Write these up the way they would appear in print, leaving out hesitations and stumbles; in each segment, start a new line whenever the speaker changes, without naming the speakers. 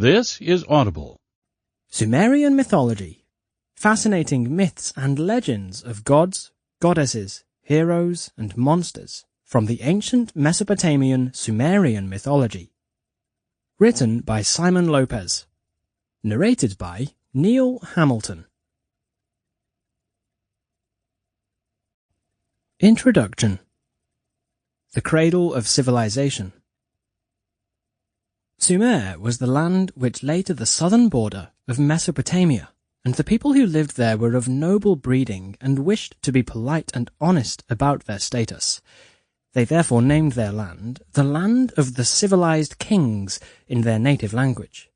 This is Audible.
Sumerian mythology. Fascinating myths and legends of gods, goddesses, heroes, and monsters from the ancient Mesopotamian Sumerian mythology. Written by Simon Lopez. Narrated by Neil Hamilton. Introduction. The Cradle of Civilization. Sumer was the land which lay to the southern border of Mesopotamia, and the people who lived there were of noble breeding and wished to be polite and honest about their status. They therefore named their land the Land of the Civilized Kings in their native language.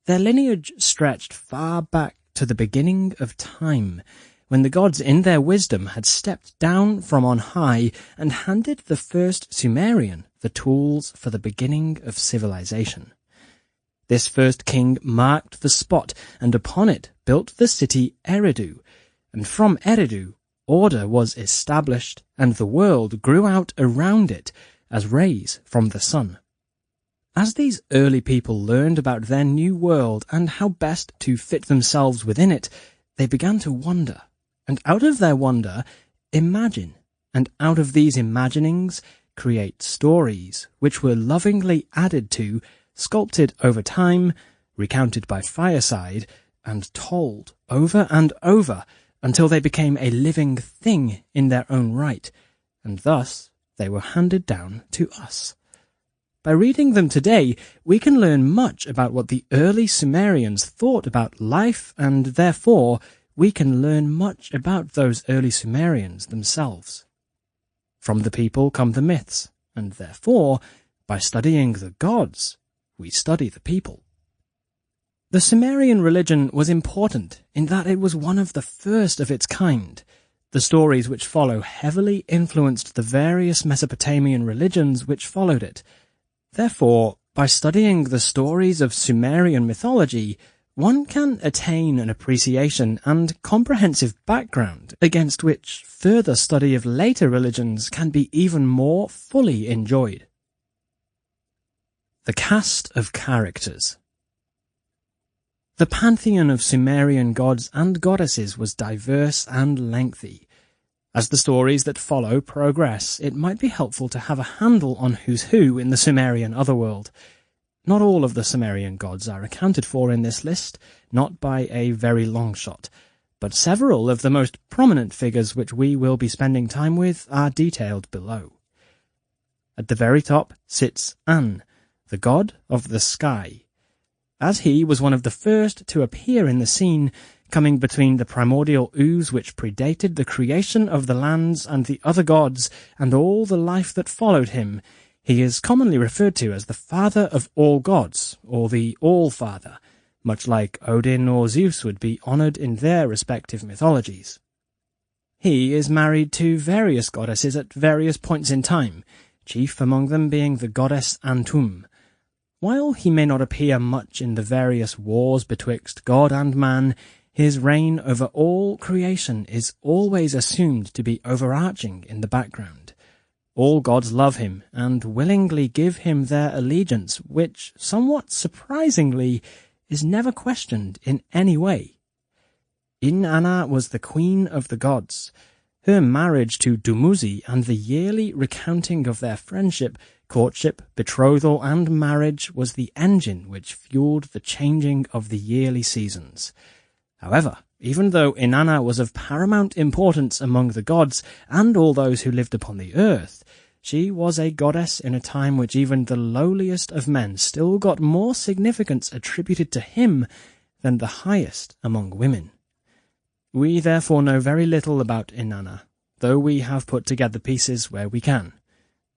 Their lineage stretched far back to the beginning of time, when the gods in their wisdom had stepped down from on high and handed the first Sumerian the tools for the beginning of civilization. This first king marked the spot, and upon it built the city Eridu, and from Eridu order was established, and the world grew out around it as rays from the sun. As these early people learned about their new world and how best to fit themselves within it, they began to wonder, and out of their wonder, imagine, and out of these imaginings, create stories which were lovingly added to, sculpted over time, recounted by fireside, and told over and over until they became a living thing in their own right, and thus they were handed down to us. By reading them today, we can learn much about what the early Sumerians thought about life, and therefore we can learn much about those early Sumerians themselves. From the people come the myths, and therefore, by studying the gods, we study the people. The Sumerian religion was important in that it was one of the first of its kind. The stories which follow heavily influenced the various Mesopotamian religions which followed it. Therefore, by studying the stories of Sumerian mythology, one can attain an appreciation and comprehensive background against which further study of later religions can be even more fully enjoyed. The cast of characters. The pantheon of Sumerian gods and goddesses was diverse and lengthy. As the stories that follow progress, it might be helpful to have a handle on who's who in the Sumerian otherworld. Not all of the Sumerian gods are accounted for in this list, not by a very long shot, but several of the most prominent figures which we will be spending time with are detailed below. At the very top sits An, the god of the sky. As he was one of the first to appear in the scene, coming between the primordial ooze which predated the creation of the lands and the other gods and all the life that followed him, he is commonly referred to as the father of all gods, or the All-Father, much like Odin or Zeus would be honoured in their respective mythologies. He is married to various goddesses at various points in time, chief among them being the goddess Antum. While he may not appear much in the various wars betwixt God and man, his reign over all creation is always assumed to be overarching in the background. All gods love him and willingly give him their allegiance, which, somewhat surprisingly, is never questioned in any way. Inanna was the queen of the gods. Her marriage to Dumuzi and the yearly recounting of their friendship, courtship, betrothal, and marriage was the engine which fueled the changing of the yearly seasons. However, even though Inanna was of paramount importance among the gods and all those who lived upon the earth, she was a goddess in a time which even the lowliest of men still got more significance attributed to him than the highest among women. We therefore know very little about Inanna, though we have put together pieces where we can.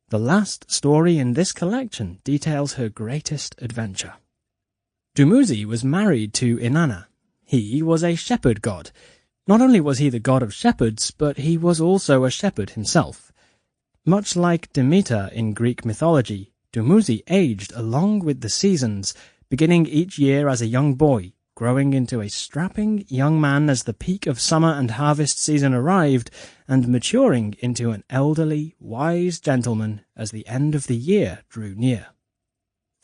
The last story in this collection details her greatest adventure. Dumuzi was married to Inanna. He was a shepherd god. Not only was he the god of shepherds, but he was also a shepherd himself. Much like Demeter in Greek mythology, Dumuzi aged along with the seasons, beginning each year as a young boy, growing into a strapping young man as the peak of summer and harvest season arrived, and maturing into an elderly, wise gentleman as the end of the year drew near.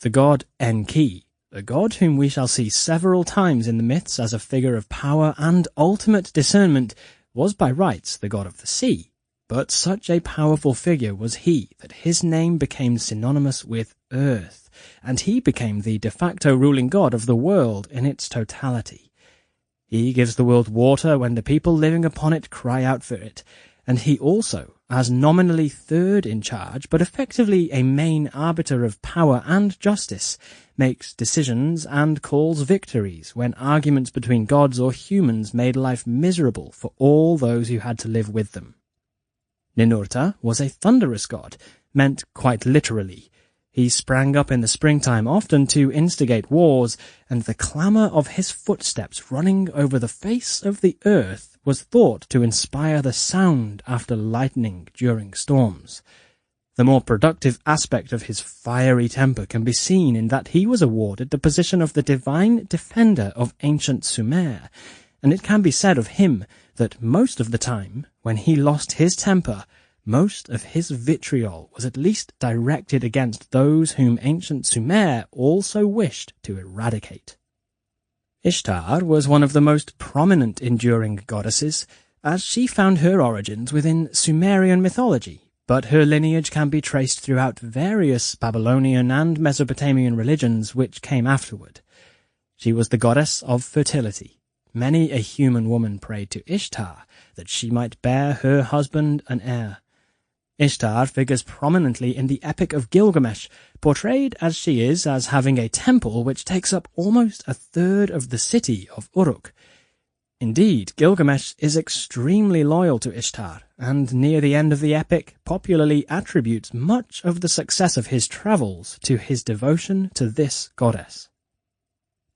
The god Enki a god whom we shall see several times in the myths as a figure of power and ultimate discernment, was by rights the god of the sea. But such a powerful figure was he that his name became synonymous with earth, and he became the de facto ruling god of the world in its totality. He gives the world water when the people living upon it cry out for it, and he also, as nominally third in charge, but effectively a main arbiter of power and justice, makes decisions and calls victories when arguments between gods or humans made life miserable for all those who had to live with them. Ninurta was a thunderous god, meant quite literally. He sprang up in the springtime often to instigate wars, and the clamour of his footsteps running over the face of the earth was thought to inspire the sound after lightning during storms. The more productive aspect of his fiery temper can be seen in that he was awarded the position of the divine defender of ancient Sumer, and it can be said of him that most of the time, when he lost his temper, most of his vitriol was at least directed against those whom ancient Sumer also wished to eradicate. Ishtar was one of the most prominent enduring goddesses, as she found her origins within Sumerian mythology, but her lineage can be traced throughout various Babylonian and Mesopotamian religions which came afterward. She was the goddess of fertility. Many a human woman prayed to Ishtar that she might bear her husband an heir. Ishtar figures prominently in the Epic of Gilgamesh, portrayed as she is as having a temple which takes up almost a third of the city of Uruk. Indeed, Gilgamesh is extremely loyal to Ishtar, and near the end of the epic popularly attributes much of the success of his travels to his devotion to this goddess.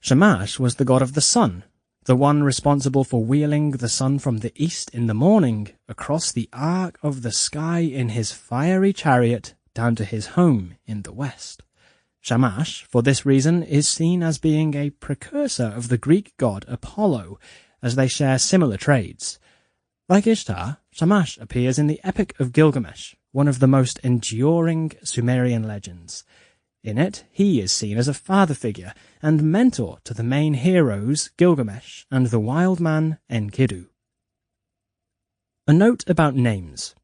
Shamash was the god of the sun, the one responsible for wheeling the sun from the east in the morning across the arc of the sky in his fiery chariot down to his home in the west. Shamash, for this reason, is seen as being a precursor of the Greek god Apollo, as they share similar traits. Like Ishtar, Shamash appears in the Epic of Gilgamesh, one of the most enduring Sumerian legends. In it, he is seen as a father figure and mentor to the main heroes Gilgamesh and the wild man Enkidu. A note about names.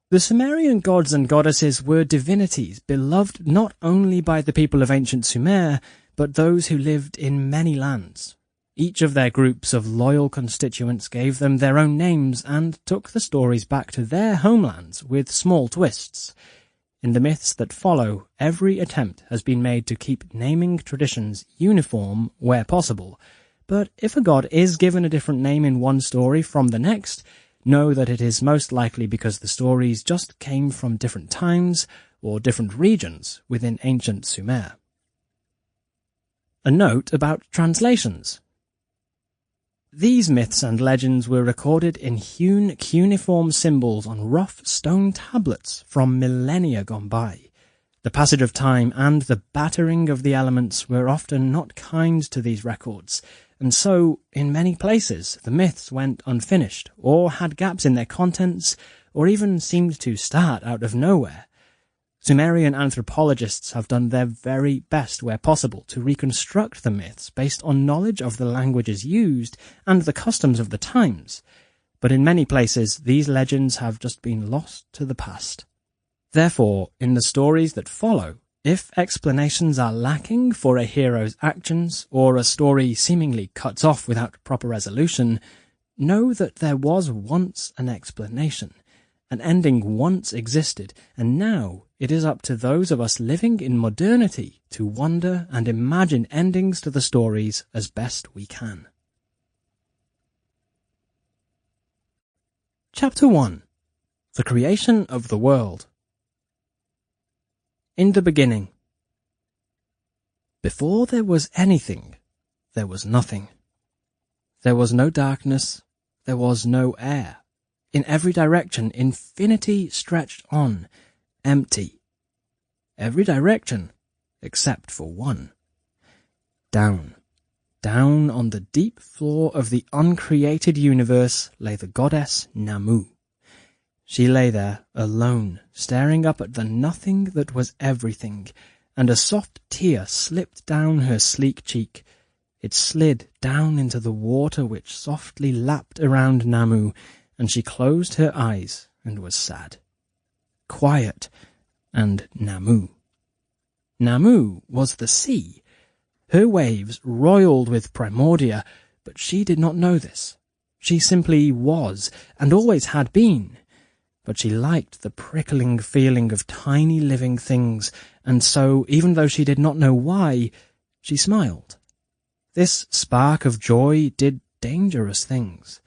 The Sumerian gods and goddesses were divinities beloved not only by the people of ancient Sumer, but those who lived in many lands. Each of their groups of loyal constituents gave them their own names and took the stories back to their homelands with small twists. In the myths that follow, every attempt has been made to keep naming traditions uniform where possible, but if a god is given a different name in one story from the next, know that it is most likely because the stories just came from different times or different regions within ancient Sumer. A note about translations. These myths and legends were recorded in hewn cuneiform symbols on rough stone tablets from millennia gone by. The passage of time and the battering of the elements were often not kind to these records, and so, in many places, the myths went unfinished, or had gaps in their contents, or even seemed to start out of nowhere. Sumerian anthropologists have done their very best where possible to reconstruct the myths based on knowledge of the languages used and the customs of the times, but in many places these legends have just been lost to the past. Therefore, in the stories that follow, if explanations are lacking for a hero's actions, or a story seemingly cuts off without proper resolution, know that there was once an explanation. An ending once existed, and now it is up to those of us living in modernity to wonder and imagine endings to the stories as best we can. Chapter 1. The Creation of the World. In the beginning. Before there was anything, there was nothing. There was no darkness, there was no air. In every direction, infinity stretched on, empty. Every direction, except for one. Down, down on the deep floor of the uncreated universe lay the goddess Namu. She lay there, alone, staring up at the nothing that was everything, and a soft tear slipped down her sleek cheek. It slid down into the water which softly lapped around Namu, and she closed her eyes and was sad. Quiet and Namu. Namu was the sea. Her waves roiled with primordia, but she did not know this. She simply was, and always had been. But she liked the prickling feeling of tiny living things, and so, even though she did not know why, she smiled. This spark of joy did dangerous things.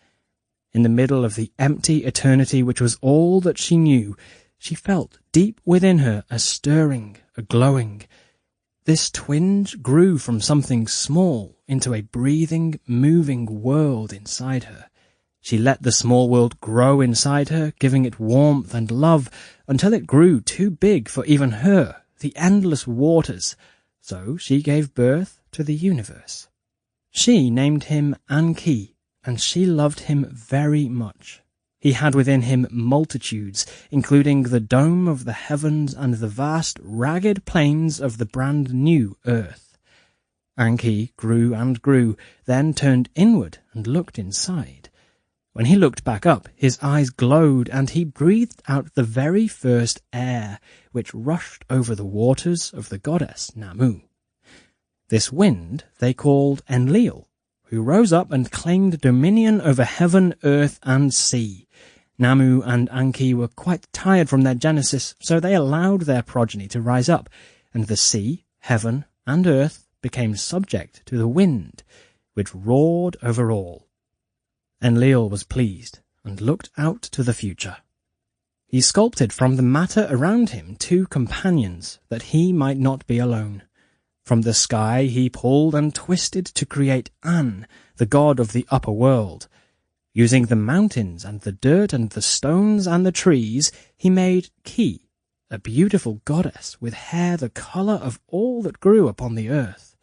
In the middle of the empty eternity which was all that she knew, she felt deep within her a stirring, a glowing. This twinge grew from something small into a breathing, moving world inside her. She let the small world grow inside her, giving it warmth and love, until it grew too big for even her, the endless waters. So she gave birth to the universe. She named him Enki, and she loved him very much. He had within him multitudes, including the dome of the heavens and the vast, ragged plains of the brand new earth. Enki grew and grew, then turned inward and looked inside. When he looked back up, his eyes glowed, and he breathed out the very first air, which rushed over the waters of the goddess Namu. This wind they called Enlil, who rose up and claimed dominion over heaven, earth, and sea. Namu and Enki were quite tired from their genesis, so they allowed their progeny to rise up, and the sea, heaven, and earth became subject to the wind, which roared over all. Enlil was pleased, and looked out to the future. He sculpted from the matter around him 2 companions, that he might not be alone. From the sky he pulled and twisted to create An, the god of the upper world. Using the mountains and the dirt and the stones and the trees, he made Ki, a beautiful goddess with hair the colour of all that grew upon the earth.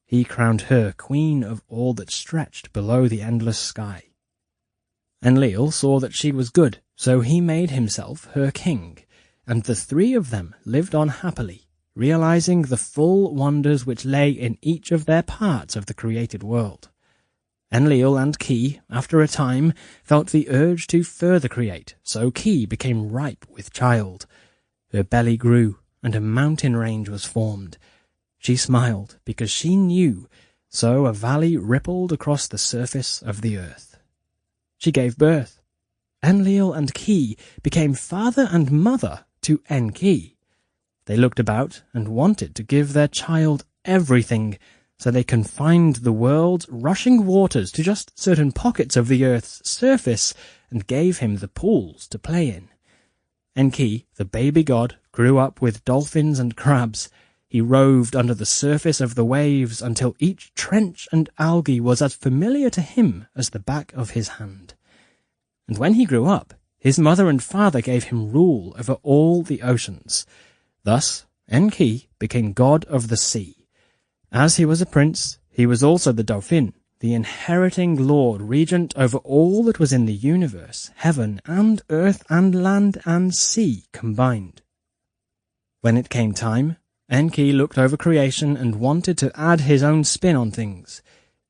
He crowned her queen of all that stretched below the endless sky. Enlil saw that she was good, so he made himself her king, and the 3 of them lived on happily, realizing the full wonders which lay in each of their parts of the created world. Enlil and Ki, after a time, felt the urge to further create, so Ki became ripe with child. Her belly grew, and a mountain range was formed. She smiled, because she knew, so a valley rippled across the surface of the earth. She gave birth. Enlil and Ki became father and mother to Enki. They looked about and wanted to give their child everything, so they confined the world's rushing waters to just certain pockets of the earth's surface and gave him the pools to play in. Enki, the baby god, grew up with dolphins and crabs. He roved under the surface of the waves until each trench and algae was as familiar to him as the back of his hand. And when he grew up, his mother and father gave him rule over all the oceans. Thus, Enki became god of the sea. As he was a prince, he was also the Dauphin, the inheriting lord regent over all that was in the universe, heaven and earth and land and sea combined. When it came time, Enki looked over creation and wanted to add his own spin on things.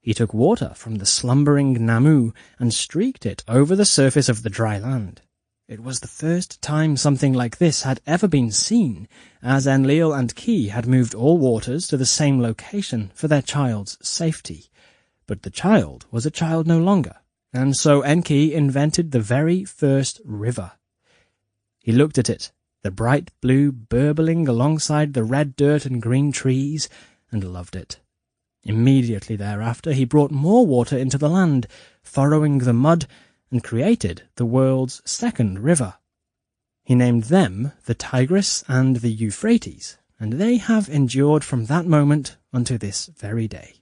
He took water from the slumbering Namu and streaked it over the surface of the dry land. It was the first time something like this had ever been seen, as Enlil and Ki had moved all waters to the same location for their child's safety. But the child was a child no longer, and so Enki invented the very first river. He looked at it, the bright blue burbling alongside the red dirt and green trees, and loved it. Immediately thereafter he brought more water into the land, furrowing the mud, and created the world's second river. He named them the Tigris and the Euphrates, and they have endured from that moment unto this very day.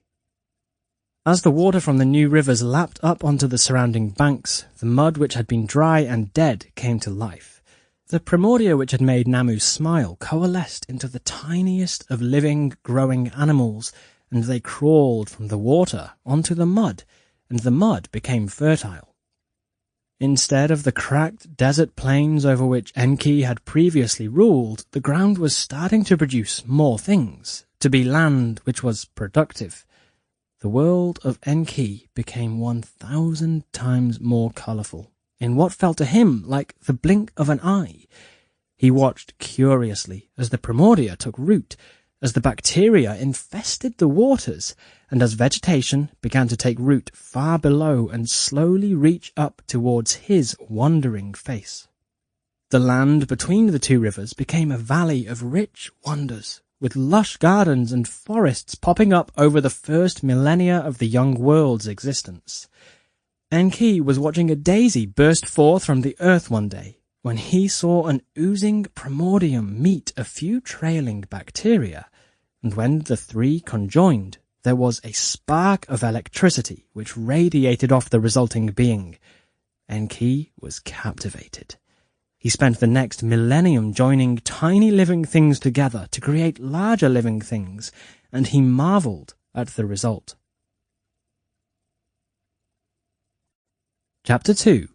As the water from the new rivers lapped up onto the surrounding banks, the mud which had been dry and dead came to life. The primordia which had made Namu smile coalesced into the tiniest of living, growing animals, and they crawled from the water onto the mud, and the mud became fertile. Instead of the cracked desert plains over which Enki had previously ruled, the ground was starting to produce more things, to be land which was productive. The world of Enki became 1,000 times more colourful, in what felt to him like the blink of an eye. He watched curiously as the primordia took root, as the bacteria infested the waters, and as vegetation began to take root far below and slowly reach up towards his wondering face. The land between the two rivers became a valley of rich wonders, with lush gardens and forests popping up over the first millennia of the young world's existence. Enki was watching a daisy burst forth from the earth one day, when he saw an oozing primordium meet a few trailing bacteria, and when the three conjoined, there was a spark of electricity which radiated off the resulting being. Enki was captivated. He spent the next millennium joining tiny living things together to create larger living things, and he marveled at the result. Chapter 2.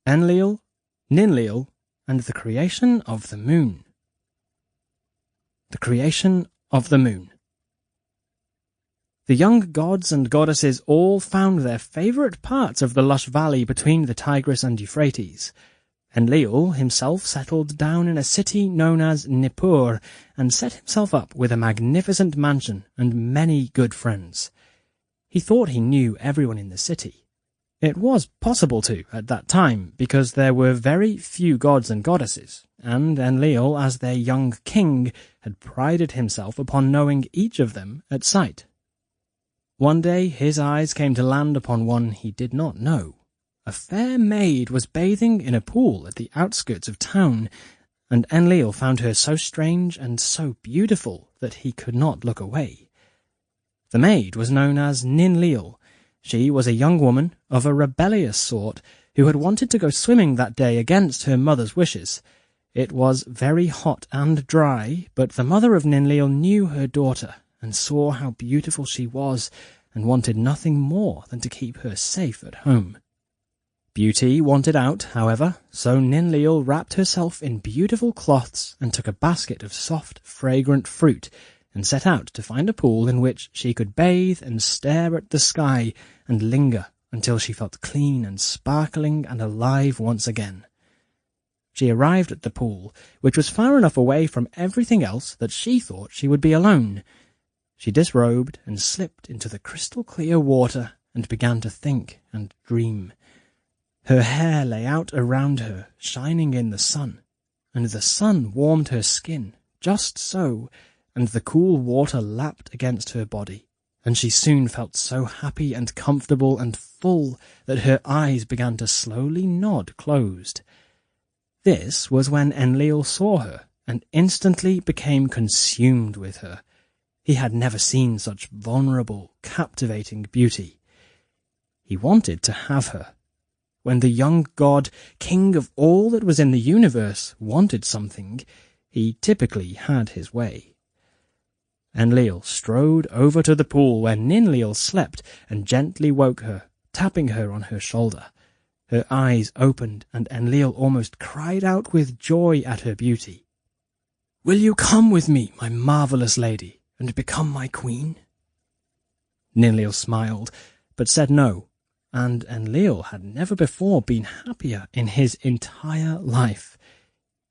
Enlil, Ninlil, and the creation of the moon. The creation of the moon. The young gods and goddesses all found their favourite parts of the lush valley between the Tigris and Euphrates. Enlil himself settled down in a city known as Nippur and set himself up with a magnificent mansion and many good friends. He thought he knew everyone in the city. It was possible to at that time, because there were very few gods and goddesses, and Enlil, as their young king, had prided himself upon knowing each of them at sight. One day his eyes came to land upon one he did not know. A fair maid was bathing in a pool at the outskirts of town, and Enlil found her so strange and so beautiful that he could not look away. The maid was known as Ninlil. She was a young woman of a rebellious sort who had wanted to go swimming that day against her mother's wishes. It was very hot and dry, but the mother of Ninlil knew her daughter and saw how beautiful she was and wanted nothing more than to keep her safe at home. Beauty wanted out, however, so Ninlil wrapped herself in beautiful cloths and took a basket of soft, fragrant fruit and set out to find a pool in which she could bathe and stare at the sky and linger until she felt clean and sparkling and alive once again. She arrived at the pool, which was far enough away from everything else that she thought she would be alone. She disrobed and slipped into the crystal-clear water and began to think and dream. Her hair lay out around her, shining in the sun, and the sun warmed her skin, just so, and the cool water lapped against her body, and she soon felt so happy and comfortable and full that her eyes began to slowly nod closed. This was when Enlil saw her, and instantly became consumed with her. He had never seen such vulnerable, captivating beauty. He wanted to have her. When the young god, king of all that was in the universe, wanted something, he typically had his way. Enlil strode over to the pool where Ninlil slept and gently woke her, tapping her on her shoulder. Her eyes opened, and Enlil almost cried out with joy at her beauty. "Will you come with me, my marvellous lady, and become my queen?" Ninlil smiled, but said no, and Enlil had never before been happier in his entire life.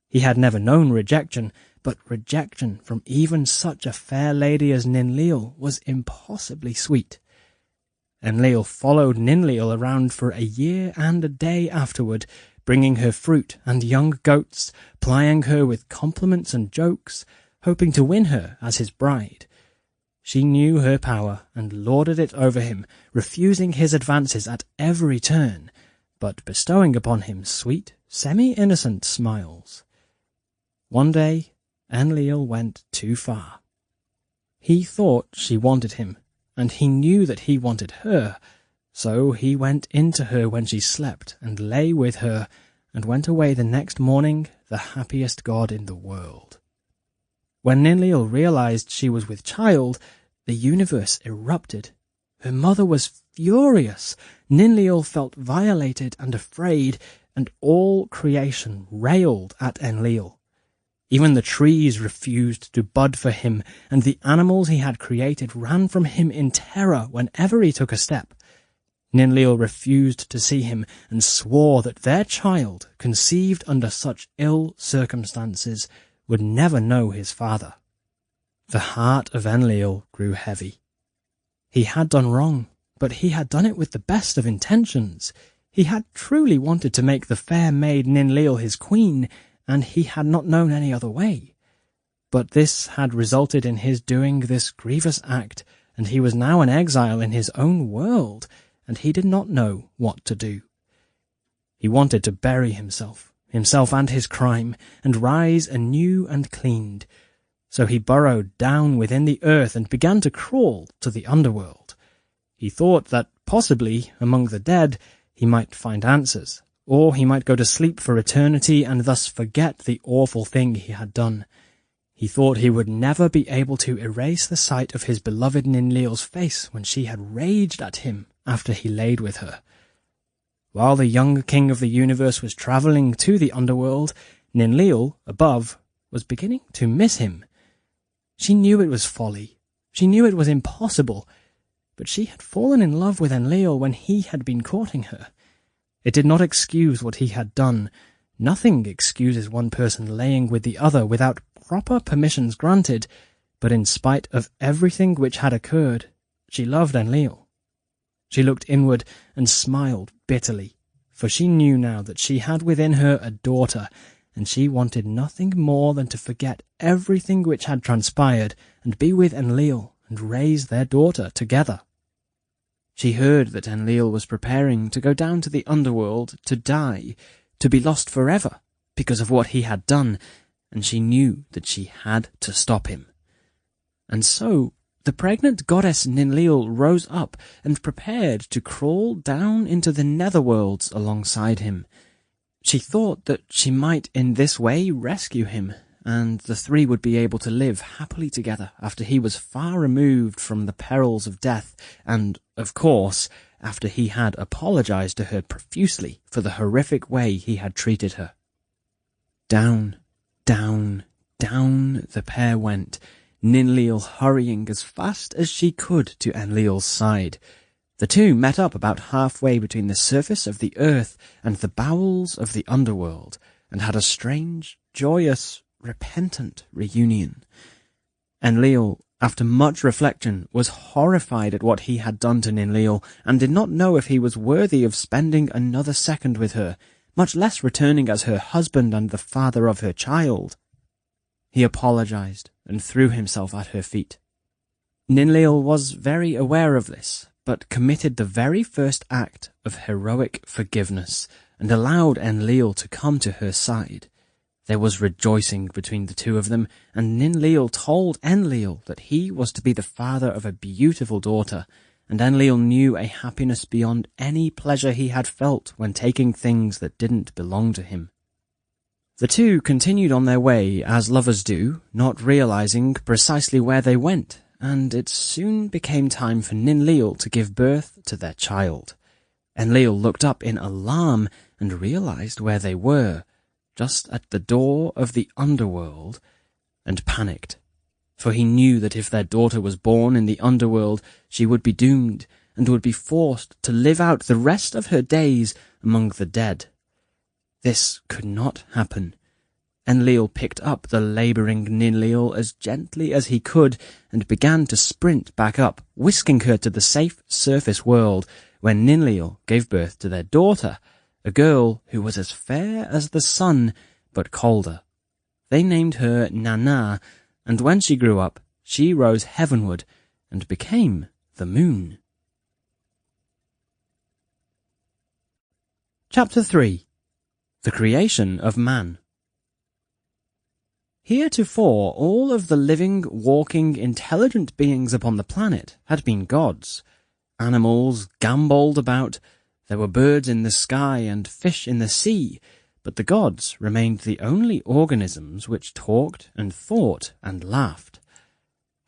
He had never known rejection, but rejection from even such a fair lady as Ninlil was impossibly sweet. Enlil followed Ninlil around for a year and a day afterward, bringing her fruit and young goats, plying her with compliments and jokes, hoping to win her as his bride. She knew her power and lorded it over him, refusing his advances at every turn, but bestowing upon him sweet, semi-innocent smiles. One day, Enlil went too far. He thought she wanted him, and he knew that he wanted her, so he went into her when she slept and lay with her, and went away the next morning the happiest god in the world. When Ninlil realized she was with child, the universe erupted. Her mother was furious. Enlil felt violated and afraid, and all creation railed at Enlil. Even the trees refused to bud for him, and the animals he had created ran from him in terror whenever he took a step. Enlil refused to see him and swore that their child, conceived under such ill circumstances, would never know his father. The heart of Enlil grew heavy. He had done wrong, but he had done it with the best of intentions. He had truly wanted to make the fair maid Enlil his queen, and he had not known any other way. But this had resulted in his doing this grievous act, and he was now an exile in his own world, and he did not know what to do. He wanted to bury himself and his crime, and rise anew and cleaned. So he burrowed down within the earth and began to crawl to the underworld. He thought that possibly, among the dead, he might find answers, or he might go to sleep for eternity and thus forget the awful thing he had done. He thought he would never be able to erase the sight of his beloved Enlil's face when she had raged at him after he laid with her. While the young king of the universe was travelling to the underworld, Enlil, above, was beginning to miss him. She knew it was folly. She knew it was impossible. But she had fallen in love with Enlil when he had been courting her. It did not excuse what he had done. Nothing excuses one person laying with the other without proper permissions granted, but in spite of everything which had occurred, she loved Enlil. She looked inward and smiled bitterly, for she knew now that she had within her a daughter, and she wanted nothing more than to forget everything which had transpired and be with Enlil and raise their daughter together. She heard that Enlil was preparing to go down to the underworld to die, to be lost forever because of what he had done, and she knew that she had to stop him. And so the pregnant goddess Enlil rose up and prepared to crawl down into the netherworlds alongside him. She thought that she might in this way rescue him, and the three would be able to live happily together after he was far removed from the perils of death, and, of course, after he had apologized to her profusely for the horrific way he had treated her. Down, down, down the pair went, Enlil hurrying as fast as she could to Enlil's side. The two met up about halfway between the surface of the earth and the bowels of the underworld, and had a strange, joyous, repentant reunion. Enlil, after much reflection, was horrified at what he had done to Enlil, and did not know if he was worthy of spending another second with her, much less returning as her husband and the father of her child. He apologized and threw himself at her feet. Enlil was very aware of this, but committed the very first act of heroic forgiveness, and allowed Enlil to come to her side. There was rejoicing between the two of them, and Enlil told Enlil that he was to be the father of a beautiful daughter, and Enlil knew a happiness beyond any pleasure he had felt when taking things that didn't belong to him. The two continued on their way as lovers do, not realizing precisely where they went, and it soon became time for Enlil to give birth to their child. Enlil looked up in alarm and realized where they were, just at the door of the underworld, and panicked, for he knew that if their daughter was born in the underworld, she would be doomed, and would be forced to live out the rest of her days among the dead. This could not happen. Enlil picked up the labouring Enlil as gently as he could, and began to sprint back up, whisking her to the safe surface world, where Enlil gave birth to their daughter, a girl who was as fair as the sun, but colder. They named her Inanna, and when she grew up, she rose heavenward and became the moon. Chapter 3. The Creation of Man. Heretofore all of the living, walking, intelligent beings upon the planet had been gods. Animals gambolled about. There were birds in the sky and fish in the sea, but the gods remained the only organisms which talked and thought and laughed.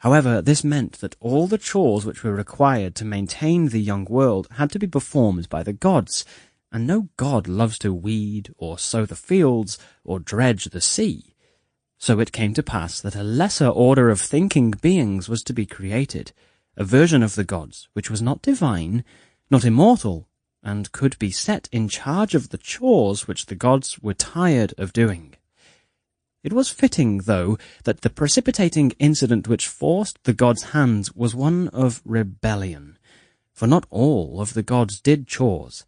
However, this meant that all the chores which were required to maintain the young world had to be performed by the gods, and no god loves to weed or sow the fields or dredge the sea. So it came to pass that a lesser order of thinking beings was to be created, a version of the gods which was not divine, not immortal, and could be set in charge of the chores which the gods were tired of doing. It was fitting, though, that the precipitating incident which forced the gods' hands was one of rebellion, for not all of the gods did chores.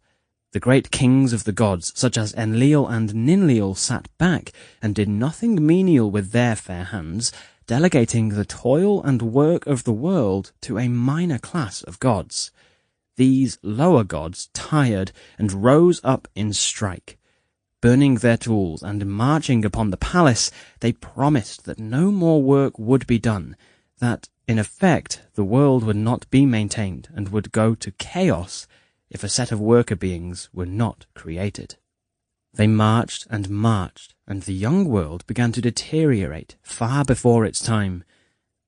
The great kings of the gods, such as Enlil and Ninlil, sat back and did nothing menial with their fair hands, delegating the toil and work of the world to a minor class of gods. These lower gods tired and rose up in strike. Burning their tools and marching upon the palace, they promised that no more work would be done, that, in effect, the world would not be maintained and would go to chaos if a set of worker beings were not created. They marched, and the young world began to deteriorate far before its time.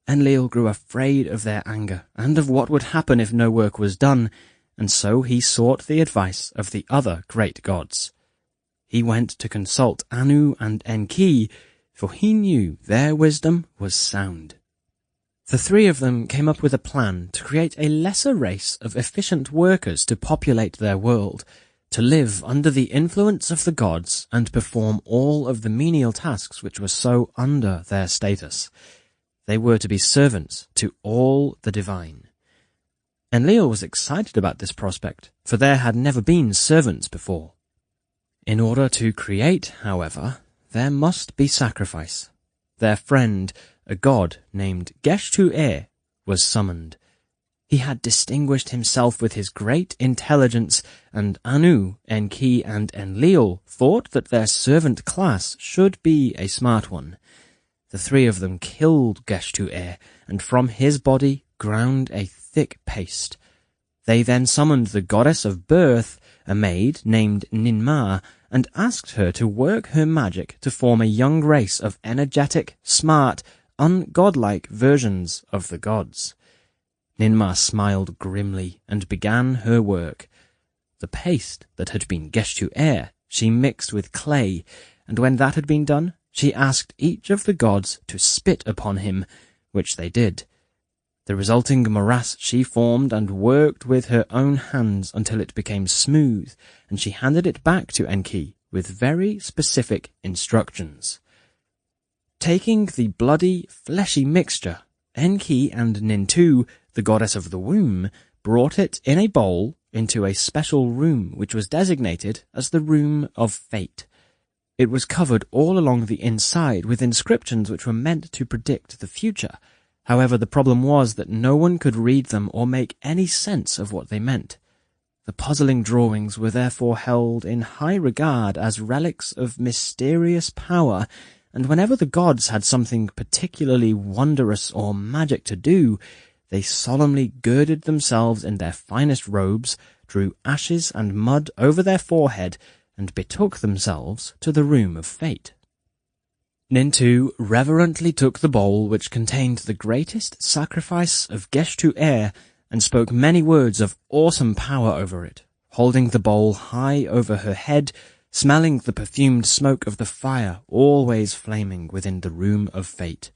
Enlil grew afraid of their anger and of what would happen if no work was done, and so he sought the advice of the other great gods. He went to consult Anu and Enki, for he knew their wisdom was sound. The three of them came up with a plan to create a lesser race of efficient workers to populate their world, to live under the influence of the gods and perform all of the menial tasks which were so under their status. They were to be servants to all the divine. Enlil was excited about this prospect, for there had never been servants before. In order to create, however, there must be sacrifice. Their friend, a god named Gesh-tu-er, was summoned. He had distinguished himself with his great intelligence, and Anu, Enki, and Enlil thought that their servant class should be a smart one. The three of them killed Gesh-tu-er, and from his body ground a thick paste. They then summoned the goddess of birth, a maid named Ninmah, and asked her to work her magic to form a young race of energetic, smart, ungodlike versions of the gods. Ninmah smiled grimly and began her work. The paste that had been Gesh-tu-er she mixed with clay, and when that had been done, she asked each of the gods to spit upon him, which they did. The resulting morass she formed and worked with her own hands until it became smooth, and she handed it back to Enki with very specific instructions. Taking the bloody, fleshy mixture, Enki and Nintu, the goddess of the womb, brought it in a bowl into a special room which was designated as the Room of Fate. It was covered all along the inside with inscriptions which were meant to predict the future. However, the problem was that no one could read them or make any sense of what they meant. The puzzling drawings were therefore held in high regard as relics of mysterious power, and whenever the gods had something particularly wondrous or magic to do, they solemnly girded themselves in their finest robes, drew ashes and mud over their forehead, and betook themselves to the Room of Fate. Nintu reverently took the bowl which contained the greatest sacrifice of Gesh-tu-er and spoke many words of awesome power over it, holding the bowl high over her head, smelling the perfumed smoke of the fire always flaming within the Room of Fate.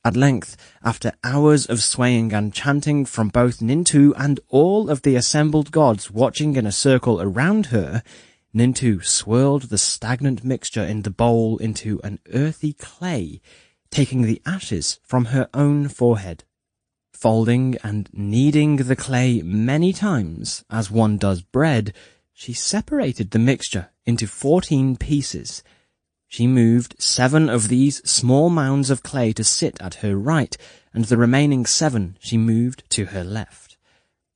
At length, after hours of swaying and chanting from both Nintu and all of the assembled gods watching in a circle around her, Nintu swirled the stagnant mixture in the bowl into an earthy clay, taking the ashes from her own forehead. Folding and kneading the clay many times, as one does bread, she separated the mixture into 14 pieces. She moved 7 of these small mounds of clay to sit at her right, and the remaining 7 she moved to her left.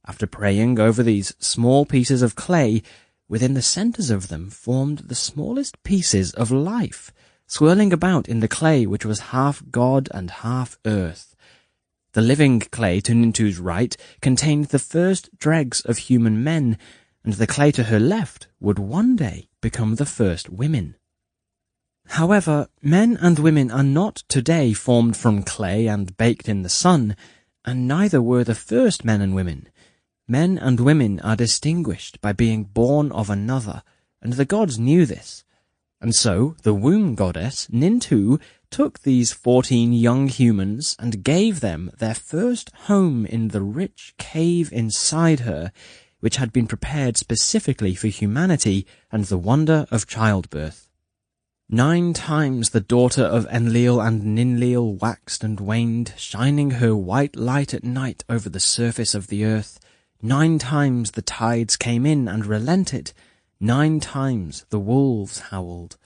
After praying over these small pieces of clay, within the centres of them formed the smallest pieces of life, swirling about in the clay which was half god and half earth. The living clay to Nintu's right contained the first dregs of human men, and the clay to her left would one day become the first women. However, men and women are not today formed from clay and baked in the sun, and neither were the first men and women. Men and women are distinguished by being born of another, and the gods knew this. And so the womb goddess, Nintu, took these 14 young humans and gave them their first home in the rich cave inside her, which had been prepared specifically for humanity and the wonder of childbirth. 9 times the daughter of Enlil and Ninlil waxed and waned, shining her white light at night over the surface of the earth. 9 times the tides came in and relented. 9 times the wolves howled.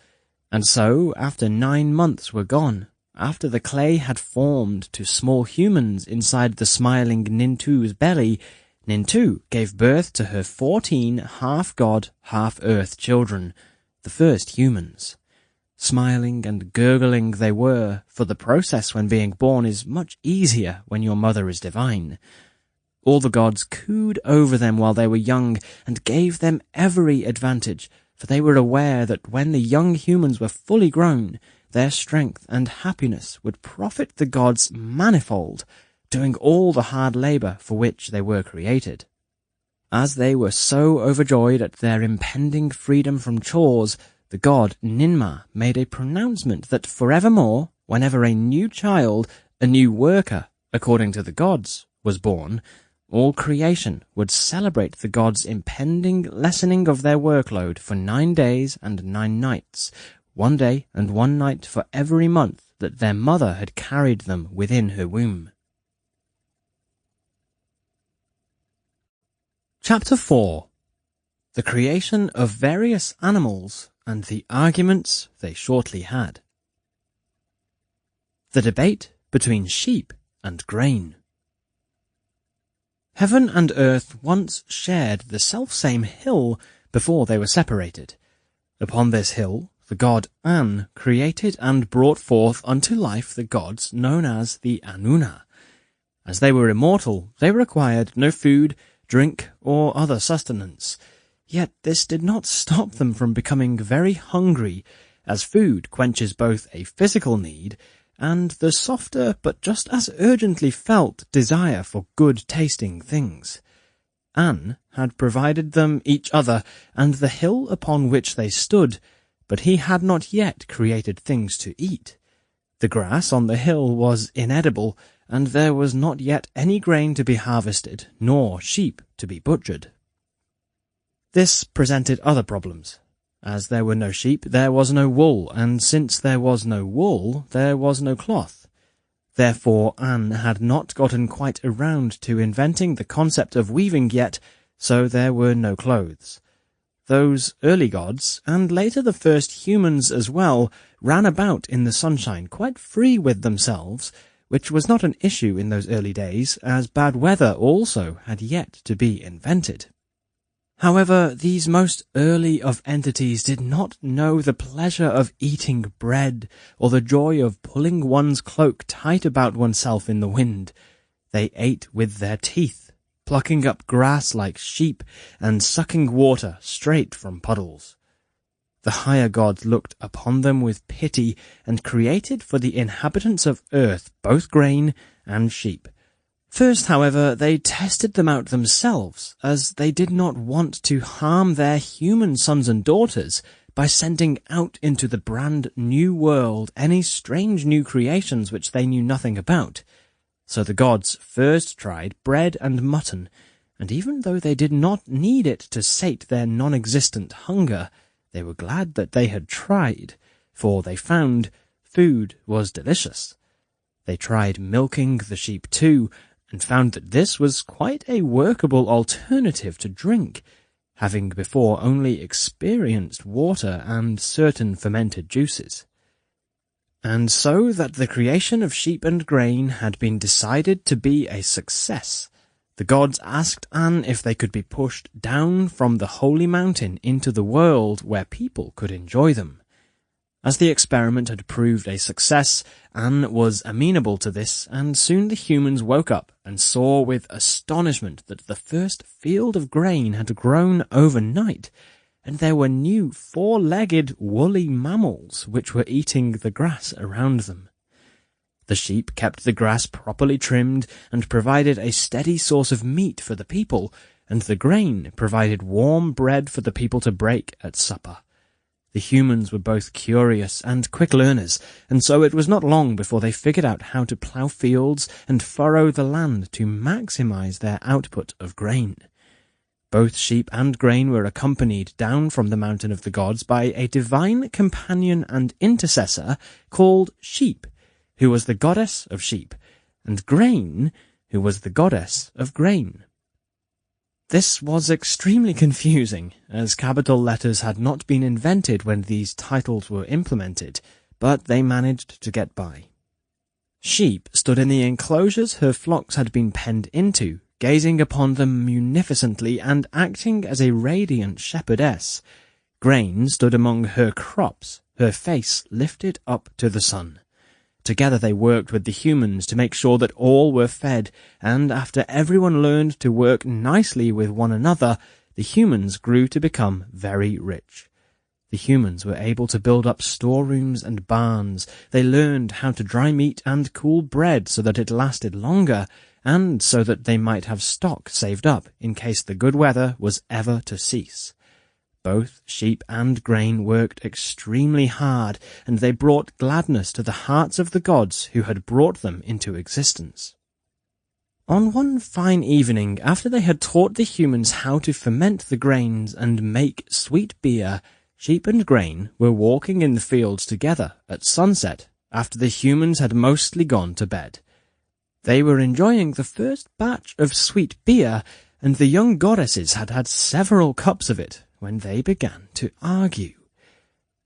And so, after 9 months were gone, after the clay had formed to small humans inside the smiling Nintu's belly, Nintu gave birth to her 14 half-god, half-earth children, the first humans. Smiling and gurgling they were, for the process when being born is much easier when your mother is divine. All the gods cooed over them while they were young and gave them every advantage, for they were aware that when the young humans were fully grown, their strength and happiness would profit the gods manifold, doing all the hard labour for which they were created. As they were so overjoyed at their impending freedom from chores, the god Ninmah made a pronouncement that forevermore, whenever a new child, a new worker, according to the gods, was born, all creation would celebrate the gods' impending lessening of their workload for 9 days and 9 nights, 1 day and 1 night for every month that their mother had carried them within her womb. Chapter 4. The creation of various animals and the arguments they shortly had. The debate between sheep and grain. Heaven and earth once shared the selfsame hill before they were separated. Upon this hill the god An created and brought forth unto life the gods known as the Annuna. As they were immortal, they required no food, drink, or other sustenance. Yet this did not stop them from becoming very hungry, as food quenches both a physical need and the softer but just as urgently felt desire for good-tasting things. An had provided them each other and the hill upon which they stood, but he had not yet created things to eat. The grass on the hill was inedible, and there was not yet any grain to be harvested, nor sheep to be butchered. This presented other problems. As there were no sheep, there was no wool, and since there was no wool, there was no cloth. Therefore An had not gotten quite around to inventing the concept of weaving yet, so there were no clothes. Those early gods, and later the first humans as well, ran about in the sunshine quite free with themselves, which was not an issue in those early days, as bad weather also had yet to be invented. However, these most early of entities did not know the pleasure of eating bread, or the joy of pulling one's cloak tight about oneself in the wind. They ate with their teeth, plucking up grass like sheep, and sucking water straight from puddles. The higher gods looked upon them with pity, and created for the inhabitants of earth both grain and sheep. First, however, they tested them out themselves, as they did not want to harm their human sons and daughters by sending out into the brand new world any strange new creations which they knew nothing about. So the gods first tried bread and mutton, and even though they did not need it to sate their non-existent hunger, they were glad that they had tried, for they found food was delicious. They tried milking the sheep too, and found that this was quite a workable alternative to drink, having before only experienced water and certain fermented juices. And so that the creation of sheep and grain had been decided to be a success, the gods asked An if they could be pushed down from the holy mountain into the world where people could enjoy them. As the experiment had proved a success, An was amenable to this, and soon the humans woke up and saw with astonishment that the first field of grain had grown overnight, and there were new 4-legged woolly mammals which were eating the grass around them. The sheep kept the grass properly trimmed and provided a steady source of meat for the people, and the grain provided warm bread for the people to break at supper. The humans were both curious and quick learners, and so it was not long before they figured out how to plough fields and furrow the land to maximize their output of grain. Both sheep and grain were accompanied down from the mountain of the gods by a divine companion and intercessor called Sheep, who was the goddess of sheep, and Grain, who was the goddess of grain. This was extremely confusing, as capital letters had not been invented when these titles were implemented, but they managed to get by. Sheep stood in the enclosures her flocks had been penned into, gazing upon them munificently and acting as a radiant shepherdess. Grain stood among her crops, her face lifted up to the sun. Together they worked with the humans to make sure that all were fed, and after everyone learned to work nicely with one another, the humans grew to become very rich. The humans were able to build up storerooms and barns. They learned how to dry meat and cool bread so that it lasted longer, and so that they might have stock saved up in case the good weather was ever to cease. Both sheep and grain worked extremely hard, and they brought gladness to the hearts of the gods who had brought them into existence. On one fine evening, after they had taught the humans how to ferment the grains and make sweet beer, sheep and grain were walking in the fields together at sunset, after the humans had mostly gone to bed. They were enjoying the first batch of sweet beer, and the young goddesses had had several cups of it when they began to argue.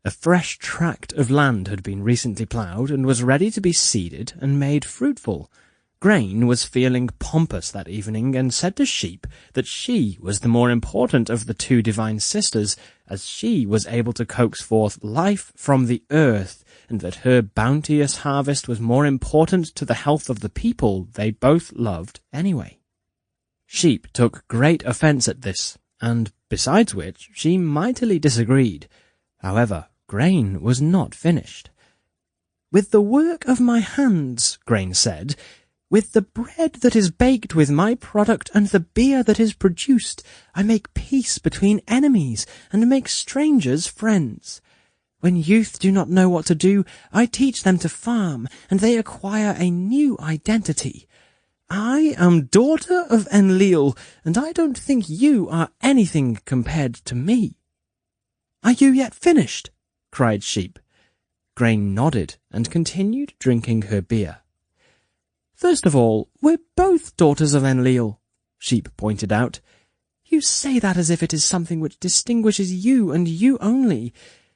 A fresh tract of land had been recently ploughed and was ready to be seeded and made fruitful. Grain was feeling pompous that evening and said to Sheep that she was the more important of the two divine sisters, as she was able to coax forth life from the earth, and that her bounteous harvest was more important to the health of the people they both loved anyway. Sheep took great offence at this, and besides which she mightily disagreed. However, Grain was not finished. "With the work of my hands," Grain said, "with the bread that is baked with my product and the beer that is produced, I make peace between enemies and make strangers friends. When youth do not know what to do, I teach them to farm, and they acquire a new identity. I am daughter of Enlil, and I don't think you are anything compared to me." "Are you yet finished?" cried Sheep. Grain nodded and continued drinking her beer. "First of all, we're both daughters of Enlil," Sheep pointed out. "You say that as if it is something which distinguishes you and you only,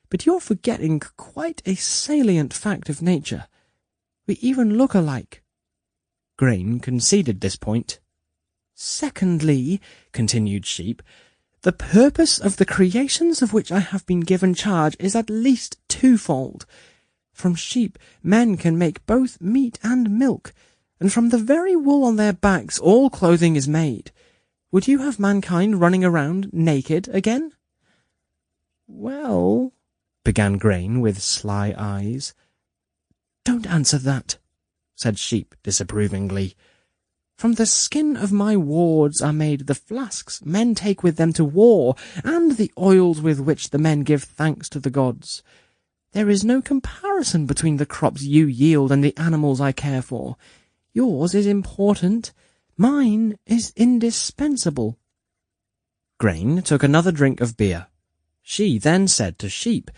but you're forgetting quite a salient fact of nature. We even look alike." Grain conceded this point. "Secondly," continued Sheep, "the purpose of the creations of which I have been given charge is at least twofold. From sheep men can make both meat and milk, and from the very wool on their backs all clothing is made. Would you have mankind running around naked again?" "Well," began Grain with sly eyes. "Don't answer that," said Sheep disapprovingly. "From the skin of my wards are made the flasks men take with them to war, and the oils with which the men give thanks to the gods. There is no comparison between the crops you yield and the animals I care for. Yours is important, mine is indispensable." Grain took another drink of beer. She then said to Sheep,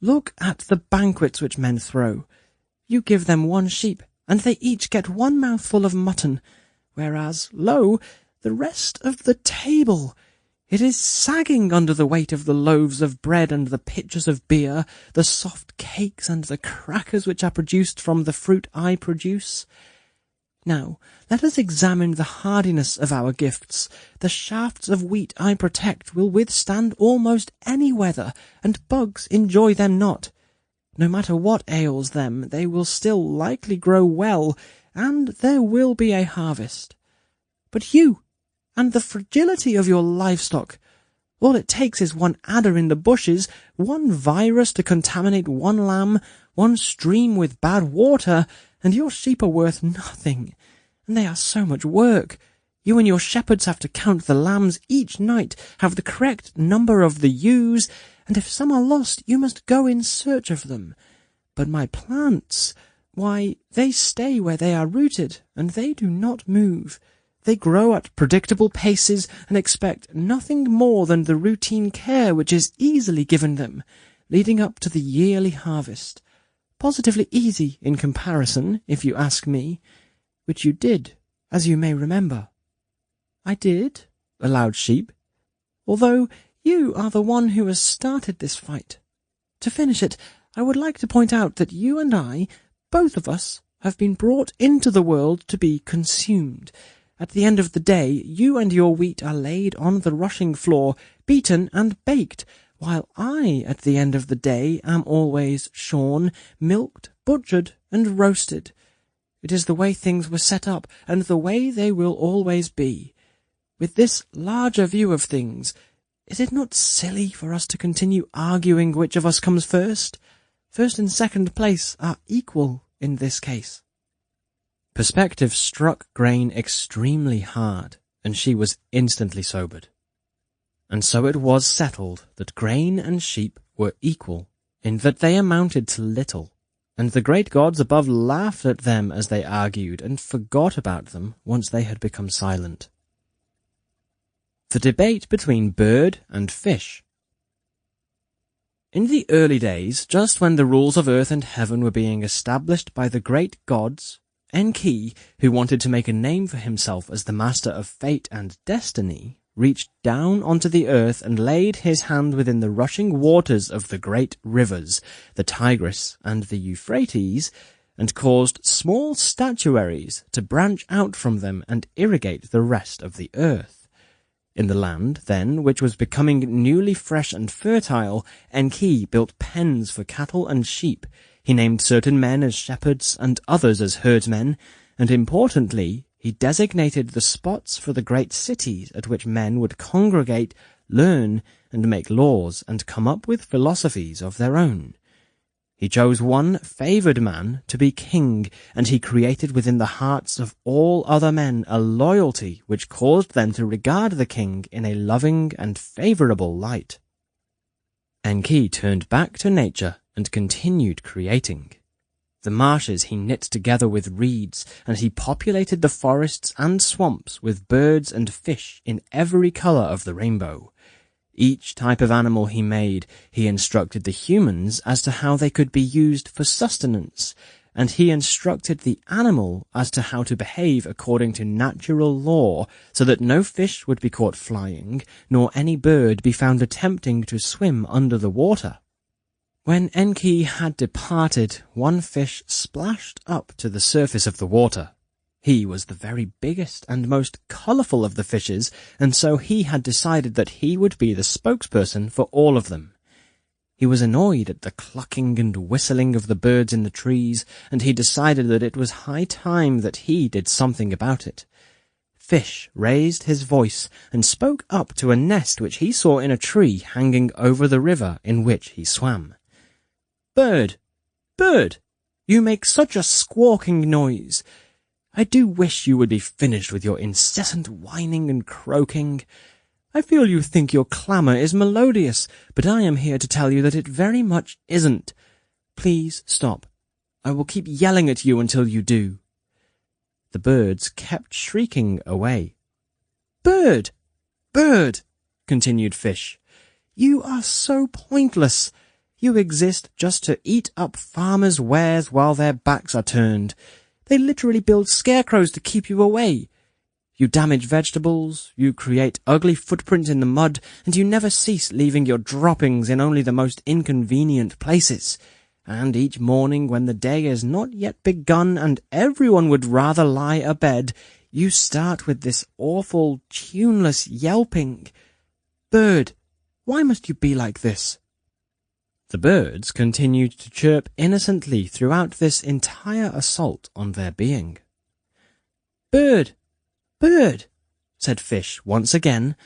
"Look at the banquets which men throw. You give them one sheep, and they each get one mouthful of mutton, whereas, lo, the rest of the table, it is sagging under the weight of the loaves of bread and the pitchers of beer, the soft cakes and the crackers which are produced from the fruit I produce. Now, let us examine the hardiness of our gifts. The shafts of wheat I protect will withstand almost any weather, and bugs enjoy them not. No matter what ails them, they will still likely grow well, and there will be a harvest. But you, and the fragility of your livestock, All it takes is one adder in the bushes, one virus to contaminate one lamb, one stream with bad water, and your sheep are worth nothing. And they are so much work. You and your shepherds have to count the lambs each night, have the correct number of the ewes, and if some are lost, you must go in search of them. But my plants, why, they stay where they are rooted, and they do not move. They grow at predictable paces and expect nothing more than the routine care which is easily given them, leading up to the yearly harvest. Positively easy in comparison, if you ask me, which you did, as you may remember. I did, allowed Sheep, although you are the one who has started this fight. To finish it, I would like to point out that you and I, both of us, have been brought into the world to be consumed. At the end of the day, you and your wheat are laid on the rushing floor, beaten and baked, while I, at the end of the day, am always shorn, milked, butchered, and roasted. It is the way things were set up, and the way they will always be. With this larger view of things, is it not silly for us to continue arguing which of us comes first? First and second place are equal in this case. Perspective struck Grain extremely hard, and she was instantly sobered. And so it was settled that Grain and Sheep were equal, in that they amounted to little, and the great gods above laughed at them as they argued, and forgot about them once they had become silent. The debate between bird and fish. In the early days, just when the rules of earth and heaven were being established by the great gods, Enki, who wanted to make a name for himself as the master of fate and destiny, reached down onto the earth and laid his hand within the rushing waters of the great rivers, the Tigris and the Euphrates, and caused small statuaries to branch out from them and irrigate the rest of the earth. In the land, then, which was becoming newly fresh and fertile, Enki built pens for cattle and sheep. He named certain men as shepherds and others as herdsmen, and importantly, he designated the spots for the great cities at which men would congregate, learn, and make laws, and come up with philosophies of their own. He chose one favoured man to be king, and he created within the hearts of all other men a loyalty which caused them to regard the king in a loving and favourable light. Enki turned back to nature and continued creating. The marshes he knit together with reeds, and he populated the forests and swamps with birds and fish in every colour of the rainbow. Each type of animal he made, he instructed the humans as to how they could be used for sustenance, and he instructed the animal as to how to behave according to natural law, so that no fish would be caught flying, nor any bird be found attempting to swim under the water. When Enki had departed, one fish splashed up to the surface of the water. He was the very biggest and most colourful of the fishes, and so he had decided that he would be the spokesperson for all of them. He was annoyed at the clucking and whistling of the birds in the trees, and he decided that it was high time that he did something about it. Fish raised his voice and spoke up to a nest which he saw in a tree hanging over the river in which he swam. "Bird, bird, you make such a squawking noise. I do wish you would be finished with your incessant whining and croaking. I feel you think your clamour is melodious, but I am here to tell you that it very much isn't. Please stop. I will keep yelling at you until you do." The birds kept shrieking away. "Bird, bird," continued Fish, "you are so pointless. You exist just to eat up farmers' wares while their backs are turned. They literally build scarecrows to keep you away. You damage vegetables, you create ugly footprints in the mud, and you never cease leaving your droppings in only the most inconvenient places. And each morning when the day is not yet begun and everyone would rather lie abed, you start with this awful, tuneless yelping. Bird, why must you be like this?" The birds continued to chirp innocently throughout this entire assault on their being. "Bird, bird," said Fish once again,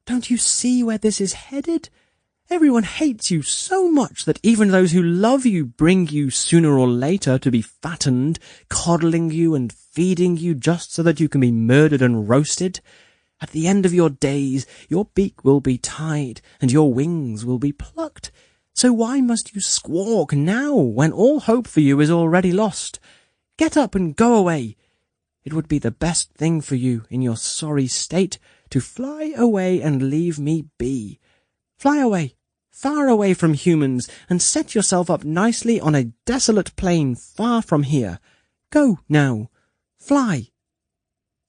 Don't you see where this is headed? Everyone hates you so much that even those who love you bring you sooner or later to be fattened, coddling you and feeding you just so that you can be murdered and roasted. At the end of your days, your beak will be tied and your wings will be plucked. So why must you squawk now when all hope for you is already lost? Get up and go away. It would be the best thing for you in your sorry state to fly away and leave me be. Fly away, far away from humans, and set yourself up nicely on a desolate plain far from here. Go now, fly.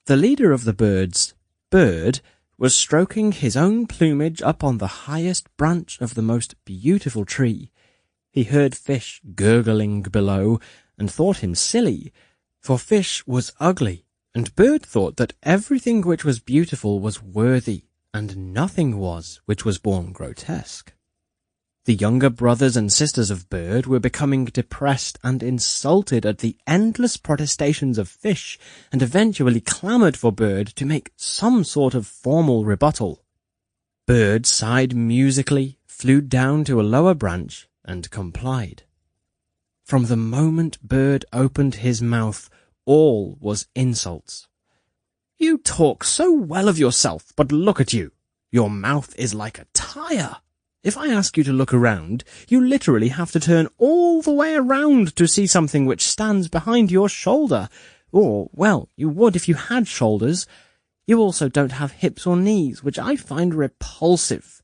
The leader of the birds, Bird, was stroking his own plumage up on the highest branch of the most beautiful tree. He heard Fish gurgling below, and thought him silly, for Fish was ugly, and Bird thought that everything which was beautiful was worthy, and nothing was which was born grotesque. The younger brothers and sisters of Bird were becoming depressed and insulted at the endless protestations of Fish, and eventually clamoured for Bird to make some sort of formal rebuttal. Bird sighed musically, flew down to a lower branch, and complied. From the moment Bird opened his mouth, all was insults. You talk so well of yourself, but look at you. Your mouth is like a tire. If I ask you to look around, you literally have to turn all the way around to see something which stands behind your shoulder. Or, well, you would if you had shoulders. You also don't have hips or knees, which I find repulsive.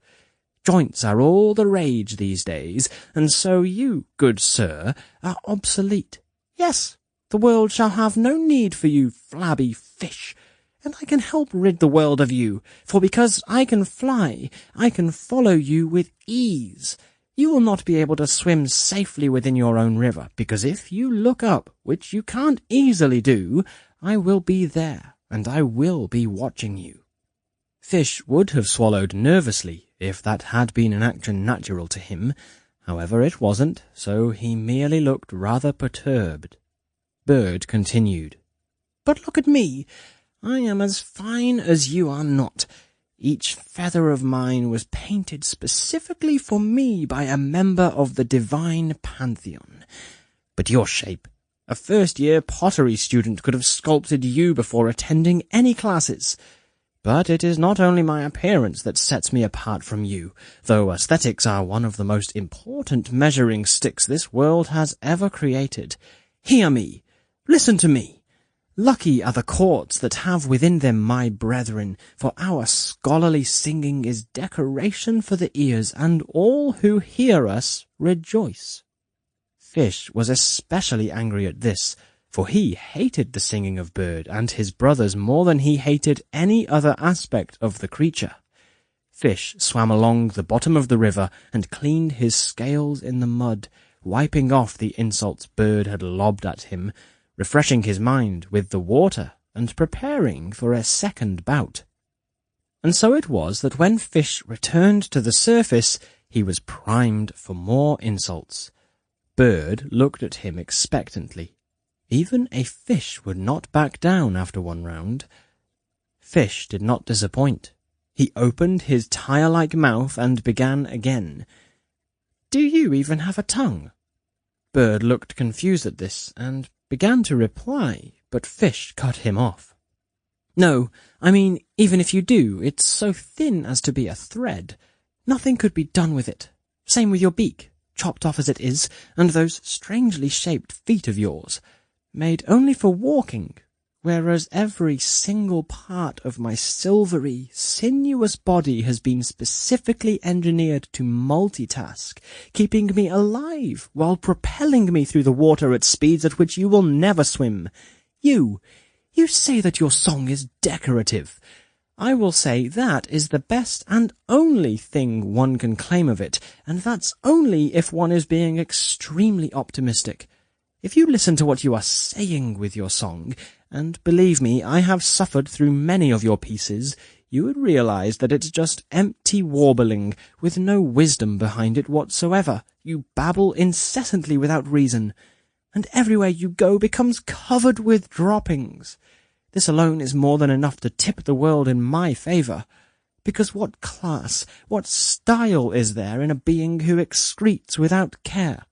Joints are all the rage these days, and so you, good sir, are obsolete. Yes, the world shall have no need for you, flabby fish. And I can help rid the world of you, for because I can fly, I can follow you with ease. You will not be able to swim safely within your own river, because if you look up, which you can't easily do, I will be there, and I will be watching you. Fish would have swallowed nervously, if that had been an action natural to him. However, it wasn't, so he merely looked rather perturbed. Bird continued, But look at me. I am as fine as you are not. Each feather of mine was painted specifically for me by a member of the divine pantheon. But your shape, a first-year pottery student could have sculpted you before attending any classes. But it is not only my appearance that sets me apart from you, though aesthetics are one of the most important measuring sticks this world has ever created. Hear me. Listen to me. Lucky are the courts that have within them my brethren, for our scholarly singing is decoration for the ears, and all who hear us rejoice. Fish was especially angry at this, for he hated the singing of Bird and his brothers more than he hated any other aspect of the creature. Fish swam along the bottom of the river and cleaned his scales in the mud, wiping off the insults Bird had lobbed at him, refreshing his mind with the water and preparing for a second bout. And so it was that when Fish returned to the surface, he was primed for more insults. Bird looked at him expectantly. Even a fish would not back down after one round. Fish did not disappoint. He opened his tire-like mouth and began again. Do you even have a tongue? Bird looked confused at this, and began to reply, but Fish cut him off. No, I mean, even if you do, it's so thin as to be a thread. Nothing could be done with it. Same with your beak, chopped off as it is, and those strangely shaped feet of yours, made only for walking, whereas every single part of my silvery, sinuous body has been specifically engineered to multitask, keeping me alive while propelling me through the water at speeds at which you will never swim. You say that your song is decorative. I will say that is the best and only thing one can claim of it, and that's only if one is being extremely optimistic. If you listen to what you are saying with your song, and believe me, I have suffered through many of your pieces, you would realize that it's just empty warbling, with no wisdom behind it whatsoever. You babble incessantly without reason, and everywhere you go becomes covered with droppings. This alone is more than enough to tip the world in my favour. Because what class, what style is there in a being who excretes without care?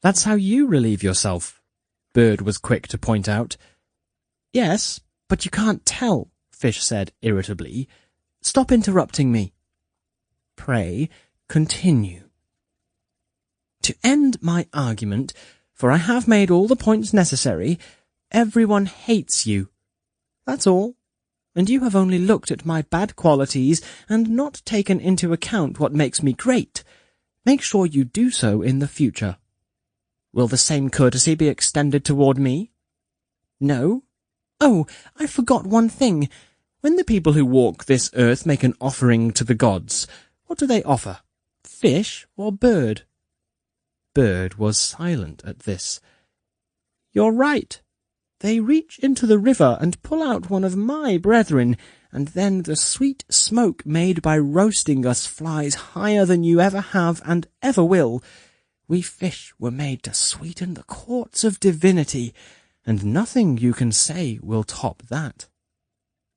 That's how you relieve yourself, Bird was quick to point out. Yes, but you can't tell, Fish said irritably. Stop interrupting me. Pray, continue. To end my argument, for I have made all the points necessary, everyone hates you. That's all. And you have only looked at my bad qualities and not taken into account what makes me great. Make sure you do so in the future. Will the same courtesy be extended toward me? No? Oh, I forgot one thing. When the people who walk this earth make an offering to the gods, what do they offer? Fish or bird? Bird was silent at this. You're right. They reach into the river and pull out one of my brethren, and then the sweet smoke made by roasting us flies higher than you ever have and ever will. We fish were made to sweeten the courts of divinity, and nothing you can say will top that.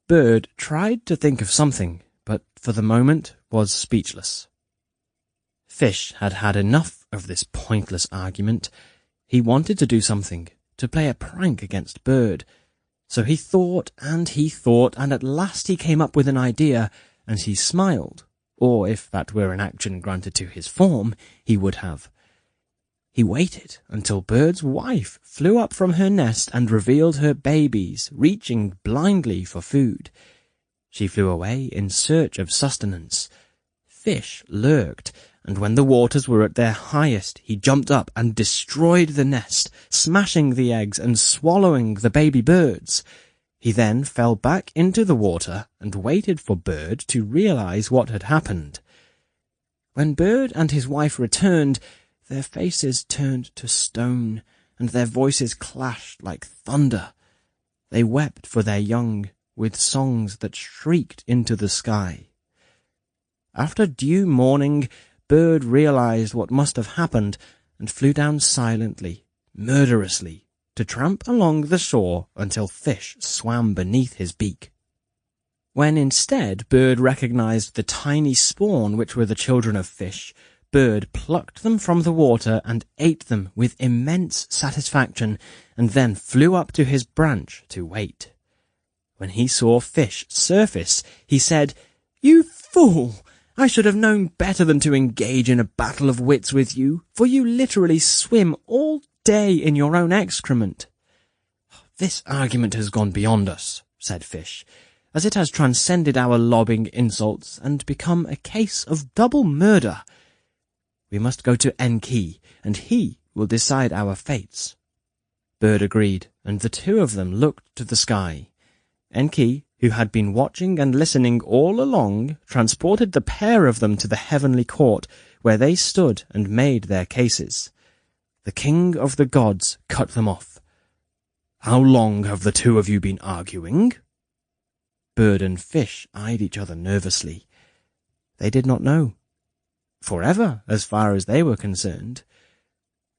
Bird tried to think of something, but for the moment was speechless. Fish had had enough of this pointless argument. He wanted to do something, to play a prank against Bird. So he thought, and at last he came up with an idea, and he smiled, or if that were an action granted to his form, he would have. He waited until Bird's wife flew up from her nest and revealed her babies, reaching blindly for food. She flew away in search of sustenance. Fish lurked, and when the waters were at their highest, he jumped up and destroyed the nest, smashing the eggs and swallowing the baby birds. He then fell back into the water and waited for Bird to realize what had happened. When Bird and his wife returned, their faces turned to stone, and their voices clashed like thunder. They wept for their young, with songs that shrieked into the sky. After due mourning, Bird realized what must have happened, and flew down silently, murderously, to tramp along the shore until Fish swam beneath his beak. When instead Bird recognized the tiny spawn which were the children of Fish, Bird plucked them from the water and ate them with immense satisfaction, and then flew up to his branch to wait. When he saw Fish surface, he said, "You fool! I should have known better than to engage in a battle of wits with you, for you literally swim all day in your own excrement." "This argument has gone beyond us," said Fish, "as it has transcended our lobbing insults and become a case of double murder. We must go to Enki, and he will decide our fates." Bird agreed, and the two of them looked to the sky. Enki, who had been watching and listening all along, transported the pair of them to the heavenly court, where they stood and made their cases. The king of the gods cut them off. "How long have the two of you been arguing?" Bird and Fish eyed each other nervously. They did not know. Forever, as far as they were concerned.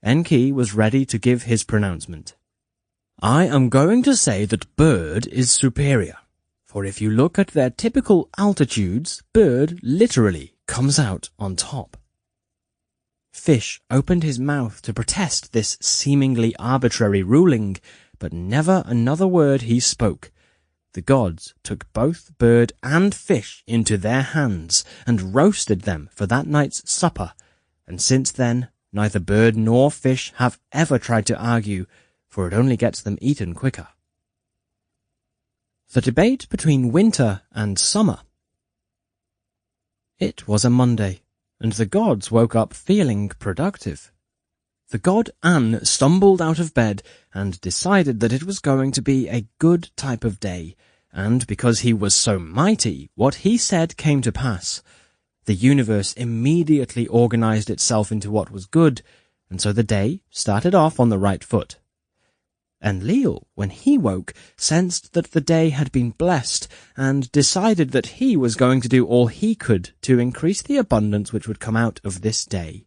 Enki was ready to give his pronouncement. "I am going to say that Bird is superior, for if you look at their typical altitudes, Bird literally comes out on top." Fish opened his mouth to protest this seemingly arbitrary ruling, but never another word he spoke. The gods took both Bird and Fish into their hands and roasted them for that night's supper, and since then neither Bird nor Fish have ever tried to argue, for it only gets them eaten quicker. The debate between winter and summer. It was a Monday, and the gods woke up feeling productive. The god An stumbled out of bed and decided that it was going to be a good type of day, and because he was so mighty, what he said came to pass. The universe immediately organized itself into what was good, and so the day started off on the right foot. Enlil, when he woke, sensed that the day had been blessed, and decided that he was going to do all he could to increase the abundance which would come out of this day.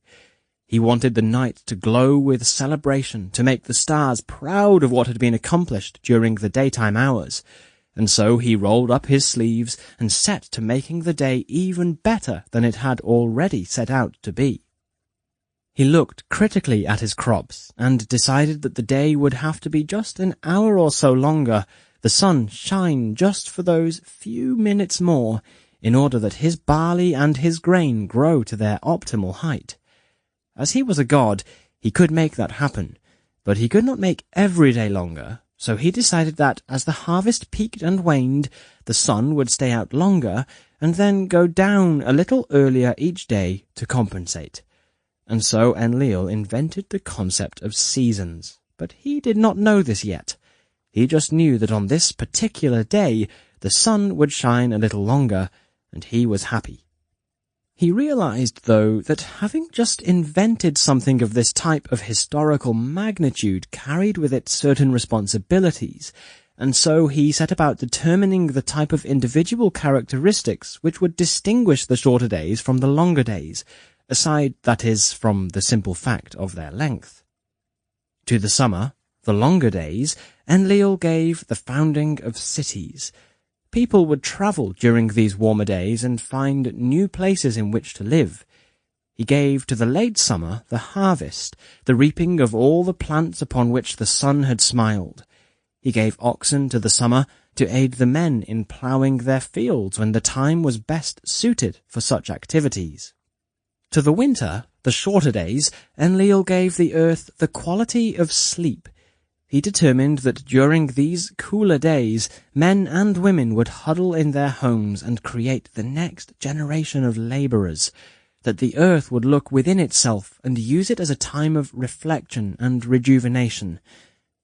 He wanted the night to glow with celebration, to make the stars proud of what had been accomplished during the daytime hours, and so he rolled up his sleeves and set to making the day even better than it had already set out to be. He looked critically at his crops and decided that the day would have to be just an hour or so longer, the sun shine just for those few minutes more, in order that his barley and his grain grow to their optimal height. As he was a god, he could make that happen, but he could not make every day longer, so he decided that as the harvest peaked and waned, the sun would stay out longer and then go down a little earlier each day to compensate. And so Enlil invented the concept of seasons, but he did not know this yet. He just knew that on this particular day the sun would shine a little longer, and he was happy. He realized, though, that having just invented something of this type of historical magnitude carried with it certain responsibilities, and so he set about determining the type of individual characteristics which would distinguish the shorter days from the longer days, aside, that is, from the simple fact of their length. To the summer, the longer days, Enlil gave the founding of cities. People would travel during these warmer days and find new places in which to live. He gave to the late summer the harvest, the reaping of all the plants upon which the sun had smiled. He gave oxen to the summer to aid the men in ploughing their fields when the time was best suited for such activities. To the winter, the shorter days, Enlil gave the earth the quality of sleep. He determined that during these cooler days, men and women would huddle in their homes and create the next generation of labourers, that the earth would look within itself and use it as a time of reflection and rejuvenation.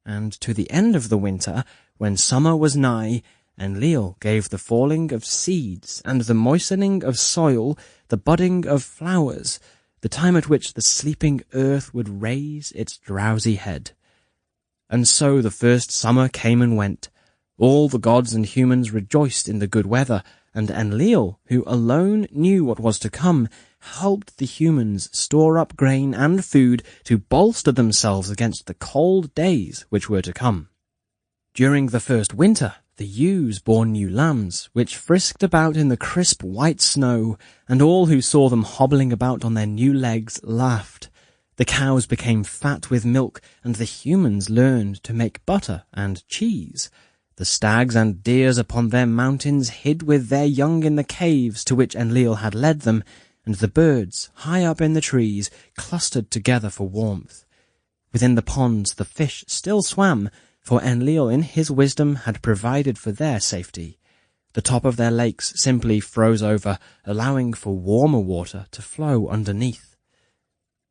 And to the end of the winter, when summer was nigh, Enlil gave the falling of seeds and the moistening of soil, the budding of flowers, the time at which the sleeping earth would raise its drowsy head. And so the first summer came and went. All the gods and humans rejoiced in the good weather, and Enlil, who alone knew what was to come, helped the humans store up grain and food to bolster themselves against the cold days which were to come. During the first winter, the ewes bore new lambs, which frisked about in the crisp white snow, and all who saw them hobbling about on their new legs laughed. The cows became fat with milk, and the humans learned to make butter and cheese. The stags and deers upon their mountains hid with their young in the caves to which Enlil had led them, and the birds, high up in the trees, clustered together for warmth. Within the ponds the fish still swam, for Enlil in his wisdom had provided for their safety. The top of their lakes simply froze over, allowing for warmer water to flow underneath.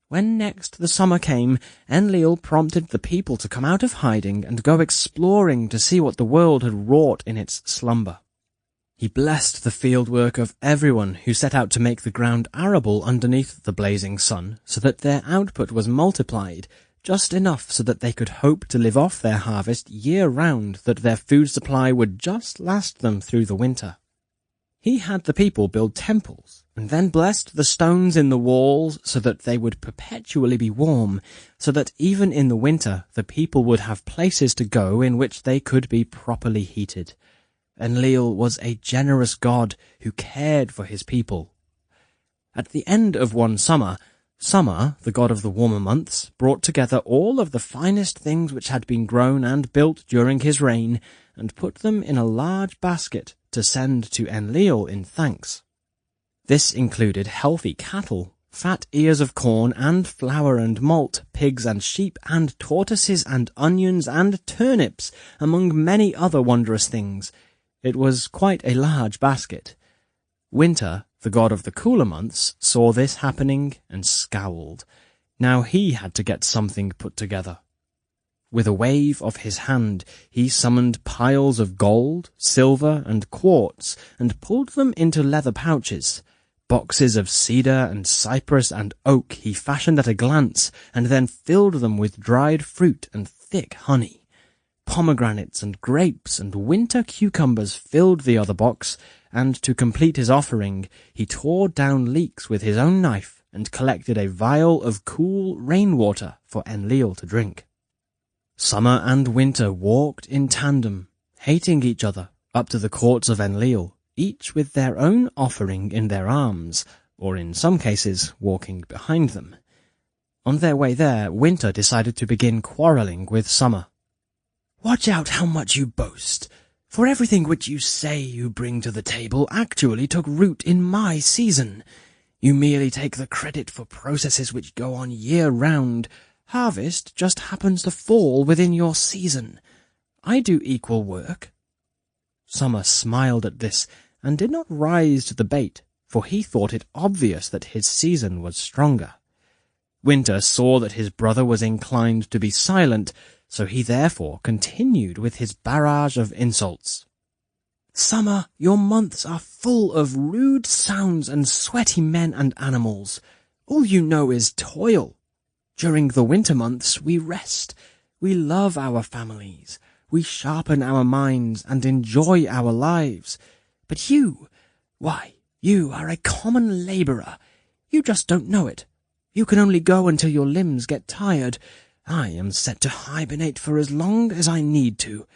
When next the summer came, Enlil prompted the people to come out of hiding and go exploring to see what the world had wrought in its slumber. He blessed the fieldwork of everyone who set out to make the ground arable underneath the blazing sun, so that their output was multiplied, just enough so that they could hope to live off their harvest year-round, that their food supply would just last them through the winter. He had the people build temples, and then blessed the stones in the walls so that they would perpetually be warm, so that even in the winter the people would have places to go in which they could be properly heated. Enlil was a generous god who cared for his people. At the end of one summer, Summer, the god of the warmer months, brought together all of the finest things which had been grown and built during his reign, and put them in a large basket to send to Enlil in thanks. This included healthy cattle, fat ears of corn and flour and malt, pigs and sheep and tortoises and onions and turnips, among many other wondrous things. It was quite a large basket. Winter, the god of the cooler months, saw this happening and scowled. Now he had to get something put together. With a wave of his hand, he summoned piles of gold, silver, and quartz, and pulled them into leather pouches. Boxes of cedar and cypress and oak he fashioned at a glance, and then filled them with dried fruit and thick honey. Pomegranates and grapes and winter cucumbers filled the other box, and to complete his offering, he tore down leeks with his own knife and collected a vial of cool rainwater for Enlil to drink. Summer and winter walked in tandem, hating each other, up to the courts of Enlil, each with their own offering in their arms, or in some cases walking behind them. On their way there, Winter decided to begin quarrelling with Summer. "Watch out how much you boast, for everything which you say you bring to the table actually took root in my season. You merely take the credit for processes which go on year-round. Harvest just happens to fall within your season. I do equal work." Summer smiled at this, and did not rise to the bait, for he thought it obvious that his season was stronger. Winter saw that his brother was inclined to be silent, so he therefore continued with his barrage of insults. "Summer, your months are full of rude sounds and sweaty men and animals. All you know is toil. During the winter months we rest, we love our families, we sharpen our minds and enjoy our lives. But you, why, you are a common labourer. You just don't know it. You can only go until your limbs get tired. I am set to hibernate for as long as I need to.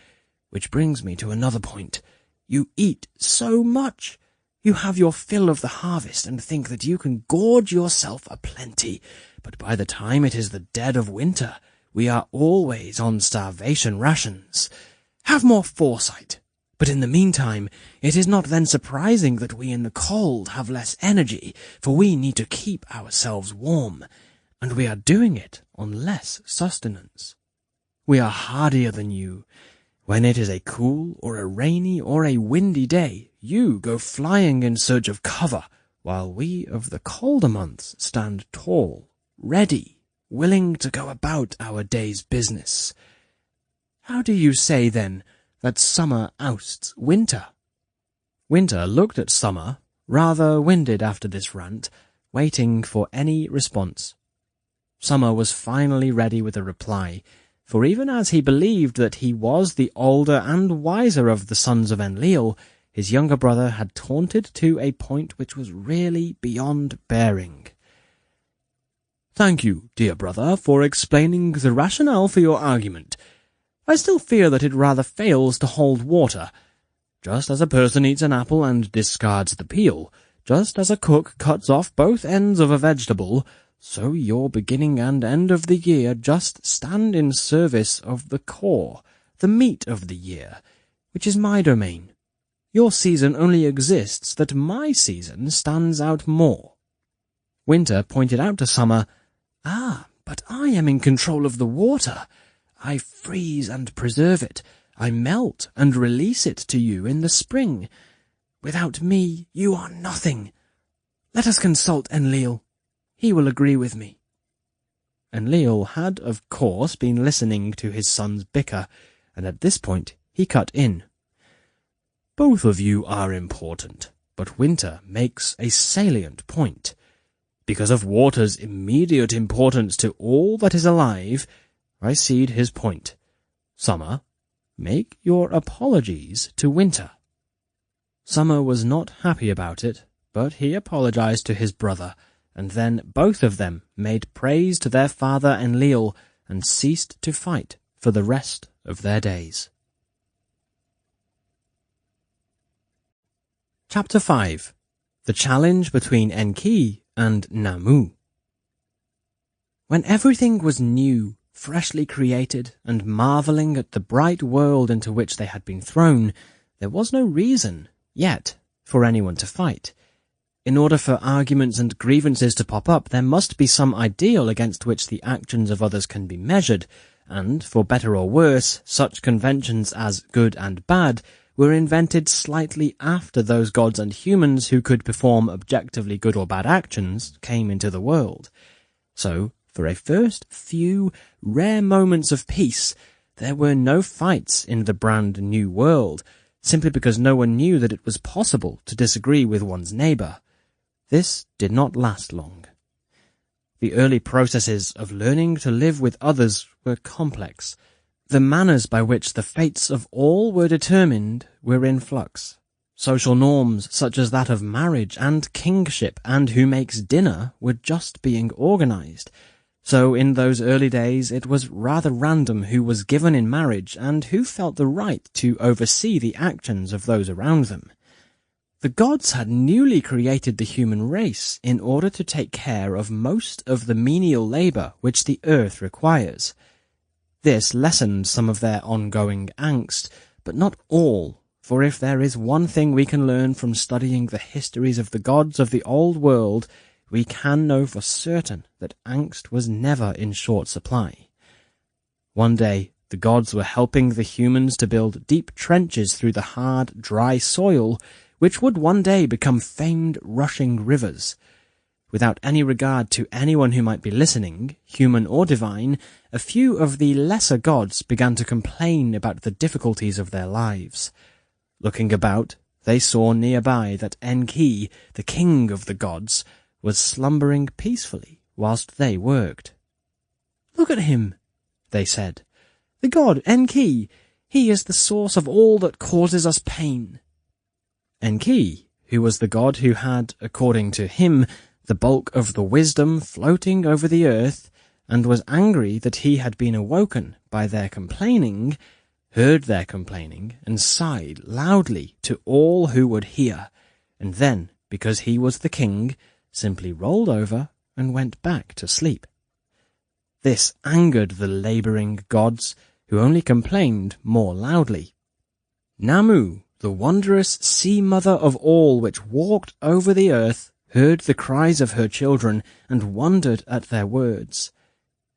Which brings me to another point. You eat so much. You have your fill of the harvest and think that you can gorge yourself aplenty. But by the time it is the dead of winter, we are always on starvation rations. Have more foresight. But in the meantime, it is not then surprising that we in the cold have less energy, for we need to keep ourselves warm, and we are doing it on less sustenance. We are hardier than you. When it is a cool or a rainy or a windy day, you go flying in search of cover, while we of the colder months stand tall, ready, willing to go about our day's business. How do you say, then, that summer ousts winter?" Winter looked at Summer, rather winded after this rant, waiting for any response. Summer was finally ready with a reply, for even as he believed that he was the older and wiser of the sons of Enlil, his younger brother had taunted to a point which was really beyond bearing. "Thank you, dear brother, for explaining the rationale for your argument. I still fear that it rather fails to hold water. Just as a person eats an apple and discards the peel, just as a cook cuts off both ends of a vegetable, so your beginning and end of the year just stand in service of the core, the meat of the year, which is my domain. Your season only exists that my season stands out more." Winter pointed out to Summer, "Ah, but I am in control of the water. I freeze and preserve it. I melt and release it to you in the spring. Without me, you are nothing. Let us consult Enlil. He will agree with me." Enlil had, of course, been listening to his son's bicker, and at this point he cut in. "Both of you are important, but Winter makes a salient point. Because of water's immediate importance to all that is alive, I cede his point. Summer, make your apologies to Winter." Summer was not happy about it, but he apologized to his brother, and then both of them made praise to their father Enlil and ceased to fight for the rest of their days. Chapter 5. The Challenge between Enki and Namu. When everything was new, freshly created, and marvelling at the bright world into which they had been thrown, there was no reason, yet, for anyone to fight. In order for arguments and grievances to pop up, there must be some ideal against which the actions of others can be measured, and, for better or worse, such conventions as good and bad were invented slightly after those gods and humans who could perform objectively good or bad actions came into the world. So, for a first few rare moments of peace, there were no fights in the brand new world, simply because no one knew that it was possible to disagree with one's neighbour. This did not last long. The early processes of learning to live with others were complex. The manners by which the fates of all were determined were in flux. Social norms such as that of marriage and kingship and who makes dinner were just being organised. So in those early days it was rather random who was given in marriage and who felt the right to oversee the actions of those around them. The gods had newly created the human race in order to take care of most of the menial labor which the earth requires. This lessened some of their ongoing angst, but not all, for if there is one thing we can learn from studying the histories of the gods of the old world, we can know for certain that angst was never in short supply. One day, the gods were helping the humans to build deep trenches through the hard, dry soil, which would one day become famed rushing rivers. Without any regard to anyone who might be listening, human or divine, a few of the lesser gods began to complain about the difficulties of their lives. Looking about, they saw nearby that Enki, the king of the gods, was slumbering peacefully whilst they worked. "Look at him," they said. "The god Enki, he is the source of all that causes us pain." Enki, who was the god who had, according to him, the bulk of the wisdom floating over the earth, and was angry that he had been awoken by their complaining, heard their complaining, and sighed loudly to all who would hear, and then, because he was the king, simply rolled over and went back to sleep. This angered the labouring gods, who only complained more loudly. Namu, the wondrous sea-mother of all which walked over the earth, heard the cries of her children, and wondered at their words.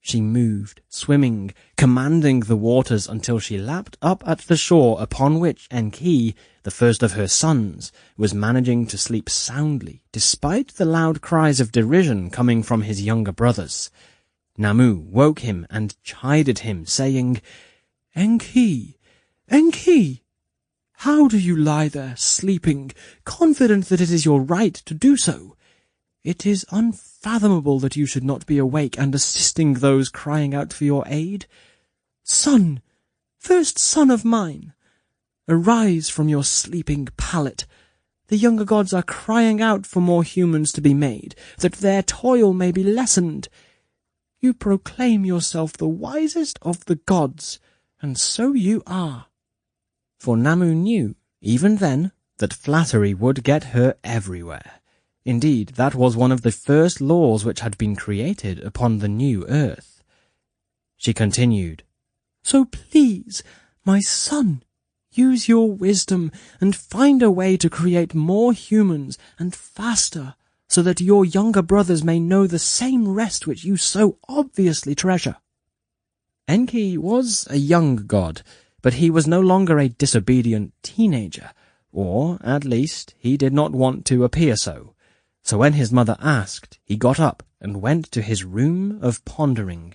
She moved, swimming, commanding the waters until she lapped up at the shore upon which Enki, the first of her sons, was managing to sleep soundly, despite the loud cries of derision coming from his younger brothers. Namu woke him and chided him, saying, "Enki, Enki, how do you lie there sleeping, confident that it is your right to do so? It is unfathomable that you should not be awake and assisting those crying out for your aid. Son, first son of mine, arise from your sleeping pallet. The younger gods are crying out for more humans to be made, that their toil may be lessened. You proclaim yourself the wisest of the gods, and so you are." For Namu knew, even then, that flattery would get her everywhere. Indeed, that was one of the first laws which had been created upon the new earth. She continued, "So please, my son, use your wisdom and find a way to create more humans and faster, so that your younger brothers may know the same rest which you so obviously treasure." Enki was a young god, but he was no longer a disobedient teenager, or, at least, he did not want to appear so. So when his mother asked, he got up and went to his room of pondering.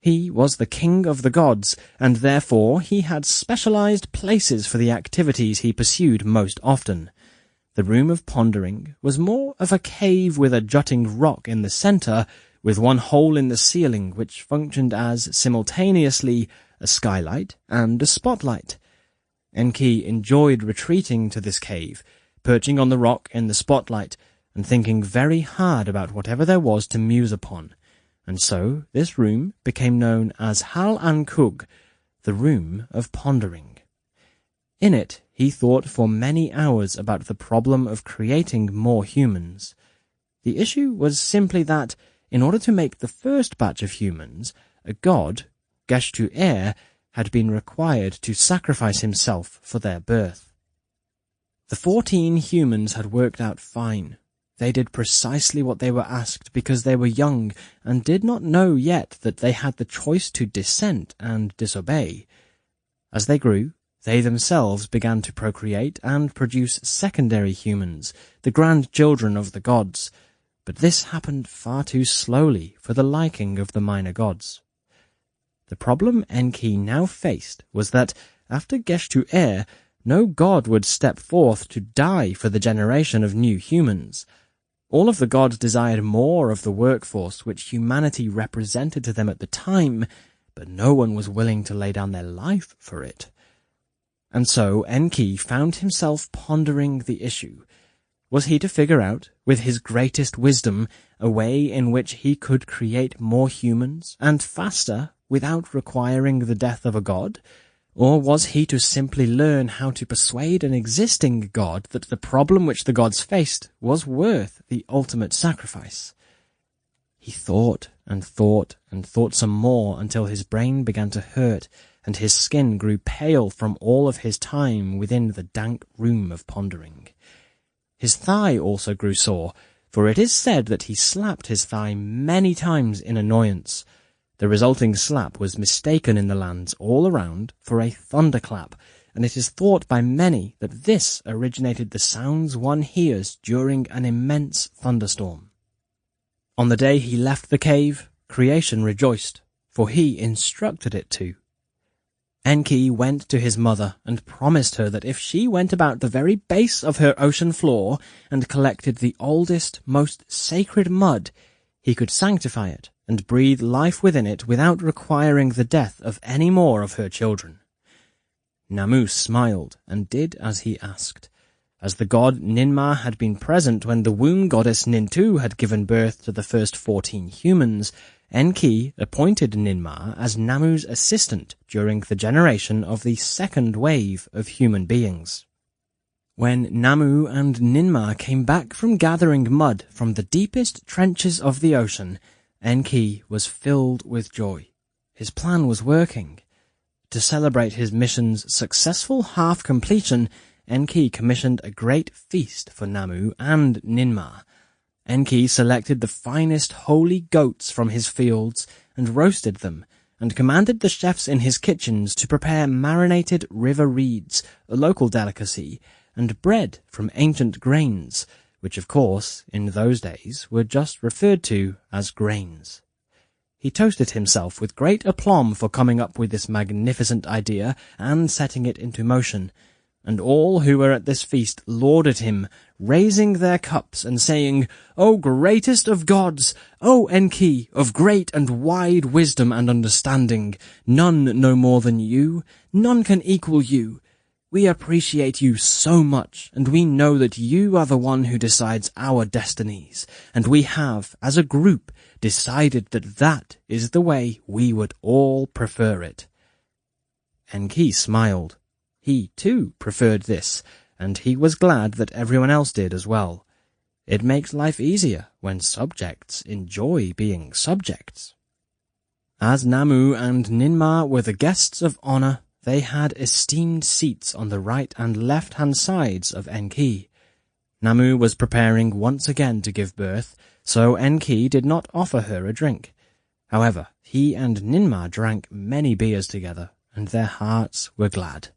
He was the king of the gods, and therefore he had specialized places for the activities he pursued most often. The room of pondering was more of a cave with a jutting rock in the center, with one hole in the ceiling which functioned as, simultaneously, a skylight and a spotlight. Enki enjoyed retreating to this cave, perching on the rock in the spotlight, and thinking very hard about whatever there was to muse upon, and so this room became known as Hal-Ankug, the room of pondering. In it he thought for many hours about the problem of creating more humans. The issue was simply that, in order to make the first batch of humans, a god, Geshtu-Er, had been required to sacrifice himself for their birth. The 14 humans had worked out fine. They did precisely what they were asked because they were young and did not know yet that they had the choice to dissent and disobey. As they grew, they themselves began to procreate and produce secondary humans, the grandchildren of the gods, but this happened far too slowly for the liking of the minor gods. The problem Enki now faced was that, after Geshtu-Er, no god would step forth to die for the generation of new humans. All of the gods desired more of the workforce which humanity represented to them at the time, but no one was willing to lay down their life for it. And so Enki found himself pondering the issue. Was he to figure out, with his greatest wisdom, a way in which he could create more humans, and faster, without requiring the death of a god? Or was he to simply learn how to persuade an existing god that the problem which the gods faced was worth the ultimate sacrifice? He thought and thought and thought some more until his brain began to hurt and his skin grew pale from all of his time within the dank room of pondering. His thigh also grew sore, for it is said that he slapped his thigh many times in annoyance. The resulting slap was mistaken in the lands all around for a thunderclap, and it is thought by many that this originated the sounds one hears during an immense thunderstorm. On the day he left the cave, creation rejoiced, for he instructed it to. Enki went to his mother and promised her that if she went about the very base of her ocean floor and collected the oldest, most sacred mud, he could sanctify it and breathe life within it without requiring the death of any more of her children. Namu smiled and did as he asked. As the god Ninmah had been present when the womb goddess Nintu had given birth to the first 14 humans, Enki appointed Ninmah as Namu's assistant during the generation of the second wave of human beings. When Namu and Ninmah came back from gathering mud from the deepest trenches of the ocean, Enki was filled with joy. His plan was working. To celebrate his mission's successful half-completion, Enki commissioned a great feast for Namu and Ninmah. Enki selected the finest holy goats from his fields and roasted them, and commanded the chefs in his kitchens to prepare marinated river reeds, a local delicacy, and bread from ancient grains, which of course, in those days, were just referred to as grains. He toasted himself with great aplomb for coming up with this magnificent idea and setting it into motion, and all who were at this feast lauded him, raising their cups and saying, "O greatest of gods, O Enki, of great and wide wisdom and understanding, none know more than you, none can equal you. We appreciate you so much, and we know that you are the one who decides our destinies, and we have, as a group, decided that that is the way we would all prefer it." Enki smiled. He, too, preferred this, and he was glad that everyone else did as well. It makes life easier when subjects enjoy being subjects. As Namu and Ninmah were the guests of honor, they had esteemed seats on the right and left-hand sides of Enki. Namu was preparing once again to give birth, so Enki did not offer her a drink. However, he and Ninmah drank many beers together, and their hearts were glad.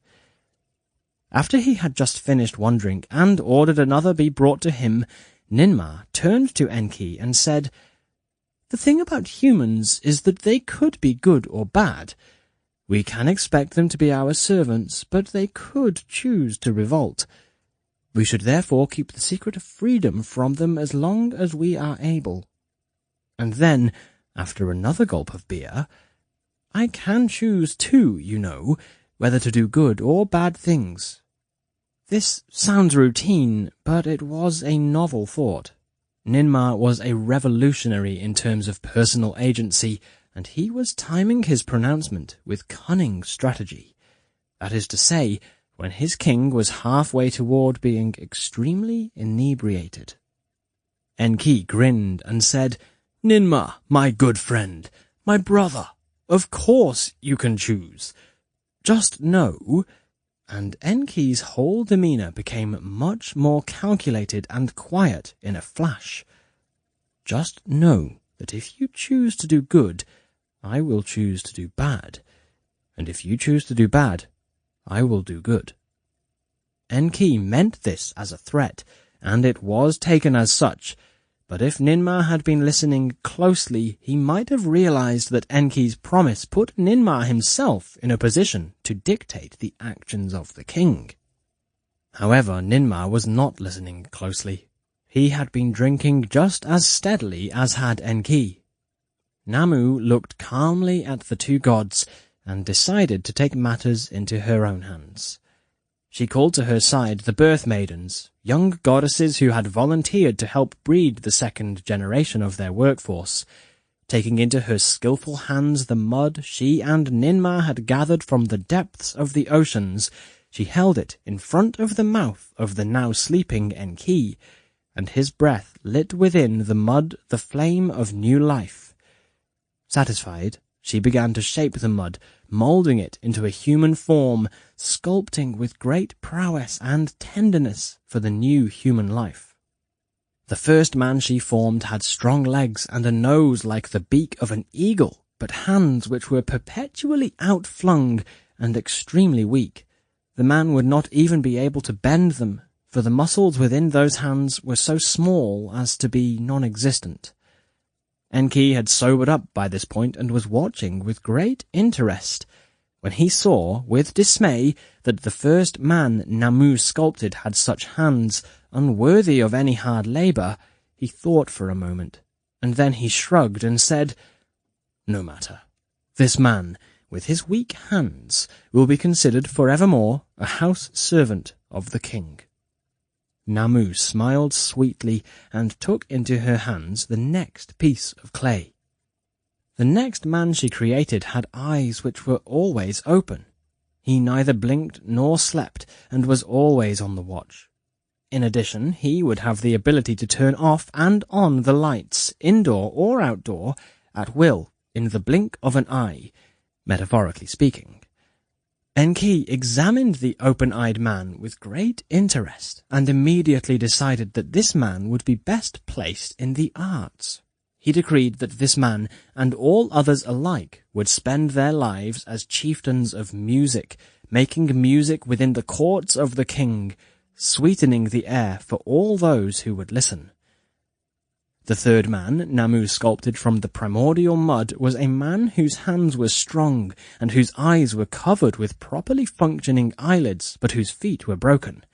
After he had just finished one drink and ordered another be brought to him, Ninmah turned to Enki and said, "The thing about humans is that they could be good or bad. We can expect them to be our servants, but they could choose to revolt. We should therefore keep the secret of freedom from them as long as we are able." And then, after another gulp of beer, "I can choose too, you know, whether to do good or bad things." This sounds routine, but it was a novel thought. Ninmah was a revolutionary in terms of personal agency, and he was timing his pronouncement with cunning strategy. That is to say, when his king was halfway toward being extremely inebriated. Enki grinned and said, "Ninmah, my good friend, my brother, of course you can choose. Just know," and Enki's whole demeanor became much more calculated and quiet in a flash. "Just know that if you choose to do good, I will choose to do bad, and if you choose to do bad, I will do good." Enki meant this as a threat, and it was taken as such, but if Ninmah had been listening closely, he might have realized that Enki's promise put Ninmah himself in a position to dictate the actions of the king. However, Ninmah was not listening closely. He had been drinking just as steadily as had Enki. Namu looked calmly at the two gods and decided to take matters into her own hands. She called to her side the birth maidens, young goddesses who had volunteered to help breed the second generation of their workforce. Taking into her skillful hands the mud she and Ninmah had gathered from the depths of the oceans, she held it in front of the mouth of the now sleeping Enki, and his breath lit within the mud the flame of new life. Satisfied, she began to shape the mud, moulding it into a human form, sculpting with great prowess and tenderness for the new human life. The first man she formed had strong legs and a nose like the beak of an eagle, but hands which were perpetually outflung and extremely weak. The man would not even be able to bend them, for the muscles within those hands were so small as to be non-existent. Enki had sobered up by this point and was watching with great interest. When he saw, with dismay, that the first man Namu sculpted had such hands, unworthy of any hard labour, he thought for a moment, and then he shrugged and said, "No matter. This man, with his weak hands, will be considered forevermore a house servant of the king." Namu smiled sweetly and took into her hands the next piece of clay. The next man she created had eyes which were always open. He neither blinked nor slept, and was always on the watch. In addition, he would have the ability to turn off and on the lights, indoor or outdoor, at will, in the blink of an eye, metaphorically speaking. Enki examined the open-eyed man with great interest, and immediately decided that this man would be best placed in the arts. He decreed that this man, and all others alike, would spend their lives as chieftains of music, making music within the courts of the king, sweetening the air for all those who would listen. The third man Namu sculpted from the primordial mud was a man whose hands were strong, and whose eyes were covered with properly functioning eyelids, but whose feet were broken.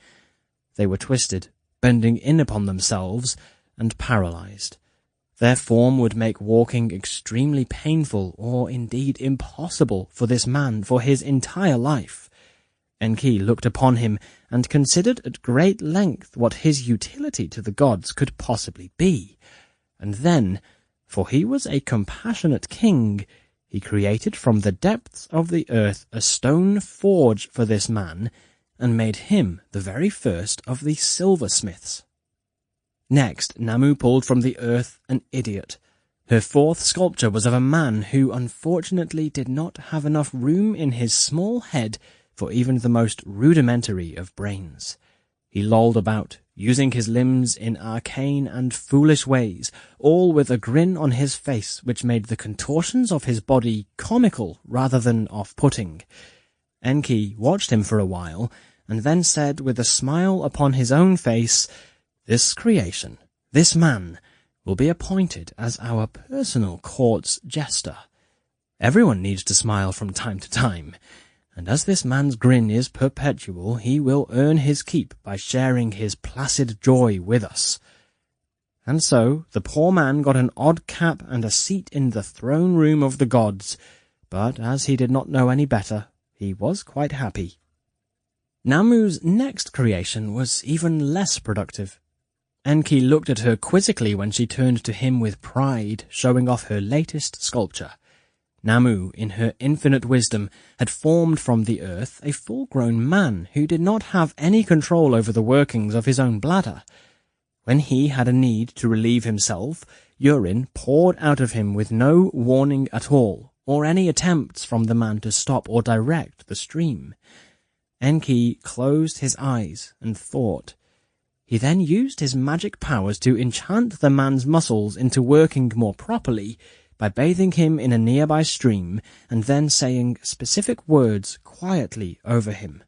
They were twisted, bending in upon themselves, and paralyzed. Their form would make walking extremely painful, or indeed impossible, for this man for his entire life. Enki looked upon him, and considered at great length what his utility to the gods could possibly be. And then, for he was a compassionate king, he created from the depths of the earth a stone forge for this man, and made him the very first of the silversmiths. Next, Namu pulled from the earth an idiot. Her fourth sculpture was of a man who unfortunately did not have enough room in his small head for even the most rudimentary of brains. He lolled about, using his limbs in arcane and foolish ways, all with a grin on his face which made the contortions of his body comical rather than off-putting. Enki watched him for a while, and then said with a smile upon his own face, "This creation, this man, will be appointed as our personal court's jester. Everyone needs to smile from time to time, and as this man's grin is perpetual, he will earn his keep by sharing his placid joy with us." And so the poor man got an odd cap and a seat in the throne room of the gods, but as he did not know any better, he was quite happy. Namu's next creation was even less productive. Enki looked at her quizzically when she turned to him with pride, showing off her latest sculpture. Namu, in her infinite wisdom, had formed from the earth a full-grown man who did not have any control over the workings of his own bladder. When he had a need to relieve himself, urine poured out of him with no warning at all, or any attempts from the man to stop or direct the stream. Enki closed his eyes and thought. He then used his magic powers to enchant the man's muscles into working more properly, by bathing him in a nearby stream, and then saying specific words quietly over him.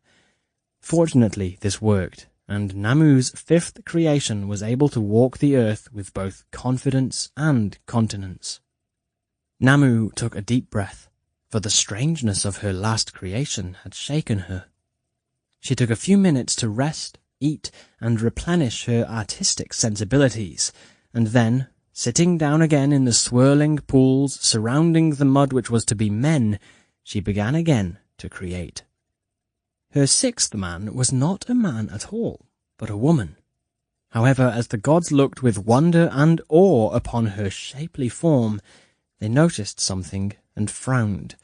Fortunately, this worked, and Namu's fifth creation was able to walk the earth with both confidence and continence. Namu took a deep breath, for the strangeness of her last creation had shaken her. She took a few minutes to rest, eat, and replenish her artistic sensibilities, and then, sitting down again in the swirling pools surrounding the mud which was to be men, she began again to create. Her sixth man was not a man at all, but a woman. However, as the gods looked with wonder and awe upon her shapely form, they noticed something and frowned.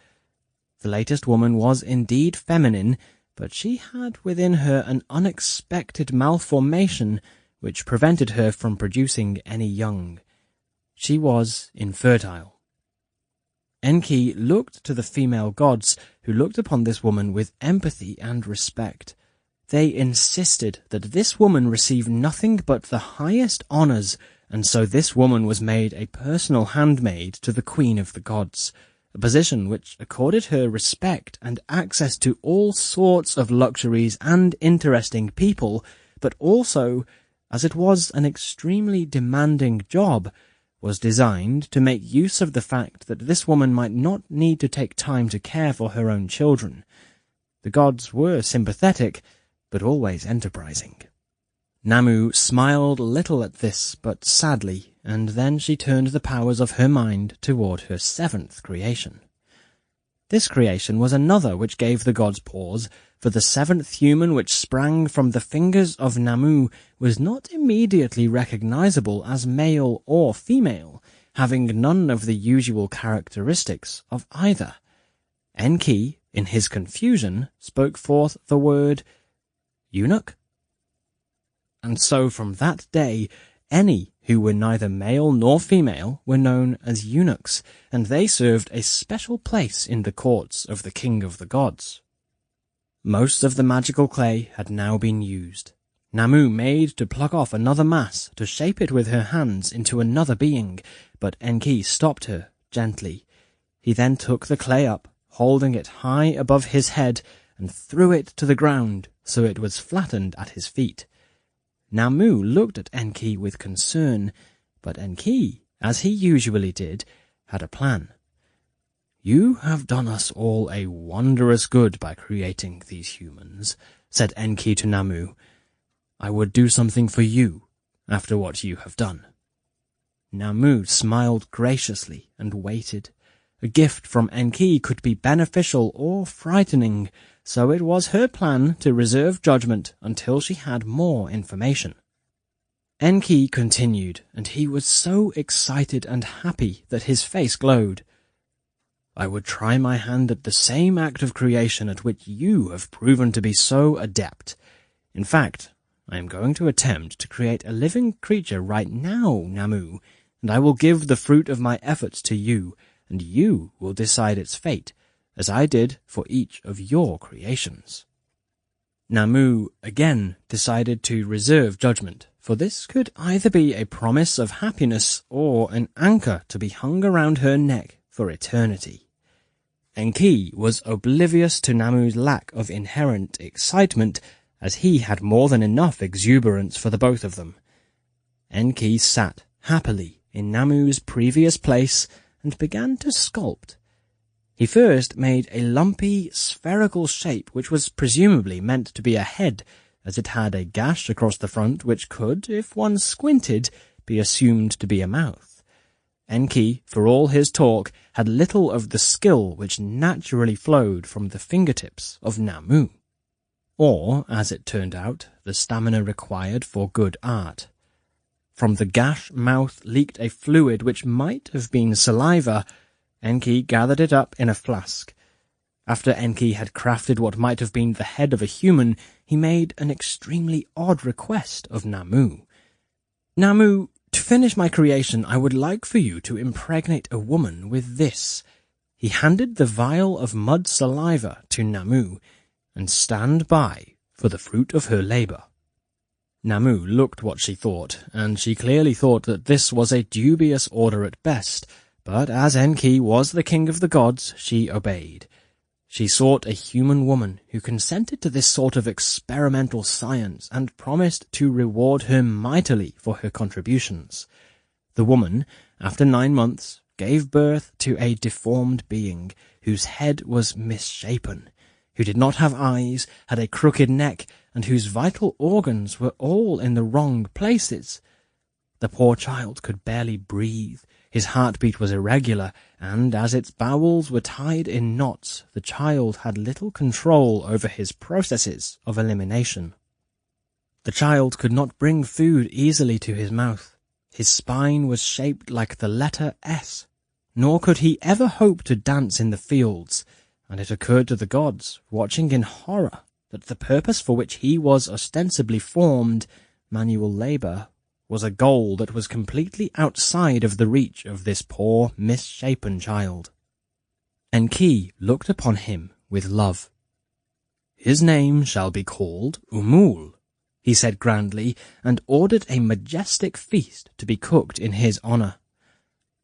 The latest woman was indeed feminine, but she had within her an unexpected malformation which prevented her from producing any young. She was infertile. Enki looked to the female gods, who looked upon this woman with empathy and respect. They insisted that this woman receive nothing but the highest honours, and so this woman was made a personal handmaid to the queen of the gods, a position which accorded her respect and access to all sorts of luxuries and interesting people, but also, as it was an extremely demanding job, was designed to make use of the fact that this woman might not need to take time to care for her own children. The gods were sympathetic, but always enterprising. Namu smiled little at this, but sadly, and then she turned the powers of her mind toward her seventh creation. This creation was another which gave the gods pause, for the seventh human which sprang from the fingers of Namu was not immediately recognizable as male or female, having none of the usual characteristics of either. Enki, in his confusion, spoke forth the word eunuch. And so from that day, any who were neither male nor female were known as eunuchs, and they served a special place in the courts of the king of the gods. Most of the magical clay had now been used. Namu made to pluck off another mass to shape it with her hands into another being, but Enki stopped her gently. He then took the clay up, holding it high above his head, and threw it to the ground so it was flattened at his feet. Namu looked at Enki with concern, but Enki, as he usually did, had a plan. "You have done us all a wondrous good by creating these humans," said Enki to Namu. "I would do something for you after what you have done." Namu smiled graciously and waited. A gift from Enki could be beneficial or frightening, so it was her plan to reserve judgment until she had more information. Enki continued, and he was so excited and happy that his face glowed. "I would try my hand at the same act of creation at which you have proven to be so adept. In fact, I am going to attempt to create a living creature right now, Namu, and I will give the fruit of my efforts to you, and you will decide its fate, as I did for each of your creations." Namu again decided to reserve judgment, for this could either be a promise of happiness or an anchor to be hung around her neck for eternity. Enki was oblivious to Namu's lack of inherent excitement, as he had more than enough exuberance for the both of them. Enki sat happily in Namu's previous place and began to sculpt. He first made a lumpy, spherical shape which was presumably meant to be a head, as it had a gash across the front which could, if one squinted, be assumed to be a mouth. Enki, for all his talk, had little of the skill which naturally flowed from the fingertips of Namu, or, as it turned out, the stamina required for good art. From the gash mouth leaked a fluid which might have been saliva. Enki gathered it up in a flask. After Enki had crafted what might have been the head of a human, he made an extremely odd request of Namu. "Namu, to finish my creation, I would like for you to impregnate a woman with this." He handed the vial of mud saliva to Namu, "and stand by for the fruit of her labour." Namu looked what she thought, and she clearly thought that this was a dubious order at best, but as Enki was the king of the gods, she obeyed. She sought a human woman who consented to this sort of experimental science and promised to reward her mightily for her contributions. The woman, after 9 months, gave birth to a deformed being whose head was misshapen, who did not have eyes, had a crooked neck, and whose vital organs were all in the wrong places. The poor child could barely breathe. His heartbeat was irregular, and as its bowels were tied in knots, the child had little control over his processes of elimination. The child could not bring food easily to his mouth. His spine was shaped like the letter S, nor could he ever hope to dance in the fields, and it occurred to the gods, watching in horror, that the purpose for which he was ostensibly formed, manual labor, was a goal that was completely outside of the reach of this poor, misshapen child. Enki looked upon him with love. "His name shall be called Umul," he said grandly, and ordered a majestic feast to be cooked in his honor.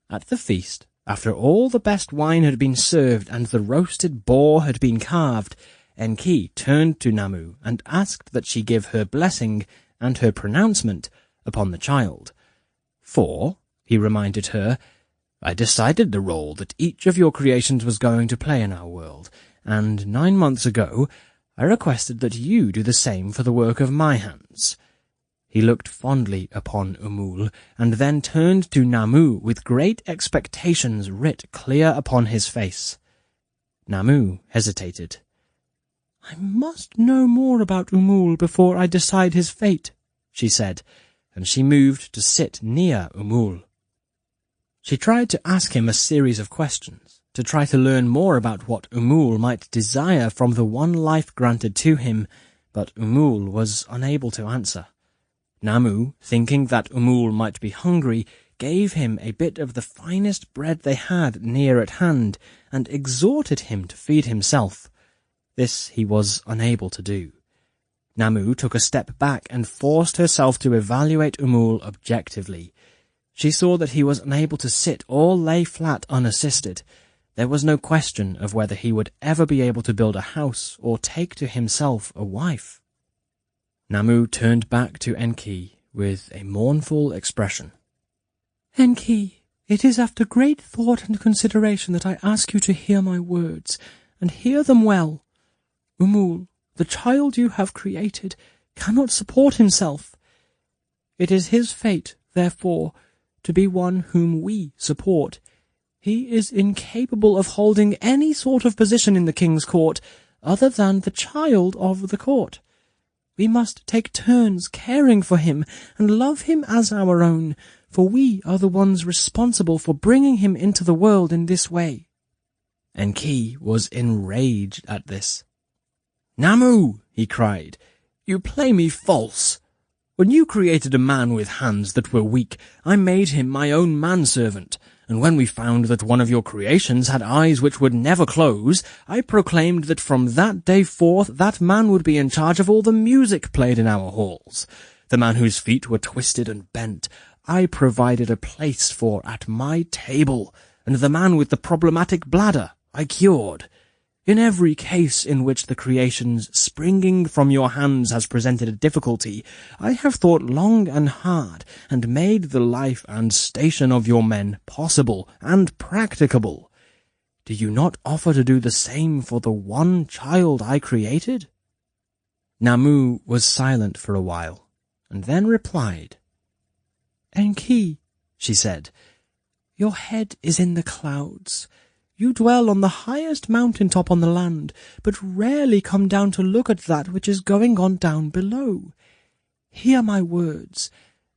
At the feast, after all the best wine had been served and the roasted boar had been carved, Enki turned to Namu and asked that she give her blessing and her pronouncement upon the child. "For," he reminded her, "I decided the role that each of your creations was going to play in our world, and 9 months ago I requested that you do the same for the work of my hands." He looked fondly upon Umul, and then turned to Namu with great expectations writ clear upon his face. Namu hesitated. "I must know more about Umul before I decide his fate," she said, and she moved to sit near Umul. She tried to ask him a series of questions, to try to learn more about what Umul might desire from the one life granted to him, but Umul was unable to answer. Namu, thinking that Umul might be hungry, gave him a bit of the finest bread they had near at hand, and exhorted him to feed himself. This he was unable to do. Namu took a step back and forced herself to evaluate Umul objectively. She saw that he was unable to sit or lay flat unassisted. There was no question of whether he would ever be able to build a house or take to himself a wife. Namu turned back to Enki with a mournful expression. "Enki, it is after great thought and consideration that I ask you to hear my words, and hear them well. Umul, the child you have created, cannot support himself. It is his fate, therefore, to be one whom we support. He is incapable of holding any sort of position in the king's court other than the child of the court. We must take turns caring for him and love him as our own, for we are the ones responsible for bringing him into the world in this way." Enki was enraged at this. "Namu," he cried, "you play me false. When you created a man with hands that were weak, I made him my own manservant, and when we found that one of your creations had eyes which would never close, I proclaimed that from that day forth that man would be in charge of all the music played in our halls. The man whose feet were twisted and bent, I provided a place for at my table, and the man with the problematic bladder I cured. In every case in which the creations springing from your hands has presented a difficulty, I have thought long and hard, and made the life and station of your men possible and practicable. Do you not offer to do the same for the one child I created?" Namu was silent for a while, and then replied. "Enki," she said, "your head is in the clouds. You dwell on the highest mountain top on the land, but rarely come down to look at that which is going on down below. Hear my words.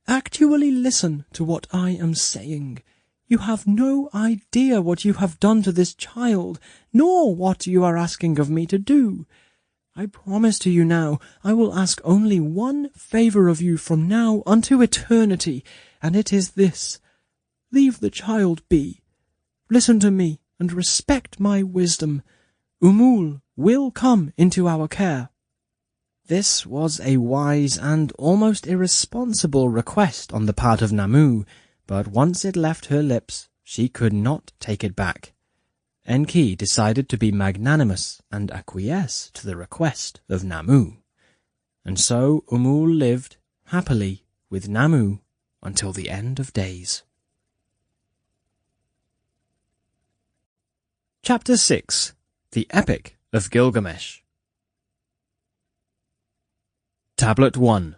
Actually listen to what I am saying. You have no idea what you have done to this child, nor what you are asking of me to do. I promise to you now, I will ask only one favor of you from now unto eternity, and it is this. Leave the child be. Listen to me, and respect my wisdom. Umul will come into our care." This was a wise and almost irresponsible request on the part of Namu, but once it left her lips, she could not take it back. Enki decided to be magnanimous and acquiesce to the request of Namu. And so Umul lived happily with Namu until the end of days. Chapter 6. The Epic of Gilgamesh. Tablet 1.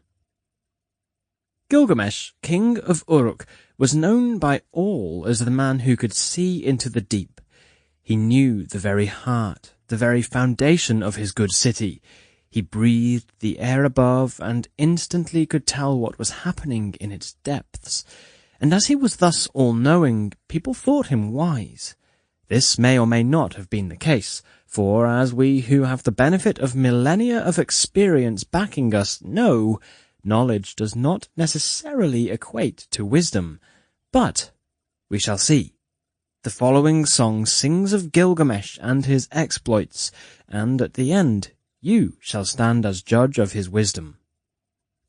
Gilgamesh, king of Uruk, was known by all as the man who could see into the deep. He knew the very heart, the very foundation of his good city. He breathed the air above and instantly could tell what was happening in its depths. And as he was thus all-knowing, people thought him wise. This may or may not have been the case, for as we who have the benefit of millennia of experience backing us know, knowledge does not necessarily equate to wisdom. But we shall see. The following song sings of Gilgamesh and his exploits, and at the end you shall stand as judge of his wisdom.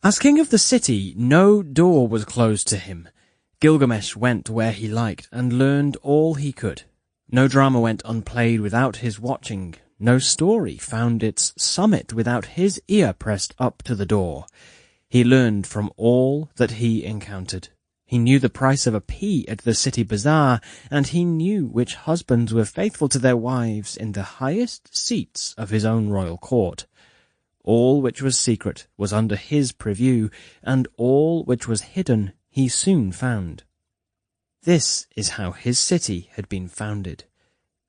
As king of the city, no door was closed to him. Gilgamesh went where he liked and learned all he could. No drama went unplayed without his watching. No story found its summit without his ear pressed up to the door. He learned from all that he encountered. He knew the price of a pea at the city bazaar, and he knew which husbands were faithful to their wives in the highest seats of his own royal court. All which was secret was under his purview, and all which was hidden he soon found. This is how his city had been founded.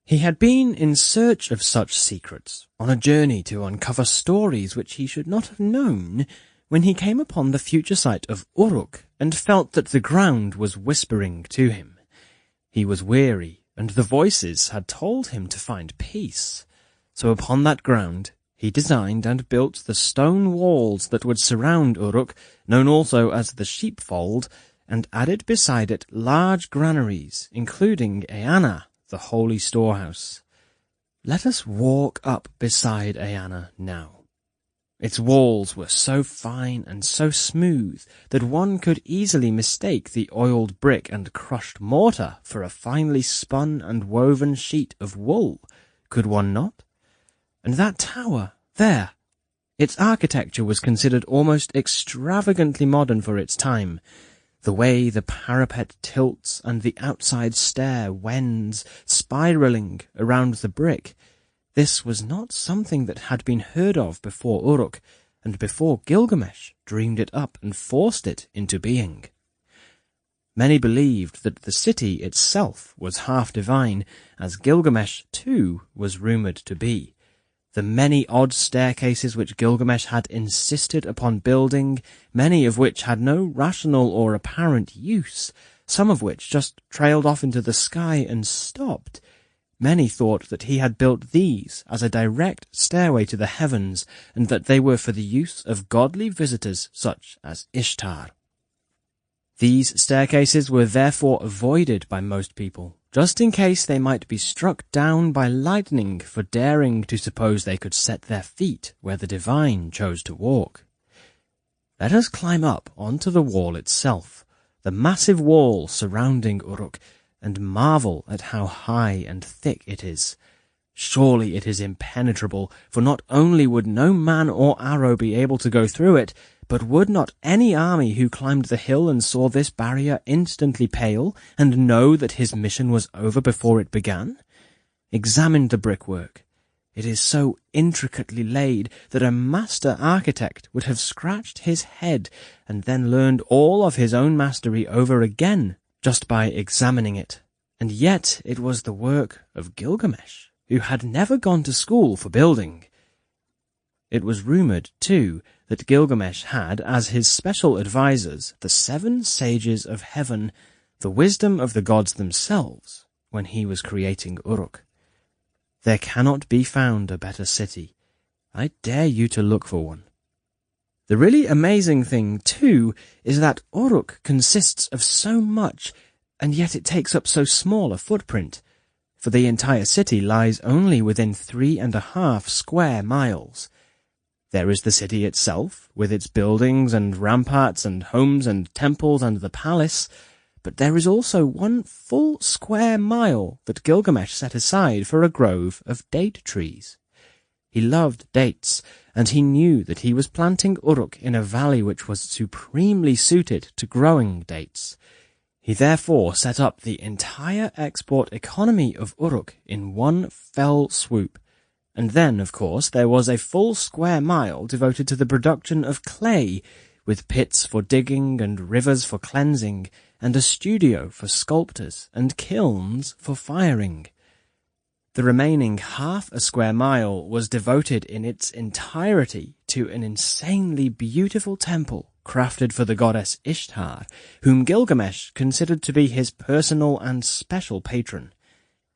He had been in search of such secrets, on a journey to uncover stories which he should not have known, when he came upon the future site of Uruk and felt that the ground was whispering to him. He was weary, and the voices had told him to find peace. So upon that ground he designed and built the stone walls that would surround Uruk, known also as the sheepfold, and added beside it large granaries, including Inanna, the holy storehouse. Let us walk up beside Inanna now. Its walls were so fine and so smooth that one could easily mistake the oiled brick and crushed mortar for a finely spun and woven sheet of wool, could one not? And that tower, there, its architecture was considered almost extravagantly modern for its time. The way the parapet tilts and the outside stair wends, spiralling around the brick. This was not something that had been heard of before Uruk, and before Gilgamesh dreamed it up and forced it into being. Many believed that the city itself was half divine, as Gilgamesh too was rumoured to be. The many odd staircases which Gilgamesh had insisted upon building, many of which had no rational or apparent use, some of which just trailed off into the sky and stopped. Many thought that he had built these as a direct stairway to the heavens, and that they were for the use of godly visitors such as Ishtar. These staircases were therefore avoided by most people, just in case they might be struck down by lightning for daring to suppose they could set their feet where the divine chose to walk. Let us climb up onto the wall itself, the massive wall surrounding Uruk, and marvel at how high and thick it is. Surely it is impenetrable, for not only would no man or arrow be able to go through it, but would not any army who climbed the hill and saw this barrier instantly pale, and know that his mission was over before it began? Examine the brickwork. It is so intricately laid that a master architect would have scratched his head and then learned all of his own mastery over again, just by examining it. And yet it was the work of Gilgamesh, who had never gone to school for building. It was rumoured, too, that Gilgamesh had as his special advisers the 7 sages of heaven, the wisdom of the gods themselves, when he was creating Uruk. There cannot be found a better city. I dare you to look for one. The really amazing thing, too, is that Uruk consists of so much, and yet it takes up so small a footprint, for the entire city lies only within 3.5 square miles. There is the city itself, with its buildings and ramparts and homes and temples and the palace, but there is also 1 full square mile that Gilgamesh set aside for a grove of date trees. He loved dates, and he knew that he was planting Uruk in a valley which was supremely suited to growing dates. He therefore set up the entire export economy of Uruk in 1 fell swoop. And then, of course, there was a full square mile devoted to the production of clay, with pits for digging and rivers for cleansing, and a studio for sculptors and kilns for firing. The remaining half a square mile was devoted in its entirety to an insanely beautiful temple crafted for the goddess Ishtar, whom Gilgamesh considered to be his personal and special patron.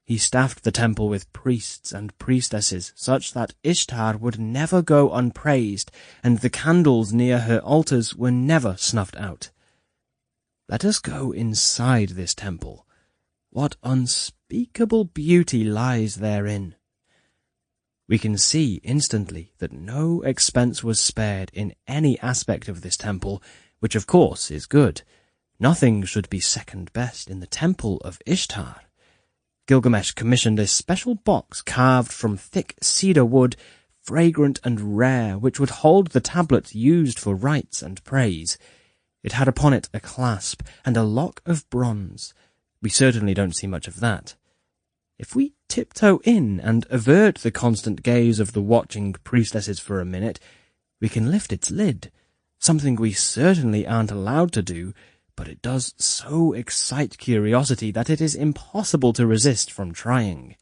He staffed the temple with priests and priestesses such that Ishtar would never go unpraised, and the candles near her altars were never snuffed out. Let us go inside this temple. What unspeakable beauty lies therein! We can see instantly that no expense was spared in any aspect of this temple, which of course is good. Nothing should be second best in the temple of Ishtar. Gilgamesh commissioned a special box carved from thick cedar wood, fragrant and rare, which would hold the tablets used for rites and praise. It had upon it a clasp and a lock of bronze. We certainly don't see much of that. If we tiptoe in and avert the constant gaze of the watching priestesses for a minute, we can lift its lid, something we certainly aren't allowed to do, but it does so excite curiosity that it is impossible to resist from trying.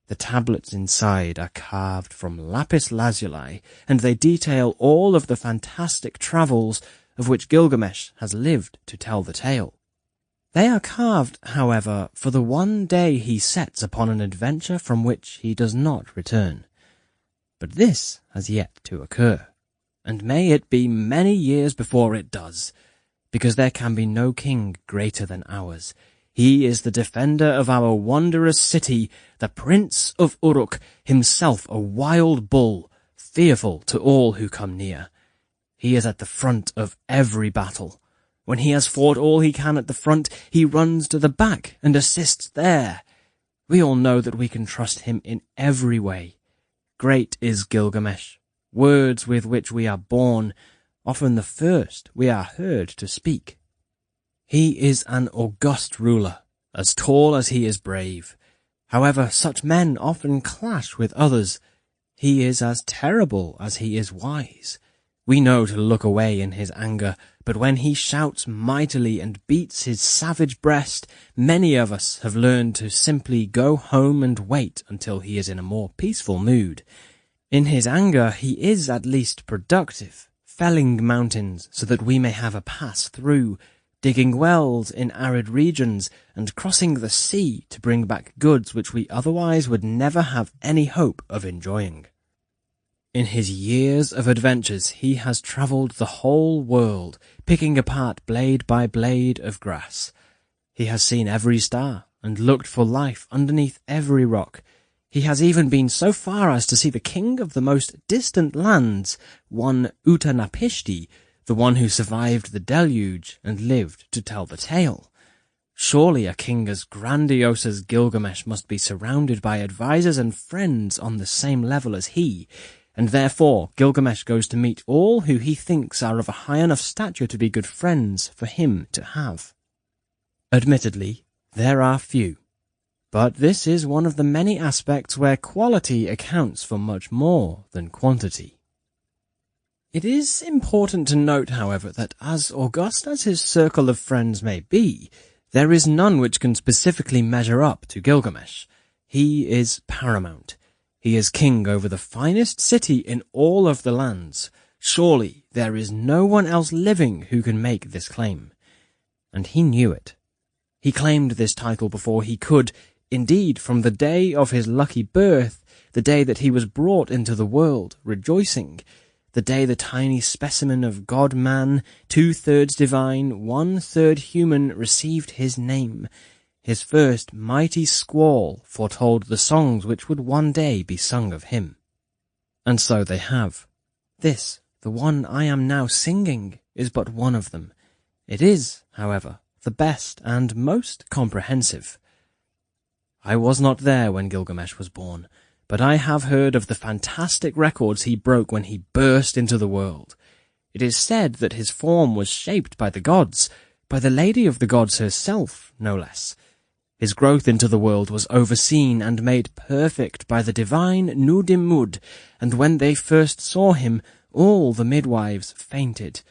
The tablets inside are carved from lapis lazuli, and they detail all of the fantastic travels of which Gilgamesh has lived to tell the tale. They are carved, however, for the one day he sets upon an adventure from which he does not return. But this has yet to occur, and may it be many years before it does, because there can be no king greater than ours. He is the defender of our wondrous city, the Prince of Uruk, himself a wild bull, fearful to all who come near. He is at the front of every battle. When he has fought all he can at the front, he runs to the back and assists there. We all know that we can trust him in every way. Great is Gilgamesh, words with which we are born, often the first we are heard to speak. He is an august ruler, as tall as he is brave. However, such men often clash with others. He is as terrible as he is wise. We know to look away in his anger, but when he shouts mightily and beats his savage breast, many of us have learned to simply go home and wait until he is in a more peaceful mood. In his anger he is at least productive, felling mountains so that we may have a pass through, digging wells in arid regions, and crossing the sea to bring back goods which we otherwise would never have any hope of enjoying. In his years of adventures he has travelled the whole world, picking apart blade by blade of grass. He has seen every star, and looked for life underneath every rock. He has even been so far as to see the king of the most distant lands, one Utanapishti, the one who survived the deluge and lived to tell the tale. Surely a king as grandiose as Gilgamesh must be surrounded by advisers and friends on the same level as he, and therefore Gilgamesh goes to meet all who he thinks are of a high enough stature to be good friends for him to have. Admittedly, there are few, but this is one of the many aspects where quality accounts for much more than quantity. It is important to note, however, that as august as his circle of friends may be, there is none which can specifically measure up to Gilgamesh. He is paramount. He is king over the finest city in all of the lands. Surely there is no one else living who can make this claim. And he knew it. He claimed this title before he could, indeed from the day of his lucky birth, the day that he was brought into the world, rejoicing, the day the tiny specimen of God-man, 2/3 divine, 1/3 human, received his name. His first mighty squall foretold the songs which would one day be sung of him. And so they have. This, the one I am now singing, is but one of them. It is, however, the best and most comprehensive. I was not there when Gilgamesh was born, but I have heard of the fantastic records he broke when he burst into the world. It is said that his form was shaped by the gods, by the Lady of the Gods herself, no less. His growth into the world was overseen and made perfect by the divine Nudimmud, and when they first saw him, all the midwives fainted.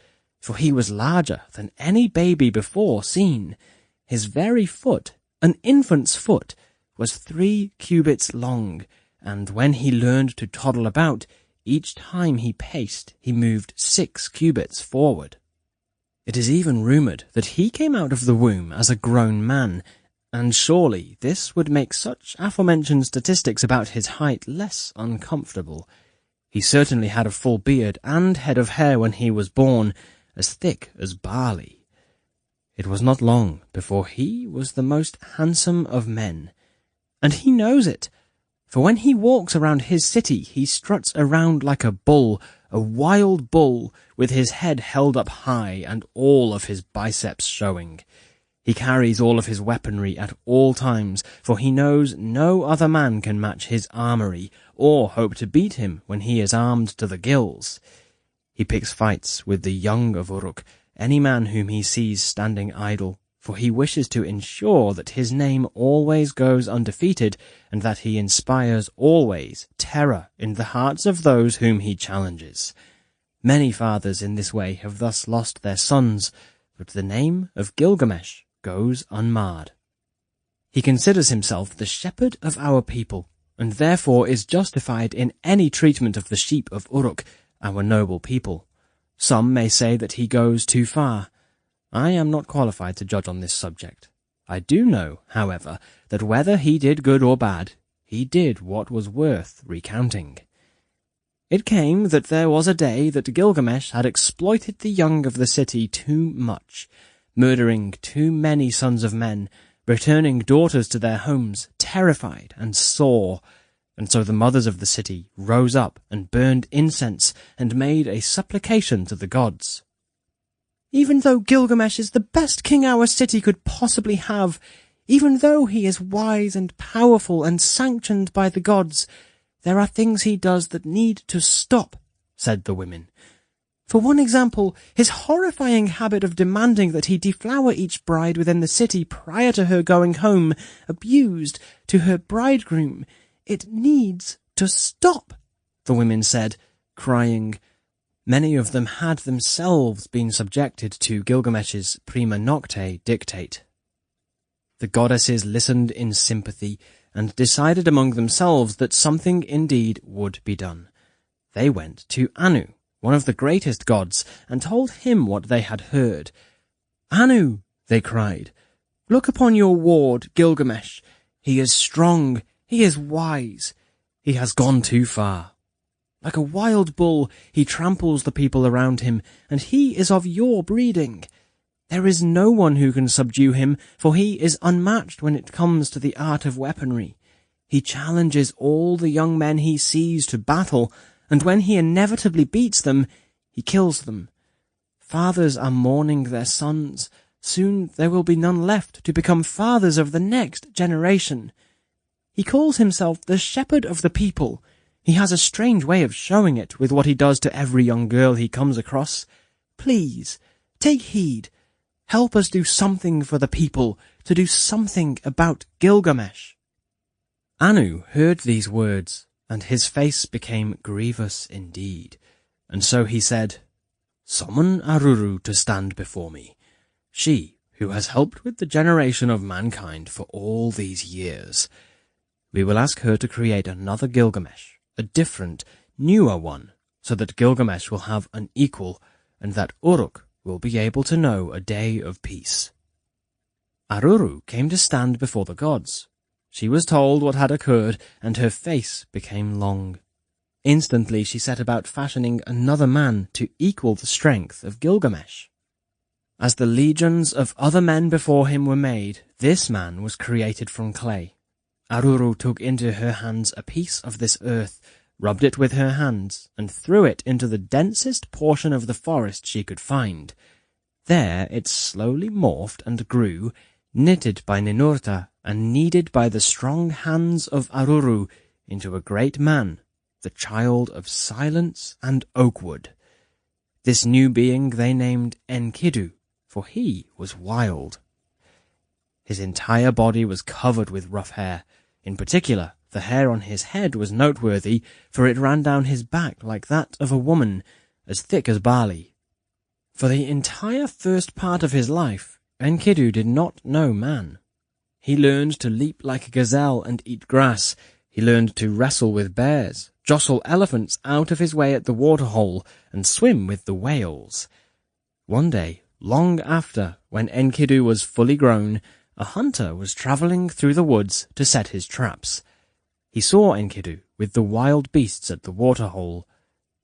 for he was larger than any baby before seen. His very foot, an infant's foot, was 3 cubits long, and when he learned to toddle about, each time he paced, he moved 6 cubits forward. It is even rumoured that he came out of the womb as a grown man, and surely this would make such aforementioned statistics about his height less uncomfortable. He certainly had a full beard and head of hair when he was born, as thick as barley. It was not long before he was the most handsome of men, and he knows it, for when he walks around his city he struts around like a bull, a wild bull, with his head held up high and all of his biceps showing. He carries all of his weaponry at all times, for he knows no other man can match his armory, or hope to beat him when he is armed to the gills. He picks fights with the young of Uruk, any man whom he sees standing idle, for he wishes to ensure that his name always goes undefeated, and that he inspires always terror in the hearts of those whom he challenges. Many fathers in this way have thus lost their sons, but the name of Gilgamesh goes unmarred. He considers himself the shepherd of our people, and therefore is justified in any treatment of the sheep of Uruk, our noble people. Some may say that he goes too far. I am not qualified to judge on this subject. I do know, however, that whether he did good or bad, he did what was worth recounting. It came that there was a day that Gilgamesh had exploited the young of the city too much, murdering too many sons of men, returning daughters to their homes, terrified and sore. And so the mothers of the city rose up and burned incense and made a supplication to the gods. Even though Gilgamesh is the best king our city could possibly have, even though he is wise and powerful and sanctioned by the gods, there are things he does that need to stop, said the women. For one example, his horrifying habit of demanding that he deflower each bride within the city prior to her going home, abused to her bridegroom. It needs to stop, the women said, crying. Many of them had themselves been subjected to Gilgamesh's prima nocte dictate. The goddesses listened in sympathy and decided among themselves that something indeed would be done. They went to Anu, one of the greatest gods, and told him what they had heard. "Anu," they cried, "look upon your ward, Gilgamesh. He is strong, he is wise. He has gone too far. Like a wild bull, he tramples the people around him, and he is of your breeding. There is no one who can subdue him, for he is unmatched when it comes to the art of weaponry. He challenges all the young men he sees to battle, and when he inevitably beats them, he kills them. Fathers are mourning their sons. Soon there will be none left to become fathers of the next generation. He calls himself the shepherd of the people. He has a strange way of showing it with what he does to every young girl he comes across. Please, take heed. Help us do something for the people, to do something about Gilgamesh." Anu heard these words, and his face became grievous indeed, and so he said, "Summon Aruru to stand before me, she who has helped with the generation of mankind for all these years. We will ask her to create another Gilgamesh, a different, newer one, so that Gilgamesh will have an equal, and that Uruk will be able to know a day of peace." Aruru came to stand before the gods. She was told what had occurred, and her face became long. Instantly she set about fashioning another man to equal the strength of Gilgamesh. As the legions of other men before him were made, this man was created from clay. Aruru took into her hands a piece of this earth, rubbed it with her hands, and threw it into the densest portion of the forest she could find. There it slowly morphed and grew, knitted by Ninurta and kneaded by the strong hands of Aruru into a great man, the child of silence and oakwood. This new being they named Enkidu, for he was wild. His entire body was covered with rough hair. In particular, the hair on his head was noteworthy, for it ran down his back like that of a woman, as thick as barley. For the entire first part of his life, Enkidu did not know man. He learned to leap like a gazelle and eat grass. He learned to wrestle with bears, jostle elephants out of his way at the waterhole, and swim with the whales. One day, long after, when Enkidu was fully grown, a hunter was travelling through the woods to set his traps. He saw Enkidu with the wild beasts at the waterhole.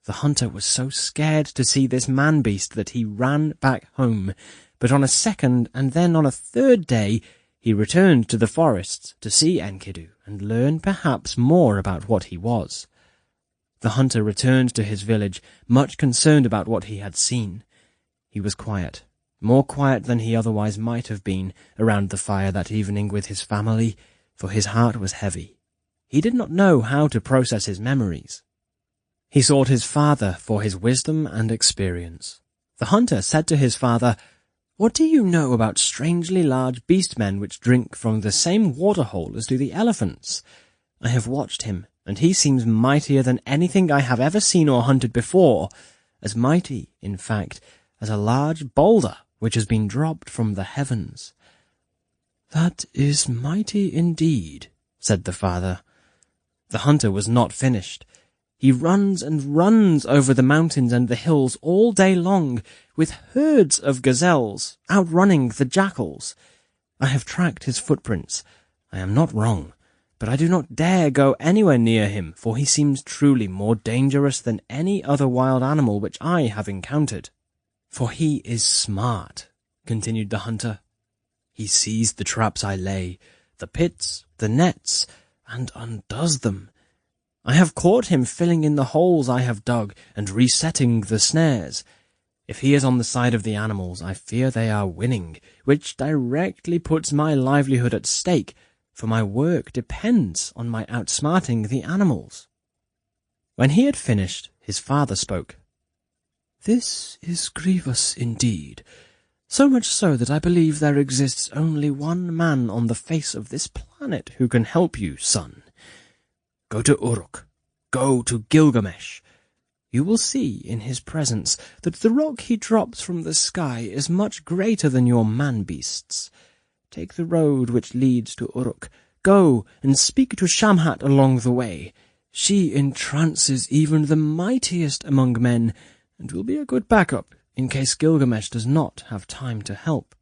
The hunter was so scared to see this man-beast that he ran back home, but on a second and then on a third day he returned to the forests to see Enkidu and learn perhaps more about what he was. The hunter returned to his village, much concerned about what he had seen. He was quiet, more quiet than he otherwise might have been around the fire that evening with his family, for his heart was heavy. He did not know how to process his memories. He sought his father for his wisdom and experience. The hunter said to his father, "What do you know about strangely large beast-men which drink from the same waterhole as do the elephants? I have watched him, and he seems mightier than anything I have ever seen or hunted before, as mighty, in fact, as a large boulder which has been dropped from the heavens." "That is mighty indeed," said the father. The hunter was not finished. He runs and runs over the mountains and the hills all day long, with herds of gazelles, outrunning the jackals. I have tracked his footprints. I am not wrong, but I do not dare go anywhere near him, for he seems truly more dangerous than any other wild animal which I have encountered. For he is smart, continued the hunter. He sees the traps I lay, the pits, the nets, and undoes them. I have caught him filling in the holes I have dug and resetting the snares. If he is on the side of the animals, I fear they are winning, which directly puts my livelihood at stake, for my work depends on my outsmarting the animals. When he had finished, his father spoke. "This is grievous indeed, so much so that I believe there exists only one man on the face of this planet who can help you, son. Go to Uruk. Go to Gilgamesh. You will see in his presence that the rock he drops from the sky is much greater than your man-beasts. Take the road which leads to Uruk. Go and speak to Shamhat along the way. She entrances even the mightiest among men, and will be a good backup in case Gilgamesh does not have time to help.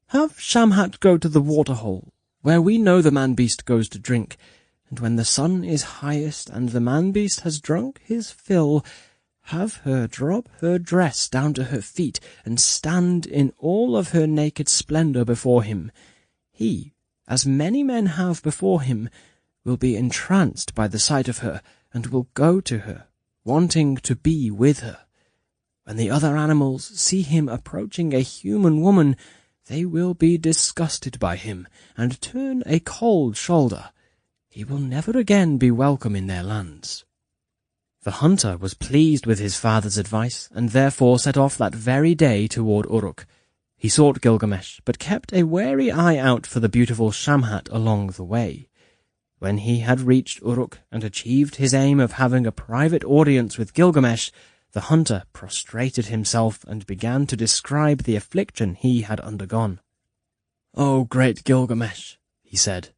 Have Shamhat go to the waterhole, where we know the man-beast goes to drink, and when the sun is highest and the man-beast has drunk his fill, have her drop her dress down to her feet and stand in all of her naked splendor before him. He, as many men have before him, will be entranced by the sight of her and will go to her, wanting to be with her. When the other animals see him approaching a human woman, they will be disgusted by him and turn a cold shoulder. He will never again be welcome in their lands." The hunter was pleased with his father's advice, and therefore set off that very day toward Uruk. He sought Gilgamesh, but kept a wary eye out for the beautiful Shamhat along the way. When he had reached Uruk and achieved his aim of having a private audience with Gilgamesh, the hunter prostrated himself and began to describe the affliction he had undergone. "O great Gilgamesh," he said,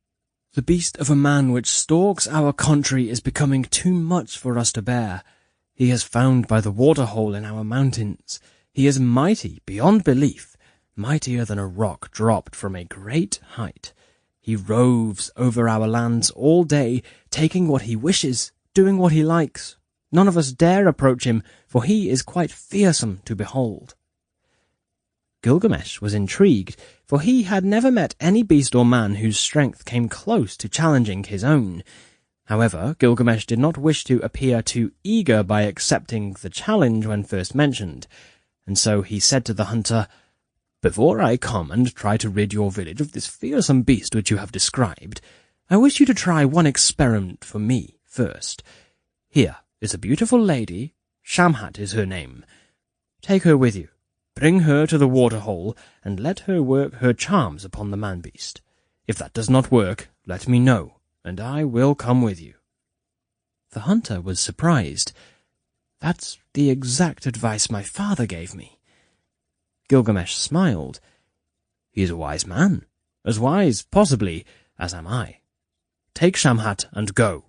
"the beast of a man which stalks our country is becoming too much for us to bear. He is found by the waterhole in our mountains. He is mighty beyond belief, mightier than a rock dropped from a great height. He roves over our lands all day, taking what he wishes, doing what he likes. None of us dare approach him, for he is quite fearsome to behold." Gilgamesh was intrigued, for he had never met any beast or man whose strength came close to challenging his own. However, Gilgamesh did not wish to appear too eager by accepting the challenge when first mentioned, and so he said to the hunter, "Before I come and try to rid your village of this fearsome beast which you have described, I wish you to try one experiment for me first. Here is a beautiful lady, Shamhat is her name. Take her with you. Bring her to the waterhole, and let her work her charms upon the man-beast. If that does not work, let me know, and I will come with you." The hunter was surprised. "That's the exact advice my father gave me. Gilgamesh smiled. "He is a wise man, as wise, possibly, as am I. Take Shamhat and go."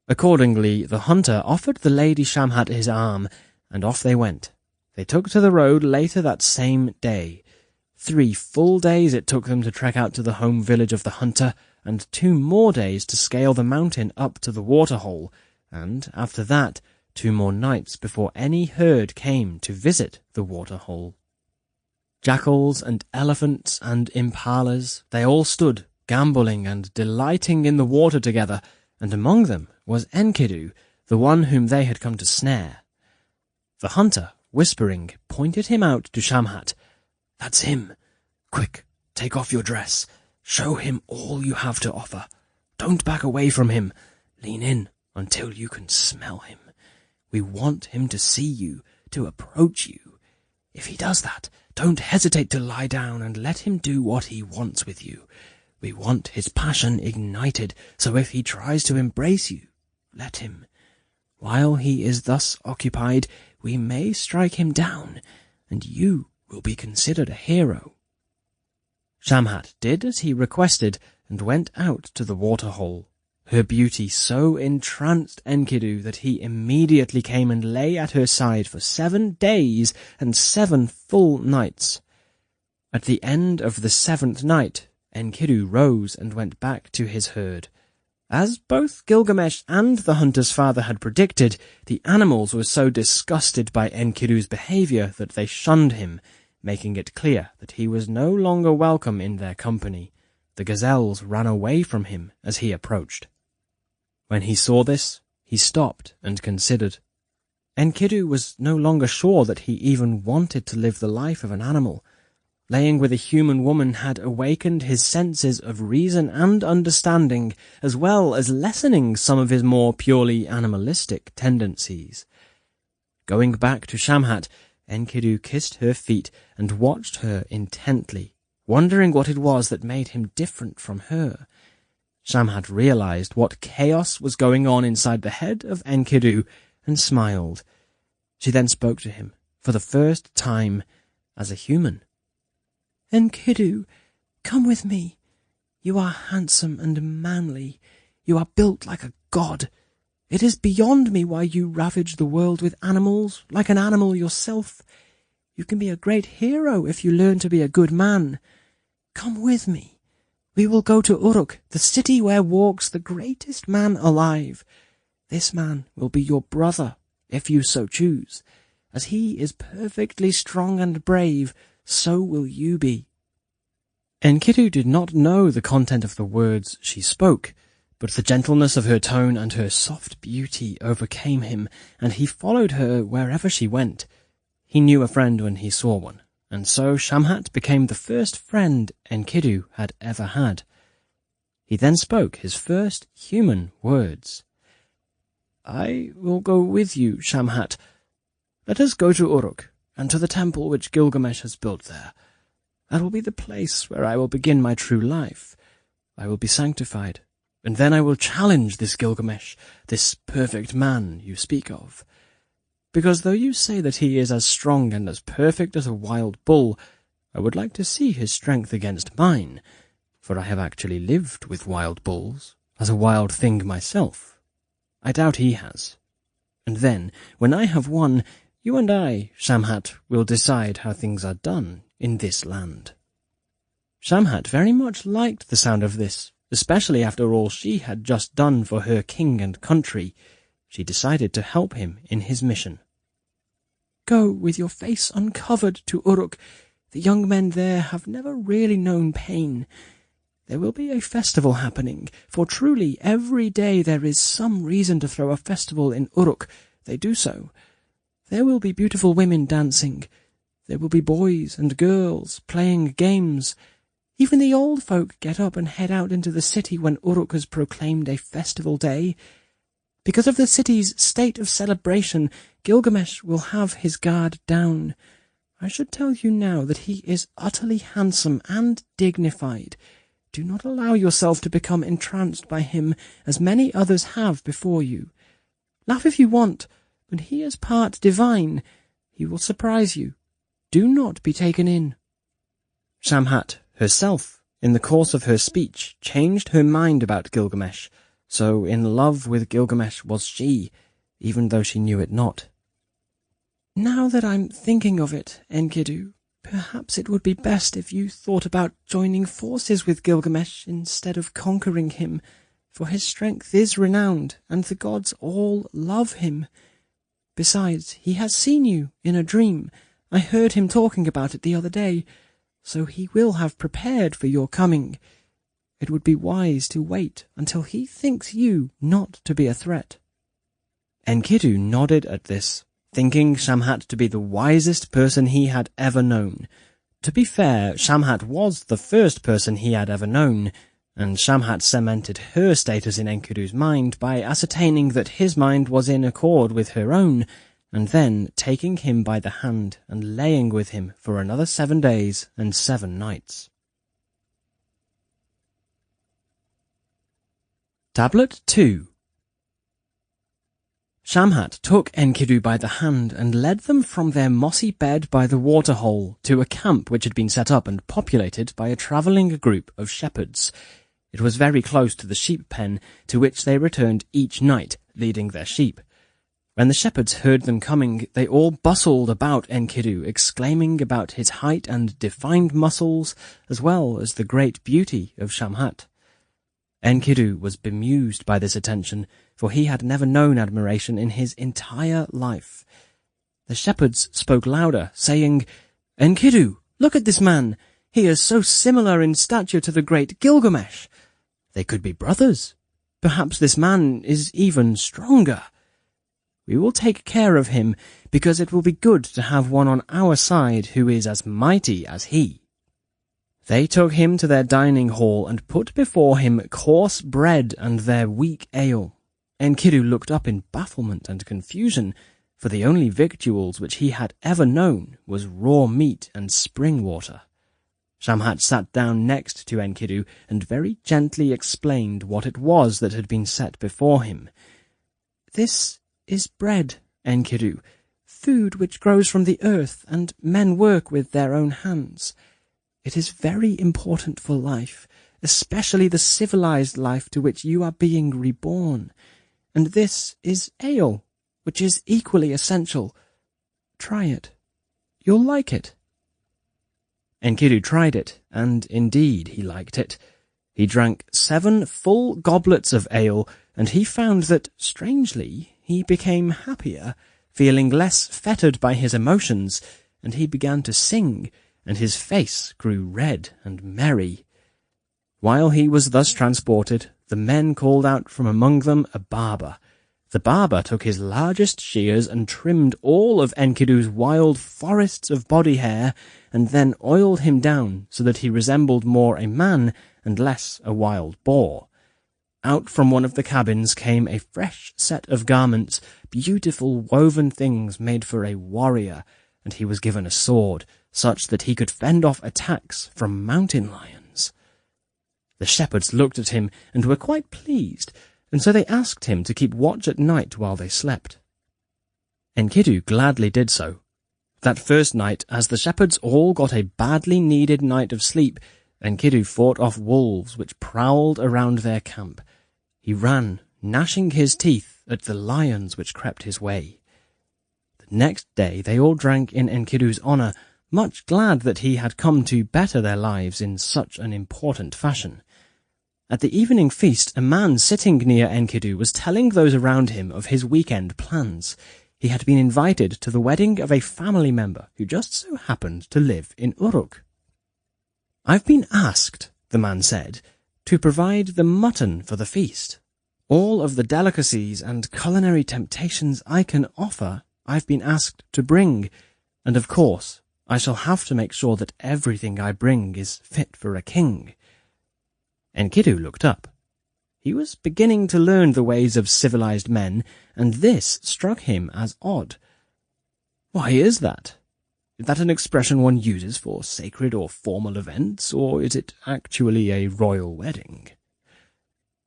Accordingly, the hunter offered the lady Shamhat his arm, and off they went. They took to the road later that same day. 3 full days it took them to trek out to the home village of the hunter, and 2 more days to scale the mountain up to the waterhole, and, after that, 2 more nights before any herd came to visit the waterhole. Jackals and elephants and impalas, they all stood, gambolling and delighting in the water together, and among them was Enkidu, the one whom they had come to snare. The hunter, whispering, pointed him out to Shamhat. "That's him. Quick, take off your dress. Show him all you have to offer. Don't back away from him. Lean in until you can smell him. We want him to see you, to approach you. If he does that, don't hesitate to lie down and let him do what he wants with you. We want his passion ignited, so if he tries to embrace you, let him. While he is thus occupied, we may strike him down, and you will be considered a hero." Shamhat did as he requested, and went out to the waterhole. Her beauty so entranced Enkidu that he immediately came and lay at her side for 7 days and 7 full nights. At the end of the 7th night, Enkidu rose and went back to his herd. As both Gilgamesh and the hunter's father had predicted, the animals were so disgusted by Enkidu's behavior that they shunned him, making it clear that he was no longer welcome in their company. The gazelles ran away from him as he approached. When he saw this, he stopped and considered. Enkidu was no longer sure that he even wanted to live the life of an animal. Laying with a human woman had awakened his senses of reason and understanding, as well as lessening some of his more purely animalistic tendencies. Going back to Shamhat, Enkidu kissed her feet and watched her intently, wondering what it was that made him different from her. Shamhat realized what chaos was going on inside the head of Enkidu and smiled. She then spoke to him, for the first time, as a human. "Enkidu, come with me. You are handsome and manly. You are built like a god. It is beyond me why you ravage the world with animals, like an animal yourself. You can be a great hero if you learn to be a good man. Come with me. We will go to Uruk, the city where walks the greatest man alive. This man will be your brother, if you so choose. As he is perfectly strong and brave, so will you be." Enkidu did not know the content of the words she spoke, but the gentleness of her tone and her soft beauty overcame him, and he followed her wherever she went. He knew a friend when he saw one, and so Shamhat became the first friend Enkidu had ever had. He then spoke his first human words. "I will go with you, Shamhat. Let us go to Uruk, and to the temple which Gilgamesh has built there. That will be the place where I will begin my true life. I will be sanctified, and then I will challenge this Gilgamesh, this perfect man you speak of. Because though you say that he is as strong and as perfect as a wild bull, I would like to see his strength against mine, for I have actually lived with wild bulls, as a wild thing myself. I doubt he has. And then, when I have won, you and I, Shamhat, will decide how things are done in this land." Shamhat very much liked the sound of this, especially after all she had just done for her king and country. She decided to help him in his mission. "Go with your face uncovered to Uruk. The young men there have never really known pain. There will be a festival happening, for truly every day there is some reason to throw a festival in Uruk. They do so. There will be beautiful women dancing. There will be boys and girls playing games. Even the old folk get up and head out into the city when Uruk has proclaimed a festival day. Because of the city's state of celebration, Gilgamesh will have his guard down. I should tell you now that he is utterly handsome and dignified. Do not allow yourself to become entranced by him, as many others have before you. Laugh if you want, but he is part divine. He will surprise you. do not be taken in." Shamhat herself, in the course of her speech, changed her mind about Gilgamesh, so in love with Gilgamesh was she, even though she knew it not. "Now that I'm thinking of it, Enkidu, perhaps it would be best if you thought about joining forces with Gilgamesh instead of conquering him, for his strength is renowned, and the gods all love him. Besides, he has seen you in a dream. I heard him talking about it the other day, so he will have prepared for your coming. It would be wise to wait until he thinks you not to be a threat." Enkidu nodded at this, thinking Shamhat to be the wisest person he had ever known. To be fair, Shamhat was the first person he had ever known, and Shamhat cemented her status in Enkidu's mind by ascertaining that his mind was in accord with her own, and then taking him by the hand and laying with him for another 7 days and 7 nights. Tablet 2. Shamhat took Enkidu by the hand and led them from their mossy bed by the waterhole to a camp which had been set up and populated by a travelling group of shepherds. It was very close to the sheep pen, to which they returned each night, leading their sheep. When the shepherds heard them coming, they all bustled about Enkidu, exclaiming about his height and defined muscles, as well as the great beauty of Shamhat. Enkidu was bemused by this attention, for he had never known admiration in his entire life. The shepherds spoke louder, saying, "Enkidu, look at this man! He is so similar in stature to the great Gilgamesh. They could be brothers. Perhaps this man is even stronger. We will take care of him, because it will be good to have one on our side who is as mighty as he." They took him to their dining hall and put before him coarse bread and their weak ale. Enkidu looked up in bafflement and confusion, for the only victuals which he had ever known was raw meat and spring water. Shamhat sat down next to Enkidu and very gently explained what it was that had been set before him. "This is bread, Enkidu, food which grows from the earth, and men work with their own hands. It is very important for life, especially the civilized life to which you are being reborn. And this is ale, which is equally essential. Try it. You'll like it." Enkidu tried it, and indeed he liked it. He drank 7 full goblets of ale, and he found that, strangely, he became happier, feeling less fettered by his emotions, and he began to sing, and his face grew red and merry. While he was thus transported, the men called out from among them a barber. The barber took his largest shears and trimmed all of Enkidu's wild forests of body hair, and then oiled him down so that he resembled more a man and less a wild boar. Out from one of the cabins came a fresh set of garments, beautiful woven things made for a warrior, and he was given a sword, such that he could fend off attacks from mountain lions. The shepherds looked at him and were quite pleased, and so they asked him to keep watch at night while they slept. Enkidu gladly did so. That first night, as the shepherds all got a badly needed night of sleep, Enkidu fought off wolves which prowled around their camp. He ran, gnashing his teeth at the lions which crept his way. The next day they all drank in Enkidu's honour, much glad that he had come to better their lives in such an important fashion. At the evening feast, a man sitting near Enkidu was telling those around him of his weekend plans. He had been invited to the wedding of a family member who just so happened to live in Uruk. "I've been asked," the man said, "to provide the mutton for the feast. All of the delicacies and culinary temptations I can offer I've been asked to bring, and of course I shall have to make sure that everything I bring is fit for a king." Enkidu looked up. He was beginning to learn the ways of civilized men, and this struck him as odd. "Why is that? Is that an expression one uses for sacred or formal events, or is it actually a royal wedding?"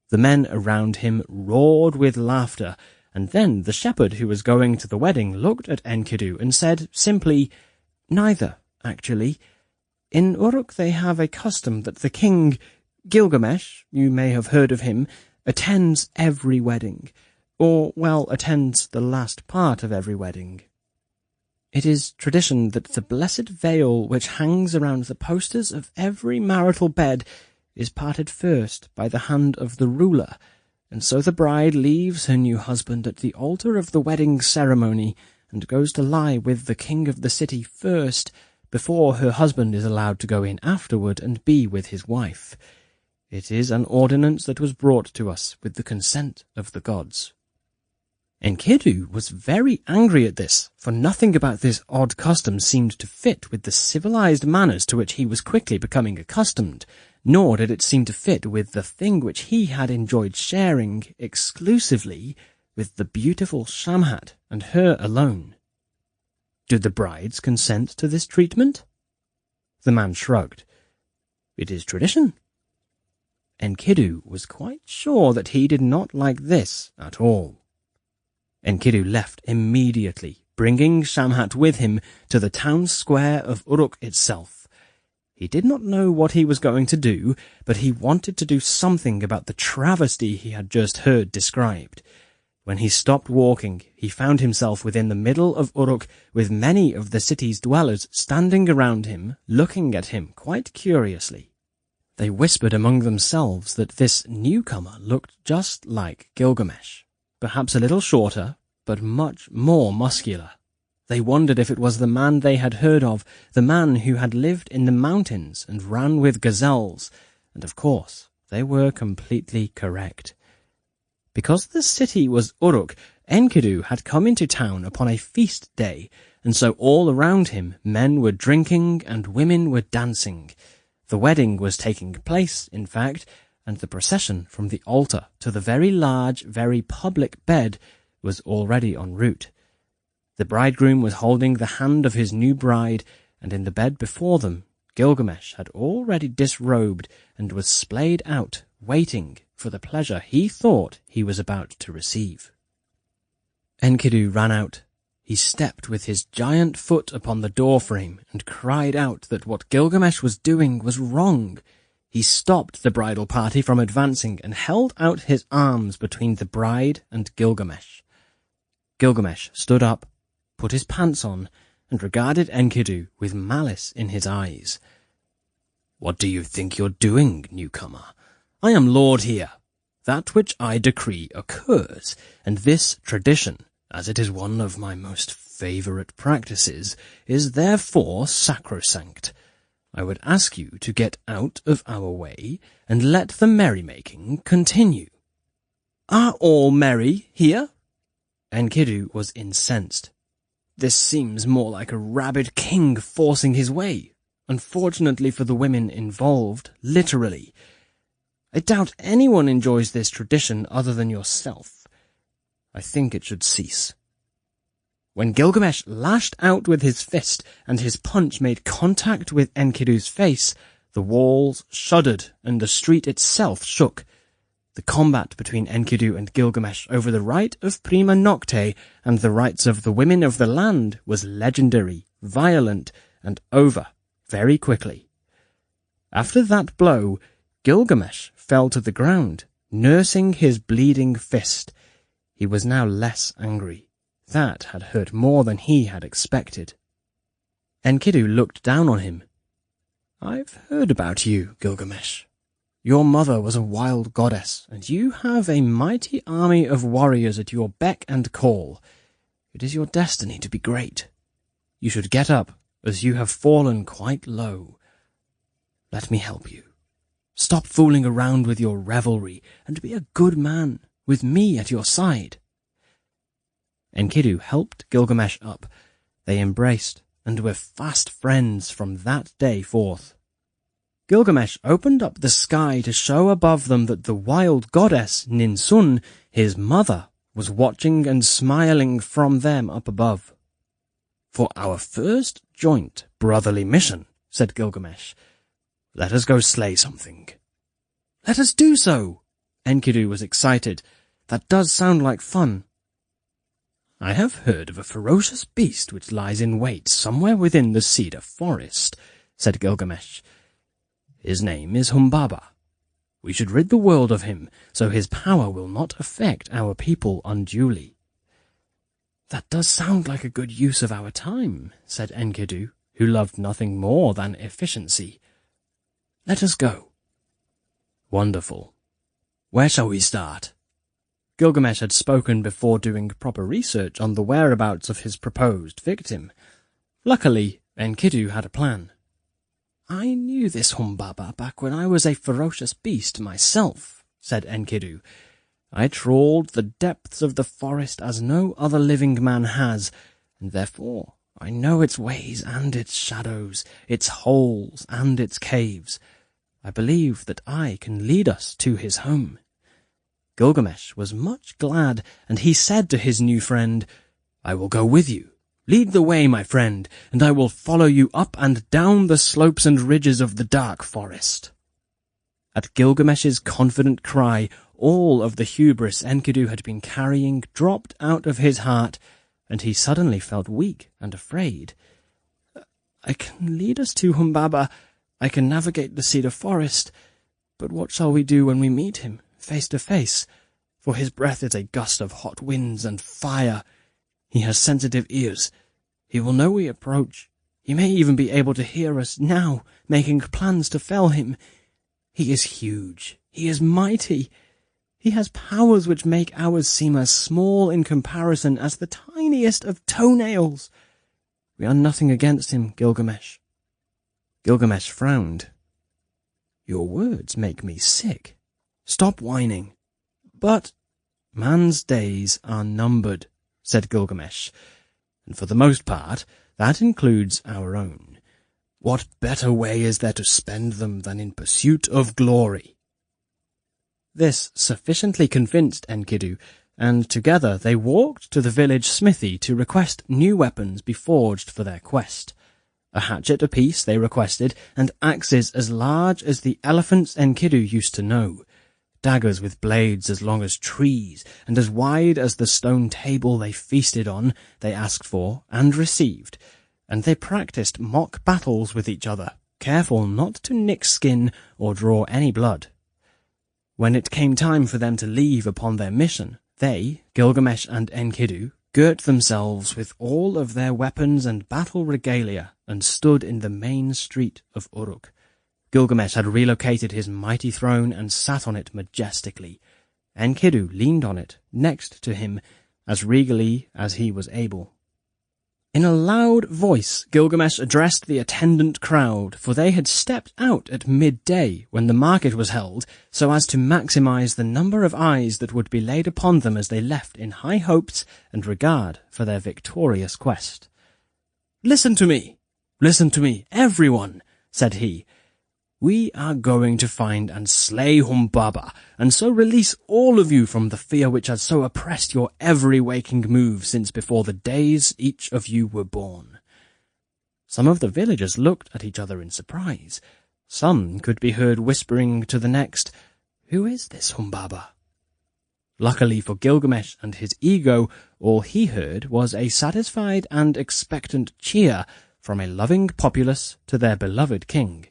The men around him roared with laughter, and then the shepherd who was going to the wedding looked at Enkidu and said simply, Neither, actually. In Uruk they have a custom that the king, Gilgamesh, you may have heard of him, attends every wedding, or, well, attends the last part of every wedding. It is tradition that the blessed veil which hangs around the posters of every marital bed is parted first by the hand of the ruler, and so the bride leaves her new husband at the altar of the wedding ceremony and goes to lie with the king of the city first, before her husband is allowed to go in afterward and be with his wife. It is an ordinance that was brought to us with the consent of the gods. Enkidu was very angry at this, for nothing about this odd custom seemed to fit with the civilized manners to which he was quickly becoming accustomed, nor did it seem to fit with the thing which he had enjoyed sharing exclusively with the beautiful Shamhat and her alone. Did the brides consent to this treatment? The man shrugged. It is tradition. Enkidu was quite sure that he did not like this at all. Enkidu left immediately, bringing Shamhat with him to the town square of Uruk itself. He did not know what he was going to do, but he wanted to do something about the travesty he had just heard described. When he stopped walking, he found himself within the middle of Uruk, with many of the city's dwellers standing around him, looking at him quite curiously. They whispered among themselves that this newcomer looked just like Gilgamesh, perhaps a little shorter, but much more muscular. They wondered if it was the man they had heard of, the man who had lived in the mountains and ran with gazelles, and of course they were completely correct. Because the city was Uruk, Enkidu had come into town upon a feast day, and so all around him men were drinking and women were dancing. The wedding was taking place, in fact, and the procession from the altar to the very large, very public bed was already en route. The bridegroom was holding the hand of his new bride, and in the bed before them, Gilgamesh had already disrobed and was splayed out, waiting for the pleasure he thought he was about to receive. Enkidu ran out. He stepped with his giant foot upon the doorframe and cried out that what Gilgamesh was doing was wrong. He stopped the bridal party from advancing and held out his arms between the bride and Gilgamesh. Gilgamesh stood up, put his pants on, and regarded Enkidu with malice in his eyes. "What do you think you're doing, newcomer? I am lord here. That which I decree occurs, and this tradition, as it is one of my most favourite practices, is therefore sacrosanct. I would ask you to get out of our way and let the merrymaking continue." "Are all merry here?" Enkidu was incensed. This seems more like a rabid king forcing his way. Unfortunately for the women involved, literally. I doubt anyone enjoys this tradition other than yourself. I think it should cease. When Gilgamesh lashed out with his fist and his punch made contact with Enkidu's face, the walls shuddered and the street itself shook. The combat between Enkidu and Gilgamesh over the right of prima nocte and the rights of the women of the land was legendary, violent, and over very quickly. After that blow, Gilgamesh fell to the ground, nursing his bleeding fist. He was now less angry. That had hurt more than he had expected. Enkidu looked down on him. "I've heard about you, Gilgamesh. Your mother was a wild goddess, and you have a mighty army of warriors at your beck and call. It is your destiny to be great. You should get up, as you have fallen quite low. Let me help you. Stop fooling around with your revelry, and be a good man, with me at your side." Enkidu helped Gilgamesh up. They embraced, and were fast friends from that day forth. Gilgamesh opened up the sky to show above them that the wild goddess Ninsun, his mother, was watching and smiling from them up above. "For our first joint brotherly mission," said Gilgamesh, "let us go slay something." "Let us do so!" Enkidu was excited. "That does sound like fun." I have heard of a ferocious beast which lies in wait somewhere within the cedar forest, said Gilgamesh. His name is Humbaba. We should rid the world of him, so his power will not affect our people unduly. That does sound like a good use of our time, said Enkidu, who loved nothing more than efficiency. Let us go. Wonderful. Where shall we start? Gilgamesh had spoken before doing proper research on the whereabouts of his proposed victim. Luckily, Enkidu had a plan. I knew this Humbaba back when I was a ferocious beast myself, said Enkidu. I trawled the depths of the forest as no other living man has, and therefore I know its ways and its shadows, its holes and its caves. I believe that I can lead us to his home. Gilgamesh was much glad, and he said to his new friend, I will go with you. Lead the way, my friend, and I will follow you up and down the slopes and ridges of the dark forest. At Gilgamesh's confident cry, all of the hubris Enkidu had been carrying dropped out of his heart, and he suddenly felt weak and afraid. I can lead us to Humbaba, I can navigate the cedar forest, but what shall we do when we meet him, face to face? For his breath is a gust of hot winds and fire. He has sensitive ears. He will know we approach. He may even be able to hear us now, making plans to fell him. He is huge. He is mighty. He has powers which make ours seem as small in comparison as the tiniest of toenails. We are nothing against him, Gilgamesh. Gilgamesh frowned. Your words make me sick. Stop whining. But man's days are numbered, said Gilgamesh, and for the most part that includes our own. What better way is there to spend them than in pursuit of glory? This sufficiently convinced Enkidu, and together they walked to the village smithy to request new weapons be forged for their quest. A hatchet apiece they requested, and axes as large as the elephants Enkidu used to know. Daggers with blades as long as trees, and as wide as the stone table they feasted on, they asked for and received, and they practiced mock battles with each other, careful not to nick skin or draw any blood. When it came time for them to leave upon their mission, they, Gilgamesh and Enkidu, girt themselves with all of their weapons and battle regalia, and stood in the main street of Uruk. Gilgamesh had relocated his mighty throne and sat on it majestically. Enkidu leaned on it, next to him, as regally as he was able. In a loud voice, Gilgamesh addressed the attendant crowd, for they had stepped out at midday when the market was held, so as to maximize the number of eyes that would be laid upon them as they left in high hopes and regard for their victorious quest. Listen to me, everyone, said he. We are going to find and slay Humbaba, and so release all of you from the fear which has so oppressed your every waking move since before the days each of you were born. Some of the villagers looked at each other in surprise. Some could be heard whispering to the next, Who is this Humbaba? Luckily for Gilgamesh and his ego, all he heard was a satisfied and expectant cheer from a loving populace to their beloved king.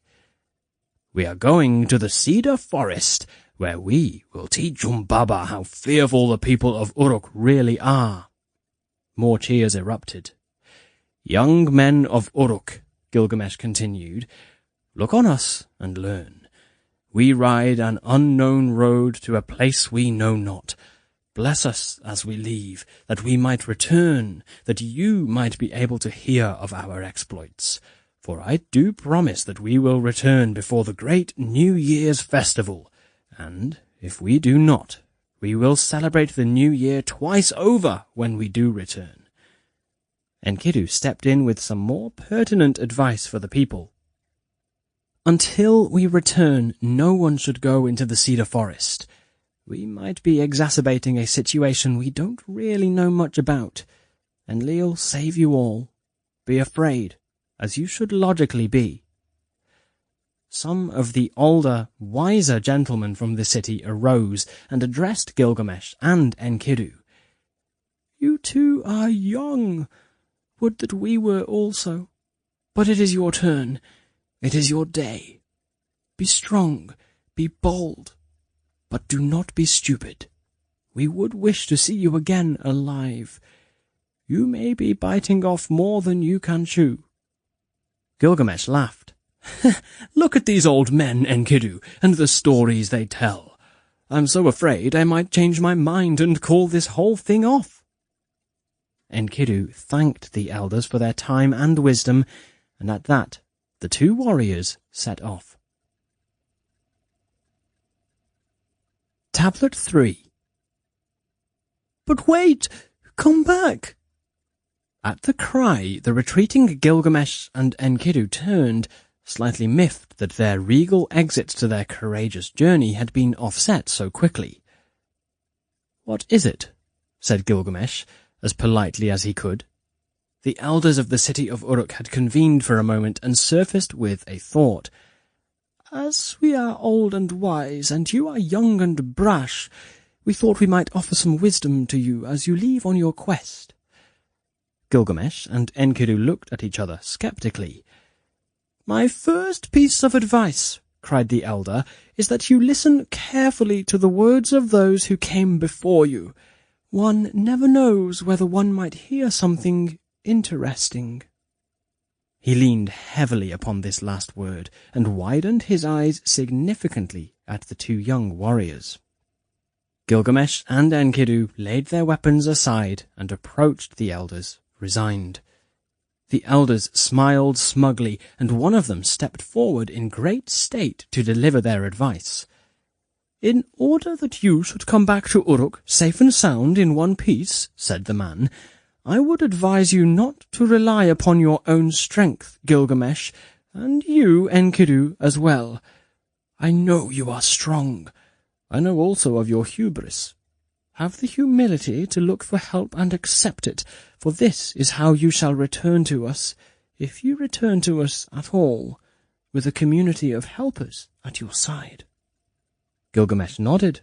We are going to the cedar forest, where we will teach Humbaba how fearful the people of Uruk really are. More cheers erupted. Young men of Uruk, Gilgamesh continued, look on us and learn. We ride an unknown road to a place we know not. Bless us as we leave, that we might return, that you might be able to hear of our exploits. For I do promise that we will return before the great New Year's festival, and if we do not, we will celebrate the New Year twice over when we do return. Enkidu stepped in with some more pertinent advice for the people. Until we return, no one should go into the cedar forest. We might be exacerbating a situation we don't really know much about. Enlil save you all. Be afraid, as you should logically be. Some of the older, wiser gentlemen from the city arose and addressed Gilgamesh and Enkidu. You two are young. Would that we were also. But it is your turn. It is your day. Be strong, be bold, but do not be stupid. We would wish to see you again alive. You may be biting off more than you can chew." Gilgamesh laughed. "Look at these old men, Enkidu, and the stories they tell. I'm so afraid I might change my mind and call this whole thing off." Enkidu thanked the elders for their time and wisdom, and at that the two warriors set off. Tablet 3. "But wait! Come back!" At the cry, the retreating Gilgamesh and Enkidu turned, slightly miffed that their regal exit to their courageous journey had been offset so quickly. "What is it?" said Gilgamesh, as politely as he could. The elders of the city of Uruk had convened for a moment and surfaced with a thought. "As we are old and wise, and you are young and brash, we thought we might offer some wisdom to you as you leave on your quest." Gilgamesh and Enkidu looked at each other skeptically. "My first piece of advice," cried the elder, "is that you listen carefully to the words of those who came before you. One never knows whether one might hear something interesting." He leaned heavily upon this last word and widened his eyes significantly at the two young warriors. Gilgamesh and Enkidu laid their weapons aside and approached the elders, resigned. The elders smiled smugly, and one of them stepped forward in great state to deliver their advice. "In order that you should come back to Uruk safe and sound in one piece," said the man, "I would advise you not to rely upon your own strength, Gilgamesh, and you, Enkidu, as well. I know you are strong. I know also of your hubris. Have the humility to look for help and accept it, for this is how you shall return to us, if you return to us at all, with a community of helpers at your side." Gilgamesh nodded.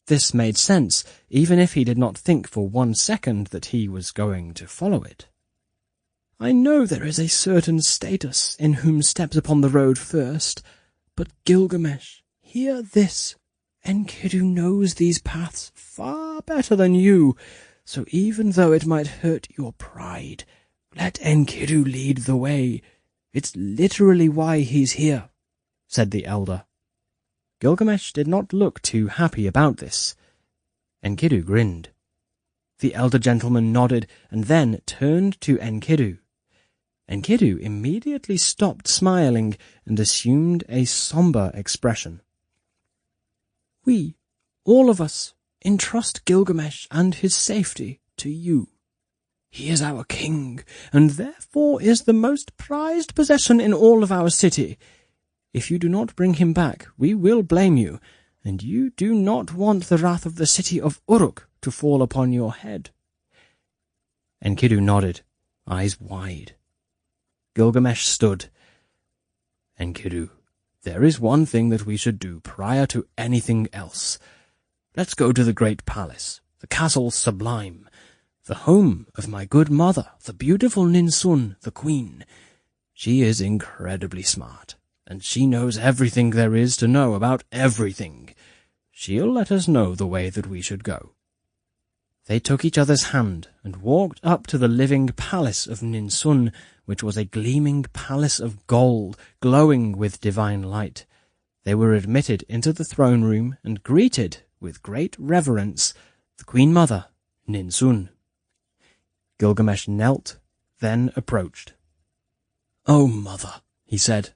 This made sense, even if he did not think for 1 second that he was going to follow it. "I know there is a certain status in whom steps upon the road first, but Gilgamesh, hear this. Enkidu knows these paths far better than you, so even though it might hurt your pride, let Enkidu lead the way. It's literally why he's here," said the elder. Gilgamesh did not look too happy about this. Enkidu grinned. The elder gentleman nodded and then turned to Enkidu. Enkidu immediately stopped smiling and assumed a somber expression. "We, all of us, entrust Gilgamesh and his safety to you. He is our king, and therefore is the most prized possession in all of our city. If you do not bring him back, we will blame you, and you do not want the wrath of the city of Uruk to fall upon your head." Enkidu nodded, eyes wide. Gilgamesh stood. "Enkidu, there is one thing that we should do prior to anything else. Let's go to the great palace, the castle sublime, the home of my good mother, the beautiful Ninsun, the queen. She is incredibly smart, and she knows everything there is to know about everything. She'll let us know the way that we should go." They took each other's hand and walked up to the living palace of Ninsun, which was a gleaming palace of gold, glowing with divine light. They were admitted into the throne room and greeted, with great reverence, the Queen Mother, Ninsun. Gilgamesh knelt, then approached. "Oh, Mother," he said,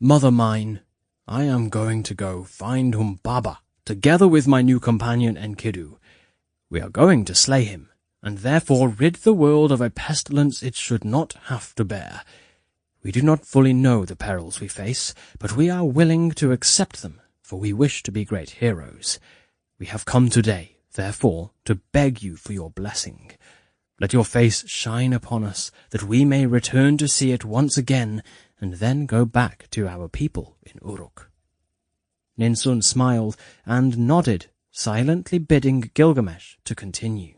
"Mother mine, I am going to go find Humbaba, together with my new companion Enkidu. We are going to slay him, and therefore rid the world of a pestilence it should not have to bear. We do not fully know the perils we face, but we are willing to accept them, for we wish to be great heroes. We have come today, therefore, to beg you for your blessing. Let your face shine upon us, that we may return to see it once again, and then go back to our people in Uruk." Ninsun smiled and nodded, silently bidding Gilgamesh to continue.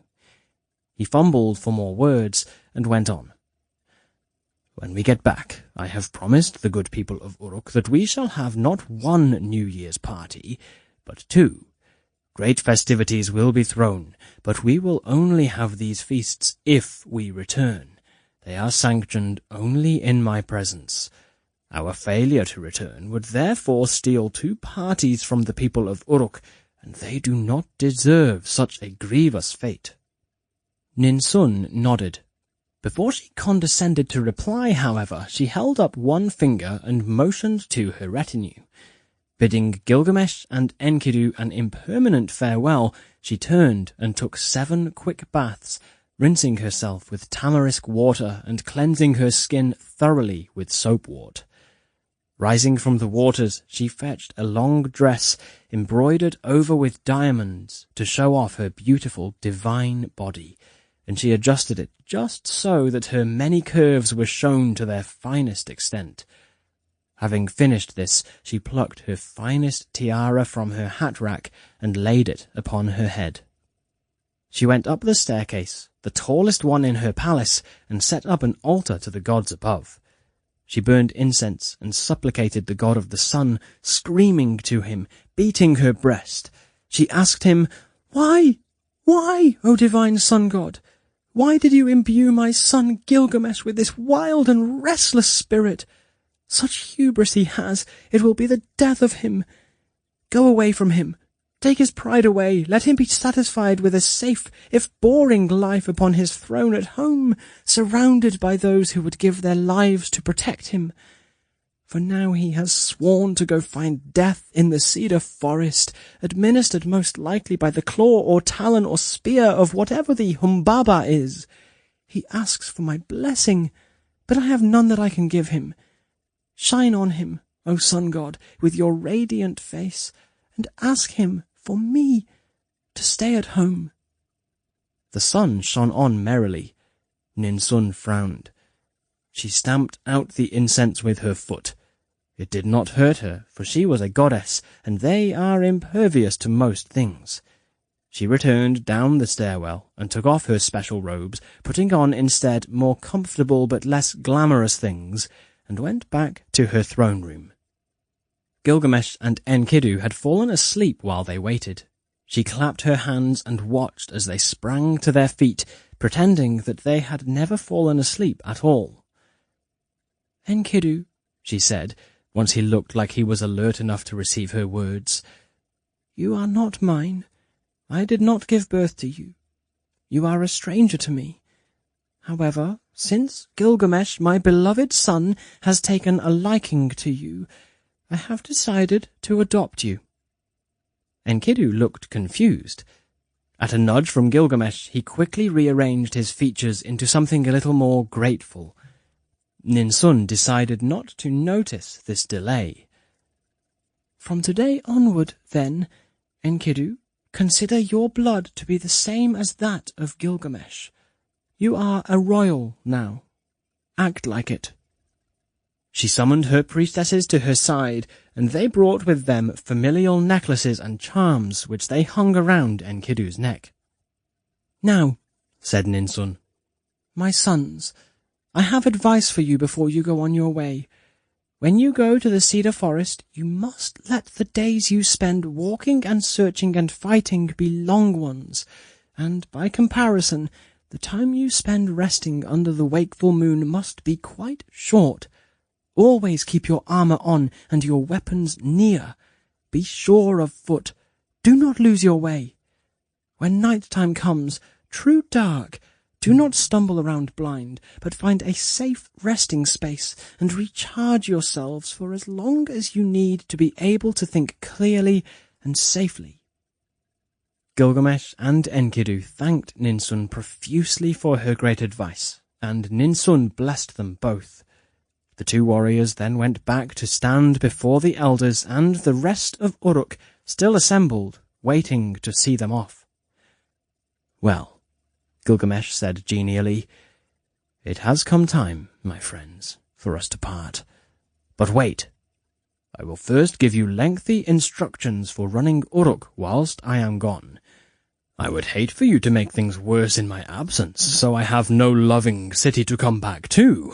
He He fumbled for more words and went on. When we get back, I have promised the good people of Uruk that we shall have not one New Year's party, but 2. Great festivities will be thrown, but we will only have these feasts if we return. They are sanctioned only in my presence. Our failure to return would therefore steal 2 parties from the people of Uruk, and they do not deserve such a grievous fate. Ninsun nodded. Before she condescended to reply, however, she held up one finger and motioned to her retinue. Bidding Gilgamesh and Enkidu an impermanent farewell, she turned and took 7 quick baths, rinsing herself with tamarisk water and cleansing her skin thoroughly with soapwort. Rising from the waters, she fetched a long dress embroidered over with diamonds to show off her beautiful divine body, and she adjusted it just so that her many curves were shown to their finest extent. Having finished this, she plucked her finest tiara from her hat rack and laid it upon her head. She went up the staircase, the tallest one in her palace, and set up an altar to the gods above. She burned incense and supplicated the god of the sun, screaming to him, beating her breast. She asked him, Why, O divine sun god? Why did you imbue my son Gilgamesh with this wild and restless spirit? Such hubris he has, it will be the death of him. Go away from him. Take his pride away. Let him be satisfied with a safe, if boring, life upon his throne at home, surrounded by those who would give their lives to protect him. For now he has sworn to go find death in the cedar forest, administered most likely by the claw or talon or spear of whatever the Humbaba is. He asks for my blessing, but I have none that I can give him. Shine on him, O sun god, with your radiant face, and ask him for me to stay at home. The sun shone on merrily. Ninsun frowned. She stamped out the incense with her foot. It did not hurt her, for she was a goddess, and they are impervious to most things. She returned down the stairwell and took off her special robes, putting on instead more comfortable but less glamorous things, and went back to her throne room. Gilgamesh and Enkidu had fallen asleep while they waited. She clapped her hands and watched as they sprang to their feet, pretending that they had never fallen asleep at all. Enkidu, she said, once he looked like he was alert enough to receive her words, you are not mine. I did not give birth to you. You are a stranger to me. However, since Gilgamesh, my beloved son, has taken a liking to you, I have decided to adopt you. Enkidu looked confused. At a nudge from Gilgamesh, he quickly rearranged his features into something a little more grateful. Ninsun decided not to notice this delay. From today onward, then, Enkidu, consider your blood to be the same as that of Gilgamesh. You are a royal now. Act like it. She summoned her priestesses to her side, and they brought with them familial necklaces and charms which they hung around Enkidu's neck. Now, said Ninsun, my sons, I have advice for you before you go on your way. When you go to the cedar forest, you must let the days you spend walking and searching and fighting be long ones, and, by comparison, the time you spend resting under the wakeful moon must be quite short. Always keep your armour on and your weapons near. Be sure of foot. Do not lose your way. When night time comes, true dark, do not stumble around blind, but find a safe resting space and recharge yourselves for as long as you need to be able to think clearly and safely. Gilgamesh and Enkidu thanked Ninsun profusely for her great advice, and Ninsun blessed them both. The 2 warriors then went back to stand before the elders and the rest of Uruk, still assembled, waiting to see them off. Well, Gilgamesh said genially, it has come time, my friends, for us to part. But wait, I will first give you lengthy instructions for running Uruk whilst I am gone. I would hate for you to make things worse in my absence, so I have no loving city to come back to.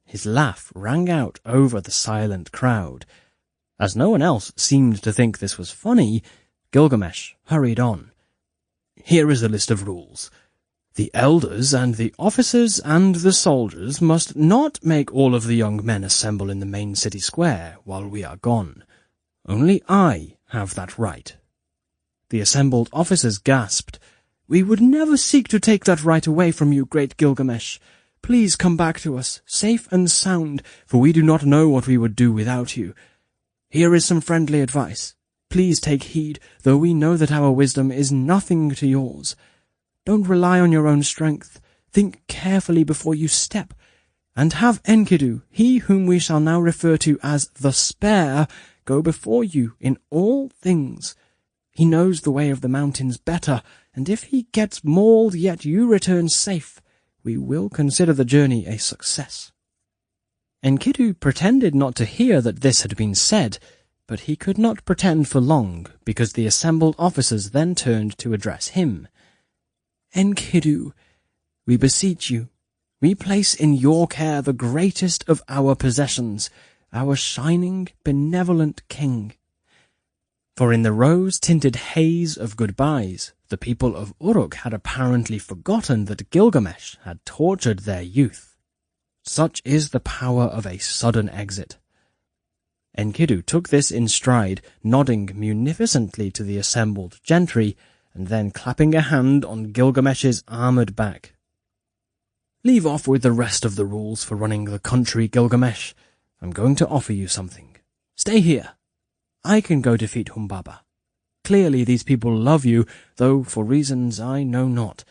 His laugh rang out over the silent crowd. As no one else seemed to think this was funny, Gilgamesh hurried on. Here is a list of rules. The elders and the officers and the soldiers must not make all of the young men assemble in the main city square while we are gone. Only I have that right. The assembled officers gasped. We would never seek to take that right away from you, great Gilgamesh. Please come back to us, safe and sound, for we do not know what we would do without you. Here is some friendly advice. Please take heed, though we know that our wisdom is nothing to yours. Don't rely on your own strength. Think carefully before you step, and have Enkidu, he whom we shall now refer to as the Spare, go before you in all things. He knows the way of the mountains better, and if he gets mauled yet you return safe, we will consider the journey a success. Enkidu pretended not to hear that this had been said, but he could not pretend for long, because the assembled officers then turned to address him. Enkidu, we beseech you, we place in your care the greatest of our possessions, our shining, benevolent king. For in the rose-tinted haze of goodbyes, the people of Uruk had apparently forgotten that Gilgamesh had tortured their youth. Such is the power of a sudden exit. Enkidu took this in stride, nodding munificently to the assembled gentry, and then clapping a hand on Gilgamesh's armoured back. Leave off with the rest of the rules for running the country, Gilgamesh. I'm going to offer you something. Stay here. I can go defeat Humbaba. Clearly these people love you, though for reasons I know not.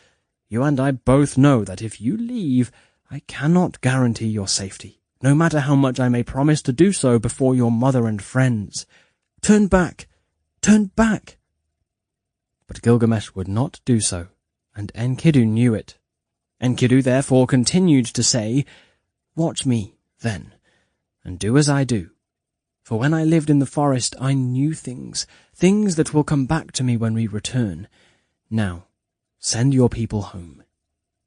You and I both know that if you leave, I cannot guarantee your safety, no matter how much I may promise to do so before your mother and friends. Turn back! Turn back! But Gilgamesh would not do so, and Enkidu knew it. Enkidu therefore continued to say, Watch me, then, and do as I do. For when I lived in the forest, I knew things that will come back to me when we return. Now, send your people home.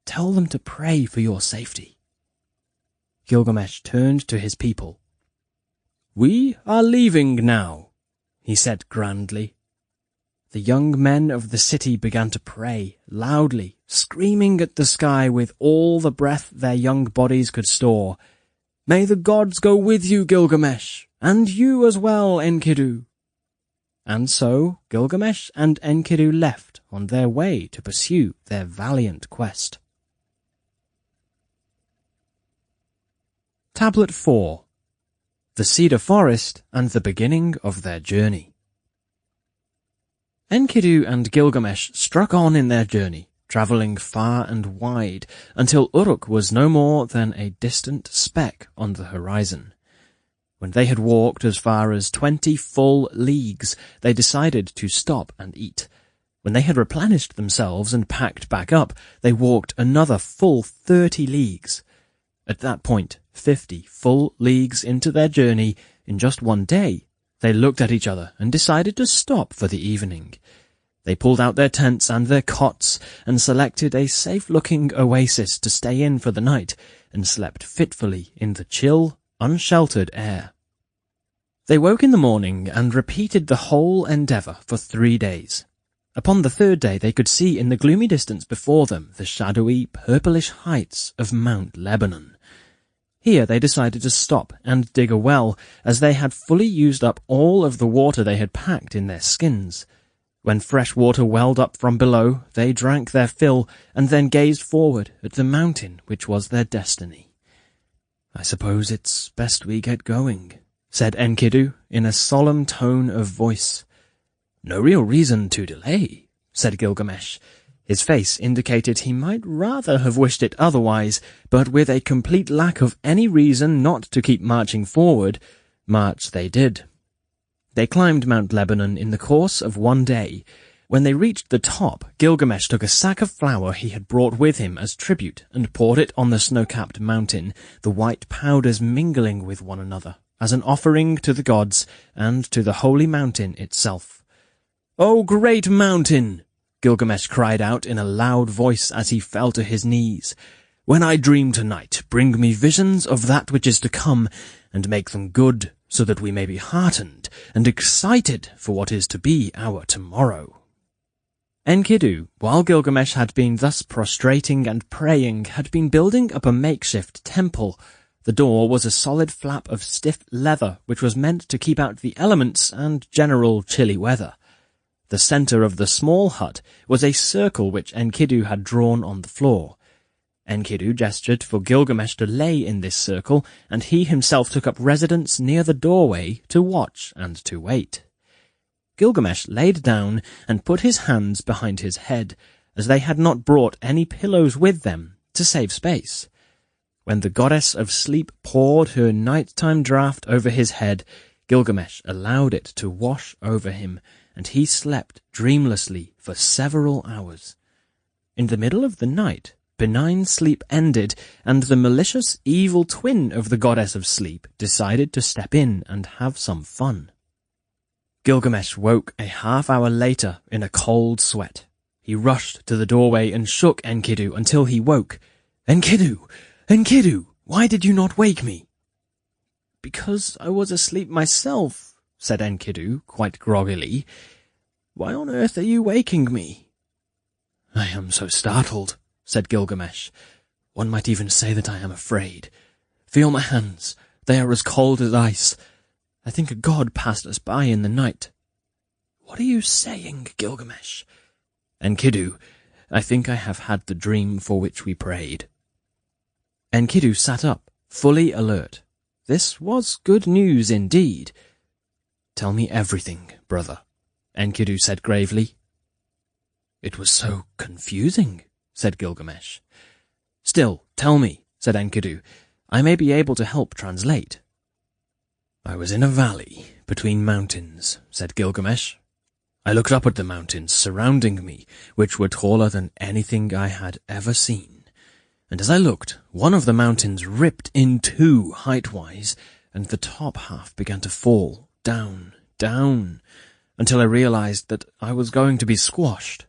Tell them to pray for your safety. Gilgamesh turned to his people. We are leaving now, he said grandly. The young men of the city began to pray, loudly, screaming at the sky with all the breath their young bodies could store. May the gods go with you, Gilgamesh, and you as well, Enkidu. And so Gilgamesh and Enkidu left on their way to pursue their valiant quest. Tablet 4. The Cedar Forest and the Beginning of Their Journey. Enkidu and Gilgamesh struck on in their journey, travelling far and wide, until Uruk was no more than a distant speck on the horizon. When they had walked as far as 20 full leagues, they decided to stop and eat. When they had replenished themselves and packed back up, they walked another full 30 leagues. At that point, 50 full leagues into their journey, in just one day, they looked at each other and decided to stop for the evening. They pulled out their tents and their cots and selected a safe-looking oasis to stay in for the night and slept fitfully in the chill, unsheltered air. They woke in the morning and repeated the whole endeavour for 3 days. Upon the third day they could see in the gloomy distance before them the shadowy, purplish heights of Mount Lebanon. Here they decided to stop and dig a well, as they had fully used up all of the water they had packed in their skins. When fresh water welled up from below, they drank their fill and then gazed forward at the mountain which was their destiny. I suppose it's best we get going, said Enkidu in a solemn tone of voice. No real reason to delay, said Gilgamesh. His face indicated he might rather have wished it otherwise, but with a complete lack of any reason not to keep marching forward, march they did. They climbed Mount Lebanon in the course of 1 day. When they reached the top, Gilgamesh took a sack of flour he had brought with him as tribute and poured it on the snow-capped mountain, the white powders mingling with one another, as an offering to the gods and to the holy mountain itself. "O great mountain!" Gilgamesh cried out in a loud voice as he fell to his knees. "When I dream tonight, bring me visions of that which is to come, and make them good, so that we may be heartened and excited for what is to be our tomorrow." Enkidu, while Gilgamesh had been thus prostrating and praying, had been building up a makeshift temple. The door was a solid flap of stiff leather, which was meant to keep out the elements and general chilly weather. The center of the small hut was a circle which Enkidu had drawn on the floor. Enkidu gestured for Gilgamesh to lay in this circle, and he himself took up residence near the doorway to watch and to wait. Gilgamesh laid down and put his hands behind his head, as they had not brought any pillows with them to save space. When the goddess of sleep poured her nighttime draught over his head, Gilgamesh allowed it to wash over him, and he slept dreamlessly for several hours. In the middle of the night, benign sleep ended, and the malicious evil twin of the goddess of sleep decided to step in and have some fun. Gilgamesh woke a half-hour later in a cold sweat. He rushed to the doorway and shook Enkidu until he woke. "Enkidu! Enkidu! Why did you not wake me?" "Because I was asleep myself," said Enkidu, quite groggily. "Why on earth are you waking me?" "I am so startled," said Gilgamesh. "One might even say that I am afraid. Feel my hands. They are as cold as ice. I think a god passed us by in the night." "What are you saying, Gilgamesh?" "Enkidu, I think I have had the dream for which we prayed." Enkidu sat up, fully alert. This was good news indeed. "Tell me everything, brother," Enkidu said gravely. "It was so confusing," said Gilgamesh. "Still, tell me," said Enkidu. "I may be able to help translate." "I was in a valley between mountains," said Gilgamesh. "I looked up at the mountains surrounding me, which were taller than anything I had ever seen. And as I looked, one of the mountains ripped in two height-wise, and the top half began to fall down, down, until I realized that I was going to be squashed."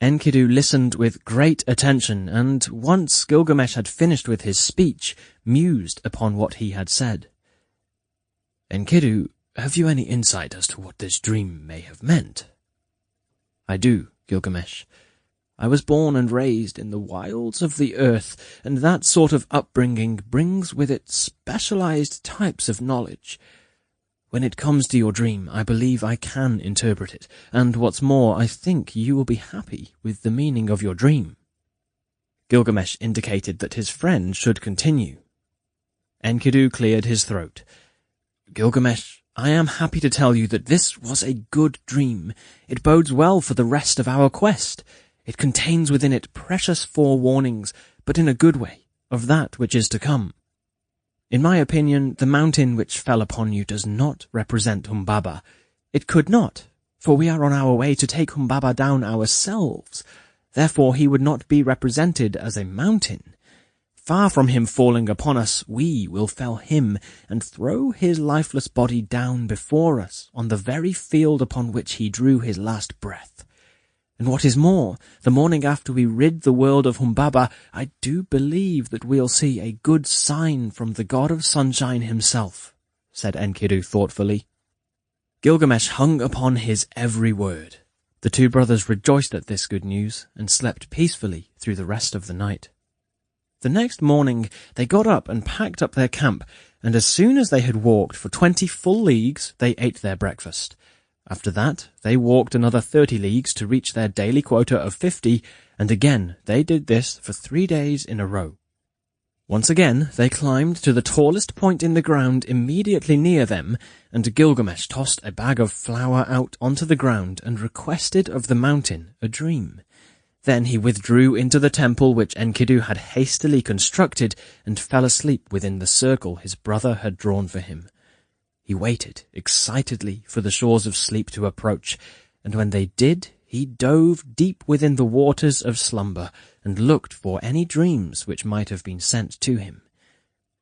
Enkidu listened with great attention, and once Gilgamesh had finished with his speech, mused upon what he had said. "Enkidu, have you any insight as to what this dream may have meant?" "I do, Gilgamesh. I was born and raised in the wilds of the earth, and that sort of upbringing brings with it specialized types of knowledge. When it comes to your dream, I believe I can interpret it, and what's more, I think you will be happy with the meaning of your dream." Gilgamesh indicated that his friend should continue. Enkidu cleared his throat. "Gilgamesh, I am happy to tell you that this was a good dream. It bodes well for the rest of our quest. It contains within it precious forewarnings, but in a good way, of that which is to come. In my opinion, the mountain which fell upon you does not represent Humbaba. It could not, for we are on our way to take Humbaba down ourselves. Therefore he would not be represented as a mountain. Far from him falling upon us, we will fell him and throw his lifeless body down before us on the very field upon which he drew his last breath. And what is more, the morning after we rid the world of Humbaba, I do believe that we'll see a good sign from the god of sunshine himself," said Enkidu thoughtfully. Gilgamesh hung upon his every word. The two brothers rejoiced at this good news and slept peacefully through the rest of the night. The next morning they got up and packed up their camp, and as soon as they had walked for 20 full leagues, they ate their breakfast. After that, they walked another 30 leagues to reach their daily quota of 50, and again they did this for 3 days in a row. Once again they climbed to the tallest point in the ground immediately near them, and Gilgamesh tossed a bag of flour out onto the ground and requested of the mountain a dream. Then he withdrew into the temple which Enkidu had hastily constructed and fell asleep within the circle his brother had drawn for him. He waited excitedly for the shores of sleep to approach, and when they did, he dove deep within the waters of slumber and looked for any dreams which might have been sent to him.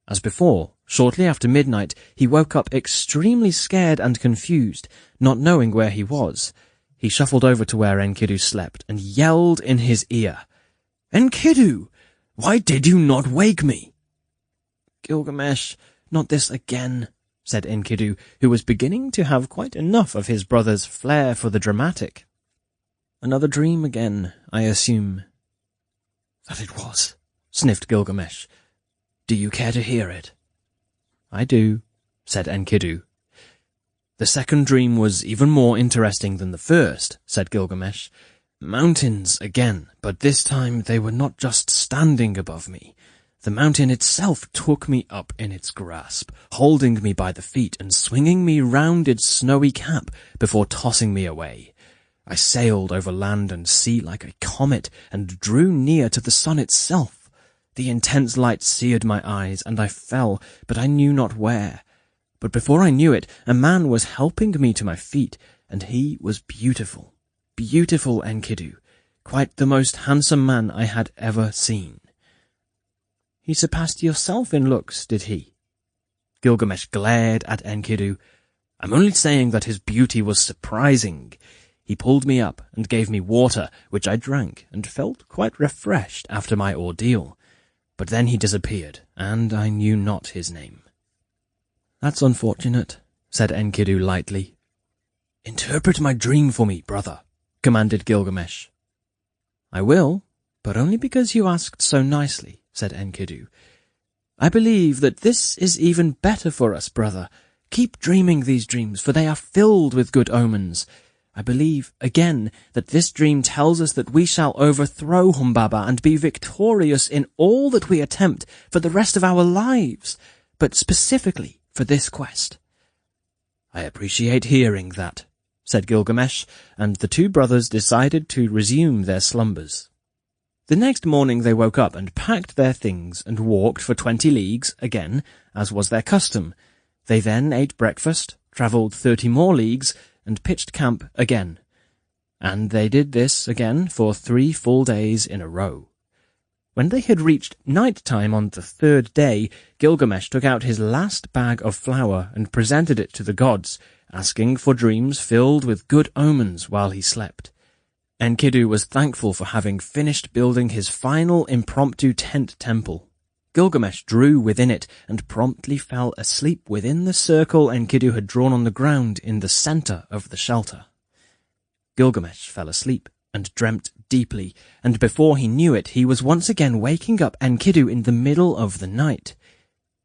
As before, shortly after midnight, he woke up extremely scared and confused, not knowing where he was. He shuffled over to where Enkidu slept and yelled in his ear, "Enkidu, why did you not wake me?" "Gilgamesh, not this again," said Enkidu, who was beginning to have quite enough of his brother's flair for the dramatic. "Another dream again, I assume." "That it was," sniffed Gilgamesh. "Do you care to hear it?" "I do," said Enkidu. "The second dream was even more interesting than the first," said Gilgamesh. "Mountains again, but this time they were not just standing above me. The mountain itself took me up in its grasp, holding me by the feet and swinging me round its snowy cap before tossing me away. I sailed over land and sea like a comet and drew near to the sun itself. The intense light seared my eyes, and I fell, but I knew not where. But before I knew it, a man was helping me to my feet, and he was beautiful. Beautiful, Enkidu, quite the most handsome man I had ever seen." "He surpassed yourself in looks, did he?" Gilgamesh glared at Enkidu. "I'm only saying that his beauty was surprising. He pulled me up and gave me water, which I drank, and felt quite refreshed after my ordeal. But then he disappeared, and I knew not his name." "That's unfortunate," said Enkidu lightly. "Interpret my dream for me, brother," commanded Gilgamesh. "I will, but only because you asked so nicely," said Enkidu. "I believe that this is even better for us, brother. Keep dreaming these dreams, for they are filled with good omens. I believe, again, that this dream tells us that we shall overthrow Humbaba and be victorious in all that we attempt for the rest of our lives, but specifically for this quest." "I appreciate hearing that," said Gilgamesh, and the two brothers decided to resume their slumbers. The next morning they woke up and packed their things and walked for 20 leagues again, as was their custom. They then ate breakfast, travelled 30 more leagues, and pitched camp again. And they did this again for 3 full days in a row. When they had reached night time on the 3rd day, Gilgamesh took out his last bag of flour and presented it to the gods, asking for dreams filled with good omens while he slept. Enkidu was thankful for having finished building his final impromptu tent temple. Gilgamesh drew within it and promptly fell asleep within the circle Enkidu had drawn on the ground in the center of the shelter. Gilgamesh fell asleep and dreamt deeply, and before he knew it, he was once again waking up Enkidu in the middle of the night.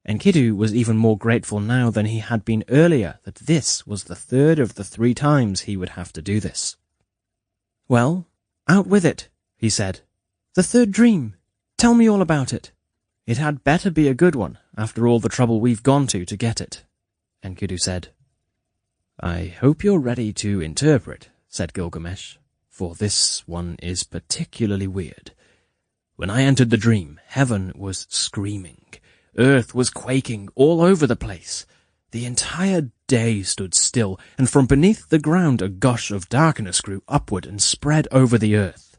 Enkidu was even more grateful now than he had been earlier that this was the 3rd of the 3 times he would have to do this. "Well, out with it," he said. "The 3rd dream. Tell me all about it. It had better be a good one, after all the trouble we've gone to get it," Enkidu said. "I hope you're ready to interpret," said Gilgamesh, "for this one is particularly weird. When I entered the dream, heaven was screaming. Earth was quaking all over the place. The entire day stood still, and from beneath the ground a gush of darkness grew upward and spread over the earth.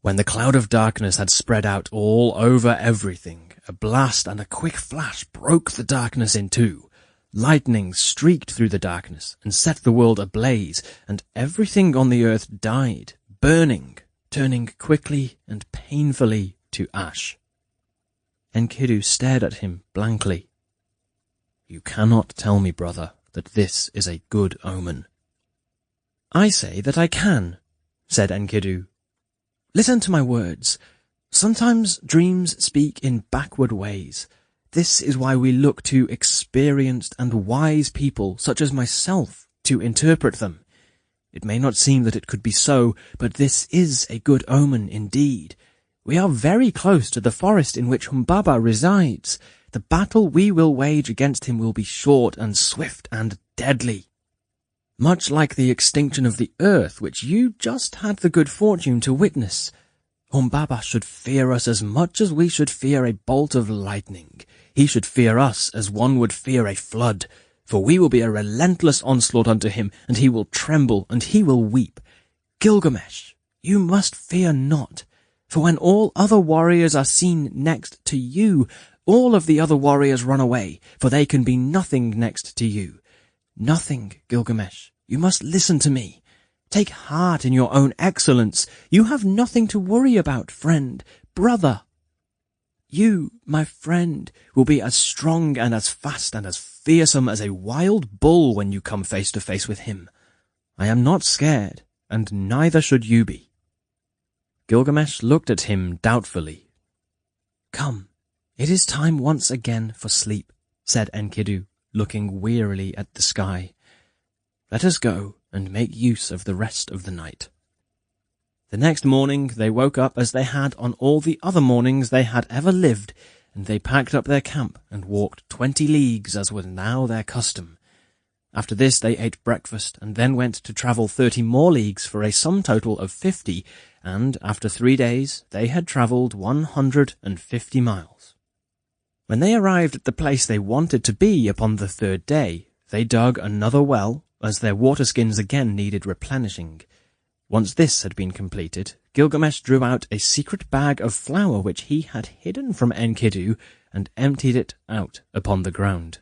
When the cloud of darkness had spread out all over everything, a blast and a quick flash broke the darkness in two. Lightning streaked through the darkness and set the world ablaze, and everything on the earth died, burning, turning quickly and painfully to ash." Enkidu stared at him blankly. "You cannot tell me, brother, that this is a good omen." "I say that I can," said Enkidu. "Listen to my words. Sometimes dreams speak in backward ways. This is why we look to experienced and wise people such as myself to interpret them. It may not seem that it could be so, but this is a good omen indeed. We are very close to the forest in which Humbaba resides. The battle we will wage against him will be short and swift and deadly. Much like the extinction of the earth, which you just had the good fortune to witness. Humbaba should fear us as much as we should fear a bolt of lightning. He should fear us as one would fear a flood, for we will be a relentless onslaught unto him, and he will tremble, and he will weep. Gilgamesh, you must fear not, for when all other warriors are seen next to you, all of the other warriors run away, for they can be nothing next to you. Nothing, Gilgamesh. You must listen to me. Take heart in your own excellence. You have nothing to worry about, friend, brother. You, my friend, will be as strong and as fast and as fearsome as a wild bull when you come face to face with him. I am not scared, and neither should you be." Gilgamesh looked at him doubtfully. "Come, it is time once again for sleep," said Enkidu, looking wearily at the sky. "Let us go and make use of the rest of the night." The next morning they woke up as they had on all the other mornings they had ever lived, and they packed up their camp and walked 20 leagues as was now their custom. After this they ate breakfast and then went to travel 30 more leagues for a sum total of 50, and after 3 days they had travelled 150 miles. When they arrived at the place they wanted to be upon the 3rd day, they dug another well, as their waterskins again needed replenishing. Once this had been completed, Gilgamesh drew out a secret bag of flour which he had hidden from Enkidu and emptied it out upon the ground.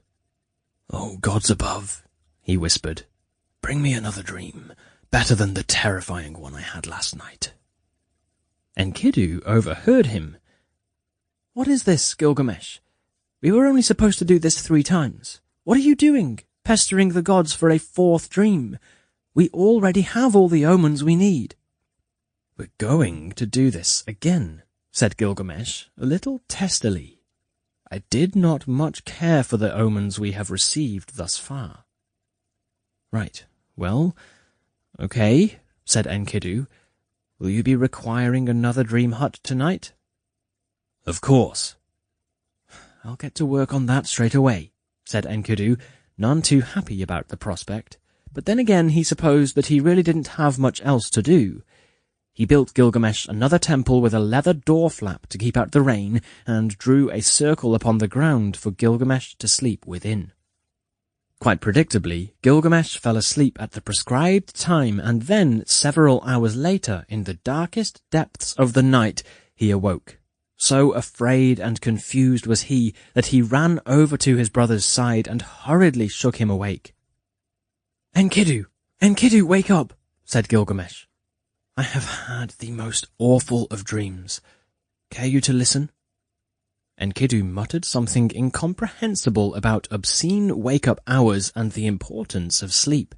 "O gods above," he whispered, "bring me another dream, better than the terrifying one I had last night." Enkidu overheard him. "What is this, Gilgamesh? We were only supposed to do this 3 times. What are you doing, pestering the gods for a 4th dream? We already have all the omens we need." "We're going to do this again," said Gilgamesh, a little testily. "I did not much care for the omens we have received thus far." "Right, well, okay," said Enkidu. "Will you be requiring another dream hut tonight?" "Of course." "I'll get to work on that straight away," said Enkidu, none too happy about the prospect. But then again he supposed that he really didn't have much else to do. He built Gilgamesh another temple with a leather door flap to keep out the rain, and drew a circle upon the ground for Gilgamesh to sleep within. Quite predictably, Gilgamesh fell asleep at the prescribed time, and then, several hours later, in the darkest depths of the night, he awoke. So afraid and confused was he that he ran over to his brother's side and hurriedly shook him awake. "Enkidu! Enkidu, wake up!" said Gilgamesh. "I have had the most awful of dreams. Care you to listen?" Enkidu muttered something incomprehensible about obscene wake-up hours and the importance of sleep.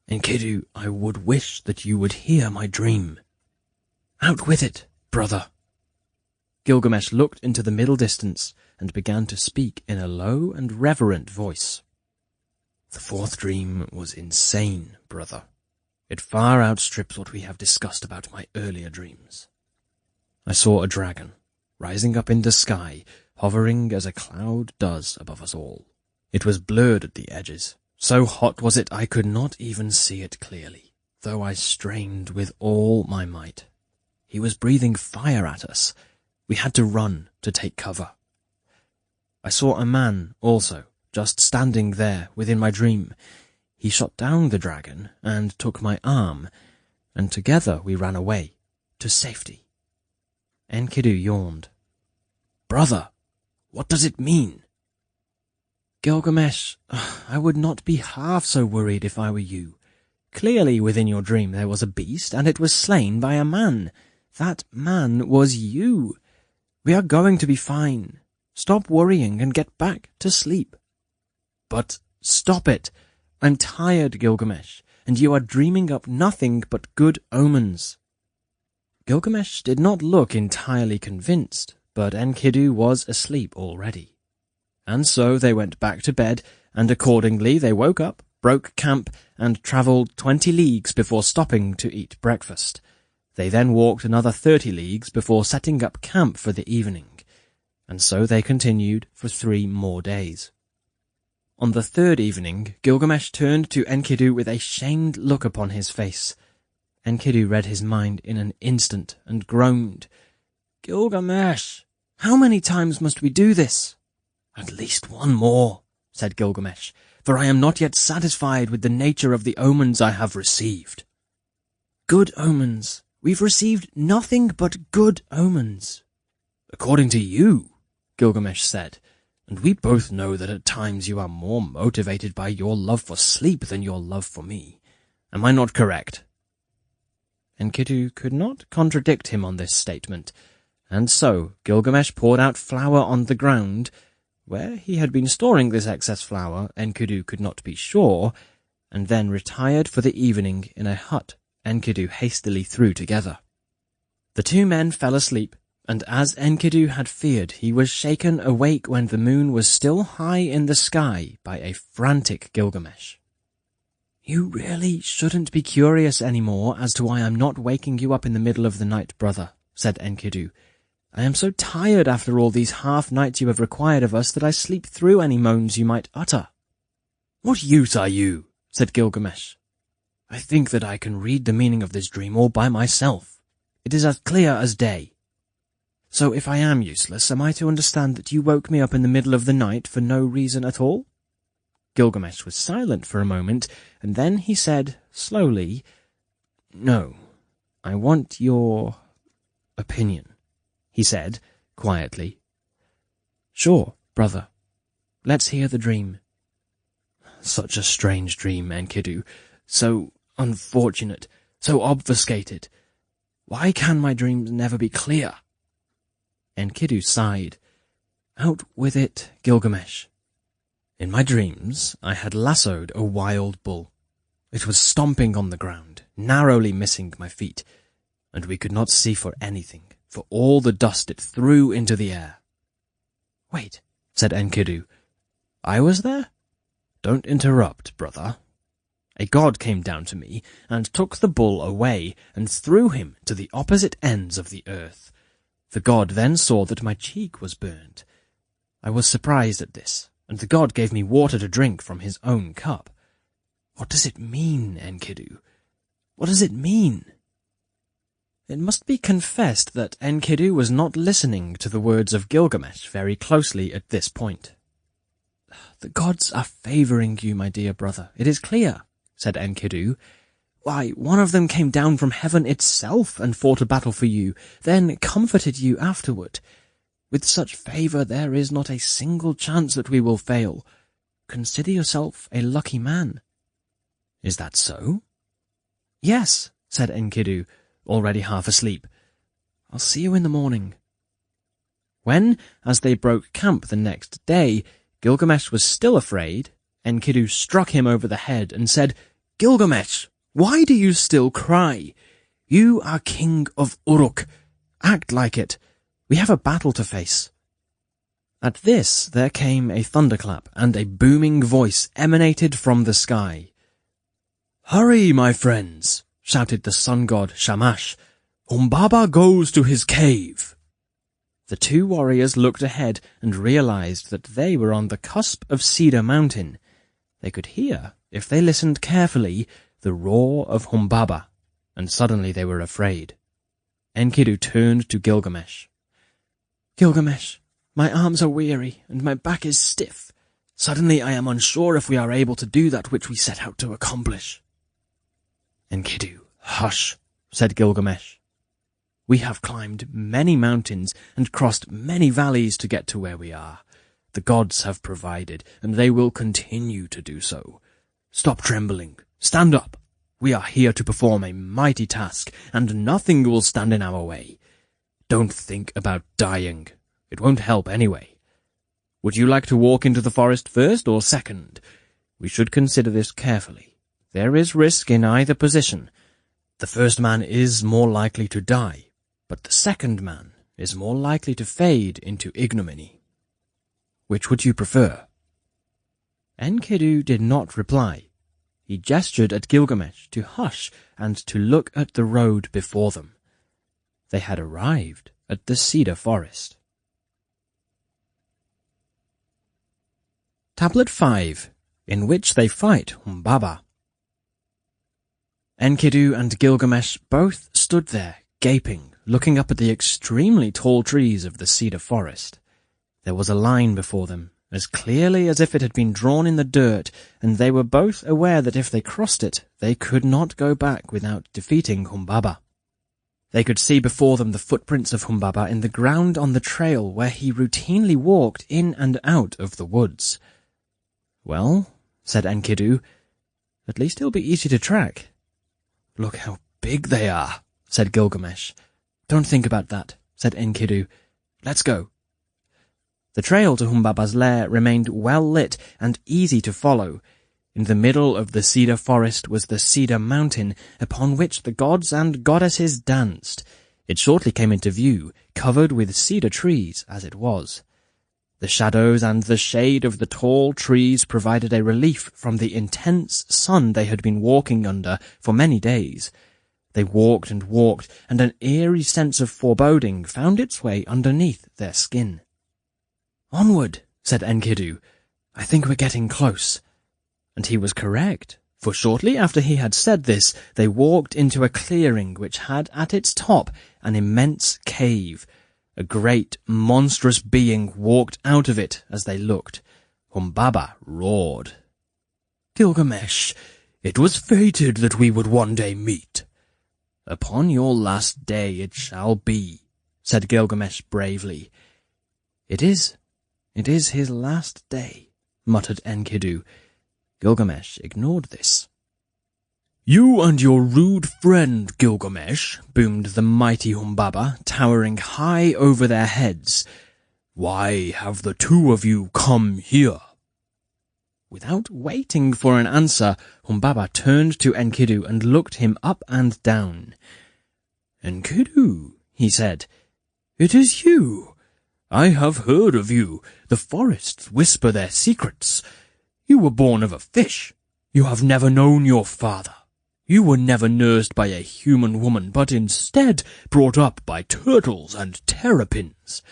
"Enkidu, I would wish that you would hear my dream." "Out with it, brother." Gilgamesh looked into the middle distance and began to speak in a low and reverent voice. "The 4th dream was insane, brother. It far outstrips what we have discussed about my earlier dreams. I saw a dragon, rising up in the sky, hovering as a cloud does above us all. It was blurred at the edges. So hot was it I could not even see it clearly, though I strained with all my might. He was breathing fire at us. We had to run to take cover. I saw a man also, just standing there within my dream. He shot down the dragon and took my arm, and together we ran away, to safety." Enkidu yawned. "Brother, what does it mean?" "Gilgamesh, I would not be half so worried if I were you. Clearly within your dream there was a beast, and it was slain by a man. That man was you. We are going to be fine. Stop worrying and get back to sleep." "But stop it. I'm tired, Gilgamesh, and you are dreaming up nothing but good omens." Gilgamesh did not look entirely convinced, but Enkidu was asleep already. And so they went back to bed, and accordingly they woke up, broke camp, and travelled 20 leagues before stopping to eat breakfast. They then walked another 30 leagues before setting up camp for the evening, and so they continued for 3 more days. On the 3rd evening, Gilgamesh turned to Enkidu with a shamed look upon his face. Enkidu read his mind in an instant and groaned. "Gilgamesh, how many times must we do this?" "At least 1 more," said Gilgamesh, "for I am not yet satisfied with the nature of the omens I have received." "Good omens? We've received nothing but good omens." "According to you," Gilgamesh said, "and we both know that at times you are more motivated by your love for sleep than your love for me. Am I not correct?" Enkidu could not contradict him on this statement, and so Gilgamesh poured out flour on the ground. Where he had been storing this excess flour, Enkidu could not be sure, and then retired for the evening in a hut Enkidu hastily threw together. The two men fell asleep, and as Enkidu had feared, he was shaken awake when the moon was still high in the sky by a frantic Gilgamesh. "You really shouldn't be curious anymore as to why I'm not waking you up in the middle of the night, brother," said Enkidu. "I am so tired after all these half-nights you have required of us that I sleep through any moans you might utter." "What use are you?" said Gilgamesh. "I think that I can read the meaning of this dream all by myself. It is as clear as day. So if I am useless, am I to understand that you woke me up in the middle of the night for no reason at all?" Gilgamesh was silent for a moment, and then he said slowly, "No, I want your opinion," he said quietly. "Sure, brother. Let's hear the dream." "Such a strange dream, Enkidu. So unfortunate, so obfuscated. Why can my dreams never be clear?" Enkidu sighed. "Out with it, Gilgamesh." "In my dreams, I had lassoed a wild bull. It was stomping on the ground, narrowly missing my feet, and we could not see for anything, for all the dust it threw into the air." "Wait," said Enkidu. "I was there?" "Don't interrupt, brother. A god came down to me and took the bull away and threw him to the opposite ends of the earth. The god then saw that my cheek was burnt. I was surprised at this, and the god gave me water to drink from his own cup. What does it mean, Enkidu? What does it mean?" It must be confessed that Enkidu was not listening to the words of Gilgamesh very closely at this point. "The gods are favouring you, my dear brother, it is clear," said Enkidu. "Why, one of them came down from heaven itself and fought a battle for you, then comforted you afterward. With such favour there is not a single chance that we will fail. Consider yourself a lucky man." "Is that so?" "Yes," said Enkidu, already half asleep. "I'll see you in the morning." When, as they broke camp the next day, Gilgamesh was still afraid, Enkidu struck him over the head and said, "Gilgamesh, why do you still cry? You are king of Uruk. Act like it. We have a battle to face." At this there came a thunderclap, and a booming voice emanated from the sky. "Hurry, my friends," shouted the sun god Shamash. "Humbaba goes to his cave." The two warriors looked ahead and realized that they were on the cusp of Cedar Mountain. They could hear, if they listened carefully, the roar of Humbaba, and suddenly they were afraid. Enkidu turned to Gilgamesh. "Gilgamesh, my arms are weary, and my back is stiff. Suddenly I am unsure if we are able to do that which we set out to accomplish." "Enkidu, hush," said Gilgamesh. "We have climbed many mountains and crossed many valleys to get to where we are. The gods have provided, and they will continue to do so. Stop trembling. Stand up. We are here to perform a mighty task, and nothing will stand in our way. Don't think about dying. It won't help anyway. Would you like to walk into the forest first or second? We should consider this carefully. There is risk in either position. The first man is more likely to die, but the second man is more likely to fade into ignominy. Which would you prefer?" Enkidu did not reply. He gestured at Gilgamesh to hush and to look at the road before them. They had arrived at the cedar forest. Tablet 5, in which they fight Humbaba. Enkidu and Gilgamesh both stood there, gaping, looking up at the extremely tall trees of the cedar forest. There was a line before them, as clearly as if it had been drawn in the dirt, and they were both aware that if they crossed it, they could not go back without defeating Humbaba. They could see before them the footprints of Humbaba in the ground on the trail where he routinely walked in and out of the woods. "Well," said Enkidu, "at least he'll be easy to track. "Look how big they are," said Gilgamesh. "Don't think about that," said Enkidu. "Let's go." The trail to Humbaba's lair remained well lit and easy to follow. In the middle of the cedar forest was the cedar mountain, upon which the gods and goddesses danced. It shortly came into view, covered with cedar trees as it was. The shadows and the shade of the tall trees provided a relief from the intense sun they had been walking under for many days. They walked, and an eerie sense of foreboding found its way underneath their skin. "Onward," said Enkidu. "I think we're getting close." And he was correct, for shortly after he had said this, they walked into a clearing which had at its top an immense cave. A great, monstrous being walked out of it as they looked. Humbaba roared. "Gilgamesh, it was fated that we would one day meet." "Upon your last day it shall be," said Gilgamesh bravely. It is his last day," muttered Enkidu. Gilgamesh ignored this. "You and your rude friend, Gilgamesh," boomed the mighty Humbaba, towering high over their heads. "Why have the two of you come here?" Without waiting for an answer, Humbaba turned to Enkidu and looked him up and down. "Enkidu," he said, "it is you. I have heard of you. The forests whisper their secrets. You were born of a fish. You have never known your father. You were never nursed by a human woman, but instead brought up by turtles and terrapins.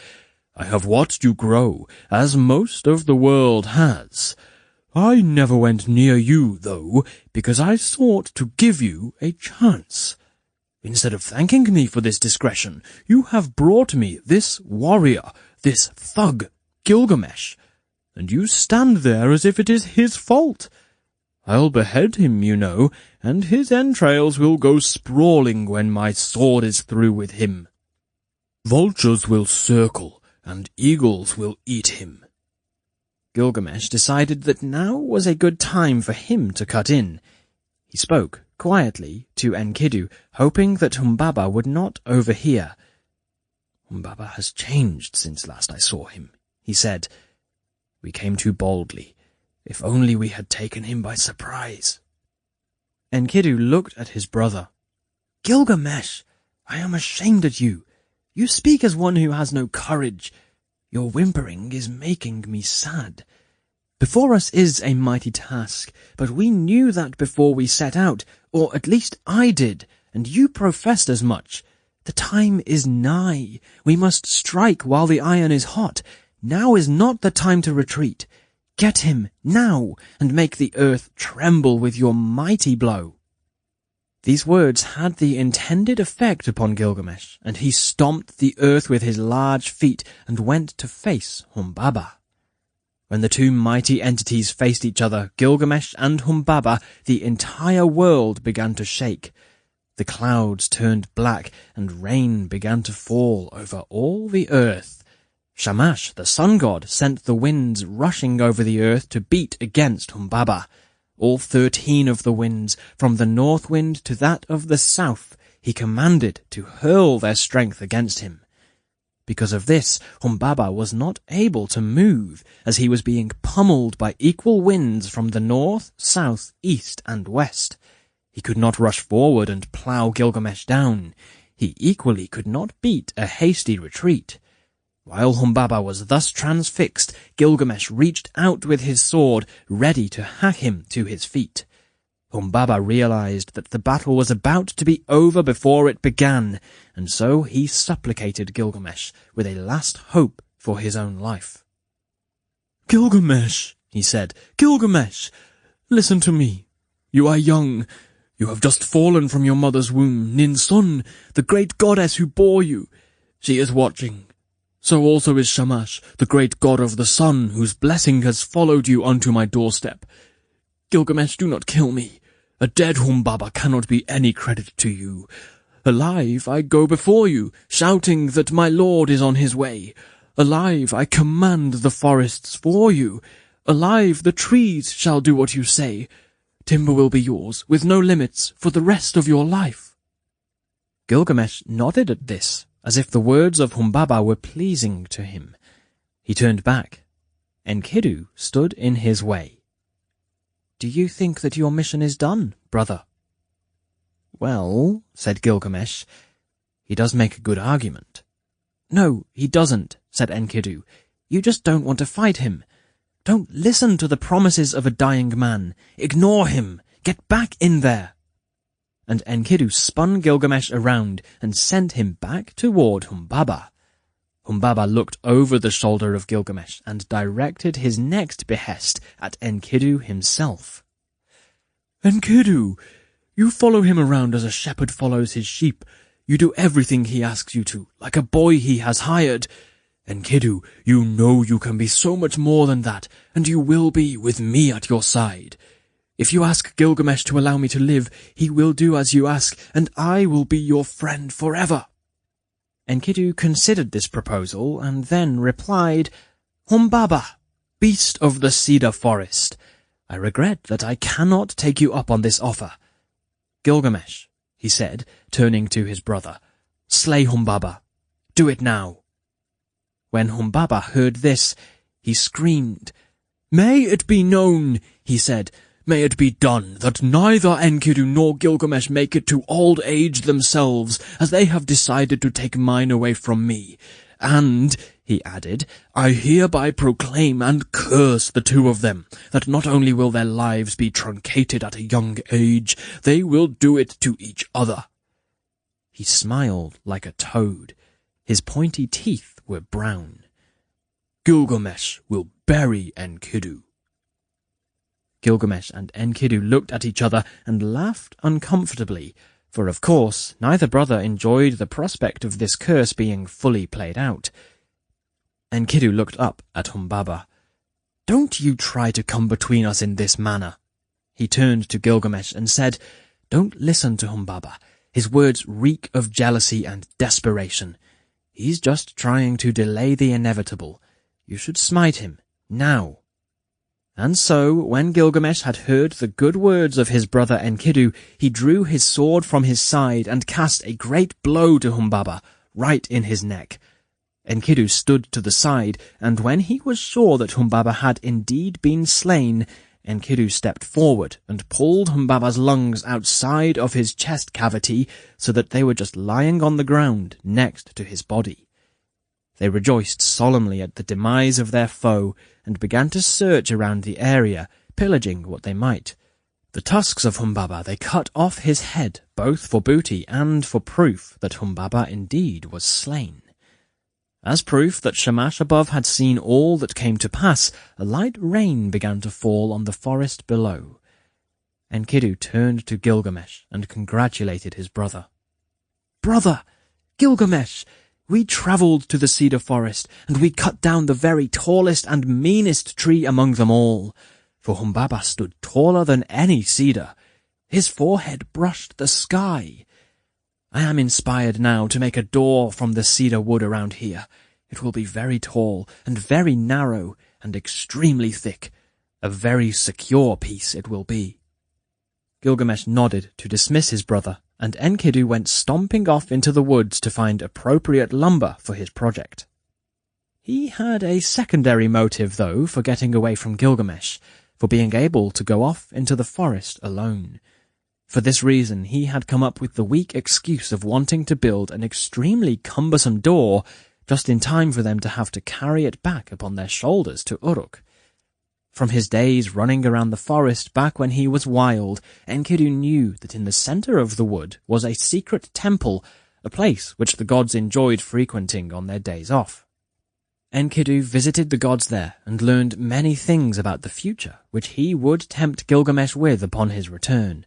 I have watched you grow, as most of the world has. I never went near you, though, because I sought to give you a chance. Instead of thanking me for this discretion, you have brought me this warrior, this thug, Gilgamesh, and you stand there as if it is his fault. I'll behead him, you know, and his entrails will go sprawling when my sword is through with him. Vultures will circle, and eagles will eat him." Gilgamesh decided that now was a good time for him to cut in. He spoke quietly to Enkidu, hoping that Humbaba would not overhear. "Humbaba has changed since last I saw him," he said. "We came too boldly. If only we had taken him by surprise." Enkidu looked at his brother. "Gilgamesh, I am ashamed at you. You speak as one who has no courage. Your whimpering is making me sad. Before us is a mighty task, but we knew that before we set out, or at least I did, and you professed as much. The time is nigh. We must strike while the iron is hot. Now is not the time to retreat. Get him now, and make the earth tremble with your mighty blow." These words had the intended effect upon Gilgamesh, and he stomped the earth with his large feet and went to face Humbaba. When the two mighty entities faced each other, Gilgamesh and Humbaba, the entire world began to shake. The clouds turned black, and rain began to fall over all the earth. Shamash, the sun god, sent the winds rushing over the earth to beat against Humbaba. All 13 of the winds, from the north wind to that of the south, he commanded to hurl their strength against him. Because of this, Humbaba was not able to move, as he was being pummeled by equal winds from the north, south, east, and west. He could not rush forward and plough Gilgamesh down. He equally could not beat a hasty retreat. While Humbaba was thus transfixed, Gilgamesh reached out with his sword, ready to hack him to his feet. Humbaba realized that the battle was about to be over before it began, and so he supplicated Gilgamesh with a last hope for his own life. "Gilgamesh," he said, "Gilgamesh, listen to me. You are young. You have just fallen from your mother's womb. Ninsun, the great goddess who bore you, she is watching. So also is Shamash, the great god of the sun, whose blessing has followed you onto my doorstep. Gilgamesh, do not kill me. A dead Humbaba cannot be any credit to you. Alive, I go before you, shouting that my lord is on his way. Alive, I command the forests for you. Alive, the trees shall do what you say. Timber will be yours, with no limits, for the rest of your life." Gilgamesh nodded at this, as if the words of Humbaba were pleasing to him. He turned back. Enkidu stood in his way. "Do you think that your mission is done, brother?" "Well," said Gilgamesh, "he does make a good argument." "No, he doesn't," said Enkidu. "You just don't want to fight him. Don't listen to the promises of a dying man. Ignore him. Get back in there." And Enkidu spun Gilgamesh around and sent him back toward Humbaba. Humbaba looked over the shoulder of Gilgamesh and directed his next behest at Enkidu himself. "Enkidu, you follow him around as a shepherd follows his sheep. You do everything he asks you to, like a boy he has hired. Enkidu, you know you can be so much more than that, and you will be with me at your side. If you ask Gilgamesh to allow me to live, he will do as you ask, and I will be your friend forever." Enkidu considered this proposal, and then replied, "Humbaba, beast of the cedar forest, I regret that I cannot take you up on this offer. Gilgamesh," he said, turning to his brother, "slay Humbaba. Do it now." When Humbaba heard this, he screamed. "May it be known," he said, "may it be done, that neither Enkidu nor Gilgamesh make it to old age themselves, as they have decided to take mine away from me. And," he added, "I hereby proclaim and curse the two of them, that not only will their lives be truncated at a young age, they will do it to each other." He smiled like a toad. His pointy teeth were brown. "Gilgamesh will bury Enkidu." Gilgamesh and Enkidu looked at each other and laughed uncomfortably, for of course neither brother enjoyed the prospect of this curse being fully played out. Enkidu looked up at Humbaba. "Don't you try to come between us in this manner." He turned to Gilgamesh and said, "Don't listen to Humbaba. His words reek of jealousy and desperation. He's just trying to delay the inevitable. You should smite him, now." And so, when Gilgamesh had heard the good words of his brother Enkidu, he drew his sword from his side and cast a great blow to Humbaba, right in his neck. Enkidu stood to the side, and when he was sure that Humbaba had indeed been slain, Enkidu stepped forward and pulled Humbaba's lungs outside of his chest cavity so that they were just lying on the ground next to his body. They rejoiced solemnly at the demise of their foe and began to search around the area, pillaging what they might. The tusks of Humbaba they cut off his head, both for booty and for proof that Humbaba indeed was slain. As proof that Shamash above had seen all that came to pass, a light rain began to fall on the forest below. Enkidu turned to Gilgamesh and congratulated his brother. "Brother, Gilgamesh, we travelled to the cedar forest, and we cut down the very tallest and meanest tree among them all, for Humbaba stood taller than any cedar. His forehead brushed the sky. I am inspired now to make a door from the cedar wood around here. It will be very tall and very narrow and extremely thick. A very secure piece it will be." Gilgamesh nodded to dismiss his brother, and Enkidu went stomping off into the woods to find appropriate lumber for his project. He had a secondary motive, though, for getting away from Gilgamesh, for being able to go off into the forest alone. For this reason, he had come up with the weak excuse of wanting to build an extremely cumbersome door just in time for them to have to carry it back upon their shoulders to Uruk. From his days running around the forest back when he was wild, Enkidu knew that in the center of the wood was a secret temple, a place which the gods enjoyed frequenting on their days off. Enkidu visited the gods there and learned many things about the future, which he would tempt Gilgamesh with upon his return.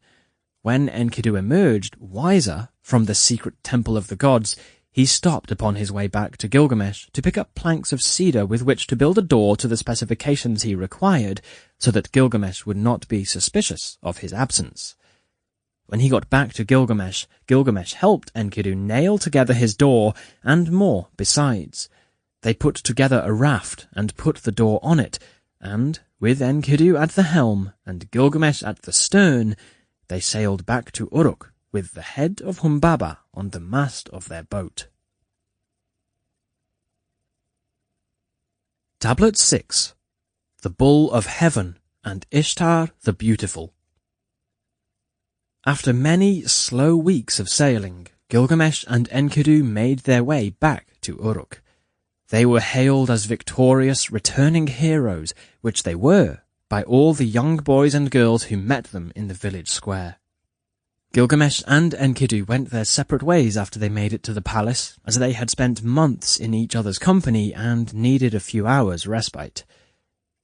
When Enkidu emerged, wiser, from the secret temple of the gods, he stopped upon his way back to Gilgamesh to pick up planks of cedar with which to build a door to the specifications he required, so that Gilgamesh would not be suspicious of his absence. When he got back to Gilgamesh, Gilgamesh helped Enkidu nail together his door, and more besides. They put together a raft and put the door on it, and, with Enkidu at the helm and Gilgamesh at the stern, they sailed back to Uruk with the head of Humbaba on the mast of their boat. Tablet 6. The Bull of Heaven and Ishtar the Beautiful. After many slow weeks of sailing, Gilgamesh and Enkidu made their way back to Uruk. They were hailed as victorious, returning heroes, which they were, by all the young boys and girls who met them in the village square. Gilgamesh and Enkidu went their separate ways after they made it to the palace, as they had spent months in each other's company and needed a few hours' respite.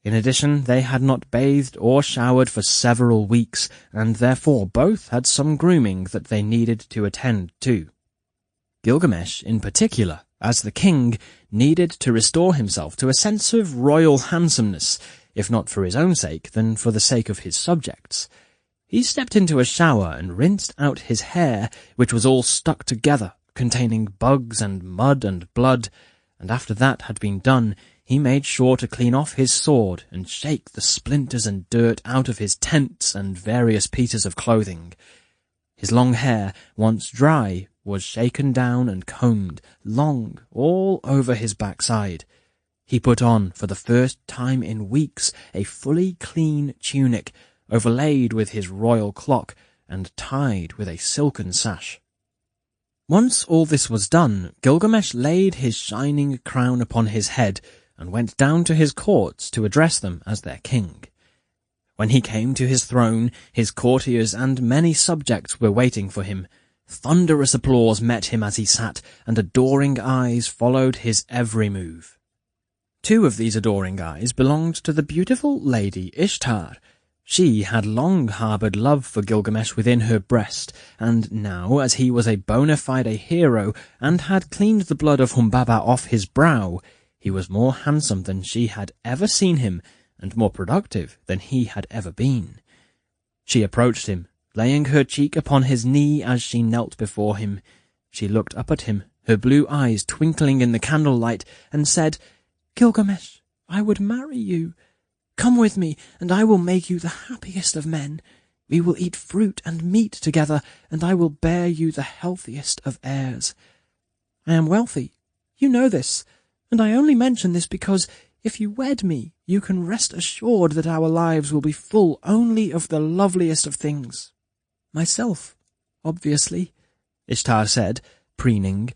In addition, they had not bathed or showered for several weeks, and therefore both had some grooming that they needed to attend to. Gilgamesh, in particular, as the king, needed to restore himself to a sense of royal handsomeness, if not for his own sake, then for the sake of his subjects. He stepped into a shower and rinsed out his hair, which was all stuck together, containing bugs and mud and blood, and after that had been done, he made sure to clean off his sword and shake the splinters and dirt out of his tents and various pieces of clothing. His long hair, once dry, was shaken down and combed, long, all over his backside. He put on, for the first time in weeks, a fully clean tunic, overlaid with his royal clock, and tied with a silken sash. Once all this was done, Gilgamesh laid his shining crown upon his head, and went down to his courts to address them as their king. When he came to his throne, his courtiers and many subjects were waiting for him. Thunderous applause met him as he sat, and adoring eyes followed his every move. 2 of these adoring eyes belonged to the beautiful lady Ishtar. She had long harboured love for Gilgamesh within her breast, and now, as he was a bona fide hero and had cleaned the blood of Humbaba off his brow, he was more handsome than she had ever seen him, and more productive than he had ever been. She approached him, laying her cheek upon his knee as she knelt before him. She looked up at him, her blue eyes twinkling in the candlelight, and said, "Gilgamesh, I would marry you. Come with me, and I will make you the happiest of men. We will eat fruit and meat together, and I will bear you the healthiest of heirs. I am wealthy. You know this. And I only mention this because, if you wed me, you can rest assured that our lives will be full only of the loveliest of things." "Myself, obviously," Ishtar said, preening.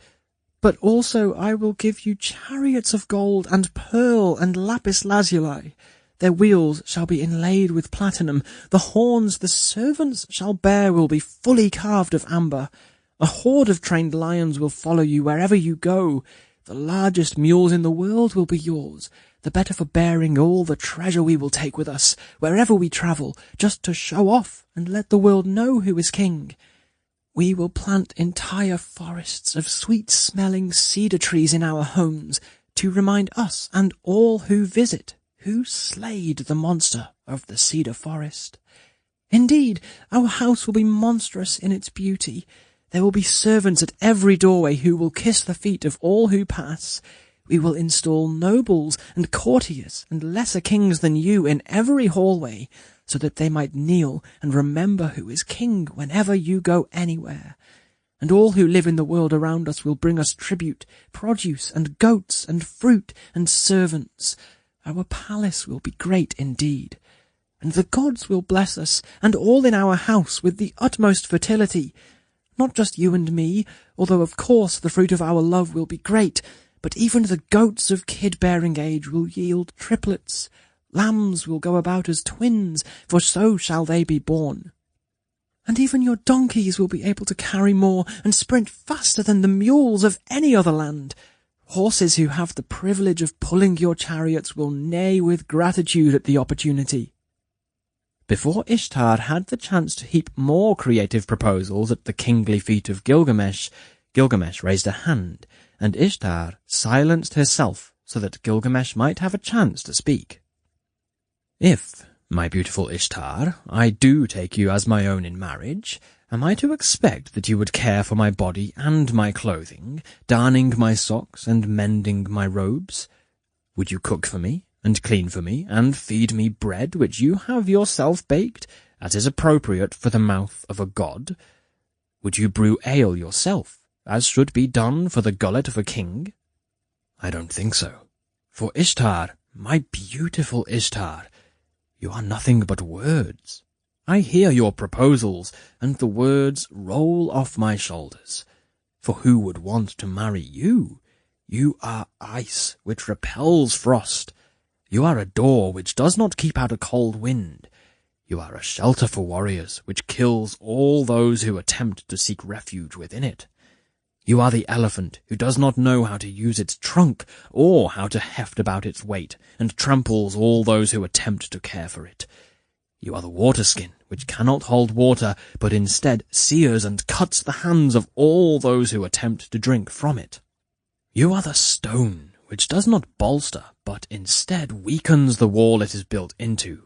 "But also I will give you chariots of gold and pearl and lapis lazuli. Their wheels shall be inlaid with platinum. The horns the servants shall bear will be fully carved of amber. A horde of trained lions will follow you wherever you go. The largest mules in the world will be yours, the better for bearing all the treasure we will take with us, wherever we travel, just to show off and let the world know who is king. We will plant entire forests of sweet-smelling cedar trees in our homes, to remind us and all who visit who slayed the monster of the cedar forest. Indeed, our house will be monstrous in its beauty. There will be servants at every doorway who will kiss the feet of all who pass. We will install nobles and courtiers and lesser kings than you in every hallway, so that they might kneel and remember who is king whenever you go anywhere. And all who live in the world around us will bring us tribute, produce and goats and fruit and servants. Our palace will be great indeed. And the gods will bless us, and all in our house with the utmost fertility. Not just you and me, although of course the fruit of our love will be great, but even the goats of kid-bearing age will yield triplets. Lambs will go about as twins, for so shall they be born. And even your donkeys will be able to carry more and sprint faster than the mules of any other land. Horses who have the privilege of pulling your chariots will neigh with gratitude at the opportunity." Before Ishtar had the chance to heap more creative proposals at the kingly feet of Gilgamesh, Gilgamesh raised a hand, and Ishtar silenced herself so that Gilgamesh might have a chance to speak. "If, my beautiful Ishtar, I do take you as my own in marriage, am I to expect that you would care for my body and my clothing, darning my socks and mending my robes? Would you cook for me, and clean for me, and feed me bread which you have yourself baked, as is appropriate for the mouth of a god? Would you brew ale yourself, as should be done for the gullet of a king? I don't think so. For Ishtar, my beautiful Ishtar, you are nothing but words. I hear your proposals, and the words roll off my shoulders. For who would want to marry you? You are ice which repels frost. You are a door which does not keep out a cold wind. You are a shelter for warriors which kills all those who attempt to seek refuge within it. You are the elephant who does not know how to use its trunk or how to heft about its weight, and tramples all those who attempt to care for it. You are the water skin which cannot hold water, but instead sears and cuts the hands of all those who attempt to drink from it. You are the stone which does not bolster, but instead weakens the wall it is built into.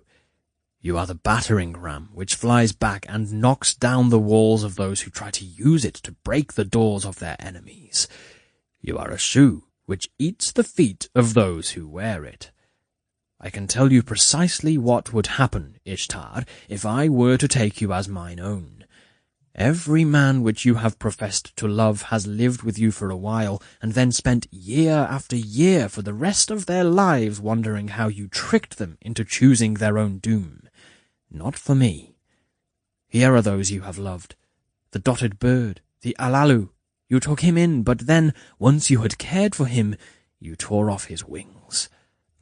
You are the battering ram which flies back and knocks down the walls of those who try to use it to break the doors of their enemies. You are a shoe which eats the feet of those who wear it. I can tell you precisely what would happen, Ishtar, if I were to take you as mine own. Every man which you have professed to love has lived with you for a while, and then spent year after year for the rest of their lives wondering how you tricked them into choosing their own doom. Not for me. Here are those you have loved. The dotted bird, the alalu. You took him in, but then, once you had cared for him, you tore off his wings.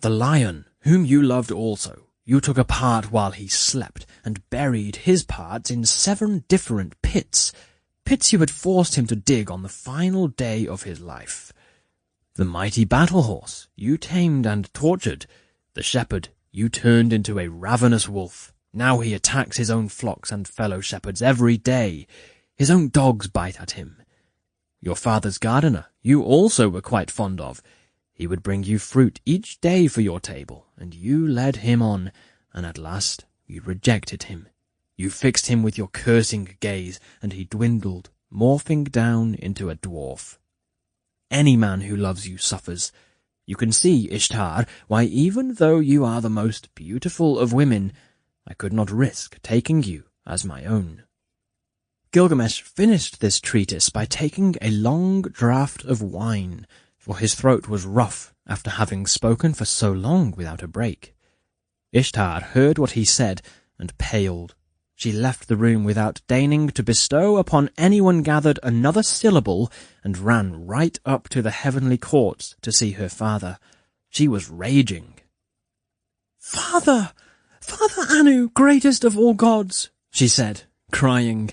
The lion, whom you loved also, you took apart while he slept, and buried his parts in 7 different pits you had forced him to dig on the final day of his life. The mighty battle horse you tamed and tortured. The shepherd you turned into a ravenous wolf. Now he attacks his own flocks and fellow shepherds every day. His own dogs bite at him. Your father's gardener you also were quite fond of. He would bring you fruit each day for your table, and you led him on, and at last you rejected him. You fixed him with your cursing gaze, and he dwindled, morphing down into a dwarf. Any man who loves you suffers. You can see, Ishtar, why even though you are the most beautiful of women, I could not risk taking you as my own. Gilgamesh finished this treatise by taking a long draught of wine, for his throat was rough after having spoken for so long without a break. Ishtar heard what he said and paled. She left the room without deigning to bestow upon anyone gathered another syllable, and ran right up to the heavenly courts to see her father. She was raging. "Father! Father Anu, greatest of all gods," she said, crying,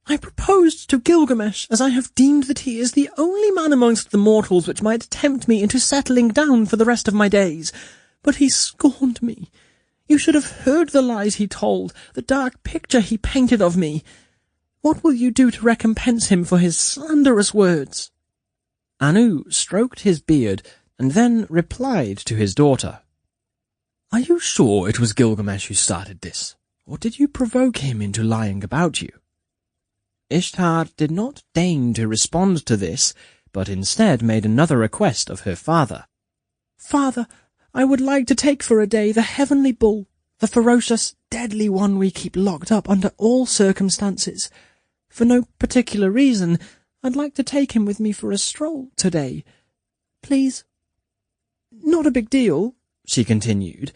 "I proposed to Gilgamesh, as I have deemed that he is the only man amongst the mortals which might tempt me into settling down for the rest of my days. But he scorned me. You should have heard the lies he told, the dark picture he painted of me. What will you do to recompense him for his slanderous words?" Anu stroked his beard, and then replied to his daughter, "Are you sure it was Gilgamesh who started this, or did you provoke him into lying about you?" Ishtar did not deign to respond to this, but instead made another request of her father. "Father, I would like to take for a day the heavenly bull, the ferocious, deadly one we keep locked up under all circumstances. For no particular reason, I'd like to take him with me for a stroll today. Please." "Not a big deal," she continued,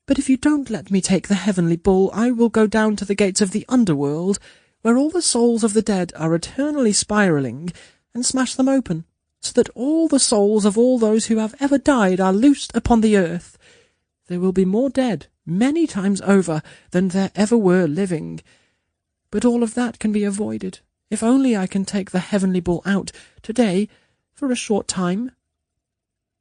"but if you don't let me take the heavenly bull, I will go down to the gates of the underworld, where all the souls of the dead are eternally spiraling, and smash them open, so that all the souls of all those who have ever died are loosed upon the earth. There will be more dead, many times over, than there ever were living. But all of that can be avoided, if only I can take the heavenly bull out, today, for a short time."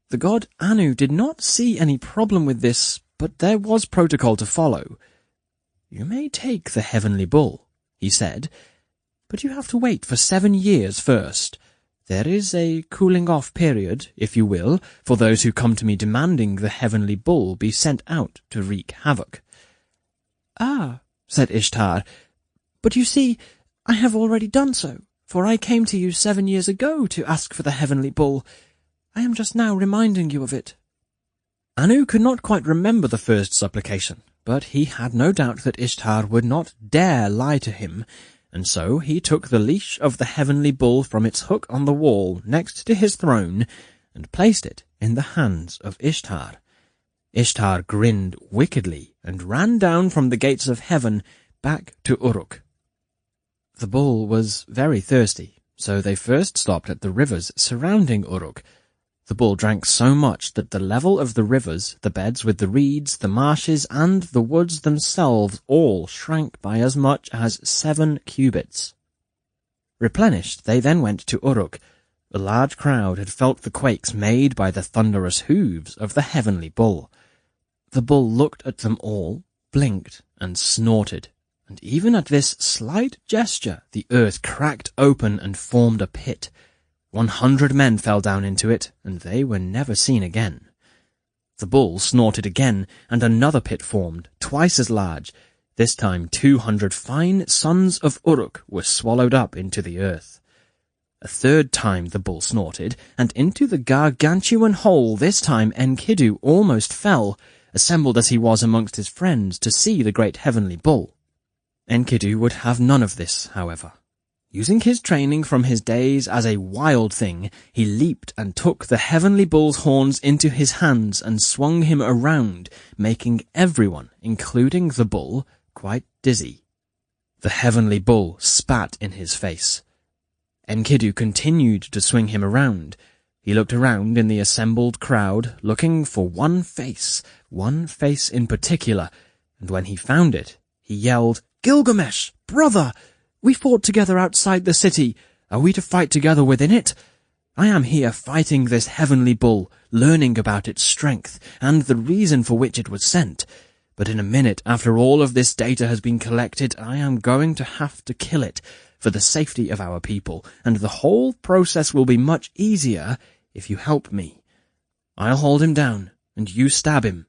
The god Anu did not see any problem with this, but there was protocol to follow. "You may take the heavenly bull," he said, "but you have to wait for 7 years first. There is a cooling-off period, if you will, for those who come to me demanding the heavenly bull be sent out to wreak havoc." "Ah," said Ishtar, "but you see, I have already done so, for I came to you 7 years ago to ask for the heavenly bull. I am just now reminding you of it." Anu could not quite remember the first supplication, but he had no doubt that Ishtar would not dare lie to him, and so he took the leash of the heavenly bull from its hook on the wall next to his throne and placed it in the hands of Ishtar. Ishtar grinned wickedly and ran down from the gates of heaven back to Uruk. The bull was very thirsty, so they first stopped at the rivers surrounding Uruk. The bull drank so much that the level of the rivers, the beds with the reeds, the marshes, and the woods themselves all shrank by as much as 7 cubits. Replenished, they then went to Uruk. A large crowd had felt the quakes made by the thunderous hooves of the heavenly bull. The bull looked at them all, blinked, and snorted, and even at this slight gesture the earth cracked open and formed a pit. 100 men fell down into it, and they were never seen again. The bull snorted again, and another pit formed, twice as large. This time 200 fine sons of Uruk were swallowed up into the earth. A third time the bull snorted, and into the gargantuan hole this time Enkidu almost fell, assembled as he was amongst his friends to see the great heavenly bull. Enkidu would have none of this, however. Using his training from his days as a wild thing, he leaped and took the heavenly bull's horns into his hands and swung him around, making everyone, including the bull, quite dizzy. The heavenly bull spat in his face. Enkidu continued to swing him around. He looked around in the assembled crowd, looking for one face in particular, and when he found it, he yelled, "Gilgamesh, brother! We fought together outside the city. Are we to fight together within it? I am here fighting this heavenly bull, learning about its strength, and the reason for which it was sent. But in a minute, after all of this data has been collected, I am going to have to kill it, for the safety of our people, and the whole process will be much easier if you help me. I'll hold him down, and you stab him."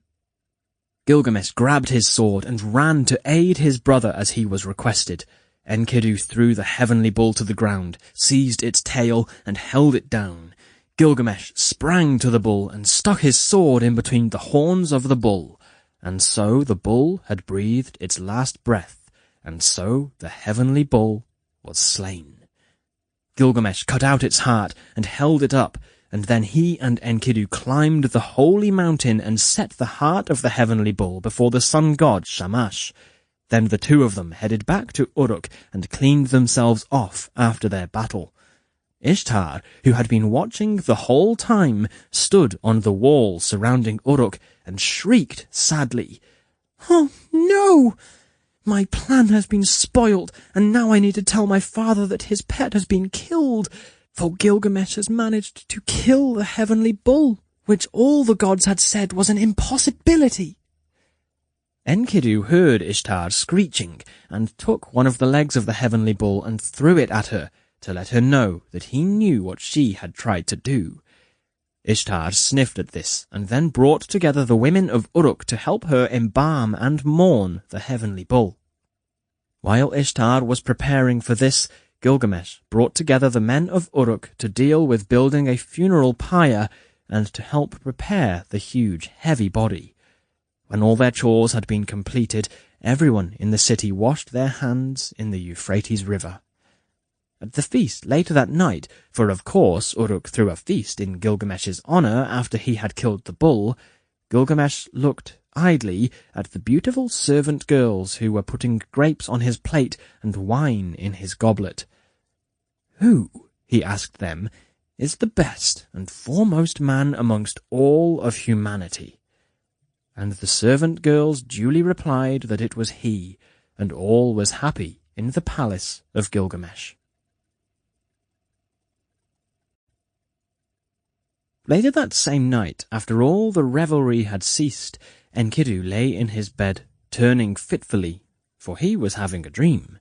Gilgamesh grabbed his sword and ran to aid his brother as he was requested. Enkidu threw the heavenly bull to the ground, seized its tail, and held it down. Gilgamesh sprang to the bull and stuck his sword in between the horns of the bull. And so the bull had breathed its last breath, and so the heavenly bull was slain. Gilgamesh cut out its heart and held it up, and then he and Enkidu climbed the holy mountain and set the heart of the heavenly bull before the sun god Shamash. Then the two of them headed back to Uruk and cleaned themselves off after their battle. Ishtar, who had been watching the whole time, stood on the wall surrounding Uruk and shrieked sadly, "Oh, no! My plan has been spoiled, and now I need to tell my father that his pet has been killed, for Gilgamesh has managed to kill the heavenly bull, which all the gods had said was an impossibility." Enkidu heard Ishtar screeching, and took one of the legs of the heavenly bull and threw it at her, to let her know that he knew what she had tried to do. Ishtar sniffed at this, and then brought together the women of Uruk to help her embalm and mourn the heavenly bull. While Ishtar was preparing for this, Gilgamesh brought together the men of Uruk to deal with building a funeral pyre and to help prepare the huge, heavy body. When all their chores had been completed, everyone in the city washed their hands in the Euphrates River. At the feast later that night, for of course Uruk threw a feast in Gilgamesh's honor after he had killed the bull, Gilgamesh looked idly at the beautiful servant girls who were putting grapes on his plate and wine in his goblet. "Who," he asked them, "is the best and foremost man amongst all of humanity?" And the servant girls duly replied that it was he, and all was happy in the palace of Gilgamesh. Later that same night, after all the revelry had ceased, Enkidu lay in his bed, turning fitfully, for he was having a dream.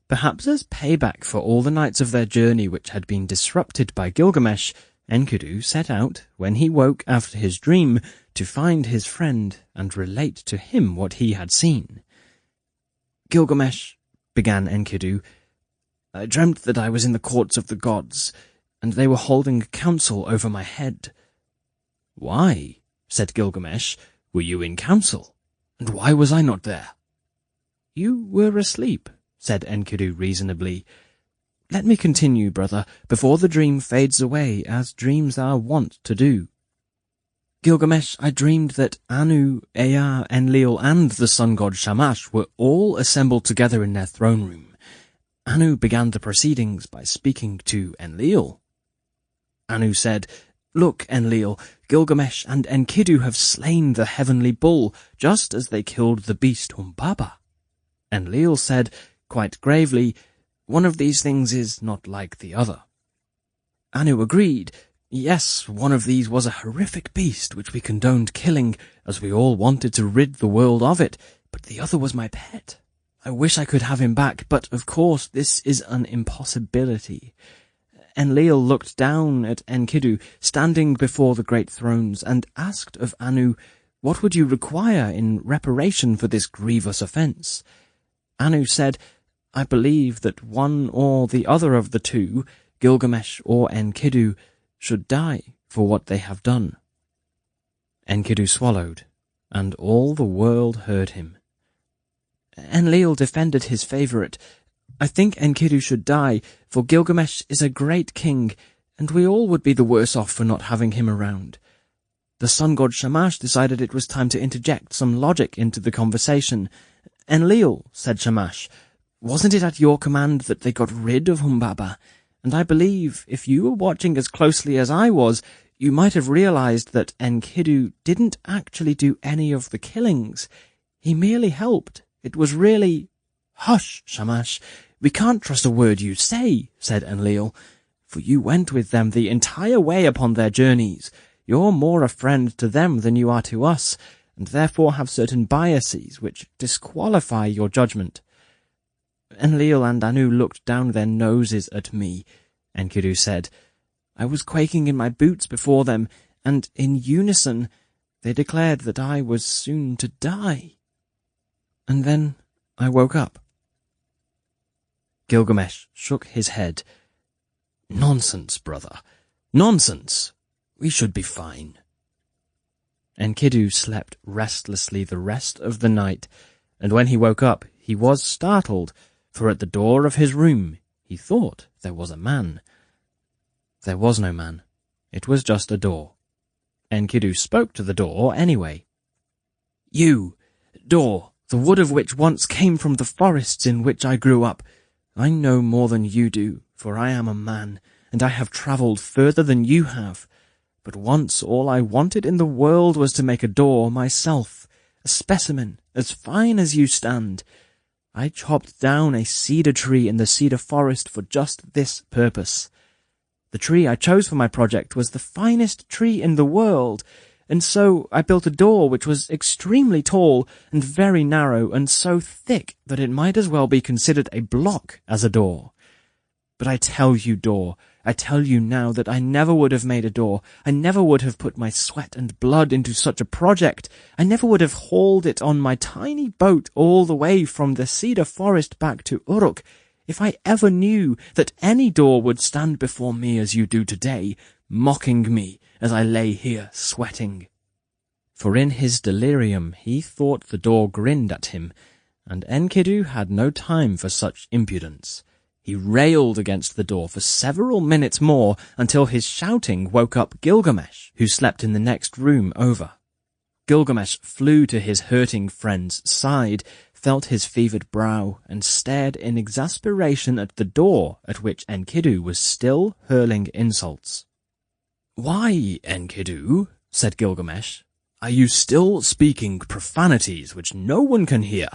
Perhaps as payback for all the nights of their journey which had been disrupted by Gilgamesh, Enkidu set out, when he woke after his dream, to find his friend and relate to him what he had seen. "Gilgamesh," began Enkidu, "I dreamt that I was in the courts of the gods, and they were holding council over my head." "Why?" said Gilgamesh. "Were you in council? And why was I not there?" "You were asleep," said Enkidu reasonably. "Let me continue, brother, before the dream fades away, as dreams are wont to do. Gilgamesh, I dreamed that Anu, Ea, Enlil, and the sun god Shamash were all assembled together in their throne room. Anu began the proceedings by speaking to Enlil. Anu said, 'Look, Enlil, Gilgamesh and Enkidu have slain the heavenly bull, just as they killed the beast Humbaba.' Enlil said, quite gravely, 'One of these things is not like the other.' Anu agreed. 'Yes, one of these was a horrific beast which we condoned killing, as we all wanted to rid the world of it, but the other was my pet. I wish I could have him back, but of course this is an impossibility.' Enlil looked down at Enkidu, standing before the great thrones, and asked of Anu, 'What would you require in reparation for this grievous offence?' Anu said, 'I believe that one or the other of the two, Gilgamesh or Enkidu, should die for what they have done.' Enkidu swallowed, and all the world heard him. Enlil defended his favourite. 'I think Enkidu should die, for Gilgamesh is a great king, and we all would be the worse off for not having him around.' The sun god Shamash decided it was time to interject some logic into the conversation. 'Enlil,' said Shamash, 'wasn't it at your command that they got rid of Humbaba? And I believe, if you were watching as closely as I was, you might have realized that Enkidu didn't actually do any of the killings. He merely helped. It was really—' 'Hush, Shamash, we can't trust a word you say,' said Enlil, 'for you went with them the entire way upon their journeys. You're more a friend to them than you are to us, and therefore have certain biases which disqualify your judgment.' Enlil and Anu looked down their noses at me. Enkidu said, 'I was quaking in my boots before them, and in unison they declared that I was soon to die. And then I woke up.' Gilgamesh shook his head. 'Nonsense, brother. Nonsense. We should be fine.' Enkidu slept restlessly the rest of the night, and when he woke up he was startled, for at the door of his room he thought there was a man. There was no man. It was just a door. Enkidu spoke to the door anyway. 'You, door, the wood of which once came from the forests in which I grew up. I know more than you do, for I am a man, and I have travelled further than you have. But once all I wanted in the world was to make a door myself, a specimen as fine as you stand. I chopped down a cedar tree in the cedar forest for just this purpose. The tree I chose for my project was the finest tree in the world, and so I built a door which was extremely tall and very narrow and so thick that it might as well be considered a block as a door. But I tell you, door, I tell you now that I never would have made a door. I never would have put my sweat and blood into such a project. I never would have hauled it on my tiny boat all the way from the cedar forest back to Uruk if I ever knew that any door would stand before me as you do today, mocking me as I lay here sweating.' For in his delirium he thought the door grinned at him, and Enkidu had no time for such impudence. He railed against the door for several minutes more until his shouting woke up Gilgamesh, who slept in the next room over. Gilgamesh flew to his hurting friend's side, felt his fevered brow, and stared in exasperation at the door at which Enkidu was still hurling insults. 'Why, Enkidu,' said Gilgamesh, 'are you still speaking profanities which no one can hear?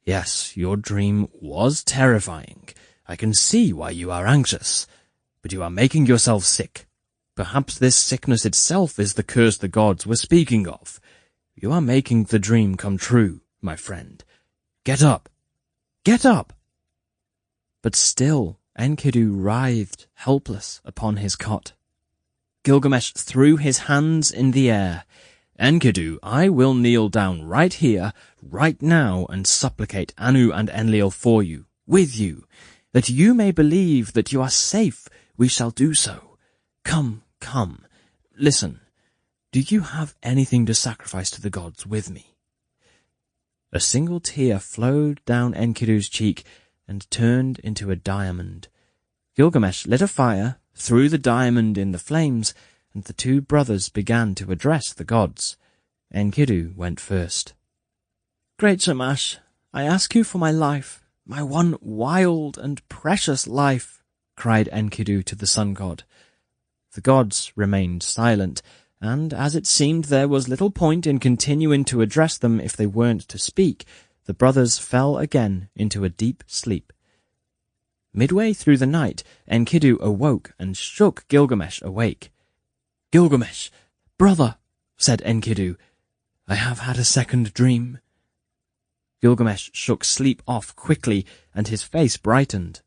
Yes, your dream was terrifying. I can see why you are anxious, but you are making yourself sick. Perhaps this sickness itself is the curse the gods were speaking of. You are making the dream come true, my friend. Get up! Get up!' But still Enkidu writhed helpless upon his cot. Gilgamesh threw his hands in the air. 'Enkidu, I will kneel down right here, right now, and supplicate Anu and Enlil for you, with you. That you may believe that you are safe, we shall do so. Come, come, listen. do you have anything to sacrifice to the gods with me?" A single tear flowed down Enkidu's cheek and turned into a diamond. Gilgamesh lit a fire, threw the diamond in the flames, and the two brothers began to address the gods. Enkidu went first. "Great Shamash, I ask you for my life, my one wild and precious life," cried Enkidu to the sun god. The gods remained silent, and as it seemed there was little point in continuing to address them if they weren't to speak, the brothers fell again into a deep sleep. Midway through the night, Enkidu awoke and shook Gilgamesh awake. "Gilgamesh, brother," said Enkidu, "I have had a second dream." Gilgamesh shook sleep off quickly, and his face brightened.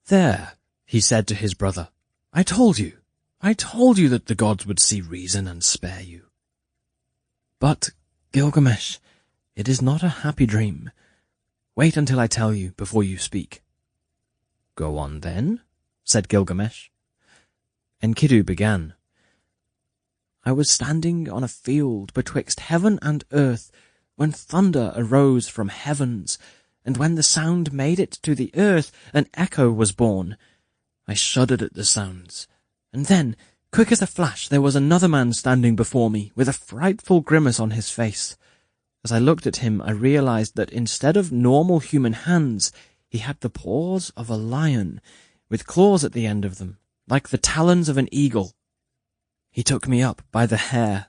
"There," he said to his brother, I told you that the gods would see reason and spare you." "But, Gilgamesh, it is not a happy dream. Wait until I tell you before you speak." "Go on then," said Gilgamesh. Enkidu began. "I was standing on a field betwixt heaven and earth, when thunder arose from heavens, and when the sound made it to the earth, an echo was born. I shuddered at the sounds, and then, quick as a flash, there was another man standing before me, with a frightful grimace on his face. As I looked at him, I realized that instead of normal human hands, he had the paws of a lion, with claws at the end of them, like the talons of an eagle. He took me up by the hair,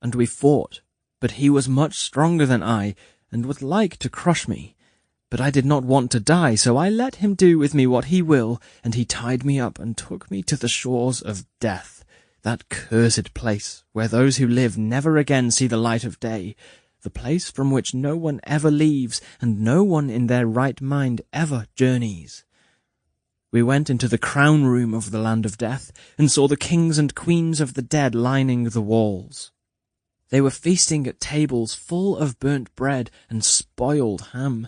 and we fought, but he was much stronger than I, and would like to crush me. But I did not want to die, so I let him do with me what he will, and he tied me up and took me to the shores of death, that cursed place where those who live never again see the light of day, the place from which no one ever leaves, and no one in their right mind ever journeys. We went into the crown room of the land of death, and saw the kings and queens of the dead lining the walls. They were feasting at tables full of burnt bread and spoiled ham,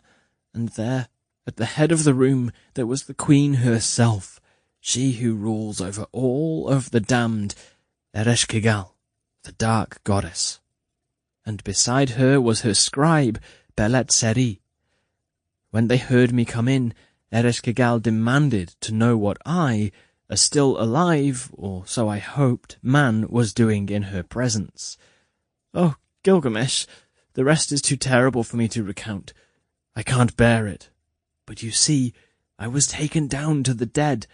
and there, at the head of the room, there was the queen herself, she who rules over all of the damned, Ereshkigal, the dark goddess. And beside her was her scribe, Belet-Seri. When they heard me come in, Ereshkigal demanded to know what I, a still alive, or so I hoped, man was doing in her presence. Oh, Gilgamesh, the rest is too terrible for me to recount. I can't bear it. But you see, I was taken down to the dead.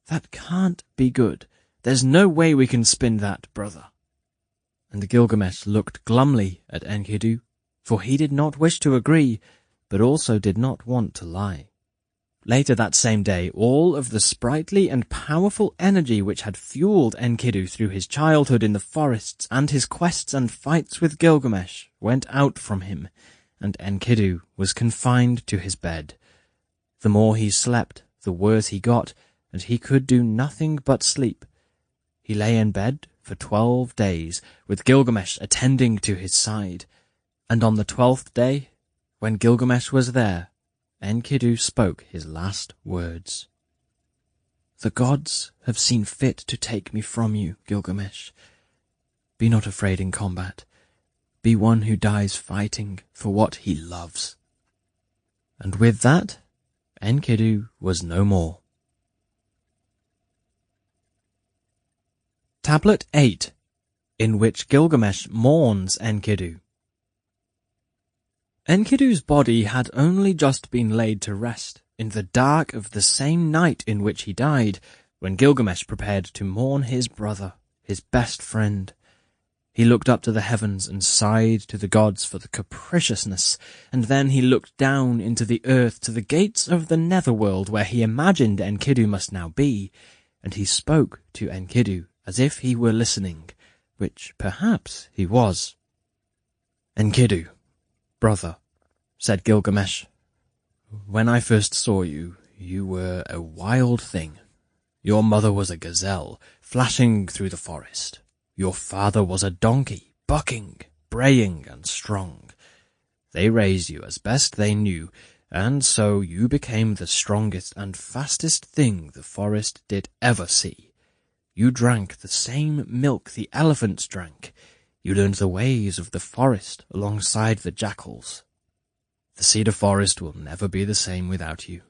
That can't be good. There's no way we can spin that, brother." And Gilgamesh looked glumly at Enkidu, for he did not wish to agree, but also did not want to lie. Later that same day, all of the sprightly and powerful energy which had fueled Enkidu through his childhood in the forests and his quests and fights with Gilgamesh went out from him, and Enkidu was confined to his bed. The more he slept, the worse he got, and he could do nothing but sleep. He lay in bed for 12 days, with Gilgamesh attending to his side, and on the 12th day, when Gilgamesh was there, Enkidu spoke his last words. "The gods have seen fit to take me from you, Gilgamesh. Be not afraid in combat. Be one who dies fighting for what he loves." And with that, Enkidu was no more. Tablet 8, in which Gilgamesh mourns Enkidu. Enkidu's body had only just been laid to rest in the dark of the same night in which he died, when Gilgamesh prepared to mourn his brother, his best friend. He looked up to the heavens and sighed to the gods for the capriciousness, and then he looked down into the earth to the gates of the netherworld where he imagined Enkidu must now be, and he spoke to Enkidu as if he were listening, which perhaps he was. "Enkidu, brother," said Gilgamesh, "when I first saw you, you were a wild thing. Your mother was a gazelle, flashing through the forest. Your father was a donkey, bucking, braying, and strong. They raised you as best they knew, and so you became the strongest and fastest thing the forest did ever see. You drank the same milk the elephants drank. You learned the ways of the forest alongside the jackals. The cedar forest will never be the same without you.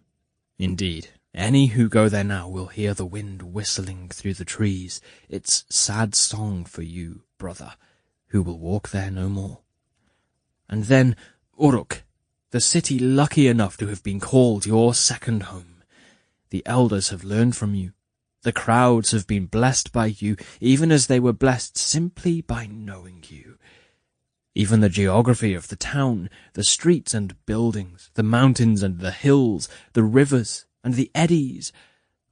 Indeed, any who go there now will hear the wind whistling through the trees, its sad song for you, brother, who will walk there no more. And then Uruk, the city lucky enough to have been called your second home. The elders have learned from you. The crowds have been blessed by you, even as they were blessed simply by knowing you. Even the geography of the town, the streets and buildings, the mountains and the hills, the rivers and the eddies,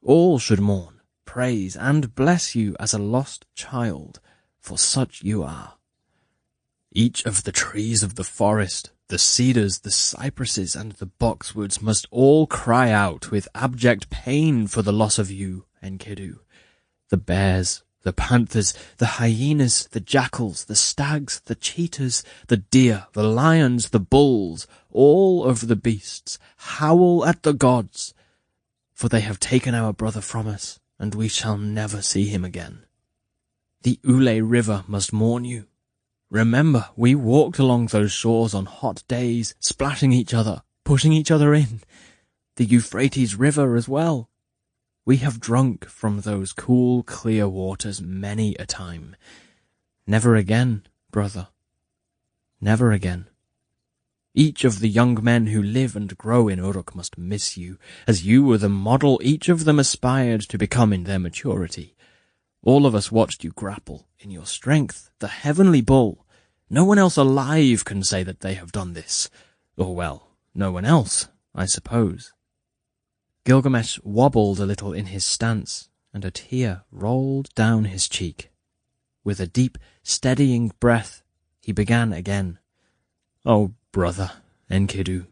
all should mourn, praise, and bless you as a lost child, for such you are. Each of the trees of the forest, the cedars, the cypresses, and the boxwoods must all cry out with abject pain for the loss of you, Enkidu. The bears, the panthers, the hyenas, the jackals, the stags, the cheetahs, the deer, the lions, the bulls, all of the beasts, howl at the gods, for they have taken our brother from us, and we shall never see him again. The Ule River must mourn you. Remember, we walked along those shores on hot days, splashing each other, pushing each other in. The Euphrates River as well. We have drunk from those cool, clear waters many a time. Never again, brother. Never again. Each of the young men who live and grow in Uruk must miss you, as you were the model each of them aspired to become in their maturity. All of us watched you grapple, in your strength, the heavenly bull. No one else alive can say that they have done this. Or, well, no one else, I suppose. Gilgamesh wobbled a little in his stance, and a tear rolled down his cheek. With a deep, steadying breath, he began again. "Oh, brother, Enkidu,"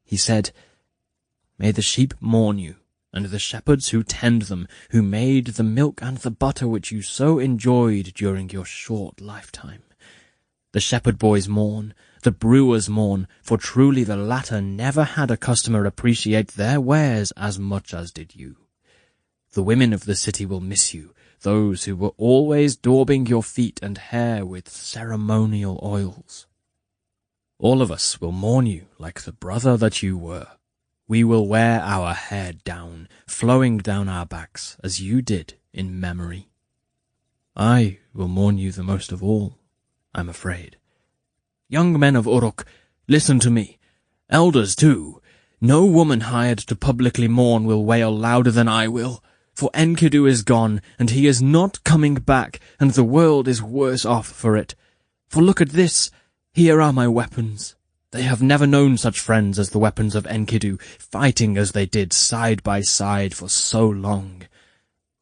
he said, "may the sheep mourn you, and the shepherds who tend them, who made the milk and the butter which you so enjoyed during your short lifetime. The shepherd boys mourn, the brewers mourn, for truly the latter never had a customer appreciate their wares as much as did you. The women of the city will miss you, those who were always daubing your feet and hair with ceremonial oils. All of us will mourn you like the brother that you were. We will wear our hair down, flowing down our backs, as you did in memory. I will mourn you the most of all, I'm afraid. Young men of Uruk, listen to me. Elders, too. No woman hired to publicly mourn will wail louder than I will, for Enkidu is gone, and he is not coming back, and the world is worse off for it. For look at this. Here are my weapons. They have never known such friends as the weapons of Enkidu, fighting as they did side by side for so long.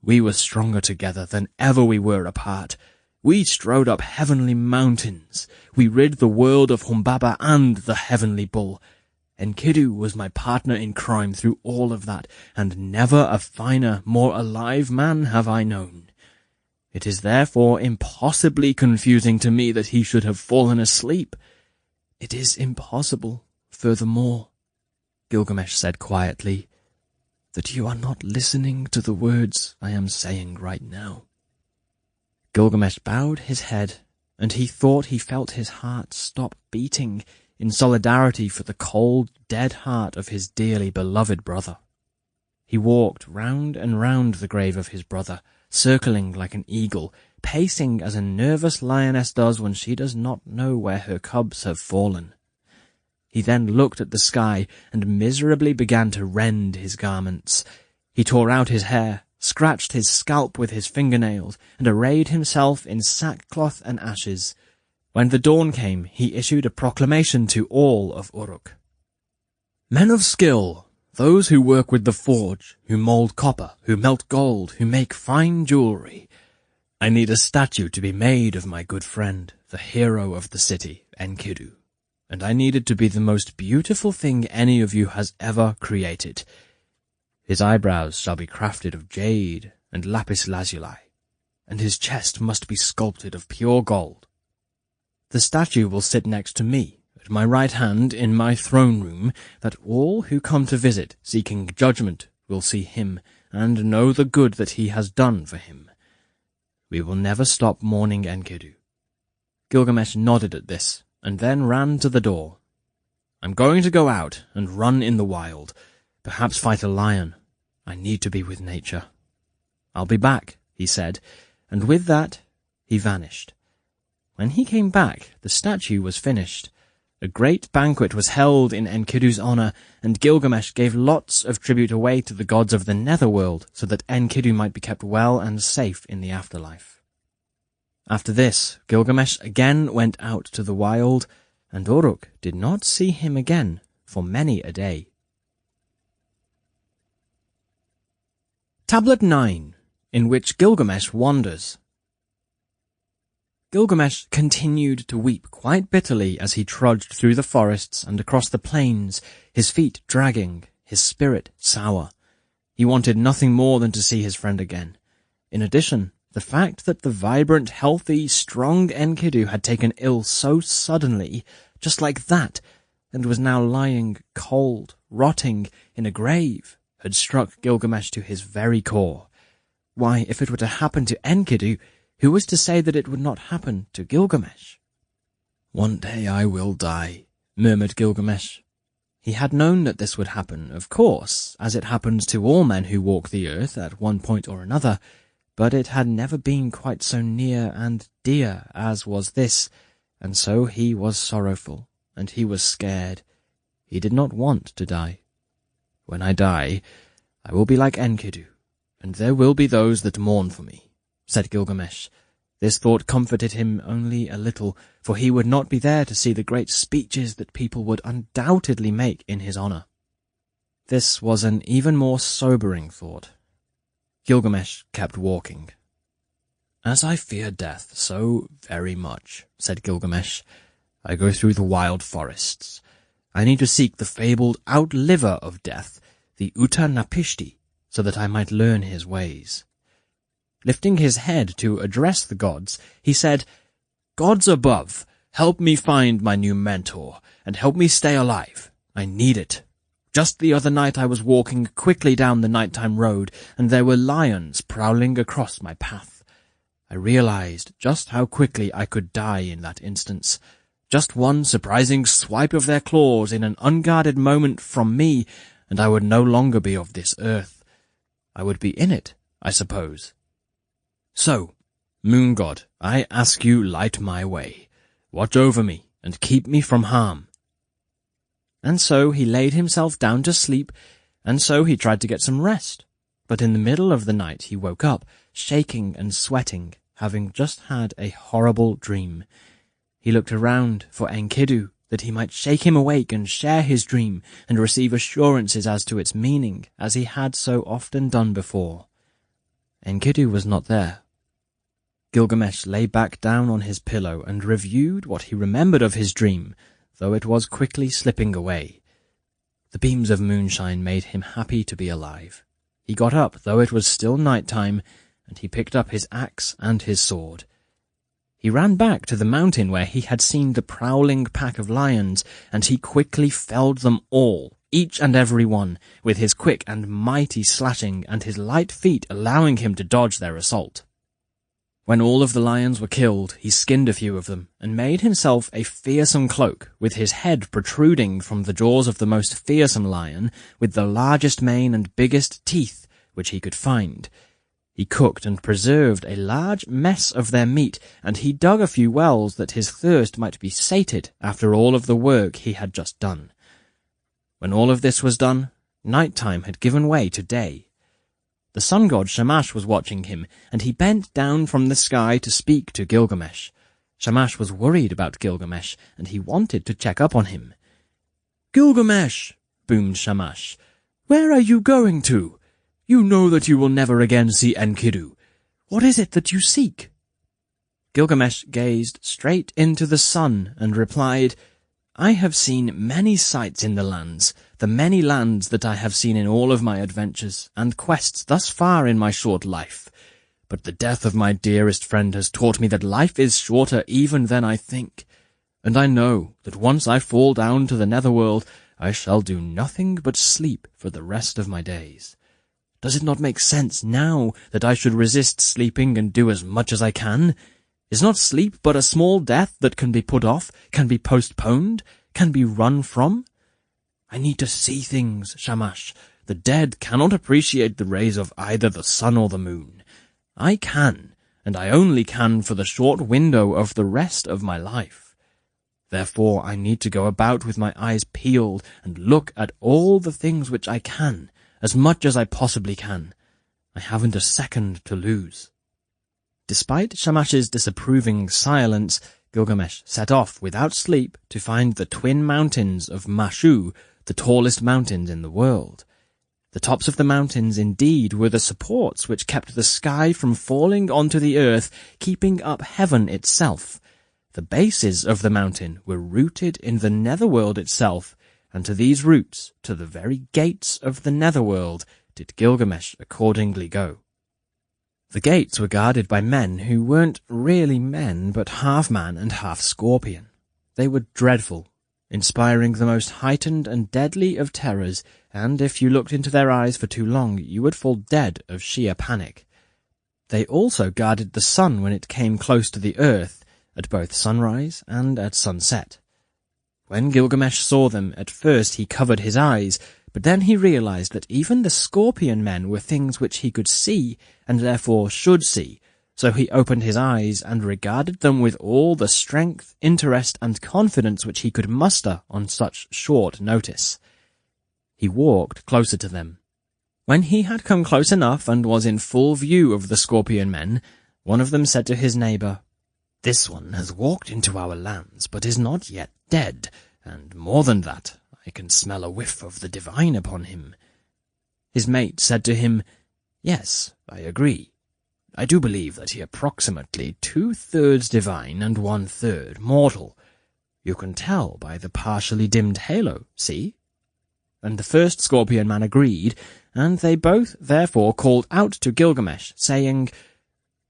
We were stronger together than ever we were apart. We strode up heavenly mountains. We rid the world of Humbaba and the heavenly bull. Enkidu was my partner in crime through all of that, and never a finer, more alive man have I known. It is therefore impossibly confusing to me that he should have fallen asleep. It is impossible, furthermore, Gilgamesh said quietly, that you are not listening to the words I am saying right now. Gilgamesh bowed his head, and he thought he felt his heart stop beating in solidarity for the cold, dead heart of his dearly beloved brother. He walked round and round the grave of his brother, circling like an eagle, pacing as a nervous lioness does when she does not know where her cubs have fallen. He then looked at the sky and miserably began to rend his garments. He tore out his hair, scratched his scalp with his fingernails, and arrayed himself in sackcloth and ashes. When the dawn came, he issued a proclamation to all of Uruk. Men of skill, those who work with the forge, who mold copper, who melt gold, who make fine jewelry, I need a statue to be made of my good friend, the hero of the city, Enkidu, and I need it to be the most beautiful thing any of you has ever created. His eyebrows shall be crafted of jade and lapis lazuli, and his chest must be sculpted of pure gold. The statue will sit next to me, at my right hand in my throne room, that all who come to visit, seeking judgment, will see him, and know the good that he has done for him. We will never stop mourning Enkidu." Gilgamesh nodded at this, and then ran to the door. "I'm going to go out and run in the wild, perhaps fight a lion. I need to be with nature." "I'll be back," he said, and with that he vanished. When he came back, the statue was finished. A great banquet was held in Enkidu's honor, and Gilgamesh gave lots of tribute away to the gods of the netherworld so that Enkidu might be kept well and safe in the afterlife. After this, Gilgamesh again went out to the wild, and Uruk did not see him again for many a day. Tablet 9, in which Gilgamesh wanders. Gilgamesh continued to weep quite bitterly as he trudged through the forests and across the plains, his feet dragging, his spirit sour. He wanted nothing more than to see his friend again. In addition, the fact that the vibrant, healthy, strong Enkidu had taken ill so suddenly, just like that, and was now lying cold, rotting in a grave, had struck Gilgamesh to his very core. Why, if it were to happen to Enkidu, who was to say that it would not happen to Gilgamesh? "One day I will die," murmured Gilgamesh. He had known that this would happen, of course, as it happens to all men who walk the earth at one point or another, but it had never been quite so near and dear as was this, and so he was sorrowful, and he was scared. He did not want to die. "When I die, I will be like Enkidu, and there will be those that mourn for me," said Gilgamesh. This thought comforted him only a little, for he would not be there to see the great speeches that people would undoubtedly make in his honor. This was an even more sobering thought. Gilgamesh kept walking. "As I fear death so very much," said Gilgamesh, "I go through the wild forests. I need to seek the fabled outliver of death, the Uta-Napishti, so that I might learn his ways." Lifting his head to address the gods, he said, "Gods above, help me find my new mentor, and help me stay alive. I need it. Just the other night I was walking quickly down the nighttime road, and there were lions prowling across my path. I realized just how quickly I could die in that instance. Just one surprising swipe of their claws in an unguarded moment from me, and I would no longer be of this earth. I would be in it, I suppose. So, moon god, I ask you light my way. Watch over me, and keep me from harm." And so he laid himself down to sleep, and so he tried to get some rest. But in the middle of the night he woke up, shaking and sweating, having just had a horrible dream. He looked around for Enkidu, that he might shake him awake and share his dream, and receive assurances as to its meaning, as he had so often done before. Enkidu was not there. Gilgamesh lay back down on his pillow and reviewed what he remembered of his dream, though it was quickly slipping away. The beams of moonshine made him happy to be alive. He got up, though it was still night time, and he picked up his axe and his sword. He ran back to the mountain where he had seen the prowling pack of lions, and he quickly felled them all, each and every one, with his quick and mighty slashing, and his light feet allowing him to dodge their assault. When all of the lions were killed, he skinned a few of them, and made himself a fearsome cloak, with his head protruding from the jaws of the most fearsome lion, with the largest mane and biggest teeth which he could find. He cooked and preserved a large mess of their meat, and he dug a few wells that his thirst might be sated after all of the work he had just done. When all of this was done, night-time had given way to day. The sun god Shamash was watching him, and he bent down from the sky to speak to Gilgamesh. Shamash was worried about Gilgamesh, and he wanted to check up on him. "Gilgamesh," boomed Shamash, "where are you going to? You know that you will never again see Enkidu. What is it that you seek?" Gilgamesh gazed straight into the sun and replied, "I have seen many sights in the lands, the many lands that I have seen in all of my adventures and quests thus far in my short life. But the death of my dearest friend has taught me that life is shorter even than I think, and I know that once I fall down to the netherworld, I shall do nothing but sleep for the rest of my days. Does it not make sense now that I should resist sleeping and do as much as I can? Is not sleep but a small death that can be put off, can be postponed, can be run from? I need to see things, Shamash. The dead cannot appreciate the rays of either the sun or the moon. I can, and I only can for the short window of the rest of my life. Therefore I need to go about with my eyes peeled and look at all the things which I can, as much as I possibly can. I haven't a second to lose. Despite Shamash's disapproving silence, Gilgamesh set off without sleep to find the twin mountains of Mashu, the tallest mountains in the world. The tops of the mountains indeed were the supports which kept the sky from falling onto the earth, keeping up heaven itself. The bases of the mountain were rooted in the netherworld itself, and to these roots, to the very gates of the netherworld, did Gilgamesh accordingly go. The gates were guarded by men who weren't really men, but half man and half scorpion. They were dreadful, inspiring the most heightened and deadly of terrors, and if you looked into their eyes for too long, you would fall dead of sheer panic. They also guarded the sun when it came close to the earth, at both sunrise and at sunset. When Gilgamesh saw them, at first he covered his eyes, but then he realized that even the scorpion men were things which he could see, and therefore should see, so he opened his eyes and regarded them with all the strength, interest, and confidence which he could muster on such short notice. He walked closer to them. When he had come close enough and was in full view of the scorpion men, one of them said to his neighbor, "This one has walked into our lands, but is not yet dead, and more than that, I can smell a whiff of the divine upon him." His mate said to him, "Yes, I agree. I do believe that he approximately 2/3 divine and 1/3 mortal. You can tell by the partially dimmed halo, see?" And the first scorpion man agreed, and they both therefore called out to Gilgamesh, saying,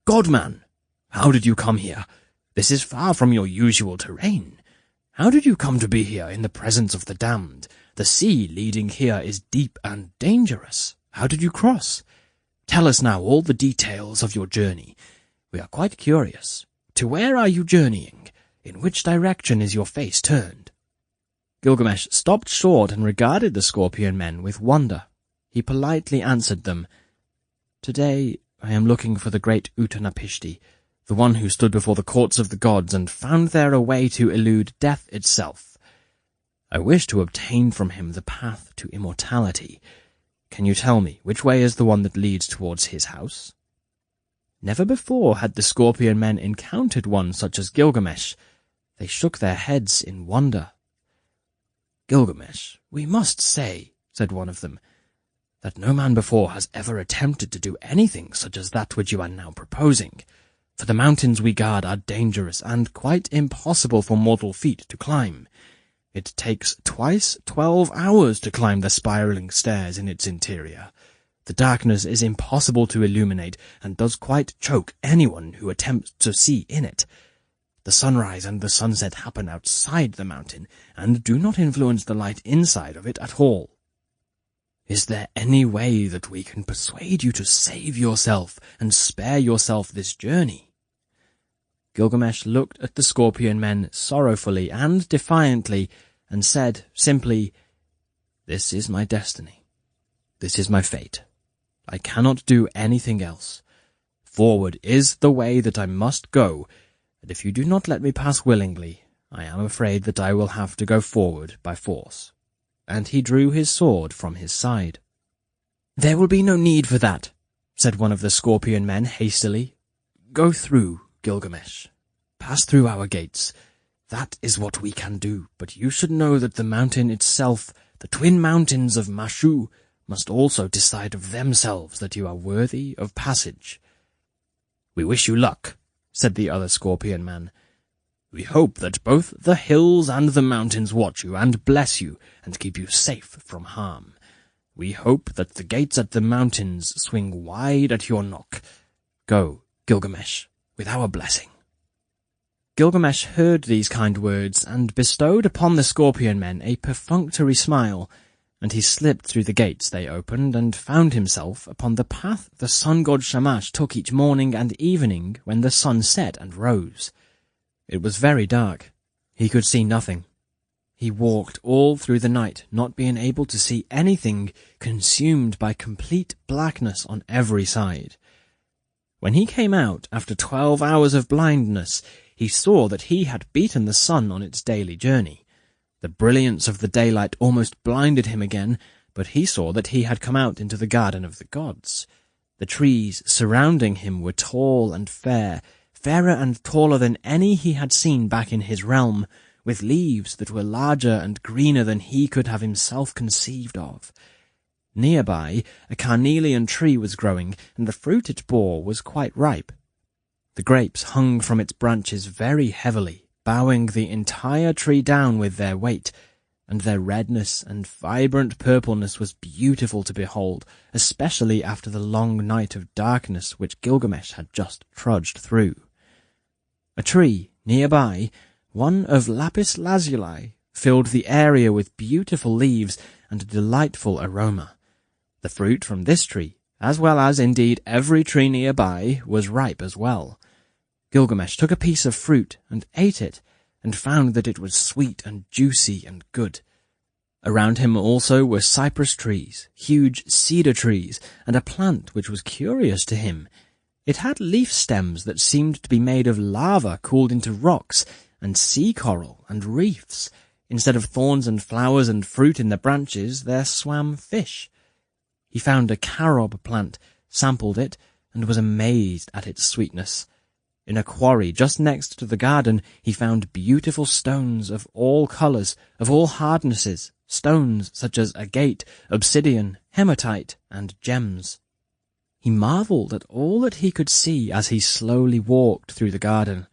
"Godman, how did you come here? This is far from your usual terrain. How did you come to be here in the presence of the damned? The sea leading here is deep and dangerous. How did you cross? Tell us now all the details of your journey. We are quite curious. To where are you journeying? In which direction is your face turned?" Gilgamesh stopped short and regarded the scorpion men with wonder. He politely answered them, "Today I am looking for the great Utnapishti, the one who stood before the courts of the gods and found there a way to elude death itself. I wish to obtain from him the path to immortality. Can you tell me which way is the one that leads towards his house?" Never before had the scorpion men encountered one such as Gilgamesh. They shook their heads in wonder. "Gilgamesh, we must say," said one of them, "that no man before has ever attempted to do anything such as that which you are now proposing. For the mountains we guard are dangerous and quite impossible for mortal feet to climb. It takes twice 12 hours to climb the spiraling stairs in its interior. The darkness is impossible to illuminate and does quite choke anyone who attempts to see in it. The sunrise and the sunset happen outside the mountain and do not influence the light inside of it at all. Is there any way that we can persuade you to save yourself and spare yourself this journey?" Gilgamesh looked at the scorpion men sorrowfully and defiantly, and said simply, "This is my destiny. This is my fate. I cannot do anything else. Forward is the way that I must go, and if you do not let me pass willingly, I am afraid that I will have to go forward by force." And he drew his sword from his side. "There will be no need for that," said one of the scorpion men hastily. "Go through, Gilgamesh. Pass through our gates. That is what we can do, but you should know that the mountain itself, the twin mountains of Mashu, must also decide of themselves that you are worthy of passage." "We wish you luck," said the other scorpion man. "We hope that both the hills and the mountains watch you and bless you and keep you safe from harm. We hope that the gates at the mountains swing wide at your knock. Go, Gilgamesh, with our blessing." Gilgamesh heard these kind words and bestowed upon the scorpion men a perfunctory smile, and he slipped through the gates they opened and found himself upon the path the sun god Shamash took each morning and evening when the sun set and rose. It was very dark. He could see nothing. He walked all through the night, not being able to see anything, consumed by complete blackness on every side. When he came out after 12 hours of blindness, he saw that he had beaten the sun on its daily journey. The brilliance of the daylight almost blinded him again, but he saw that he had come out into the garden of the gods. The trees surrounding him were tall and fair, fairer and taller than any he had seen back in his realm, with leaves that were larger and greener than he could have himself conceived of. Nearby, a carnelian tree was growing, and the fruit it bore was quite ripe. The grapes hung from its branches very heavily, bowing the entire tree down with their weight, and their redness and vibrant purpleness was beautiful to behold, especially after the long night of darkness which Gilgamesh had just trudged through. A tree nearby, one of lapis lazuli, filled the area with beautiful leaves and a delightful aroma. The fruit from this tree, as well as indeed every tree nearby, was ripe as well. Gilgamesh took a piece of fruit and ate it, and found that it was sweet and juicy and good. Around him also were cypress trees, huge cedar trees, and a plant which was curious to him. It had leaf stems that seemed to be made of lava cooled into rocks, and sea coral and reefs. Instead of thorns and flowers and fruit in the branches, there swam fish. He found a carob plant, sampled it, and was amazed at its sweetness. In a quarry just next to the garden, he found beautiful stones of all colours, of all hardnesses, stones such as agate, obsidian, hematite, and gems. He marvelled at all that he could see as he slowly walked through the garden.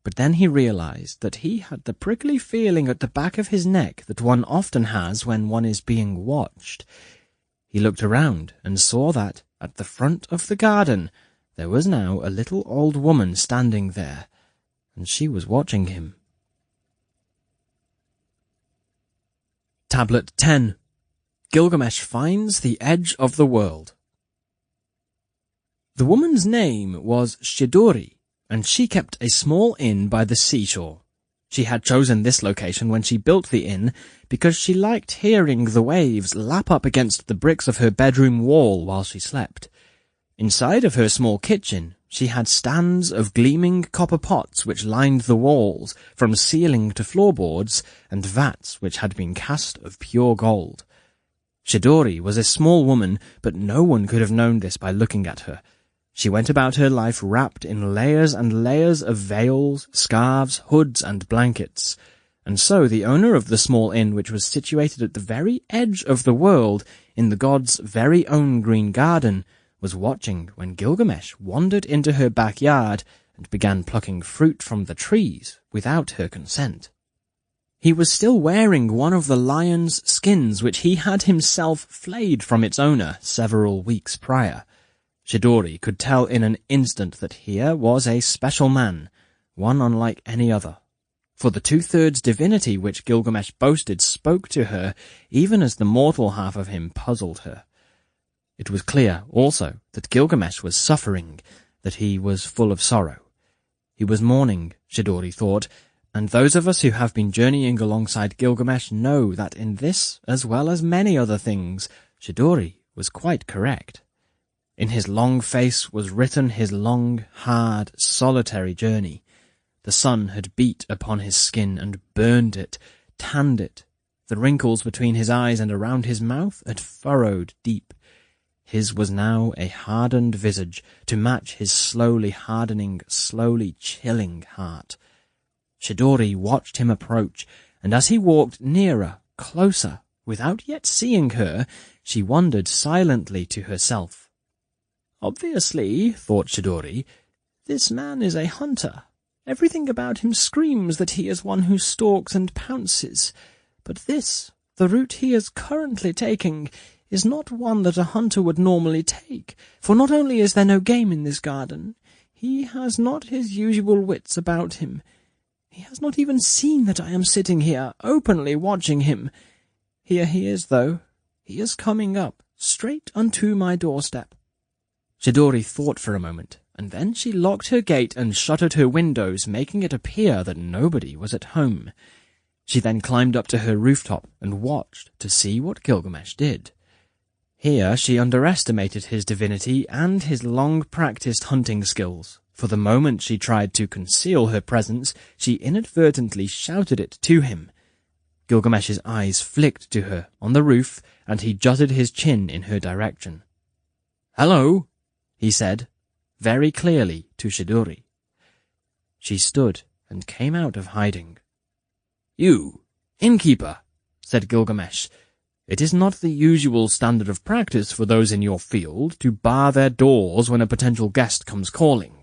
But then he realized that he had the prickly feeling at the back of his neck that one often has when one is being watched. He looked around and saw that, at the front of the garden, there was now a little old woman standing there, and she was watching him. Tablet 10. Gilgamesh finds the edge of the world. The woman's name was Shiduri, and she kept a small inn by the seashore. She had chosen this location when she built the inn because she liked hearing the waves lap up against the bricks of her bedroom wall while she slept. Inside of her small kitchen, she had stands of gleaming copper pots which lined the walls from ceiling to floorboards, and vats which had been cast of pure gold. Shiduri was a small woman, but no one could have known this by looking at her. She went about her life wrapped in layers and layers of veils, scarves, hoods, and blankets. And so the owner of the small inn, which was situated at the very edge of the world, in the god's very own green garden, was watching when Gilgamesh wandered into her backyard and began plucking fruit from the trees without her consent. He was still wearing one of the lion's skins which he had himself flayed from its owner several weeks prior. Shiduri could tell in an instant that here was a special man, one unlike any other. For the two-thirds divinity which Gilgamesh boasted spoke to her, even as the mortal half of him puzzled her. It was clear, also, that Gilgamesh was suffering, that he was full of sorrow. He was mourning, Shiduri thought, and those of us who have been journeying alongside Gilgamesh know that in this, as well as many other things, Shiduri was quite correct. In his long face was written his long, hard, solitary journey. The sun had beat upon his skin and burned it, tanned it. The wrinkles between his eyes and around his mouth had furrowed deep. His was now a hardened visage to match his slowly hardening, slowly chilling heart. Shiduri watched him approach, and as he walked nearer, closer, without yet seeing her, she wondered silently to herself. Obviously, thought Shiduri, this man is a hunter. Everything about him screams that he is one who stalks and pounces. But this, the route he is currently taking, is not one that a hunter would normally take, for not only is there no game in this garden, he has not his usual wits about him. He has not even seen that I am sitting here, openly watching him. Here he is, though, he is coming up, straight unto my doorstep." Chidori thought for a moment, and then she locked her gate and shuttered her windows, making it appear that nobody was at home. She then climbed up to her rooftop and watched to see what Gilgamesh did. Here she underestimated his divinity and his long-practiced hunting skills. For the moment she tried to conceal her presence, she inadvertently shouted it to him. Gilgamesh's eyes flicked to her on the roof, and he jutted his chin in her direction. "Hello," he said, very clearly to Chidori. She stood and came out of hiding. "You, innkeeper," said Gilgamesh. "It is not the usual standard of practice for those in your field to bar their doors when a potential guest comes calling.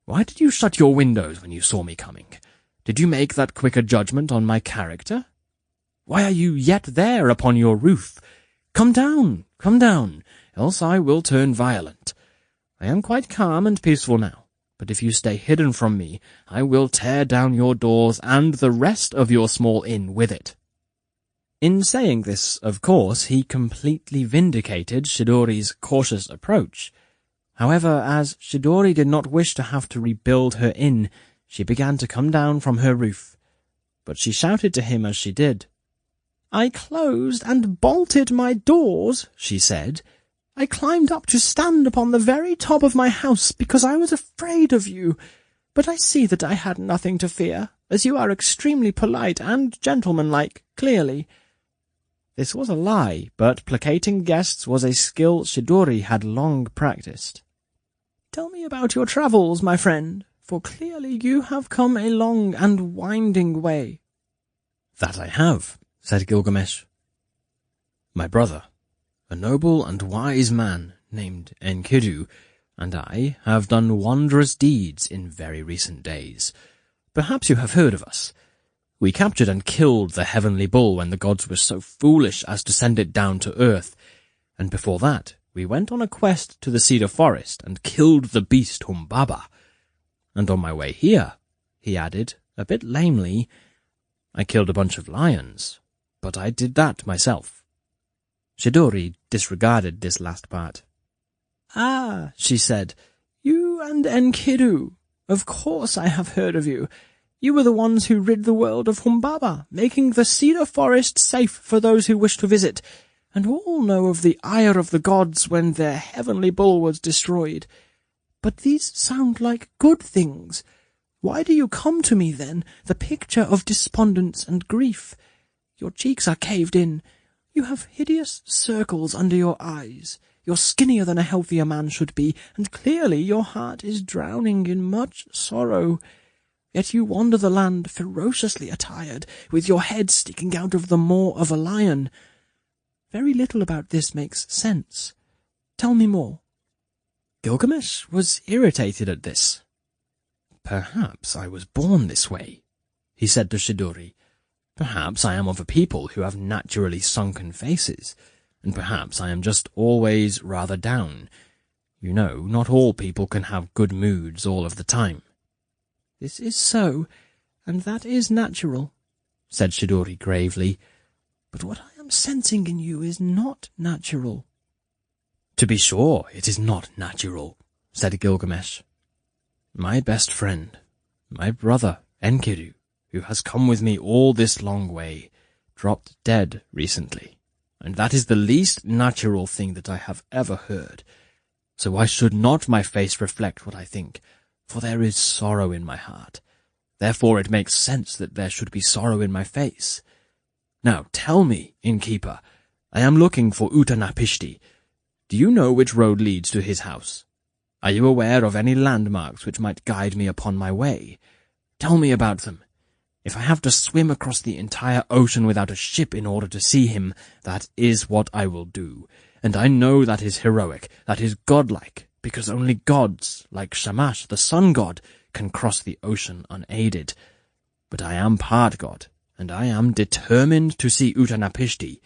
Why did you shut your windows when you saw me coming? Did you make that quicker judgment on my character? Why are you yet there upon your roof? Come down, else I will turn violent. I am quite calm and peaceful now, but if you stay hidden from me, I will tear down your doors and the rest of your small inn with it." In saying this, of course, he completely vindicated Chidori's cautious approach. However, as Chidori did not wish to have to rebuild her inn, she began to come down from her roof. But she shouted to him as she did. "I closed and bolted my doors," she said. "I climbed up to stand upon the very top of my house because I was afraid of you. But I see that I had nothing to fear, as you are extremely polite and gentlemanlike, clearly." This was a lie, but placating guests was a skill Chidori had long practiced. "Tell me about your travels, my friend, for clearly you have come a long and winding way." "That I have," said Gilgamesh. "My brother, a noble and wise man named Enki, and I have done wondrous deeds in very recent days. Perhaps you have heard of us. We captured and killed the heavenly bull when the gods were so foolish as to send it down to earth, and before that we went on a quest to the cedar forest and killed the beast Humbaba. And on my way here," he added, a bit lamely, "I killed a bunch of lions, but I did that myself." Chidori disregarded this last part. "Ah," she said, "you and Enkidu. Of course I have heard of you. You were the ones who rid the world of Humbaba, making the cedar forest safe for those who wish to visit, and all know of the ire of the gods when their heavenly bull was destroyed. But these sound like good things. Why do you come to me, then, the picture of despondence and grief? Your cheeks are caved in. You have hideous circles under your eyes. You're skinnier than a healthier man should be, and clearly your heart is drowning in much sorrow. Yet you wander the land ferociously attired, with your head sticking out of the maw of a lion. Very little about this makes sense. Tell me more." Gilgamesh was irritated at this. "Perhaps I was born this way," he said to Chidori. "Perhaps I am of a people who have naturally sunken faces, and perhaps I am just always rather down. You know, not all people can have good moods all of the time." "This is so, and that is natural," said Chidori gravely. "But what I am sensing in you is not natural." "To be sure, it is not natural," said Gilgamesh. "My best friend, my brother Enkidu, who has come with me all this long way, dropped dead recently, and that is the least natural thing that I have ever heard. So why should not my face reflect what I think? For there is sorrow in my heart. Therefore it makes sense that there should be sorrow in my face. Now tell me, innkeeper, I am looking for Utanapishti. Do you know which road leads to his house? Are you aware of any landmarks which might guide me upon my way? Tell me about them. If I have to swim across the entire ocean without a ship in order to see him, that is what I will do. And I know that is heroic, that is godlike, because only gods, like Shamash, the sun god, can cross the ocean unaided. But I am part god, and I am determined to see Utanapishti,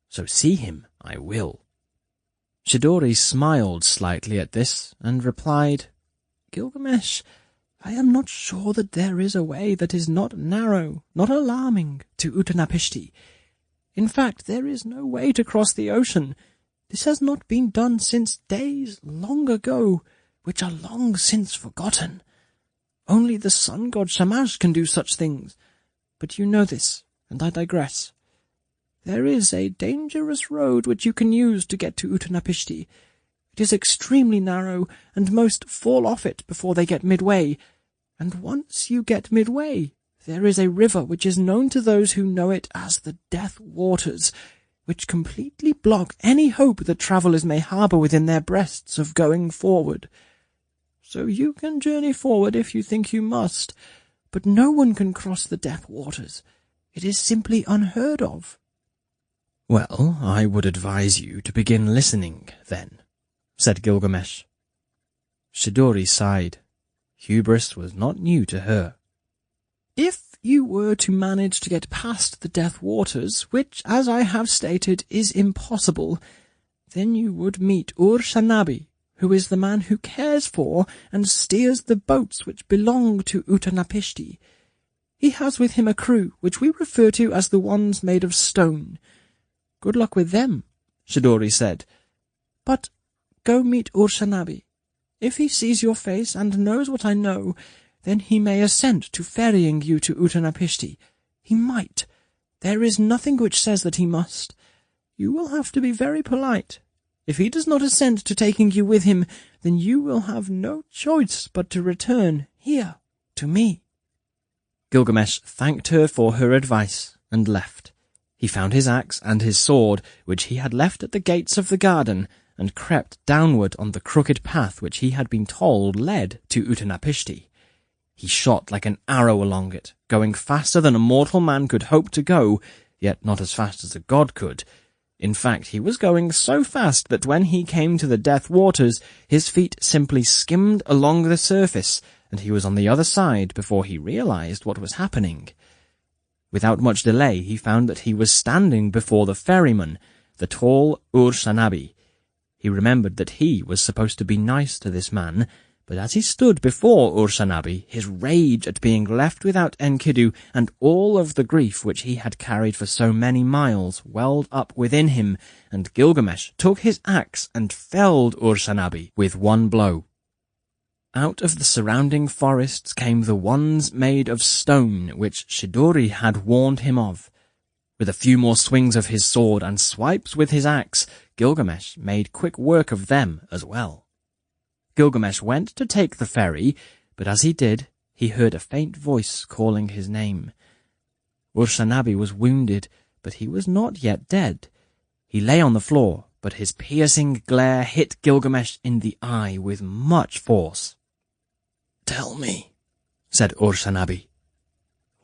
so see him I will." Chidori smiled slightly at this, and replied, "Gilgamesh, I am not sure that there is a way that is not narrow, not alarming, to Utanapishti. In fact, there is no way to cross the ocean. This has not been done since days long ago, which are long since forgotten. Only the sun god Shamash can do such things. But you know this, and I digress. There is a dangerous road which you can use to get to Utanapishti. It is extremely narrow, and most fall off it before they get midway. And once you get midway, there is a river which is known to those who know it as the Death Waters, which completely block any hope that travellers may harbour within their breasts of going forward. So you can journey forward if you think you must, but no one can cross the Death Waters. It is simply unheard of.
Well, I would advise you to begin listening, then, said Gilgamesh. Chidori sighed. Hubris was not new to her.
If you were to manage to get past the Death Waters, which, as I have stated, is impossible, then you would meet Ur-Shanabi, who is the man who cares for and steers the boats which belong to Utanapishti. He has with him a crew, which we refer to as the ones made of stone. Good luck with them, Chidori said. But go meet Ur-Shanabi. If he sees your face and knows what I know, then he may assent to ferrying you to Utanapishti. He might. There is nothing which says that he must. You will have to be very polite. If he does not assent to taking you with him, then you will have no choice but to return here to me.
Gilgamesh thanked her for her advice and left. He found his axe and his sword, which he had left at the gates of the garden, and crept downward on the crooked path which he had been told led to Utanapishti. He shot like an arrow along it, going faster than a mortal man could hope to go, yet not as fast as a god could. In fact, he was going so fast that when he came to the Death Waters, his feet simply skimmed along the surface, and he was on the other side before he realized what was happening. Without much delay, he found that he was standing before the ferryman, the tall Ur-Shanabi. He remembered that he was supposed to be nice to this man, but as he stood before Ur-Shanabi, his rage at being left without Enkidu and all of the grief which he had carried for so many miles welled up within him, and Gilgamesh took his axe and felled Ur-Shanabi with one blow. Out of the surrounding forests came the ones made of stone which Chidori had warned him of. With a few more swings of his sword and swipes with his axe, Gilgamesh made quick work of them as well. Gilgamesh went to take the ferry, but as he did, he heard a faint voice calling his name. Ur-Shanabi was wounded, but he was not yet dead. He lay on the floor, but his piercing glare hit Gilgamesh in the eye with much force.
"Tell me," said Ur-Shanabi,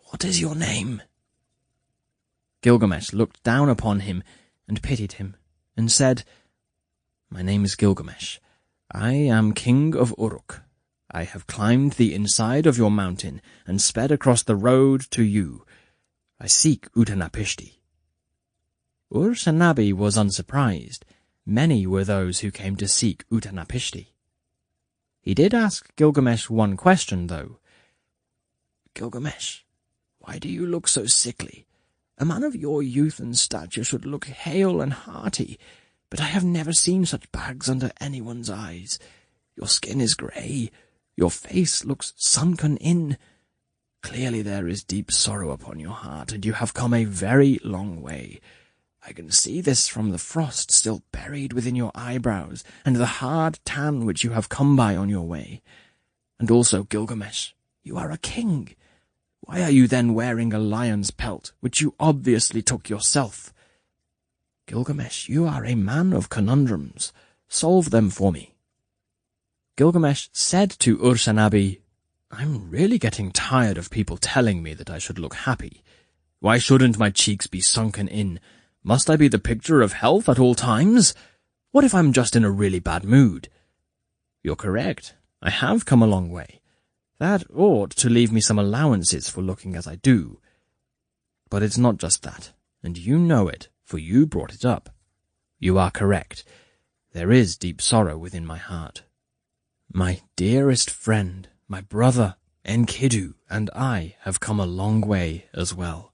"what is your name?"
Gilgamesh looked down upon him and pitied him, and said, "My name is Gilgamesh. I am king of Uruk. I have climbed the inside of your mountain and sped across the road to you. I seek Utanapishti." Ur-Shanabi was unsurprised. Many were those who came to seek Utanapishti. He did ask Gilgamesh one question, though.
"Gilgamesh, why do you look so sickly? A man of your youth and stature should look hale and hearty, but I have never seen such bags under anyone's eyes. Your skin is grey, your face looks sunken in. Clearly there is deep sorrow upon your heart, and you have come a very long way. I can see this from the frost still buried within your eyebrows, and the hard tan which you have come by on your way. And also, Gilgamesh, you are a king. Why are you then wearing a lion's pelt, which you obviously took yourself? Gilgamesh, you are a man of conundrums. Solve them for me."
Gilgamesh said to Ur-Shanabi, "I'm really getting tired of people telling me that I should look happy. Why shouldn't my cheeks be sunken in? Must I be the picture of health at all times? What if I'm just in a really bad mood?" "You're correct. I have come a long way. That ought to leave me some allowances for looking as I do. But it's not just that, and you know it, for you brought it up. You are correct. There is deep sorrow within my heart. My dearest friend, my brother, Enkidu, and I have come a long way as well.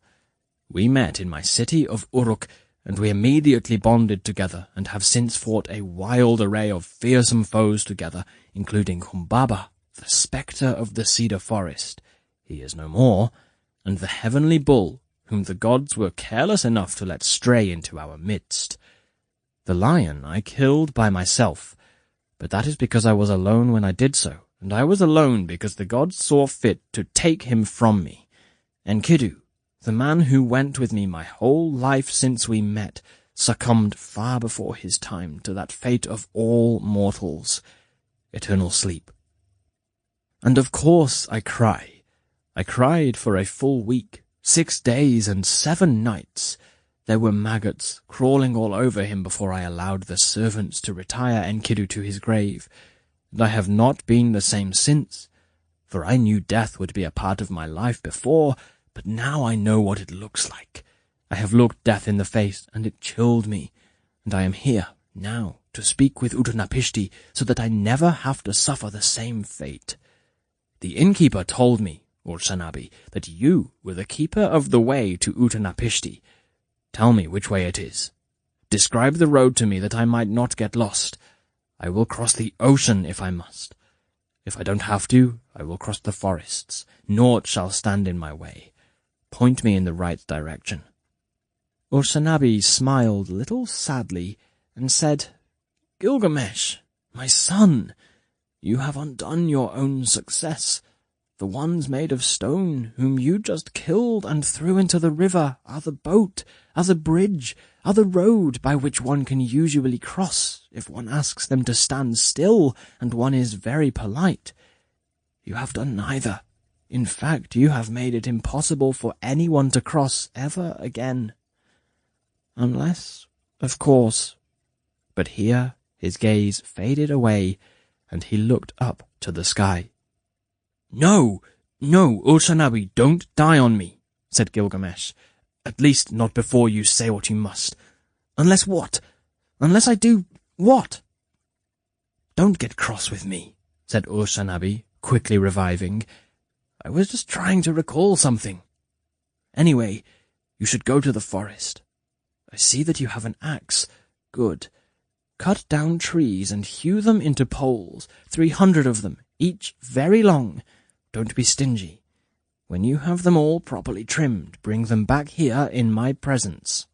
We met in my city of Uruk, and we immediately bonded together, and have since fought a wild array of fearsome foes together, including Humbaba, the spectre of the cedar forest. He is no more, and the heavenly bull, whom the gods were careless enough to let stray into our midst. The lion I killed by myself, but that is because I was alone when I did so, and I was alone because the gods saw fit to take him from me. Enkidu, the man who went with me my whole life since we met, succumbed far before his time to that fate of all mortals, eternal sleep. And of course I cry. I cried for a full week, 6 days and 7 nights. There were maggots crawling all over him before I allowed the servants to retire Enkidu to his grave, and I have not been the same since, for I knew death would be a part of my life before, but now I know what it looks like. I have looked death in the face, and it chilled me, and I am here now to speak with Utnapishti so that I never have to suffer the same fate. The innkeeper told me, Ur-Shanabi, that you were the keeper of the way to Utnapishti. Tell me which way it is. Describe the road to me that I might not get lost. I will cross the ocean if I must. If I don't have to, I will cross the forests. Naught shall stand in my way. Point me in the right direction.
Ur-Shanabi smiled a little sadly and said, Gilgamesh, my son, you have undone your own success. The ones made of stone, whom you just killed and threw into the river, are the boat, are the bridge, are the road by which one can usually cross if one asks them to stand still and one is very polite. You have done neither. In fact, you have made it impossible for anyone to cross ever again. Unless, of course. But here his gaze faded away, and he looked up to the sky. No, Ur-Shanabi, don't die on me, said Gilgamesh. At least not before you say what you must. Unless what? Unless I do what? Don't get cross with me, said Ur-Shanabi, quickly reviving. I was just trying to recall something. Anyway, you should go to the forest. I see that you have an axe. Good. Cut down trees and hew them into poles, 300 of them, each very long. Don't be stingy. When you have them all properly trimmed, bring them back here in my presence.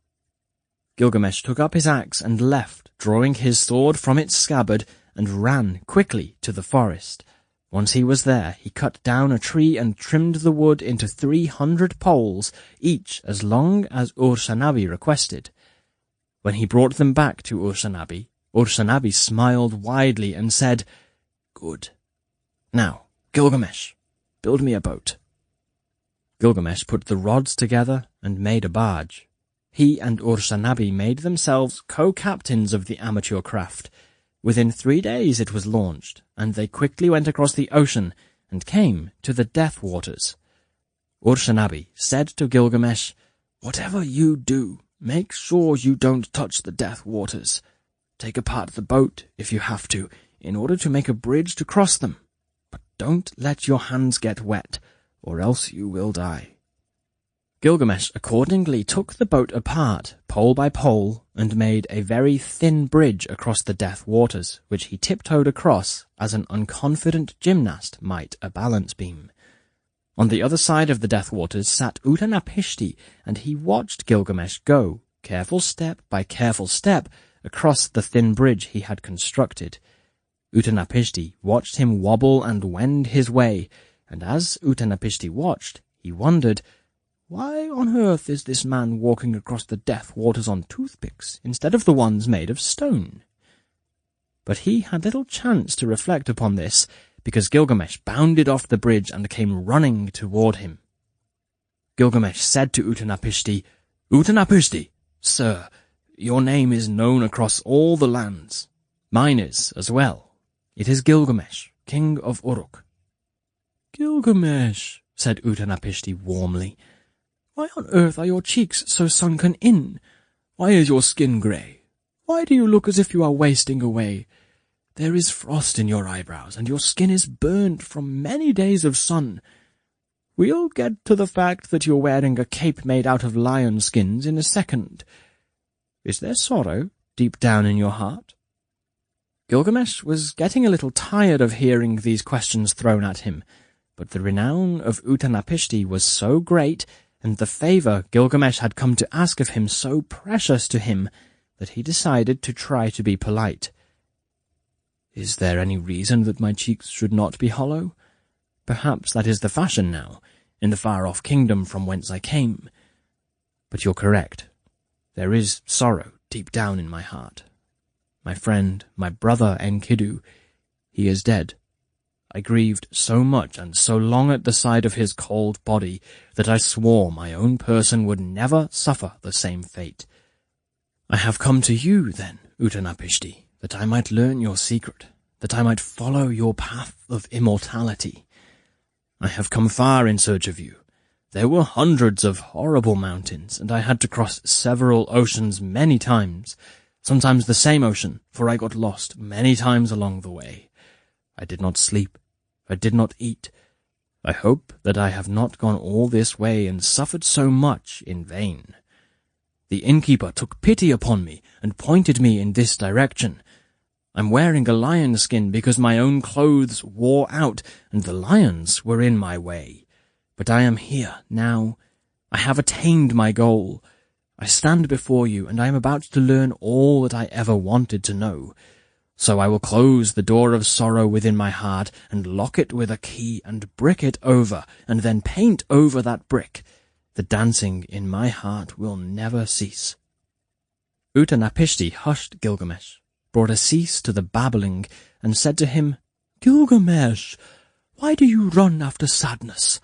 Gilgamesh took up his axe and left, drawing his sword from its scabbard, and ran quickly to the forest. Once he was there, he cut down a tree and trimmed the wood into 300 poles, each as long as Ur-Shanabi requested. When he brought them back to Ur-Shanabi, Ur-Shanabi smiled widely and said, Good. Now, Gilgamesh, build me a boat. Gilgamesh put the rods together and made a barge. He and Ur-Shanabi made themselves co-captains of the amateur craft. Within 3 days it was launched, and they quickly went across the ocean and came to the Death Waters. Ur-Shanabi said to Gilgamesh, Whatever you do, make sure you don't touch the Death Waters. Take apart the boat, if you have to, in order to make a bridge to cross them. But don't let your hands get wet, or else you will die. Gilgamesh accordingly took the boat apart, pole by pole, and made a very thin bridge across the Death Waters, which he tiptoed across as an unconfident gymnast might a balance beam. On the other side of the Death Waters sat Utnapishti, and he watched Gilgamesh go, careful step by careful step, across the thin bridge he had constructed. Utnapishti watched him wobble and wend his way, and as Utnapishti watched, he wondered, why on earth is this man walking across the Death Waters on toothpicks instead of the ones made of stone? But he had little chance to reflect upon this, because Gilgamesh bounded off the bridge and came running toward him. Gilgamesh said to Utnapishti, Utnapishti, sir, your name is known across all the lands. Mine is, as well. It is Gilgamesh, king of Uruk. Gilgamesh, said Utnapishti warmly, why on earth are your cheeks so sunken in? Why is your skin grey? Why do you look as if you are wasting away? There is frost in your eyebrows, and your skin is burnt from many days of sun.
We'll get to the fact that you're wearing a cape made out of lion skins in a second. Is there sorrow deep down in your heart?" Gilgamesh was getting a little tired of hearing these questions thrown at him, but the renown of Utnapishtim was so great, and the favour Gilgamesh had come to ask of him so precious to him, that he decided to try to be polite. "Is there any reason that my cheeks should not be hollow? Perhaps that is the fashion now, in the far-off kingdom from whence I came. But you're correct. There is sorrow deep down in my heart. My friend, my brother Enkidu, he is dead. I grieved so much and so long at the sight of his cold body that I swore my own person would never suffer the same fate. I have come to you, then, Utnapishtim, that I might learn your secret, that I might follow your path of immortality. I have come far in search of you. There were hundreds of horrible mountains, and I had to cross several oceans many times, sometimes the same ocean, for I got lost many times along the way. I did not sleep. I did not eat. I hope that I have not gone all this way and suffered so much in vain. The innkeeper took pity upon me and pointed me in this direction. I'm wearing a lion skin because my own clothes wore out and the lions were in my way. But I am here now. I have attained my goal. I stand before you, and I am about to learn all that I ever wanted to know. So I will close the door of sorrow within my heart, and lock it with a key, and brick it over, and then paint over that brick. The dancing in my heart will never cease." Utnapishtim hushed Gilgamesh, brought a cease to the babbling, and said to him, "Gilgamesh, why do you run after sadness?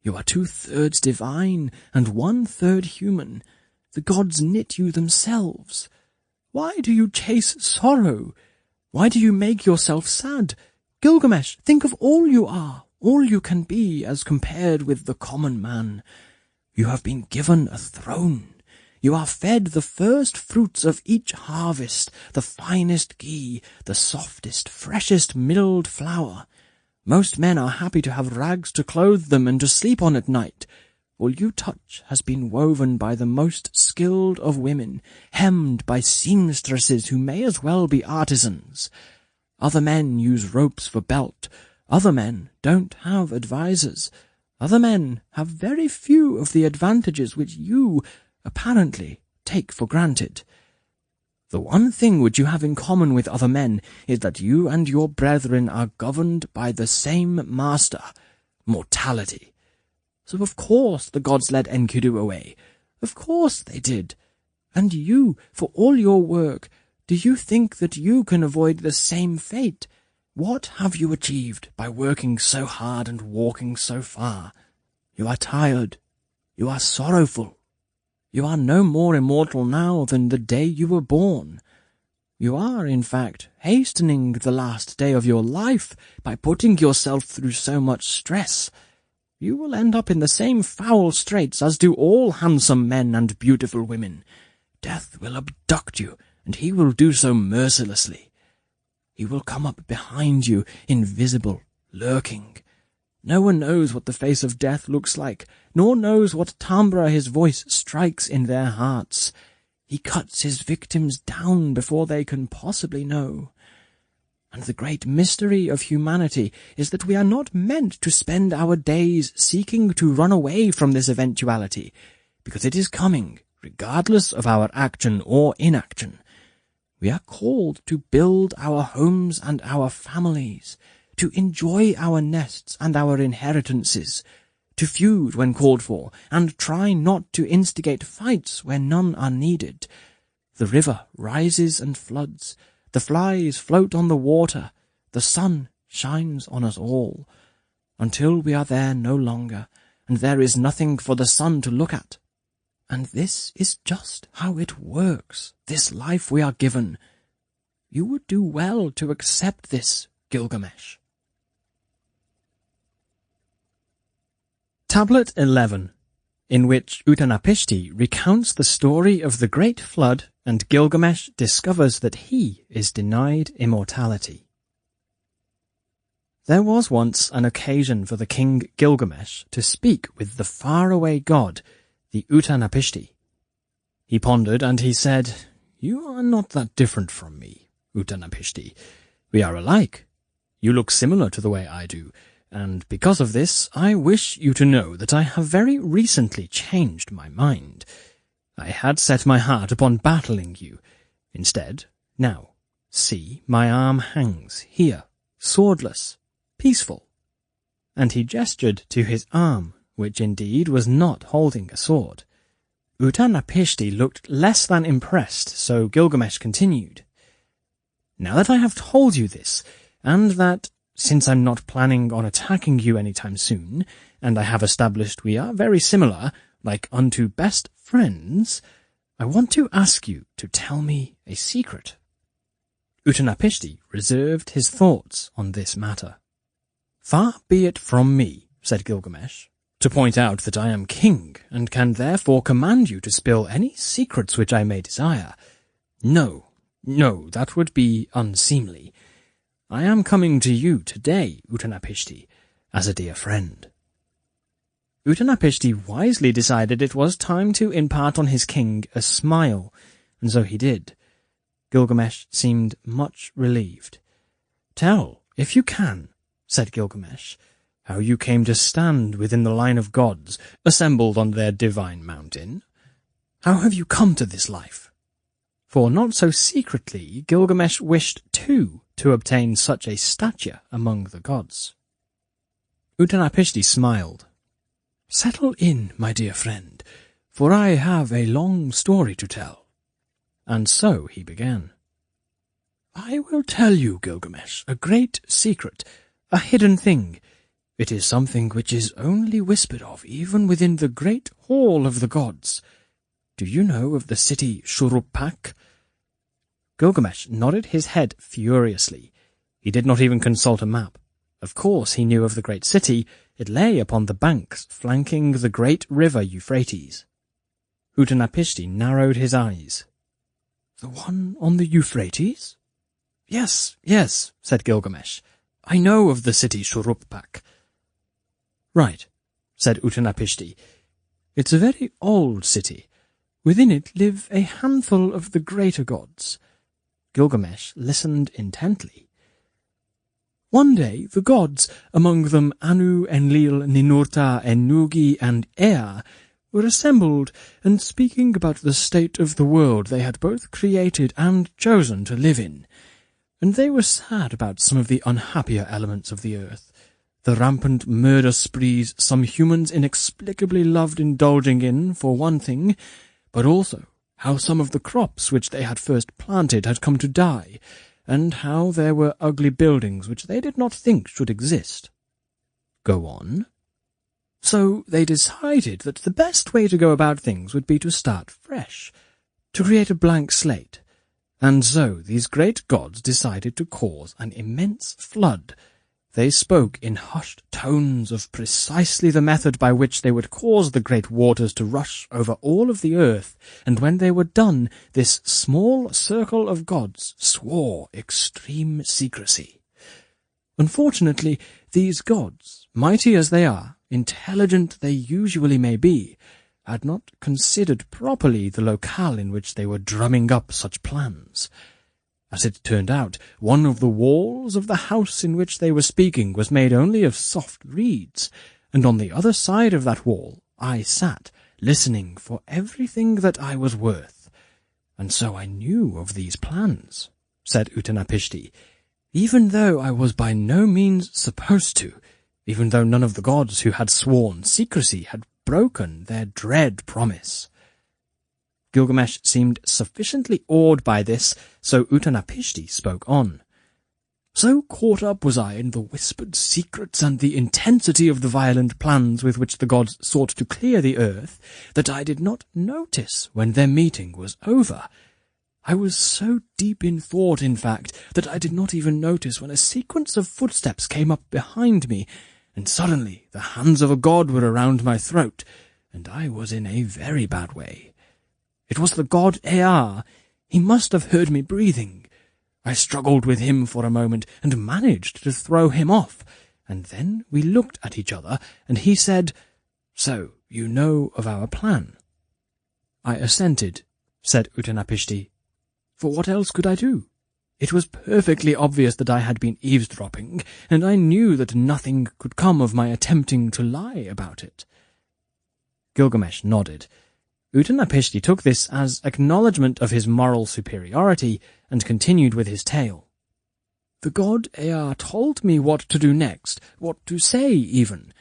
You are 2/3 divine, and 1/3 human. The gods knit you themselves. Why do you chase sorrow? Why do you make yourself sad? Gilgamesh, think of all you are, all you can be as compared with the common man. You have been given a throne. You are fed the first fruits of each harvest, the finest ghee, the softest, freshest milled flour. Most men are happy to have rags to clothe them and to sleep on at night. All you touch has been woven by the most skilled of women, hemmed by seamstresses who may as well be artisans. Other men use ropes for belt. Other men don't have advisers. Other men have very few of the advantages which you, apparently, take for granted. The one thing which you have in common with other men is that you and your brethren are governed by the same master, mortality. So of course the gods led Enkidu away. Of course they did. And you, for all your work, do you think that you can avoid the same fate? What have you achieved by working so hard and walking so far? You are tired. You are sorrowful. You are no more immortal now than the day you were born. You are, in fact, hastening the last day of your life by putting yourself through so much stress. You will end up in the same foul straits as do all handsome men and beautiful women. Death will abduct you, and he will do so mercilessly. He will come up behind you, invisible, lurking. No one knows what the face of death looks like, nor knows what timbre his voice strikes in their hearts. He cuts his victims down before they can possibly know. And the great mystery of humanity is that we are not meant to spend our days seeking to run away from this eventuality, because it is coming, regardless of our action or inaction. We are called to build our homes and our families, to enjoy our nests and our inheritances, to feud when called for, and try not to instigate fights where none are needed. The river rises and floods. The flies float on the water, the sun shines on us all, until we are there no longer, and there is nothing for the sun to look at. And this is just how it works, this life we are given. You would do well to accept this, Gilgamesh. Tablet 11, in which Utnapishtim recounts the story of the Great Flood and Gilgamesh discovers that he is denied immortality. There was once an occasion for the king Gilgamesh to speak with the faraway god, the Utanapishti. He pondered and he said, "You are not that different from me, Utanapishti. We are alike. You look similar to the way I do, and because of this I wish you to know that I have very recently changed my mind. I had set my heart upon battling you. Instead, now, see, my arm hangs here, swordless, peaceful." And he gestured to his arm, which indeed was not holding a sword. Utanapishti looked less than impressed, so Gilgamesh continued, "Now that I have told you this, and that, since I'm not planning on attacking you anytime soon, and I have established we are very similar, like unto best friends, I want to ask you to tell me a secret." Utanapishti reserved his thoughts on this matter. "Far be it from me," said Gilgamesh, "to point out that I am king, and can therefore command you to spill any secrets which I may desire. No, that would be unseemly. I am coming to you today, Utanapishti, as a dear friend." Utanapishti wisely decided it was time to impart on his king a smile, and so he did. Gilgamesh seemed much relieved. "Tell, if you can," said Gilgamesh, "how you came to stand within the line of gods assembled on their divine mountain. How have you come to this life?" For not so secretly Gilgamesh wished too to obtain such a stature among the gods. Utanapishti smiled. "Settle in, my dear friend, for I have a long story to tell." And so he began. "I will tell you, Gilgamesh, a great secret, a hidden thing. It is something which is only whispered of even within the great hall of the gods. Do you know of the city Shuruppak?" Gilgamesh nodded his head furiously. He did not even consult a map. Of course he knew of the great city. It lay upon the banks flanking the great river Euphrates. Utanapishti narrowed his eyes. "The one on the Euphrates?" Yes, said Gilgamesh. "I know of the city Shuruppak." "Right," said Utanapishti. "It's a very old city. Within it live a handful of the greater gods." Gilgamesh listened intently. "One day the gods, among them Anu, Enlil, Ninurta, Ennugi, and Ea, were assembled and speaking about the state of the world they had both created and chosen to live in. And they were sad about some of the unhappier elements of the earth, the rampant murder sprees some humans inexplicably loved indulging in, for one thing, but also how some of the crops which they had first planted had come to die, and how there were ugly buildings which they did not think should exist." "Go on." "So they decided that the best way to go about things would be to start fresh, to create a blank slate. And so these great gods decided to cause an immense flood. They spoke in hushed tones of precisely the method by which they would cause the great waters to rush over all of the earth, and when they were done, this small circle of gods swore extreme secrecy. Unfortunately, these gods, mighty as they are, intelligent they usually may be, had not considered properly the locale in which they were drumming up such plans. As it turned out, one of the walls of the house in which they were speaking was made only of soft reeds, and on the other side of that wall I sat, listening for everything that I was worth. And so I knew of these plans," said Utanapishti, "even though I was by no means supposed to, even though none of the gods who had sworn secrecy had broken their dread promise." Gilgamesh seemed sufficiently awed by this, so Utanapishti spoke on. "So caught up was I in the whispered secrets and the intensity of the violent plans with which the gods sought to clear the earth, that I did not notice when their meeting was over. I was so deep in thought, in fact, that I did not even notice when a sequence of footsteps came up behind me, and suddenly the hands of a god were around my throat, and I was in a very bad way. It was the god Ea. He must have heard me breathing. I struggled with him for a moment and managed to throw him off, and then we looked at each other, and he said, 'So, you know of our plan?' I assented," said Utanapishti. "For what else could I do? It was perfectly obvious that I had been eavesdropping, and I knew that nothing could come of my attempting to lie about it." Gilgamesh nodded. Utanapishti took this as acknowledgment of his moral superiority and continued with his tale. "The god Ea told me what to do next, what to say even.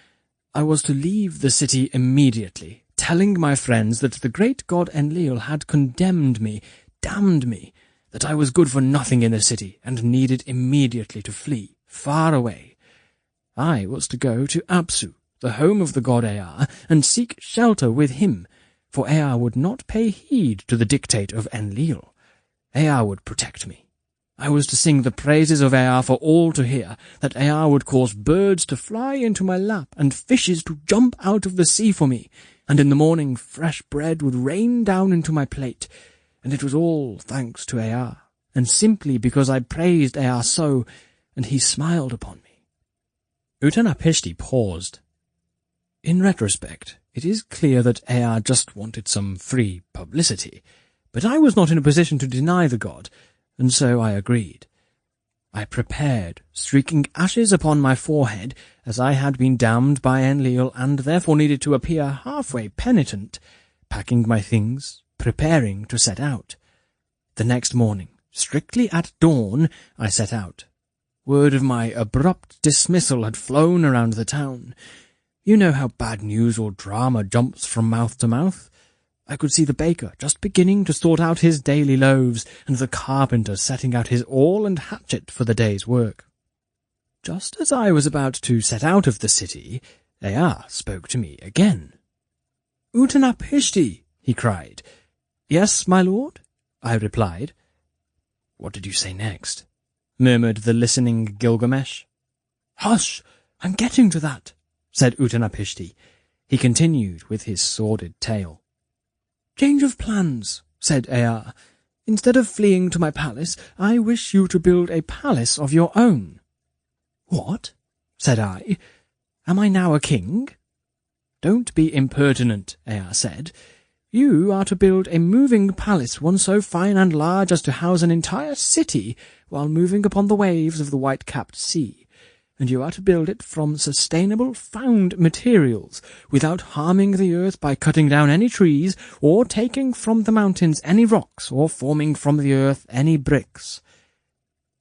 I was to leave the city immediately, telling my friends that the great god Enlil had condemned me, damned me, that I was good for nothing in the city and needed immediately to flee, far away. I was to go to Apsu, the home of the god Ea, and seek shelter with him, for Ea would not pay heed to the dictate of Enlil. Ea would protect me. I was to sing the praises of Ea for all to hear, that Ea would cause birds to fly into my lap and fishes to jump out of the sea for me, and in the morning fresh bread would rain down into my plate, and it was all thanks to Ea, and simply because I praised Ea so, and he smiled upon me."
Utanapishti paused. In retrospect, it is clear that Ea just wanted some free publicity, but I was not in a position to deny the god, and so I agreed. I prepared, streaking ashes upon my forehead, as I had been damned by Enlil and therefore needed to appear halfway penitent, packing my things, preparing to set out. The next morning, strictly at dawn, I set out. Word of my abrupt dismissal had flown around the town. You know how bad news or drama jumps from mouth to mouth. I could see the baker just beginning to sort out his daily loaves, and the carpenter setting out his awl and hatchet for the day's work. Just as I was about to set out of the city, Ea spoke to me again. "Utanapishti," he cried. "Yes, my lord?" I replied. "What did you say next?" murmured the listening Gilgamesh. "Hush! I'm getting to that," said Utanapishti. He continued with his sordid tale. "Change of plans," said Ea. "Instead of fleeing to my palace, I wish you to build a palace of your own." "What?" said I. "Am I now a king?" "Don't be impertinent," Ea said. "You are to build a moving palace, one so fine and large as to house an entire city while moving upon the waves of the white-capped sea. And you are to build it from sustainable found materials, without harming the earth by cutting down any trees, or taking from the mountains any rocks, or forming from the earth any bricks.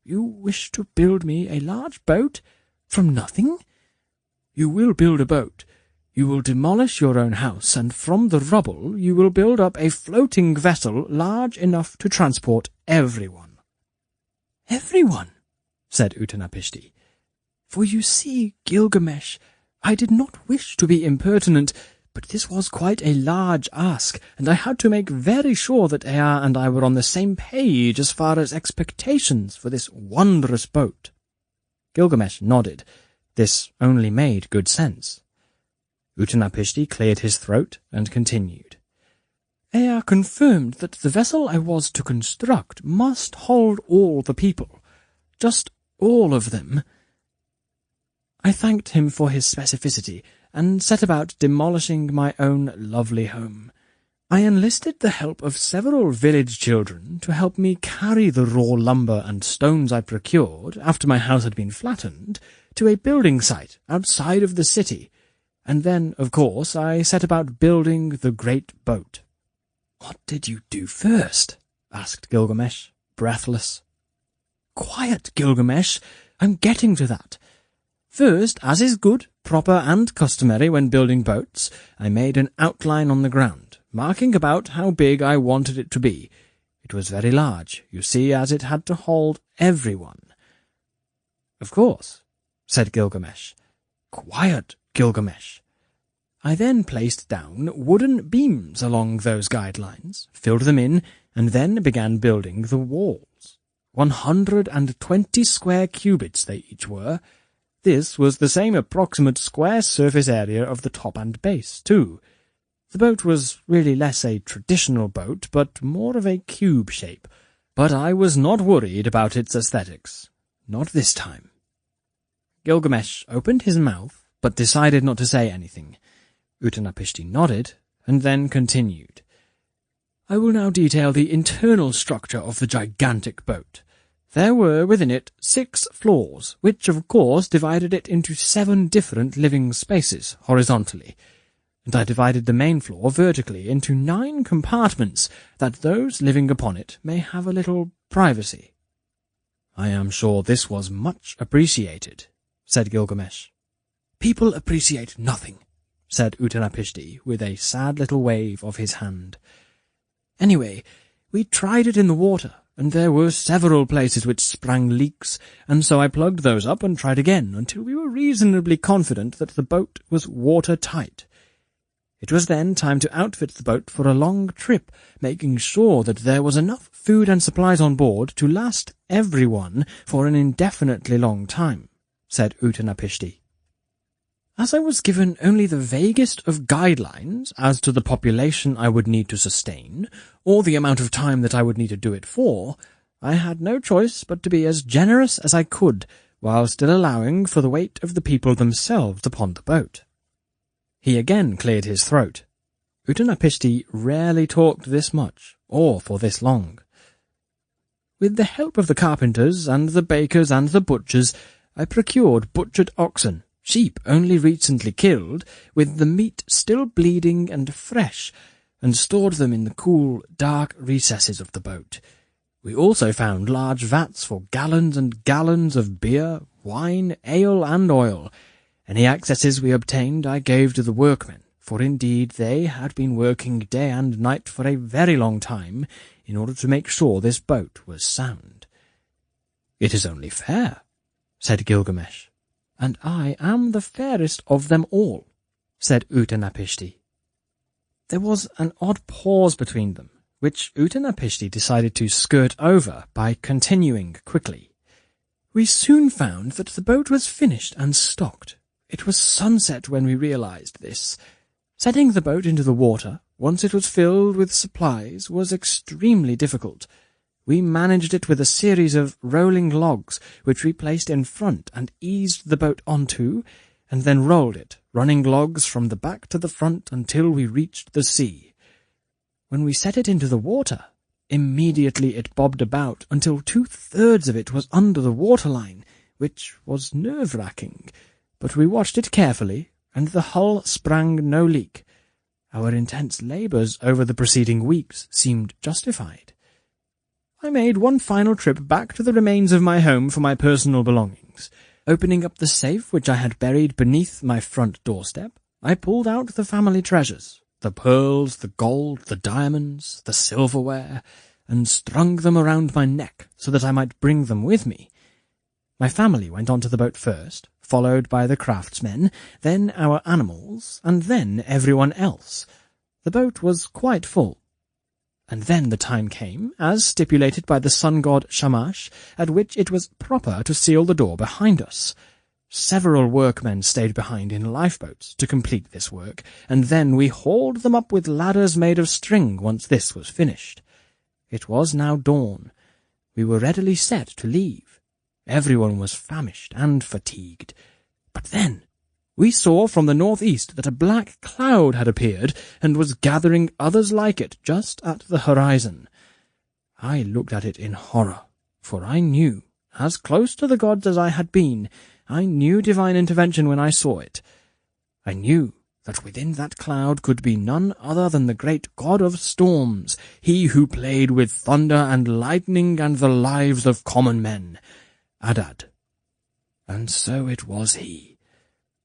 You wish to build me a large boat from nothing? You will build a boat. You will demolish your own house, and from the rubble you will build up a floating vessel large enough to transport everyone." "Everyone?" said Utanapishti. "For you see, Gilgamesh, I did not wish to be impertinent, but this was quite a large ask, and I had to make very sure that Ea and I were on the same page as far as expectations for this wondrous boat." Gilgamesh nodded. This only made good sense. Utanapishti cleared his throat and continued. "Ea confirmed that the vessel I was to construct must hold all the people, just all of them." I thanked him for his specificity, and set about demolishing my own lovely home. I enlisted the help of several village children to help me carry the raw lumber and stones I procured, after my house had been flattened, to a building site outside of the city, and then, of course, I set about building the great boat. "What did you do first?" asked Gilgamesh, breathless. "Quiet, Gilgamesh, I'm getting to that. First, as is good, proper, and customary when building boats, I made an outline on the ground, marking about how big I wanted it to be. It was very large, you see, as it had to hold everyone." "Of course," said Gilgamesh. "Quiet, Gilgamesh." I then placed down wooden beams along those guidelines, filled them in, and then began building the walls. 120 square cubits they each were. This was the same approximate square surface area of the top and base, too. The boat was really less a traditional boat, but more of a cube shape,
But I was not worried about its aesthetics. Not this time. Gilgamesh opened his mouth, but decided not to say anything. Utnapishtim nodded, and then continued. I will now detail the internal structure of the gigantic boat. There were within it 6 floors, which of course divided it into 7 different living spaces horizontally, and I divided the main floor vertically into 9 compartments, that those living upon it may have a little privacy. I am sure this was much appreciated, said Gilgamesh. People appreciate nothing, said Utnapishtim with a sad little wave of his hand. Anyway, we tried it in the water, and there were several places which sprang leaks, and so I plugged those up and tried again until we were reasonably confident that the boat was watertight. It was then time to outfit the boat for a long trip, making sure that there was enough food and supplies on board to last everyone for an indefinitely long time, said Utnapishtim. As I was given only the vaguest of guidelines as to the population I would need to sustain, or the amount of time that I would need to do it for, I had no choice but to be as generous as I could, while still allowing for the weight of the people themselves upon the boat. He again cleared his throat. Utnapishtim rarely talked this much, or for this long. With the help of the carpenters, and the bakers, and the butchers, I procured butchered oxen, sheep only recently killed, with the meat still bleeding and fresh, and stored them in the cool, dark recesses of the boat. We also found large vats for gallons and gallons of beer, wine, ale, and oil. Any accesses we obtained I gave to the workmen, for indeed they had been working day and night for a very long time in order to make sure this boat was sound. It is only fair, said Gilgamesh. And I am the fairest of them all, said Utnapishtim. There was an odd pause between them, which Utnapishtim decided to skirt over by continuing quickly. We soon found that the boat was finished and stocked. It was sunset when we realized this. Setting the boat into the water, once it was filled with supplies, was extremely difficult. We managed it with a series of rolling logs, which we placed in front and eased the boat onto, and then rolled it, running logs from the back to the front until we reached the sea. When we set it into the water, immediately it bobbed about until 2/3 of it was under the waterline, which was nerve-wracking, but we watched it carefully, and the hull sprang no leak. Our intense labours over the preceding weeks seemed justified. I made one final trip back to the remains of my home for my personal belongings. Opening up the safe which I had buried beneath my front doorstep, I pulled out the family treasures, the pearls, the gold, the diamonds, the silverware, and strung them around my neck so that I might bring them with me. My family went onto the boat first, followed by the craftsmen, then our animals, and then everyone else. The boat was quite full. And then the time came, as stipulated by the sun god Shamash, at which it was proper to seal the door behind us. Several workmen stayed behind in lifeboats to complete this work, and then we hauled them up with ladders made of string once this was finished. It was now dawn. We were readily set to leave. Everyone was famished and fatigued. But then we saw from the northeast that a black cloud had appeared and was gathering others like it just at the horizon. I looked at it in horror, for I knew, as close to the gods as I had been, I knew divine intervention when I saw it. I knew that within that cloud could be none other than the great god of storms, he who played with thunder and lightning and the lives of common men, Adad. And so it was he.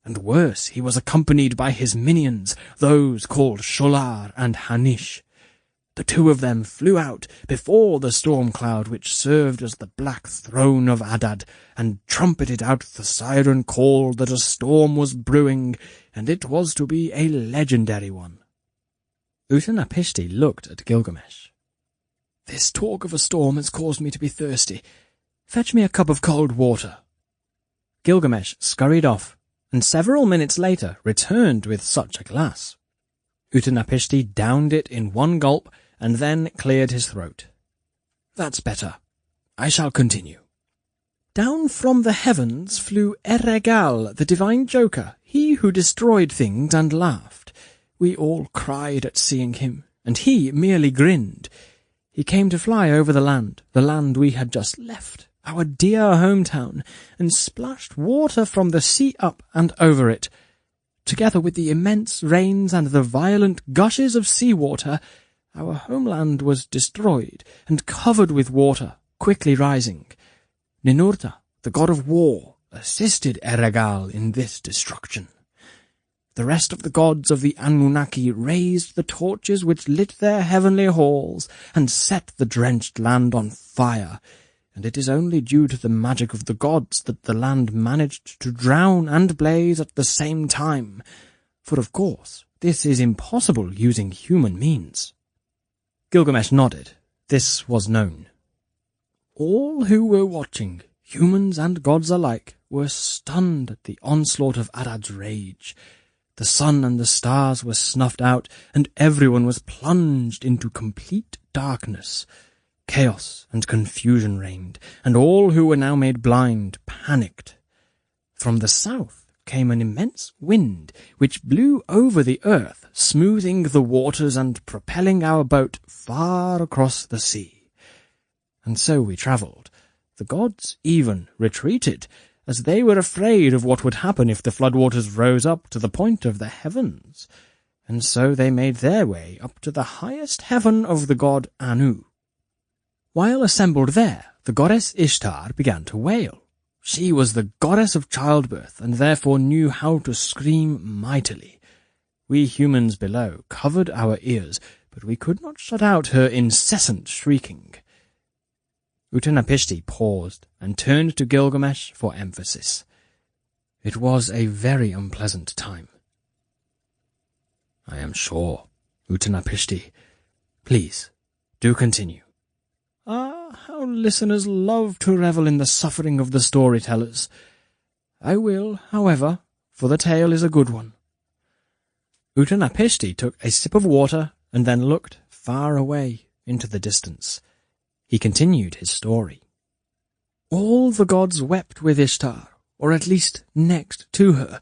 And worse, he was accompanied by his minions, those called Sholar and Hanish. The two of them flew out before the storm cloud which served as the black throne of Adad, and trumpeted out the siren call that a storm was brewing, and it was to be a legendary one. Utnapishtim looked at Gilgamesh. This talk of a storm has caused me to be thirsty. Fetch me a cup of cold water. Gilgamesh scurried off, and several minutes later returned with such a glass. Utnapishtim downed it in one gulp, and then cleared his throat.
That's better. I shall continue.
Down from the heavens flew Erregal, the divine joker, he who destroyed things and laughed. We all cried at seeing him, and he merely grinned. He came to fly over the land we had just left, our dear hometown, and splashed water from the sea up and over it. Together with the immense rains and the violent gushes of seawater, our homeland was destroyed and covered with water, quickly rising. Ninurta, the god of war, assisted Erregal in this destruction. The rest of the gods of the Anunnaki raised the torches which lit their heavenly halls and set the drenched land on fire, and it is only due to the magic of the gods that the land managed to drown and blaze at the same time, for of course this is impossible using human means.
Gilgamesh nodded. This was known.
All who were watching, humans and gods alike, were stunned at the onslaught of Adad's rage. The sun and the stars were snuffed out, and everyone was plunged into complete darkness. Chaos and confusion reigned, and all who were now made blind panicked. From the south came an immense wind, which blew over the earth, smoothing the waters and propelling our boat far across the sea. And so we travelled. The gods even retreated, as they were afraid of what would happen if the floodwaters rose up to the point of the heavens. And so they made their way up to the highest heaven of the god Anu. While assembled there, the goddess Ishtar began to wail. She was the goddess of childbirth, and therefore knew how to scream mightily. We humans below covered our ears, but we could not shut out her incessant shrieking.
Utnapishtim paused and turned to Gilgamesh for emphasis.
It was a very unpleasant time.
I am sure, Utnapishtim. Please, do continue.
Ah, how listeners love to revel in the suffering of the storytellers. I will, however, for the tale is a good one.
Utnapishtim took a sip of water and then looked far away into the distance. He continued his story.
All the gods wept with Ishtar, or at least next to her,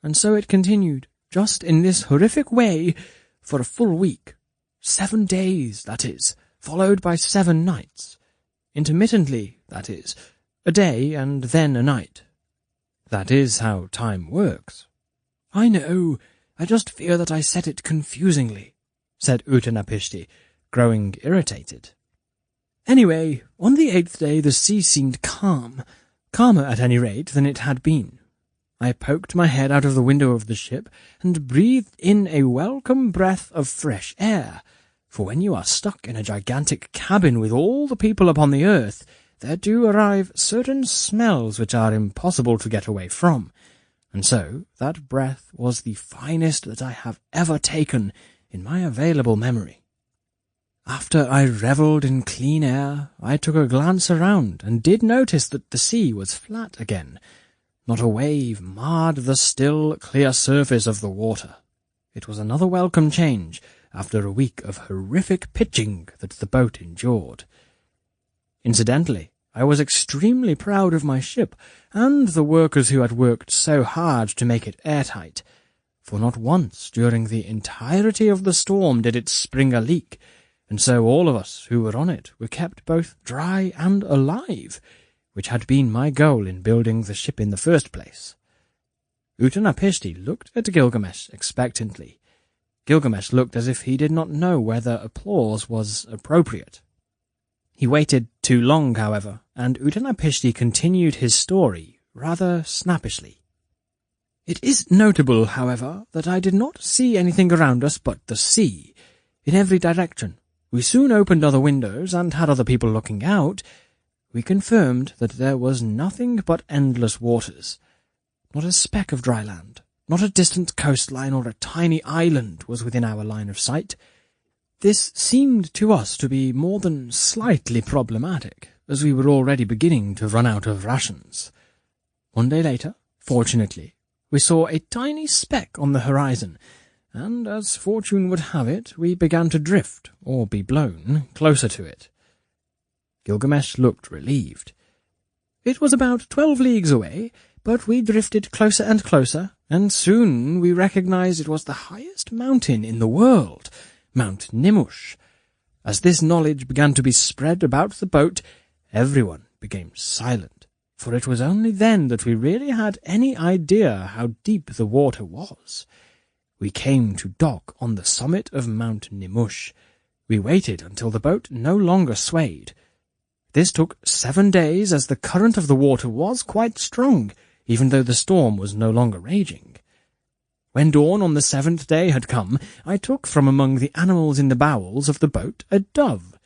and so it continued, just in this horrific way, for a full week. 7 days, that is, followed by 7 nights. Intermittently, that is, a day and then a night.
That is how time works.
I know, I just fear that I said it confusingly, said Utnapishtim, growing irritated. Anyway, on the 8th day the sea seemed calm, calmer at any rate than it had been. I poked my head out of the window of the ship and breathed in a welcome breath of fresh air, for when you are stuck in a gigantic cabin with all the people upon the earth, there do arrive certain smells which are impossible to get away from, and so that breath was the finest that I have ever taken in my available memory. After I revelled in clean air, I took a glance around and did notice that the sea was flat again. Not a wave marred the still, clear surface of the water. It was another welcome change after a week of horrific pitching that the boat endured. Incidentally, I was extremely proud of my ship and the workers who had worked so hard to make it airtight, for not once during the entirety of the storm did it spring a leak, and so all of us who were on it were kept both dry and alive, which had been my goal in building the ship in the first place.
Utnapishtim looked at Gilgamesh expectantly. Gilgamesh looked as if he did not know whether applause was appropriate. He waited too long, however, and Utnapishtim continued his story rather snappishly.
It is notable, however, that I did not see anything around us but the sea, in every direction. We soon opened other windows and had other people looking out. We confirmed that there was nothing but endless waters. Not a speck of dry land, not a distant coastline or a tiny island was within our line of sight. This seemed to us to be more than slightly problematic, as we were already beginning to run out of rations. 1 day later, fortunately, we saw a tiny speck on the horizon, and as fortune would have it, we began to drift, or be blown, closer to it. Gilgamesh looked relieved. "It was about 12 leagues away, but we drifted closer and closer, and soon we recognized it was the highest mountain in the world, Mount Nimush. As this knowledge began to be spread about the boat, everyone became silent, for it was only then that we really had any idea how deep the water was. We came to dock on the summit of Mount Nimush. We waited until the boat no longer swayed. This took 7 days, as the current of the water was quite strong, even though the storm was no longer raging. When dawn on the 7th day had come, I took from among the animals in the bowels of the boat a dove.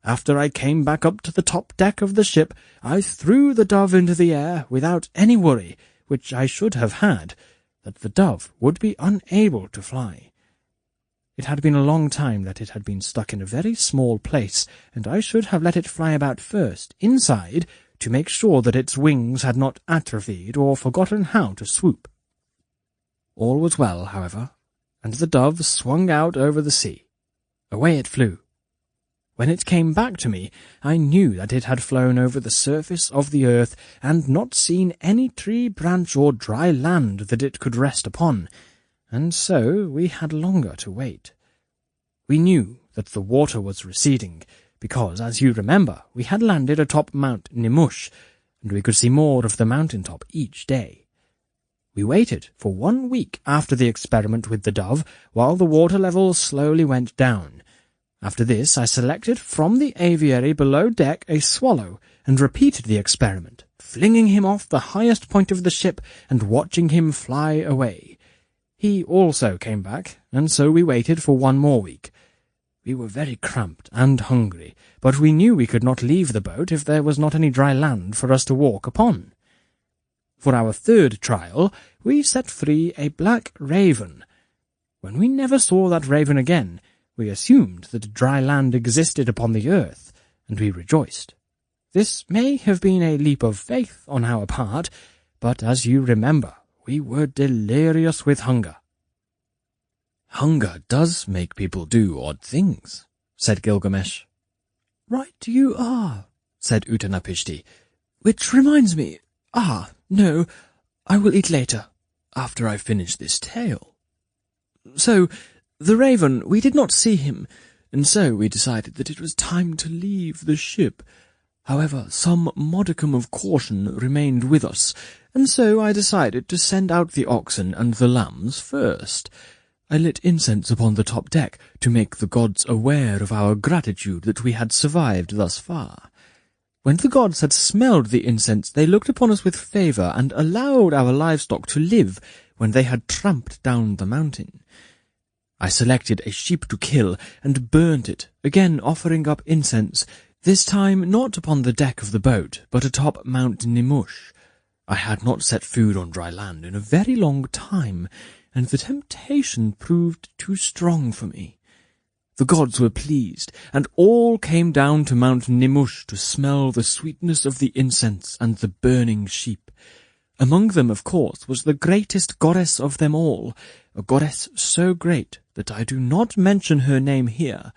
After I came back up to the top deck of the ship, I threw the dove into the air without any worry, which I should have had, that the dove would be unable to fly. It had been a long time that it had been stuck in a very small place, and I should have let it fly about first, inside, to make sure that its wings had not atrophied or forgotten how to swoop. All was well, however, and the dove swung out over the sea. Away it flew. When it came back to me, I knew that it had flown over the surface of the earth and not seen any tree, branch, or dry land that it could rest upon, and so we had longer to wait. We knew that the water was receding, because, as you remember, we had landed atop Mount Nimush, and we could see more of the mountain top each day. We waited for 1 week after the experiment with the dove, while the water level slowly went down. After this, I selected from the aviary below deck a swallow, and repeated the experiment, flinging him off the highest point of the ship and watching him fly away. He also came back, and so we waited for 1 more week. We were very cramped and hungry, but we knew we could not leave the boat if there was not any dry land for us to walk upon. For our 3rd trial, we set free a black raven. When we never saw that raven again, we assumed that dry land existed upon the earth, and we rejoiced. This may have been a leap of faith on our part, but as you remember, we were delirious with hunger.
"Hunger does make people do odd things," said Gilgamesh.
"Right you are," said Utnapishtim. "Which reminds me, no, I will eat later, after I finish this tale. So, the raven, we did not see him, and so we decided that it was time to leave the ship. However, some modicum of caution remained with us, and so I decided to send out the oxen and the lambs first. I lit incense upon the top deck to make the gods aware of our gratitude that we had survived thus far. When the gods had smelled the incense, they looked upon us with favour and allowed our livestock to live when they had tramped down the mountain. I selected a sheep to kill and burnt it, again offering up incense, this time not upon the deck of the boat, but atop Mount Nimush. I had not set food on dry land in a very long time, and the temptation proved too strong for me. The gods were pleased, and all came down to Mount Nimush to smell the sweetness of the incense and the burning sheep. Among them, of course, was the greatest goddess of them all, a goddess so great that I do not mention her name here,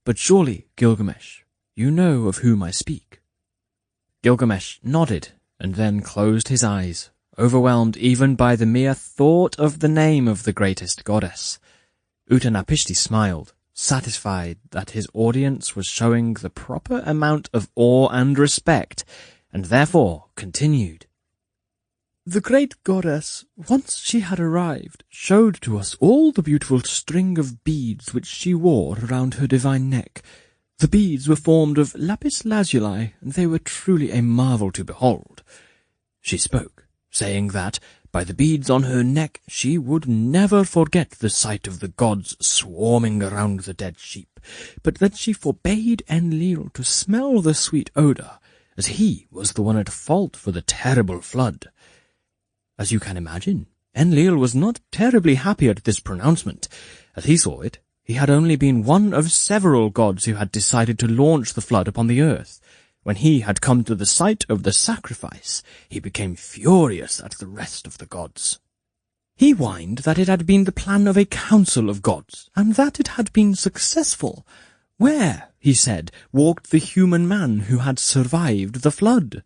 but surely, Gilgamesh, you know of whom I speak." Gilgamesh nodded, and then closed his eyes, overwhelmed even by the mere thought of the name of the greatest goddess. Utnapishtim smiled, satisfied that his audience was showing the proper amount of awe and respect, and therefore continued. "The great goddess, once she had arrived, showed to us all the beautiful string of beads which she wore around her divine neck. The beads were formed of lapis lazuli, and they were truly a marvel to behold. She spoke, saying that, by the beads on her neck, she would never forget the sight of the gods swarming around the dead sheep, but that she forbade Enlil to smell the sweet odour, as he was the one at fault for the terrible flood. As you can imagine, Enlil was not terribly happy at this pronouncement. As he saw it, he had only been one of several gods who had decided to launch the flood upon the earth. When he had come to the site of the sacrifice, he became furious at the rest of the gods. He whined that it had been the plan of a council of gods, and that it had been successful. Where, he said, walked the human man who had survived the flood.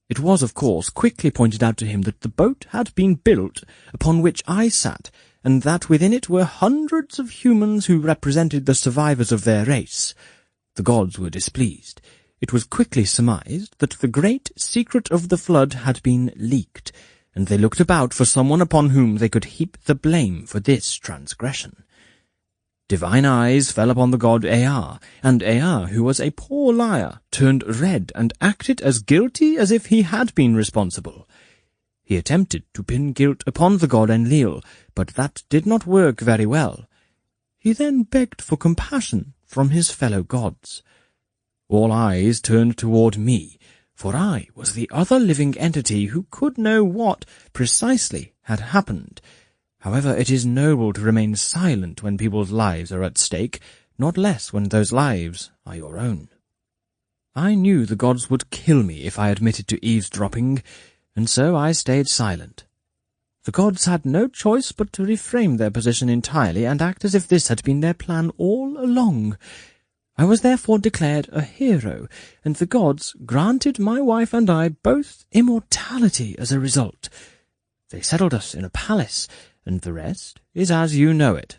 It was, of course, quickly pointed out to him that the boat had been built upon which I sat, and that within it were hundreds of humans who represented the survivors of their race. The gods were displeased. It was quickly surmised that the great secret of the flood had been leaked, and they looked about for someone upon whom they could heap the blame for this transgression. Divine eyes fell upon the god Ea, and Ea, who was a poor liar, turned red and acted as guilty as if he had been responsible. He attempted to pin guilt upon the god Enlil, but that did not work very well. He then begged for compassion from his fellow gods. All eyes turned toward me, for I was the other living entity who could know what precisely had happened. However, it is noble to remain silent when people's lives are at stake, not less when those lives are your own. I knew the gods would kill me if I admitted to eavesdropping, and so I stayed silent. The gods had no choice but to reframe their position entirely and act as if this had been their plan all along. I was therefore declared a hero, and the gods granted my wife and I both immortality as a result. They settled us in a palace, and the rest is as you know it.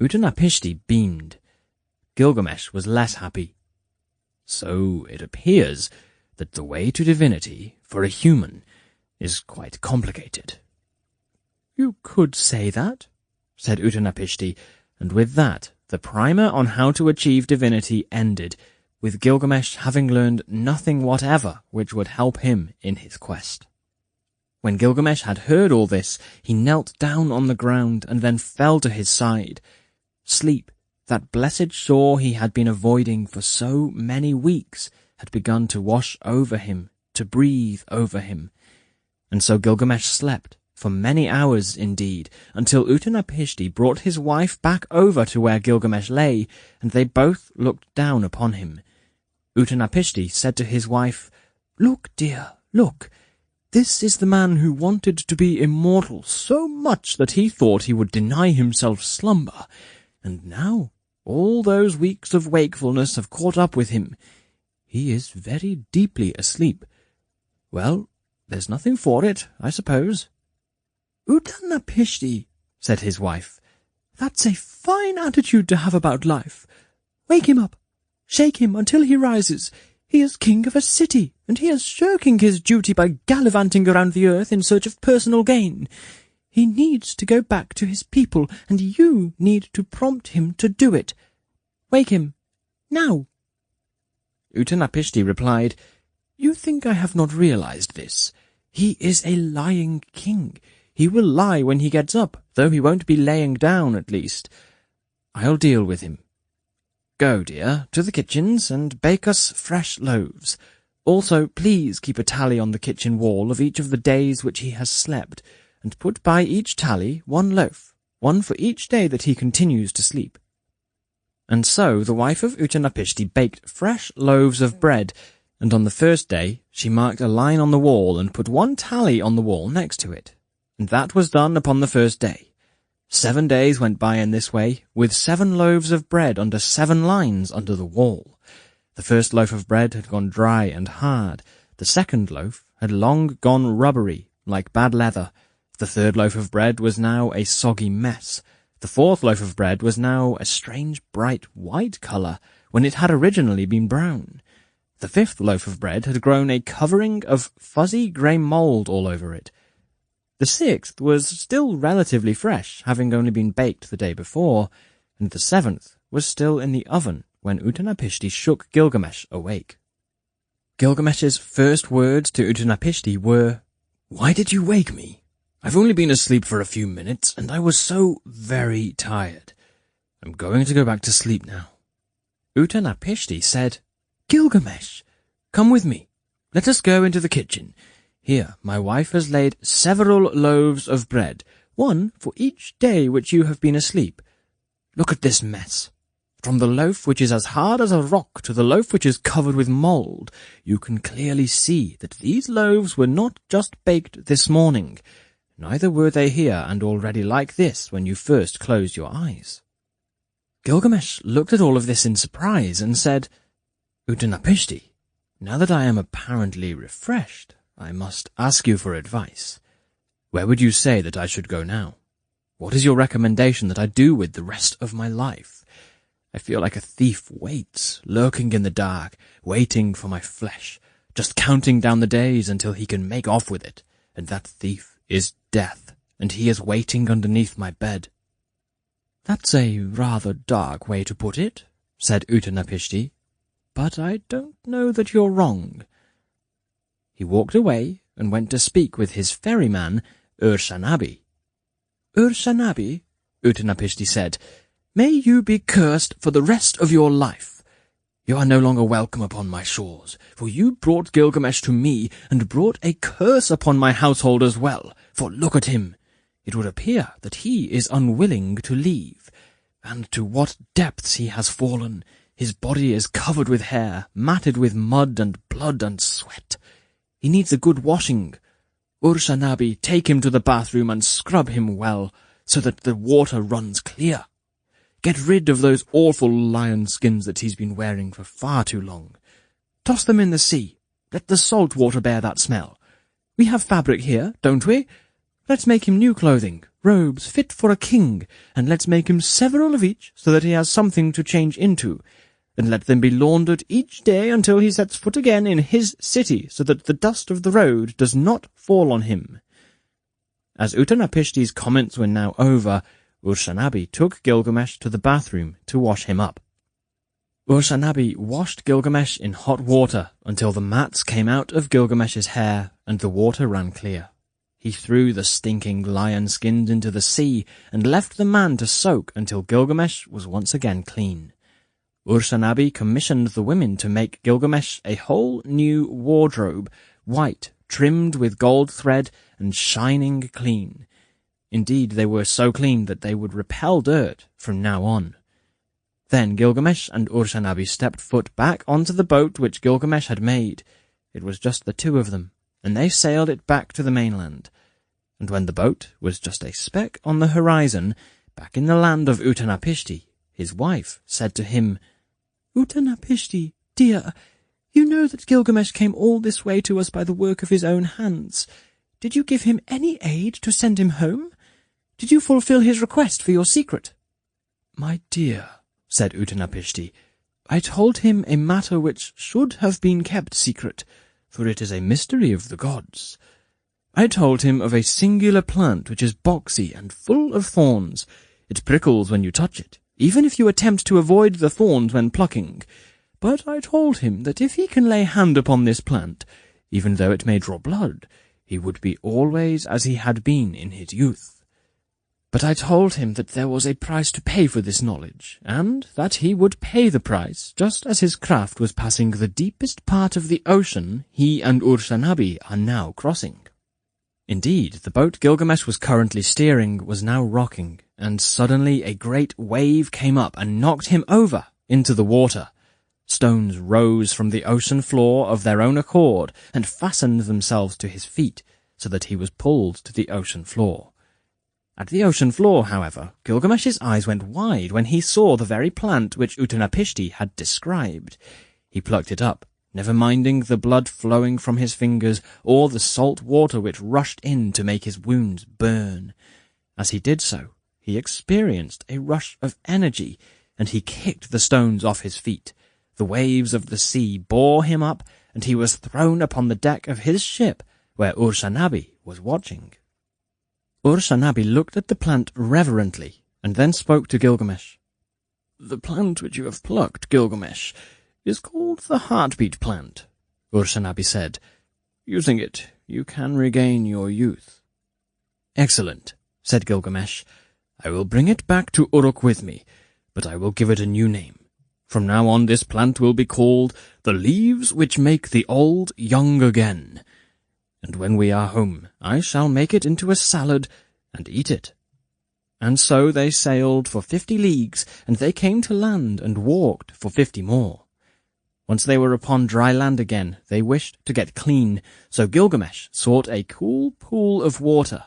Utnapishti beamed. Gilgamesh was less happy. So it appears that the way to divinity for a human is quite complicated. You could say that, said Utnapishti, and with that the primer on how to achieve divinity ended, with Gilgamesh having learned nothing whatever which would help him in his quest. When Gilgamesh had heard all this, he knelt down on the ground and then fell to his side. Sleep, that blessed shore he had been avoiding for so many weeks, had begun to wash over him, to breathe over him. And so Gilgamesh slept, for many hours indeed, until Utnapishti brought his wife back over to where Gilgamesh lay, and they both looked down upon him. Utnapishti said to his wife, "Look, dear, look. This is the man who wanted to be immortal so much that he thought he would deny himself slumber, and now all those weeks of wakefulness have caught up with him. He is very deeply asleep. Well, there's nothing for it, I suppose." "Utnapishti," said his wife, "that's a fine attitude to have about life. Wake him up. Shake him until he rises. He is king of a city, and he is shirking his duty by gallivanting around the earth in search of personal gain. He needs to go back to his people, and you need to prompt him to do it. Wake him. Now." Utnapishti replied, "You think I have not realized this. He is a lying king. He will lie when he gets up, though he won't be laying down at least. I'll deal with him. Go, dear, to the kitchens and bake us fresh loaves. Also, please keep a tally on the kitchen wall of each of the days which he has slept, and put by each tally 1 loaf, 1 for each day that he continues to sleep." And so the wife of Utnapishti baked fresh loaves of bread, and on the first day she marked a line on the wall and put 1 tally on the wall next to it. And that was done upon the first day. 7 days went by in this way, with 7 loaves of bread under 7 lines under the wall. The first loaf of bread had gone dry and hard. The second loaf had long gone rubbery, like bad leather. The third loaf of bread was now a soggy mess. The fourth loaf of bread was now a strange bright white colour, when it had originally been brown. The fifth loaf of bread had grown a covering of fuzzy grey mould all over it. The sixth was still relatively fresh, having only been baked the day before, and the seventh was still in the oven when Utnapishti shook Gilgamesh awake. Gilgamesh's first words to Utnapishti were, "Why did you wake me? I've only been asleep for a few minutes, and I was so very tired. I'm going to go back to sleep now." Utnapishti said, "Gilgamesh, come with me. Let us go into the kitchen. Here, my wife has laid several loaves of bread, 1 for each day which you have been asleep. Look at this mess. From the loaf which is as hard as a rock to the loaf which is covered with mould, you can clearly see that these loaves were not just baked this morning. Neither were they here and already like this when you first closed your eyes." Gilgamesh looked at all of this in surprise and said, "Utnapishti, now that I am apparently refreshed, I must ask you for advice. Where would you say that I should go now? What is your recommendation that I do with the rest of my life? I feel like a thief waits, lurking in the dark, waiting for my flesh, just counting down the days until he can make off with it, and that thief is death, and he is waiting underneath my bed."
"That's a rather dark way to put it," said Utnapishti, "but I don't know that you're wrong."
He walked away and went to speak with his ferryman, Ur-Shanabi.
"Ur-Shanabi," Utnapishti said, "may you be cursed for the rest of your life. You are no longer welcome upon my shores, for you brought Gilgamesh to me and brought a curse upon my household as well, for look at him. It would appear that he is unwilling to leave, and to what depths he has fallen. His body is covered with hair, matted with mud and blood and sweat. He needs a good washing. Ur-Shanabi, take him to the bathroom and scrub him well, so that the water runs clear. Get rid of those awful lion skins that he's been wearing for far too long. Toss them in the sea. Let the salt water bear that smell. We have fabric here, don't we? Let's make him new clothing, robes fit for a king, and let's make him several of each so that he has something to change into, and let them be laundered each day until he sets foot again in his city, so that the dust of the road does not fall on him." As Utnapishti's comments were now over, Ur-Shanabi took Gilgamesh to the bathroom to wash him up. Ur-Shanabi washed Gilgamesh in hot water until the mats came out of Gilgamesh's hair and the water ran clear. He threw the stinking lion skins into the sea and left the man to soak until Gilgamesh was once again clean. Ur-Shanabi commissioned the women to make Gilgamesh a whole new wardrobe, white, trimmed with gold thread and shining clean. Indeed, they were so clean that they would repel dirt from now on. Then Gilgamesh and Ur-Shanabi stepped foot back onto the boat which Gilgamesh had made. It was just the two of them, and they sailed it back to the mainland. And when the boat was just a speck on the horizon, back in the land of Utnapishti, his wife said to him, "Utnapishti, dear, you know that Gilgamesh came all this way to us by the work of his own hands. Did you give him any aid to send him home? Did you fulfill his request for your secret?" "My dear," said Utnapishti, "I told him a matter which should have been kept secret, for it is a mystery of the gods. I told him of a singular plant which is boxy and full of thorns. It prickles when you touch it, even if you attempt to avoid the thorns when plucking. But I told him that if he can lay hand upon this plant, even though it may draw blood, he would be always as he had been in his youth. But I told him that there was a price to pay for this knowledge, and that he would pay the price just as his craft was passing the deepest part of the ocean he and Ur-Shanabi are now crossing." Indeed, the boat Gilgamesh was currently steering was now rocking, and suddenly a great wave came up and knocked him over into the water. Stones rose from the ocean floor of their own accord and fastened themselves to his feet, so that he was pulled to the ocean floor. At the ocean floor, however, Gilgamesh's eyes went wide when he saw the very plant which Utnapishti had described. He plucked it up, never minding the blood flowing from his fingers or the salt water which rushed in to make his wounds burn. As he did so, he experienced a rush of energy, and he kicked the stones off his feet. The waves of the sea bore him up, and he was thrown upon the deck of his ship, where Ur-Shanabi was watching. Ur-Shanabi looked at the plant reverently, and then spoke to Gilgamesh. "The plant which you have plucked, Gilgamesh, is called the heartbeat plant," Ur-Shanabi said. "Using it, you can regain your youth." "Excellent," said Gilgamesh. "I will bring it back to Uruk with me, but I will give it a new name. From now on this plant will be called the leaves which make the old young again. And when we are home, I shall make it into a salad and eat it." And so they sailed for 50 leagues, and they came to land and walked for 50 more. Once they were upon dry land again, they wished to get clean, so Gilgamesh sought a cool pool of water.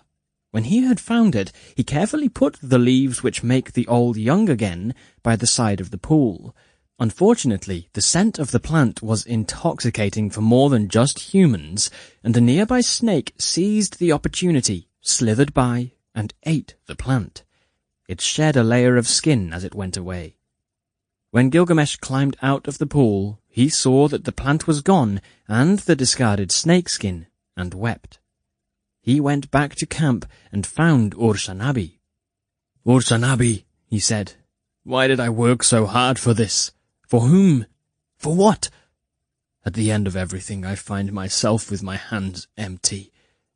When he had found it, he carefully put the leaves which make the old young again by the side of the pool. Unfortunately, the scent of the plant was intoxicating for more than just humans, and a nearby snake seized the opportunity, slithered by, and ate the plant. It shed a layer of skin as it went away. When Gilgamesh climbed out of the pool, he saw that the plant was gone and the discarded snakeskin, and wept. He went back to camp and found Ur-Shanabi. "Ur-Shanabi," he said, "why did I work so hard for this? For whom? For what? At the end of everything I find myself with my hands empty.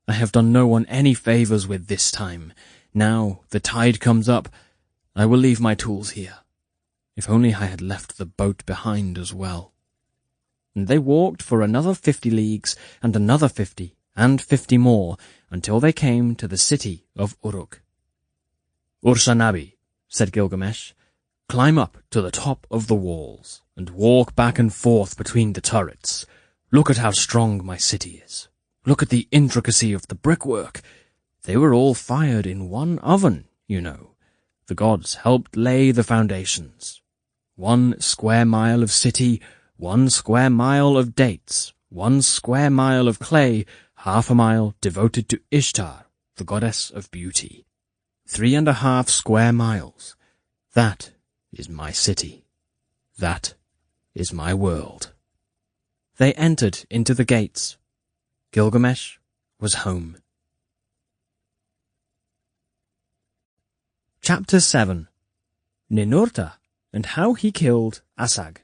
I have done no one any favours with this time. Now the tide comes up. I will leave my tools here. If only I had left the boat behind as well." And they walked for another 50 leagues, and another 50, and 50 more, until they came to the city of Uruk. "Ur-Shanabi," said Gilgamesh, "climb up to the top of the walls, and walk back and forth between the turrets. Look at how strong my city is. Look at the intricacy of the brickwork. They were all fired in one oven, you know. The gods helped lay the foundations. 1 square mile of city, 1 square mile of dates, 1 square mile of clay, 1/2 mile devoted to Ishtar, the goddess of beauty. 3.5 square miles. That is my city. That is my world." They entered into the gates. Gilgamesh was home. Chapter 7. Ninurta and how he killed Asag.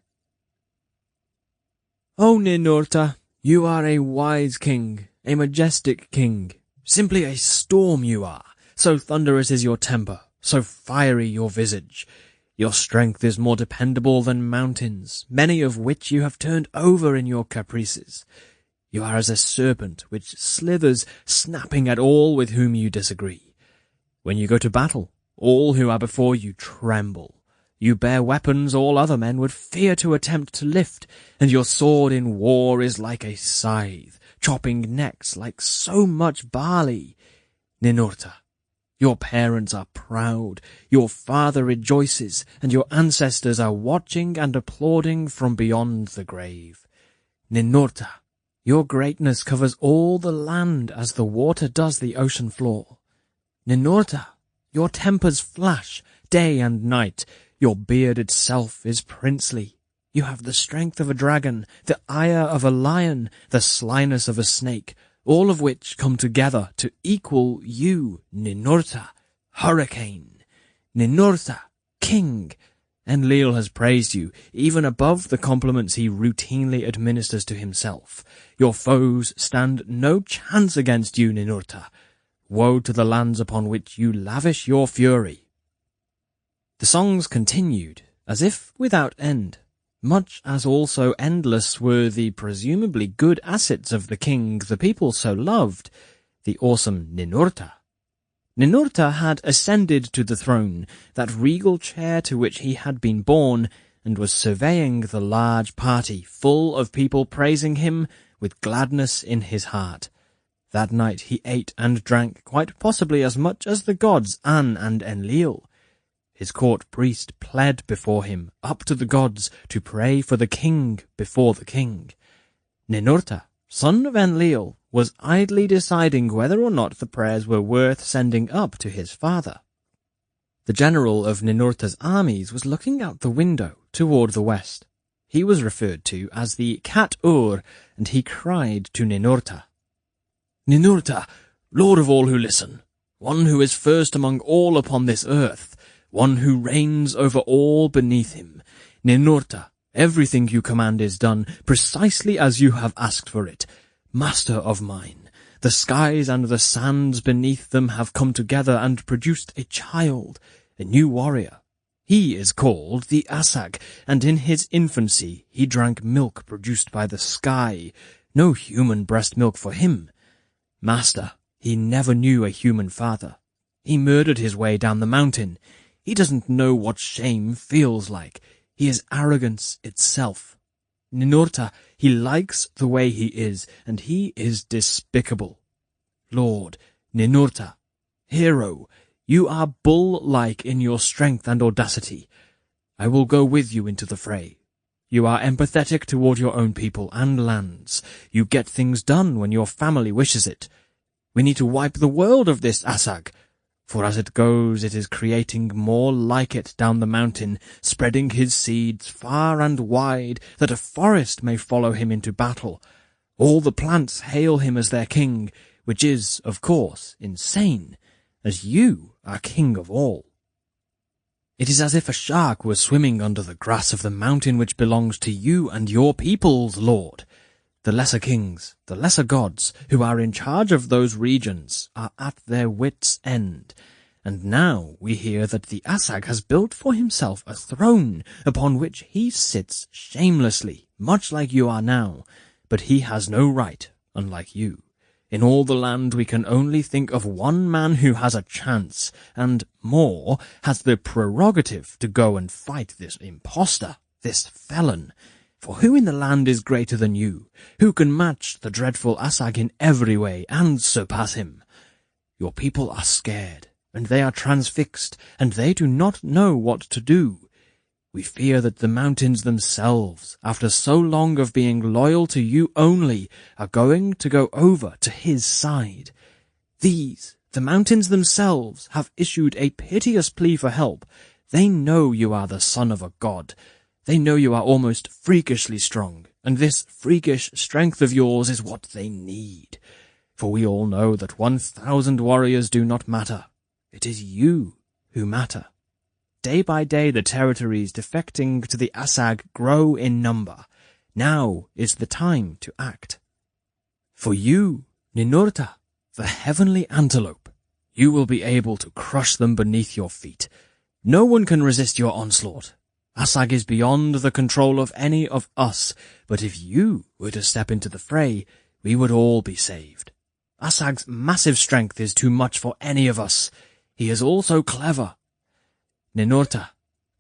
"O Ninurta, you are a wise king, a majestic king. Simply a storm you are, so thunderous is your temper, so fiery your visage. Your strength is more dependable than mountains, many of which you have turned over in your caprices. You are as a serpent which slithers, snapping at all with whom you disagree. When you go to battle, all who are before you tremble. You bear weapons all other men would fear to attempt to lift, and your sword in war is like a scythe, chopping necks like so much barley. Ninurta, your parents are proud, your father rejoices, and your ancestors are watching and applauding from beyond the grave. Ninurta, your greatness covers all the land as the water does the ocean floor. Ninurta, your tempers flash day and night, your beard itself is princely. You have the strength of a dragon, the ire of a lion, the slyness of a snake, all of which come together to equal you, Ninurta, hurricane. Ninurta, king. Enlil has praised you, even above the compliments he routinely administers to himself. Your foes stand no chance against you, Ninurta. Woe to the lands upon which you lavish your fury." The songs continued, as if without end, much as also endless were the presumably good assets of the king the people so loved, the awesome Ninurta. Ninurta had ascended to the throne, that regal chair to which he had been born, and was surveying the large party full of people praising him with gladness in his heart. That night he ate and drank quite possibly as much as the gods An and Enlil. His court priest pled before him up to the gods to pray for the king before the king. Ninurta, son of Enlil, was idly deciding whether or not the prayers were worth sending up to his father. The general of Ninurta's armies was looking out the window toward the west. He was referred to as the Cat-Ur, and he cried to Ninurta, "Ninurta, lord of all who listen, one who is first among all upon this earth, one who reigns over all beneath him. Ninurta, everything you command is done precisely as you have asked for it. Master of mine, the skies and the sands beneath them have come together and produced a child, a new warrior. He is called the Asag, and in his infancy he drank milk produced by the sky, no human breast milk for him. Master, he never knew a human father. He murdered his way down the mountain. He doesn't know what shame feels like. He is arrogance itself. Ninurta, he likes the way he is, and he is despicable. Lord, Ninurta, Hero, you are bull-like in your strength and audacity. I will go with you into the fray. You are empathetic toward your own people and lands. You get things done when your family wishes it. We need to wipe the world of this Asag, for as it goes it is creating more like it down the mountain, spreading his seeds far and wide, that a forest may follow him into battle. All the plants hail him as their king, which is, of course, insane, as you are king of all. It is as if a shark were swimming under the grass of the mountain which belongs to you and your peoples, Lord. The lesser kings, the lesser gods, who are in charge of those regions, are at their wits' end, and now we hear that the Asag has built for himself a throne upon which he sits shamelessly, much like you are now, but he has no right, unlike you. In all the land we can only think of one man who has a chance, and, more, has the prerogative to go and fight this impostor, this felon. For who in the land is greater than you? Who can match the dreadful Asag in every way, and surpass him? Your people are scared, and they are transfixed, and they do not know what to do. We fear that the mountains themselves, after so long of being loyal to you only, are going to go over to his side. These, the mountains themselves, have issued a piteous plea for help. They know you are the son of a god. They know you are almost freakishly strong, and this freakish strength of yours is what they need. For we all know that 1,000 warriors do not matter. It is you who matter. Day by day the territories defecting to the Asag grow in number. Now is the time to act. For you, Ninurta, the heavenly antelope, you will be able to crush them beneath your feet. No one can resist your onslaught. Asag is beyond the control of any of us, but if you were to step into the fray, we would all be saved. Asag's massive strength is too much for any of us. He is also clever. Ninurta,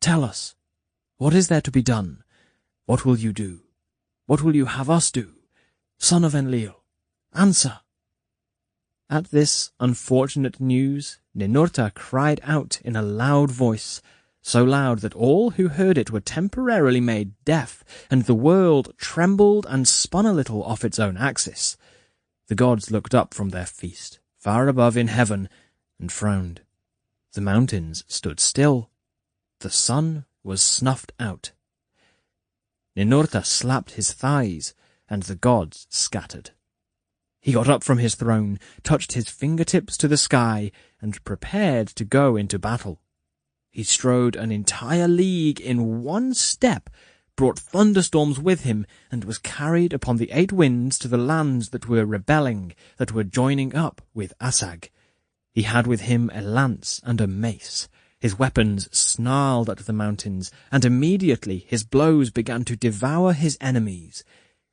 tell us, what is there to be done? What will you do? What will you have us do? Son of Enlil, answer. At this unfortunate news, Ninurta cried out in a loud voice, so loud that all who heard it were temporarily made deaf, and the world trembled and spun a little off its own axis. The gods looked up from their feast, far above in heaven, and frowned. The mountains stood still. The sun was snuffed out. Ninurta slapped his thighs, and the gods scattered. He got up from his throne, touched his fingertips to the sky, and prepared to go into battle. He strode an entire league in one step, brought thunderstorms with him, and was carried upon the 8 winds to the lands that were rebelling, that were joining up with Asag. He had with him a lance and a mace. His weapons snarled at the mountains, and immediately his blows began to devour his enemies.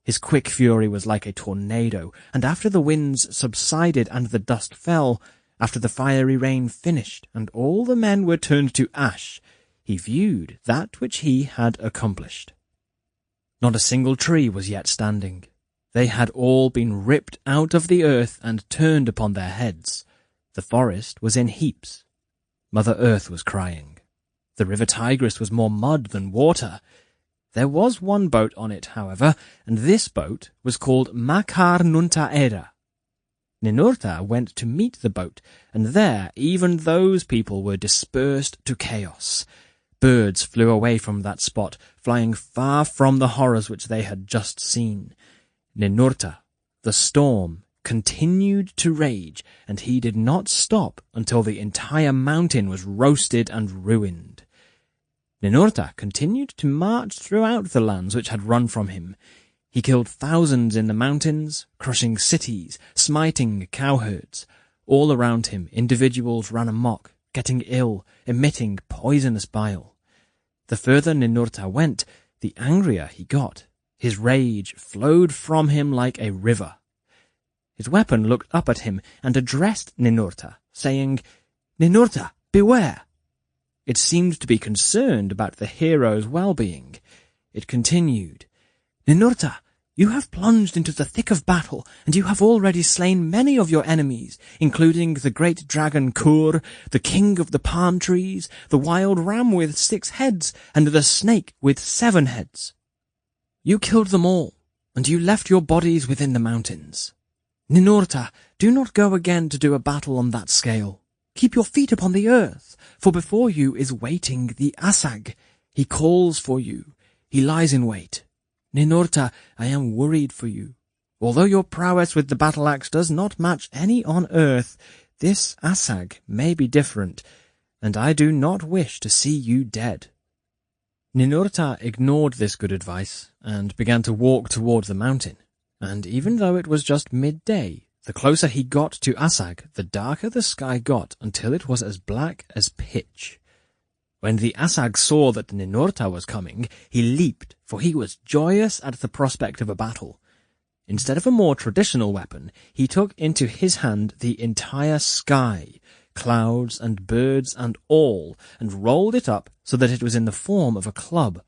His quick fury was like a tornado, and after the winds subsided and the dust fell, after the fiery rain finished and all the men were turned to ash, he viewed that which he had accomplished. Not a single tree was yet standing. They had all been ripped out of the earth and turned upon their heads. The forest was in heaps. Mother Earth was crying. The river Tigris was more mud than water. There was one boat on it, however, and this boat was called Makar Nunta Era. Ninurta went to meet the boat, and there even those people were dispersed to chaos. Birds flew away from that spot, flying far from the horrors which they had just seen. Ninurta, the storm, continued to rage, and he did not stop until the entire mountain was roasted and ruined. Ninurta continued to march throughout the lands which had run from him. He killed thousands in the mountains, crushing cities, smiting cowherds. All around him individuals ran amok, getting ill, emitting poisonous bile. The further Ninurta went, the angrier he got. His rage flowed from him like a river. His weapon looked up at him and addressed Ninurta, saying, "Ninurta, beware!" It seemed to be concerned about the hero's well-being. It continued, "Ninurta, You have plunged into the thick of battle, and you have already slain many of your enemies, including the great dragon Kur, the king of the palm trees, the wild ram with 6 heads, and the snake with 7 heads. You killed them all, and you left your bodies within the mountains. Ninurta, do not go again to do a battle on that scale. Keep your feet upon the earth, for before you is waiting the Asag. He calls for you. He lies in wait. Ninurta, I am worried for you. Although your prowess with the battle-axe does not match any on earth, this Asag may be different, and I do not wish to see you dead. Ninurta ignored this good advice, and began to walk toward the mountain, and even though it was just midday, the closer he got to Asag, the darker the sky got until it was as black as pitch. When the Asag saw that Ninurta was coming, he leaped, for he was joyous at the prospect of a battle. Instead of a more traditional weapon, he took into his hand the entire sky, clouds and birds and all, and rolled it up so that it was in the form of a club.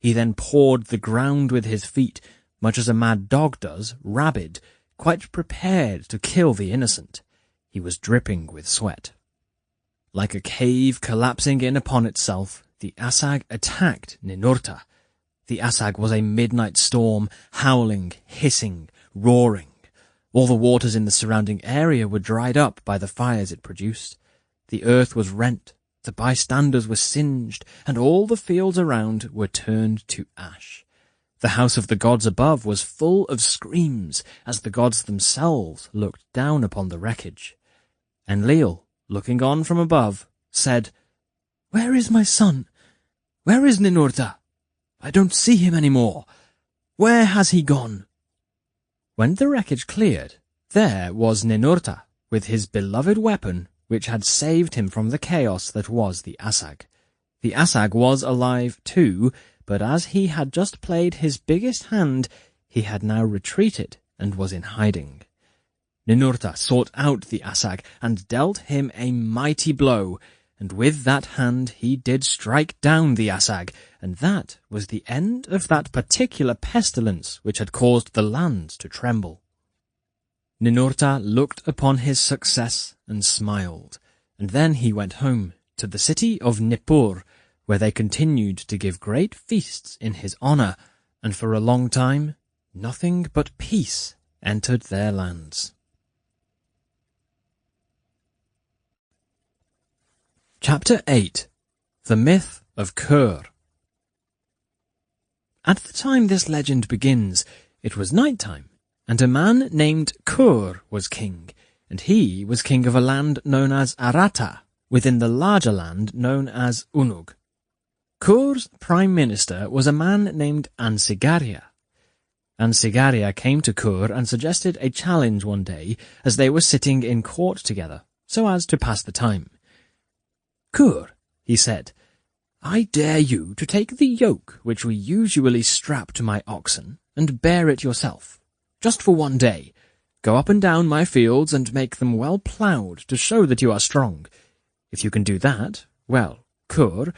He then pawed the ground with his feet, much as a mad dog does, rabid, quite prepared to kill the innocent. He was dripping with sweat. Like a cave collapsing in upon itself, the Asag attacked Ninurta. The Asag was a midnight storm, howling, hissing, roaring. All the waters in the surrounding area were dried up by the fires it produced. The earth was rent, the bystanders were singed, and all the fields around were turned to ash. The house of the gods above was full of screams as the gods themselves looked down upon the wreckage. Enlil, looking on from above, said, "Where is my son? Where is Ninurta? I don't see him any more. Where has he gone?" When the wreckage cleared, there was Ninurta, with his beloved weapon, which had saved him from the chaos that was the Asag. The Asag was alive too, but as he had just played his biggest hand, he had now retreated and was in hiding. Ninurta sought out the Asag and dealt him a mighty blow, and with that hand he did strike down the Asag, and that was the end of that particular pestilence which had caused the lands to tremble. Ninurta looked upon his success and smiled, and then he went home to the city of Nippur, where they continued to give great feasts in his honor, and for a long time nothing but peace entered their lands. Chapter 8. The Myth of Kur. At the time this legend begins, it was night time, and a man named Kur was king, and he was king of a land known as Aratta, within the larger land known as Unug. Kur's prime minister was a man named Ansigaria. Ansigaria came to Kur and suggested a challenge one day as they were sitting in court together, so as to pass the time. "Kur," he said, "I dare you to take the yoke which we usually strap to my oxen and bear it yourself, just for one day. Go up and down my fields and make them well ploughed to show that you are strong. If you can do that, well, Kur,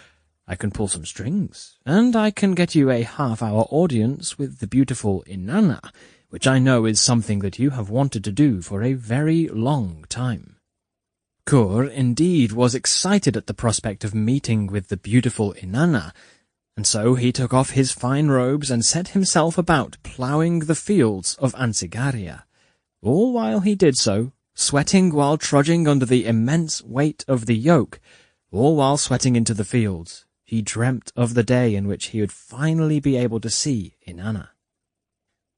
I can pull some strings, and I can get you a half-hour audience with the beautiful Inanna, which I know is something that you have wanted to do for a very long time." Kur indeed was excited at the prospect of meeting with the beautiful Inanna, and so he took off his fine robes and set himself about ploughing the fields of Ansigaria. All while he did so, sweating while trudging under the immense weight of the yoke, all while sweating into the fields, he dreamt of the day in which he would finally be able to see Inanna.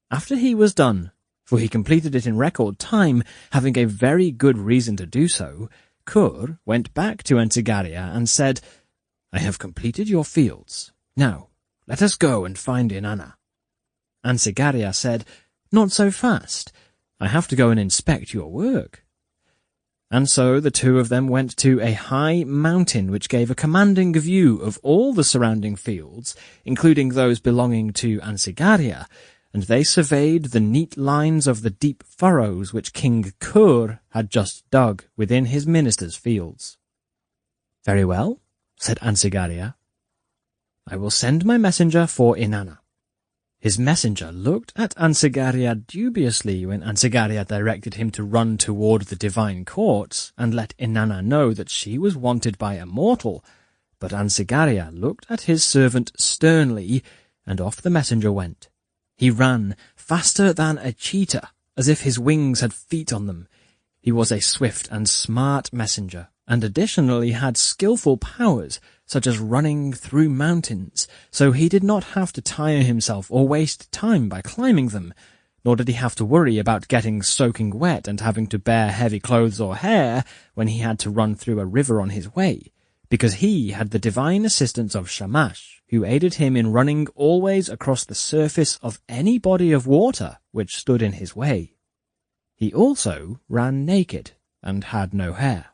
After he was done, for he completed it in record time, having a very good reason to do so, Kur went back to Ansigaria and said, "I have completed your fields. Now, let us go and find Inanna." Ansigaria said, "Not so fast. I have to go and inspect your work." And so the two of them went to a high mountain which gave a commanding view of all the surrounding fields, including those belonging to Ansigaria, and they surveyed the neat lines of the deep furrows which King Kur had just dug within his minister's fields. "Very well," said Ansigaria. "I will send my messenger for Inanna." His messenger looked at Ansegariad dubiously when Ansegariad directed him to run toward the divine courts and let Inanna know that she was wanted by a mortal, but Ansegariad looked at his servant sternly, and off the messenger went. He ran faster than a cheetah, as if his wings had feet on them. He was a swift and smart messenger, and additionally had skillful powers, such as running through mountains, so he did not have to tire himself or waste time by climbing them, nor did he have to worry about getting soaking wet and having to bear heavy clothes or hair when he had to run through a river on his way, because he had the divine assistance of Shamash, who aided him in running always across the surface of any body of water which stood in his way. He also ran naked and had no hair.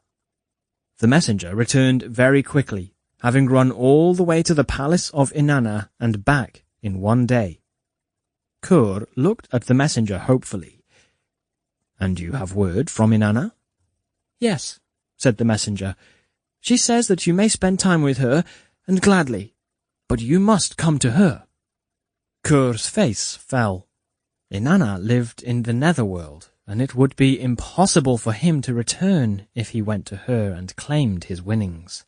The messenger returned very quickly, having run all the way to the palace of Inanna and back in one day. Kur looked at the messenger hopefully. "And you have word from Inanna?" "Yes," said the messenger. "She says that you may spend time with her, and gladly, but you must come to her." Kur's face fell. Inanna lived in the netherworld, and it would be impossible for him to return if he went to her and claimed his winnings.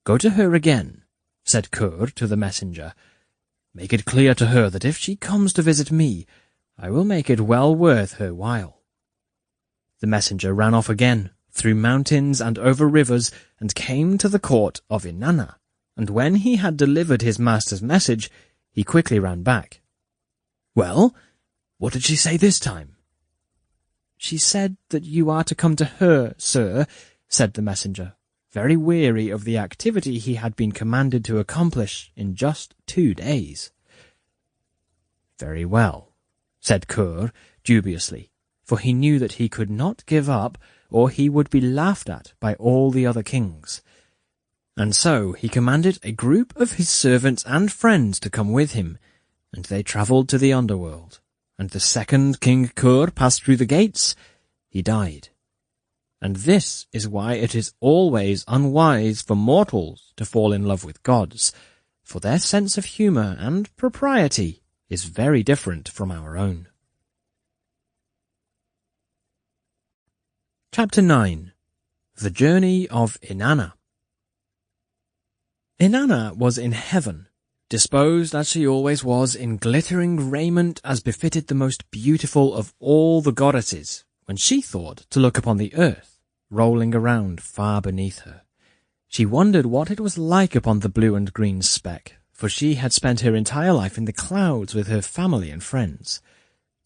"Go to her again," said Kur to the messenger. "Make it clear to her that if she comes to visit me, I will make it well worth her while." The messenger ran off again, through mountains and over rivers, and came to the court of Inanna, and when he had delivered his master's message, he quickly ran back. "Well, what did she say this time?" "She said that you are to come to her, sir," said the messenger, very weary of the activity he had been commanded to accomplish in just 2 days. "Very well," said Kur dubiously, for he knew that he could not give up, or he would be laughed at by all the other kings. And so he commanded a group of his servants and friends to come with him, and they travelled to the underworld. And the second King Kur passed through the gates, he died. And this is why it is always unwise for mortals to fall in love with gods, for their sense of humour and propriety is very different from our own. Chapter 9. The Journey of Inanna. Inanna was in heaven, disposed as she always was in glittering raiment as befitted the most beautiful of all the goddesses, when she thought to look upon the earth, rolling around far beneath her. She wondered what it was like upon the blue and green speck, for she had spent her entire life in the clouds with her family and friends.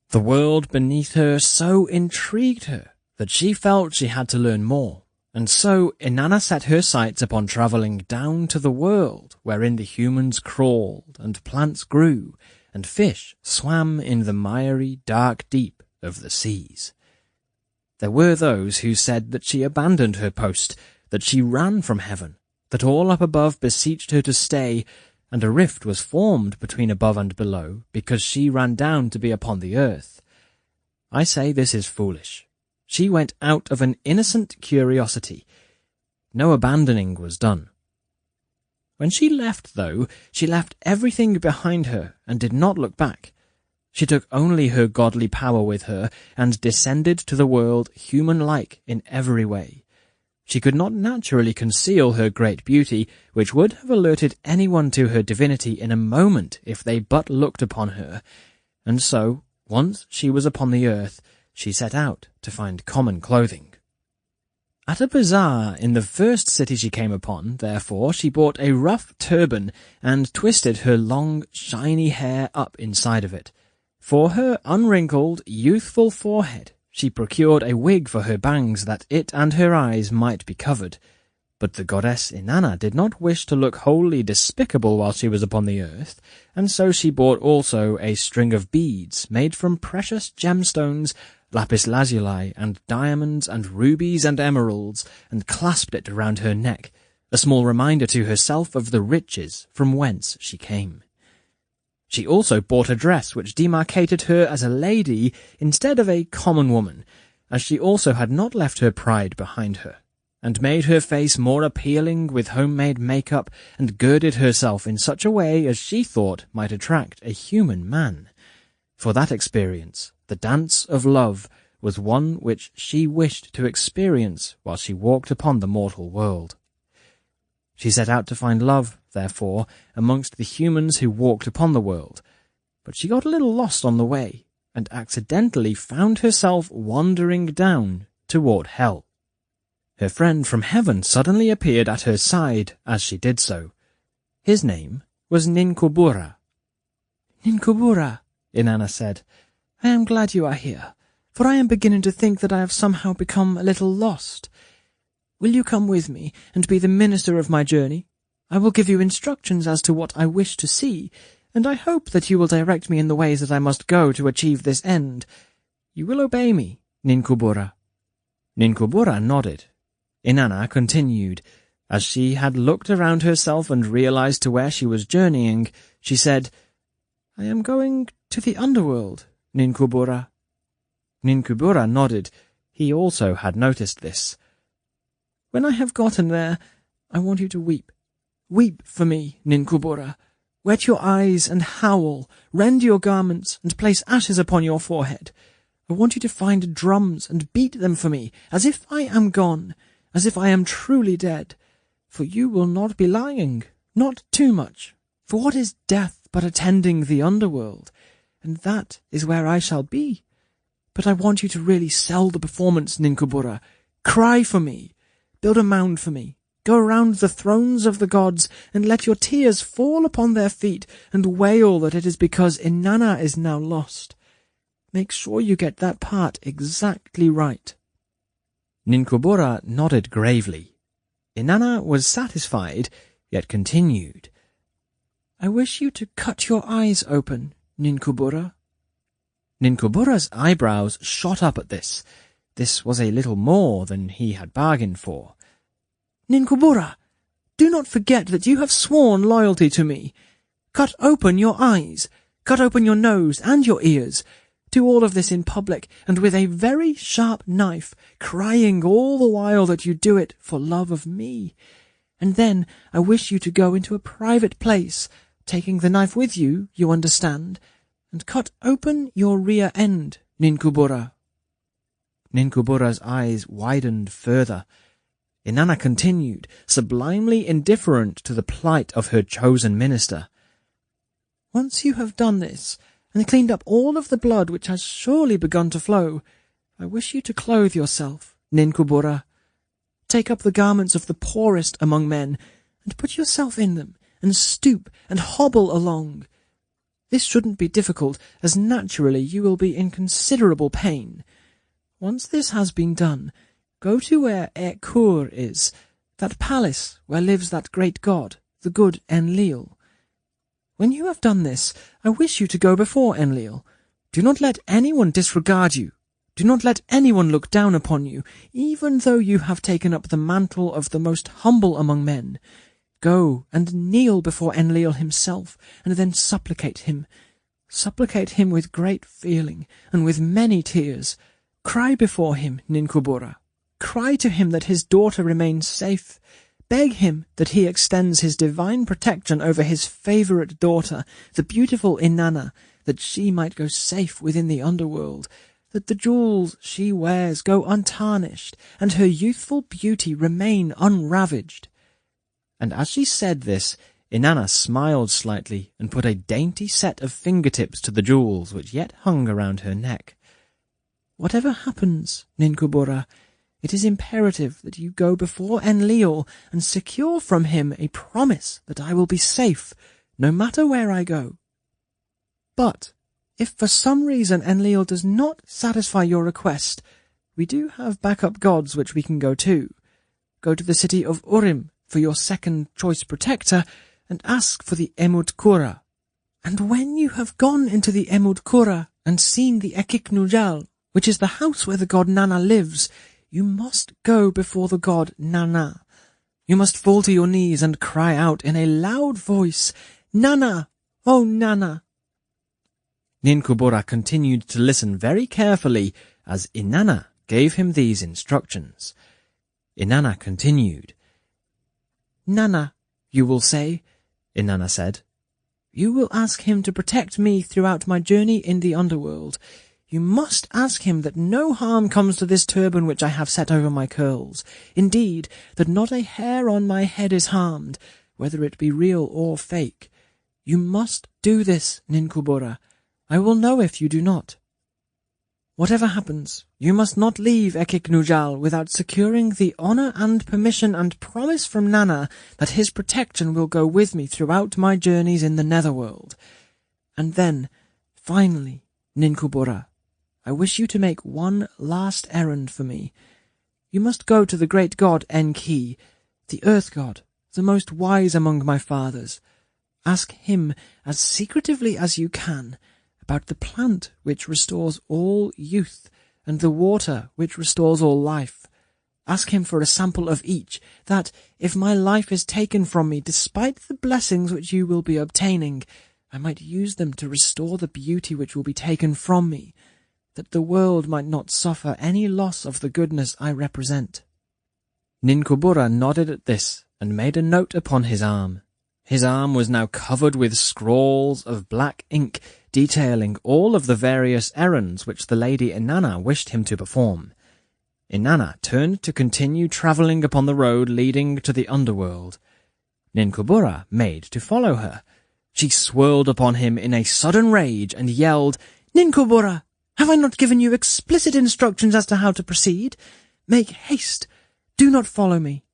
The world beneath her so intrigued her that she felt she had to learn more. And so Inanna set her sights upon travelling down to the world wherein the humans crawled, and plants grew, and fish swam in the miry, dark deep of the seas. There were those who said that she abandoned her post, that she ran from heaven, that all up above beseeched her to stay, and a rift was formed between above and below, because she ran down to be upon the earth. I say this is foolish. She went out of an innocent curiosity. No abandoning was done. When she left, though, she left everything behind her and did not look back. She took only her godly power with her and descended to the world human-like in every way. She could not naturally conceal her great beauty, which would have alerted anyone to her divinity in a moment if they but looked upon her, and so, once she was upon the earth, she set out to find common clothing. At a bazaar in the first city she came upon, therefore, she bought a rough turban and twisted her long, shiny hair up inside of it. For her unwrinkled, youthful forehead, she procured a wig for her bangs that it and her eyes might be covered. But the goddess Inanna did not wish to look wholly despicable while she was upon the earth, and so she bought also a string of beads made from precious gemstones, lapis lazuli, and diamonds, and rubies, and emeralds, and clasped it around her neck, a small reminder to herself of the riches from whence she came. She also bought a dress which demarcated her as a lady instead of a common woman, as she also had not left her pride behind her, and made her face more appealing with homemade makeup, and girded herself in such a way as she thought might attract a human man. For that experience, the dance of love, was one which she wished to experience while she walked upon the mortal world. She set out to find love, therefore, amongst the humans who walked upon the world, but she got a little lost on the way, and accidentally found herself wandering down toward hell. Her friend from heaven suddenly appeared at her side as she did so. His name was Ninkubura.
"Ninkubura,"
Inanna said,
"I am glad you are here, for I am beginning to think that I have somehow become a little lost. Will you come with me and be the minister of my journey? I will give you instructions as to what I wish to see, and I hope that you will direct me in the ways that I must go to achieve this end. You will obey me, Ninkubura."
Ninkubura nodded. Inanna continued. As she had looked around herself and realized to where she was journeying, she said,
"I am going to the underworld, Ninkubura."
Ninkubura nodded. He also had noticed this.
"When I have gotten there, I want you to weep. Weep for me, Ninkubura. Wet your eyes and howl, rend your garments, and place ashes upon your forehead. I want you to find drums and beat them for me, as if I am gone, as if I am truly dead. For you will not be lying, not too much. For what is death but attending the underworld? And that is where I shall be. But I want you to really sell the performance, Ninkubura. Cry for me. Build a mound for me. Go around the thrones of the gods, and let your tears fall upon their feet, and wail that it is because Inanna is now lost. Make sure you get that part exactly right."
Ninkubura nodded gravely. Inanna was satisfied, yet continued.
"I wish you to cut your eyes open, Ninkubura."
Ninkubura's eyebrows shot up at this. This was a little more than he had bargained for.
"Ninkubura, do not forget that you have sworn loyalty to me. Cut open your eyes, cut open your nose and your ears. Do all of this in public and with a very sharp knife, crying all the while that you do it for love of me. And then I wish you to go into a private place, taking the knife with you, you understand, and cut open your rear end, Ninkubura."
Ninkubura's eyes widened further. Inanna continued, sublimely indifferent to the plight of her chosen minister.
"Once you have done this, and cleaned up all of the blood which has surely begun to flow, I wish you to clothe yourself, Ninkubura. Take up the garments of the poorest among men, and put yourself in them, and stoop and hobble along. This shouldn't be difficult, as naturally you will be in considerable pain. Once this has been done, go to where etched is, that palace where lives that great god, the good Enlil. When you have done this, I wish you to go before Enlil. Do not let anyone disregard you. Do not let anyone look down upon you, even though you have taken up the mantle of the most humble among men. Go and kneel before Enlil himself, and then supplicate him. Supplicate him with great feeling, and with many tears. Cry before him, Ninkubura. Cry to him that his daughter remains safe. Beg him that he extends his divine protection over his favourite daughter, the beautiful Inanna, that she might go safe within the underworld, that the jewels she wears go untarnished, and her youthful beauty remain unravaged."
And as she said this, Inanna smiled slightly and put a dainty set of fingertips to the jewels which yet hung around her neck.
"Whatever happens, Ninkubura, it is imperative that you go before Enlil and secure from him a promise that I will be safe, no matter where I go. But if for some reason Enlil does not satisfy your request, we do have backup gods which we can go to. Go to the city of Urim for your second choice protector, and ask for the Emut-Kura. And when you have gone into the Emut-Kura and seen the Ekik-Nujal, which is the house where the god Nana lives, you must go before the god Nana. You must fall to your knees and cry out in a loud voice, 'Nana, oh Nana!'"
Ninkubura continued to listen very carefully as Inanna gave him these instructions. Inanna continued. "Nana, you will say," Inanna said. "You will ask him to protect me throughout my journey in the underworld. You must ask him that no harm comes to this turban which I have set over my curls. Indeed, that not a hair on my head is harmed, whether it be real or fake. You must do this, Ninkubura. I will know if you do not. Whatever happens, you must not leave Ekik-Nujal without securing the honor and permission and promise from Nana that his protection will go with me throughout my journeys in the netherworld. And then, finally, Ninkubura, I wish you to make one last errand for me. You must go to the great god Enki, the earth god, the most wise among my fathers. Ask him as secretively as you can about the plant which restores all youth and the water which restores all life. Ask him for a sample of each, that, if my life is taken from me despite the blessings which you will be obtaining, I might use them to restore the beauty which will be taken from me, that the world might not suffer any loss of the goodness I represent." Ninkubura nodded at this and made a note upon his arm. His arm was now covered with scrawls of black ink detailing all of the various errands which the Lady Inanna wished him to perform. Inanna turned to continue travelling upon the road leading to the underworld. Ninkubura made to follow her. She swirled upon him in a sudden rage and yelled, "Ninkubura! Have I not given you explicit instructions as to how to proceed? Make haste! Do not follow me.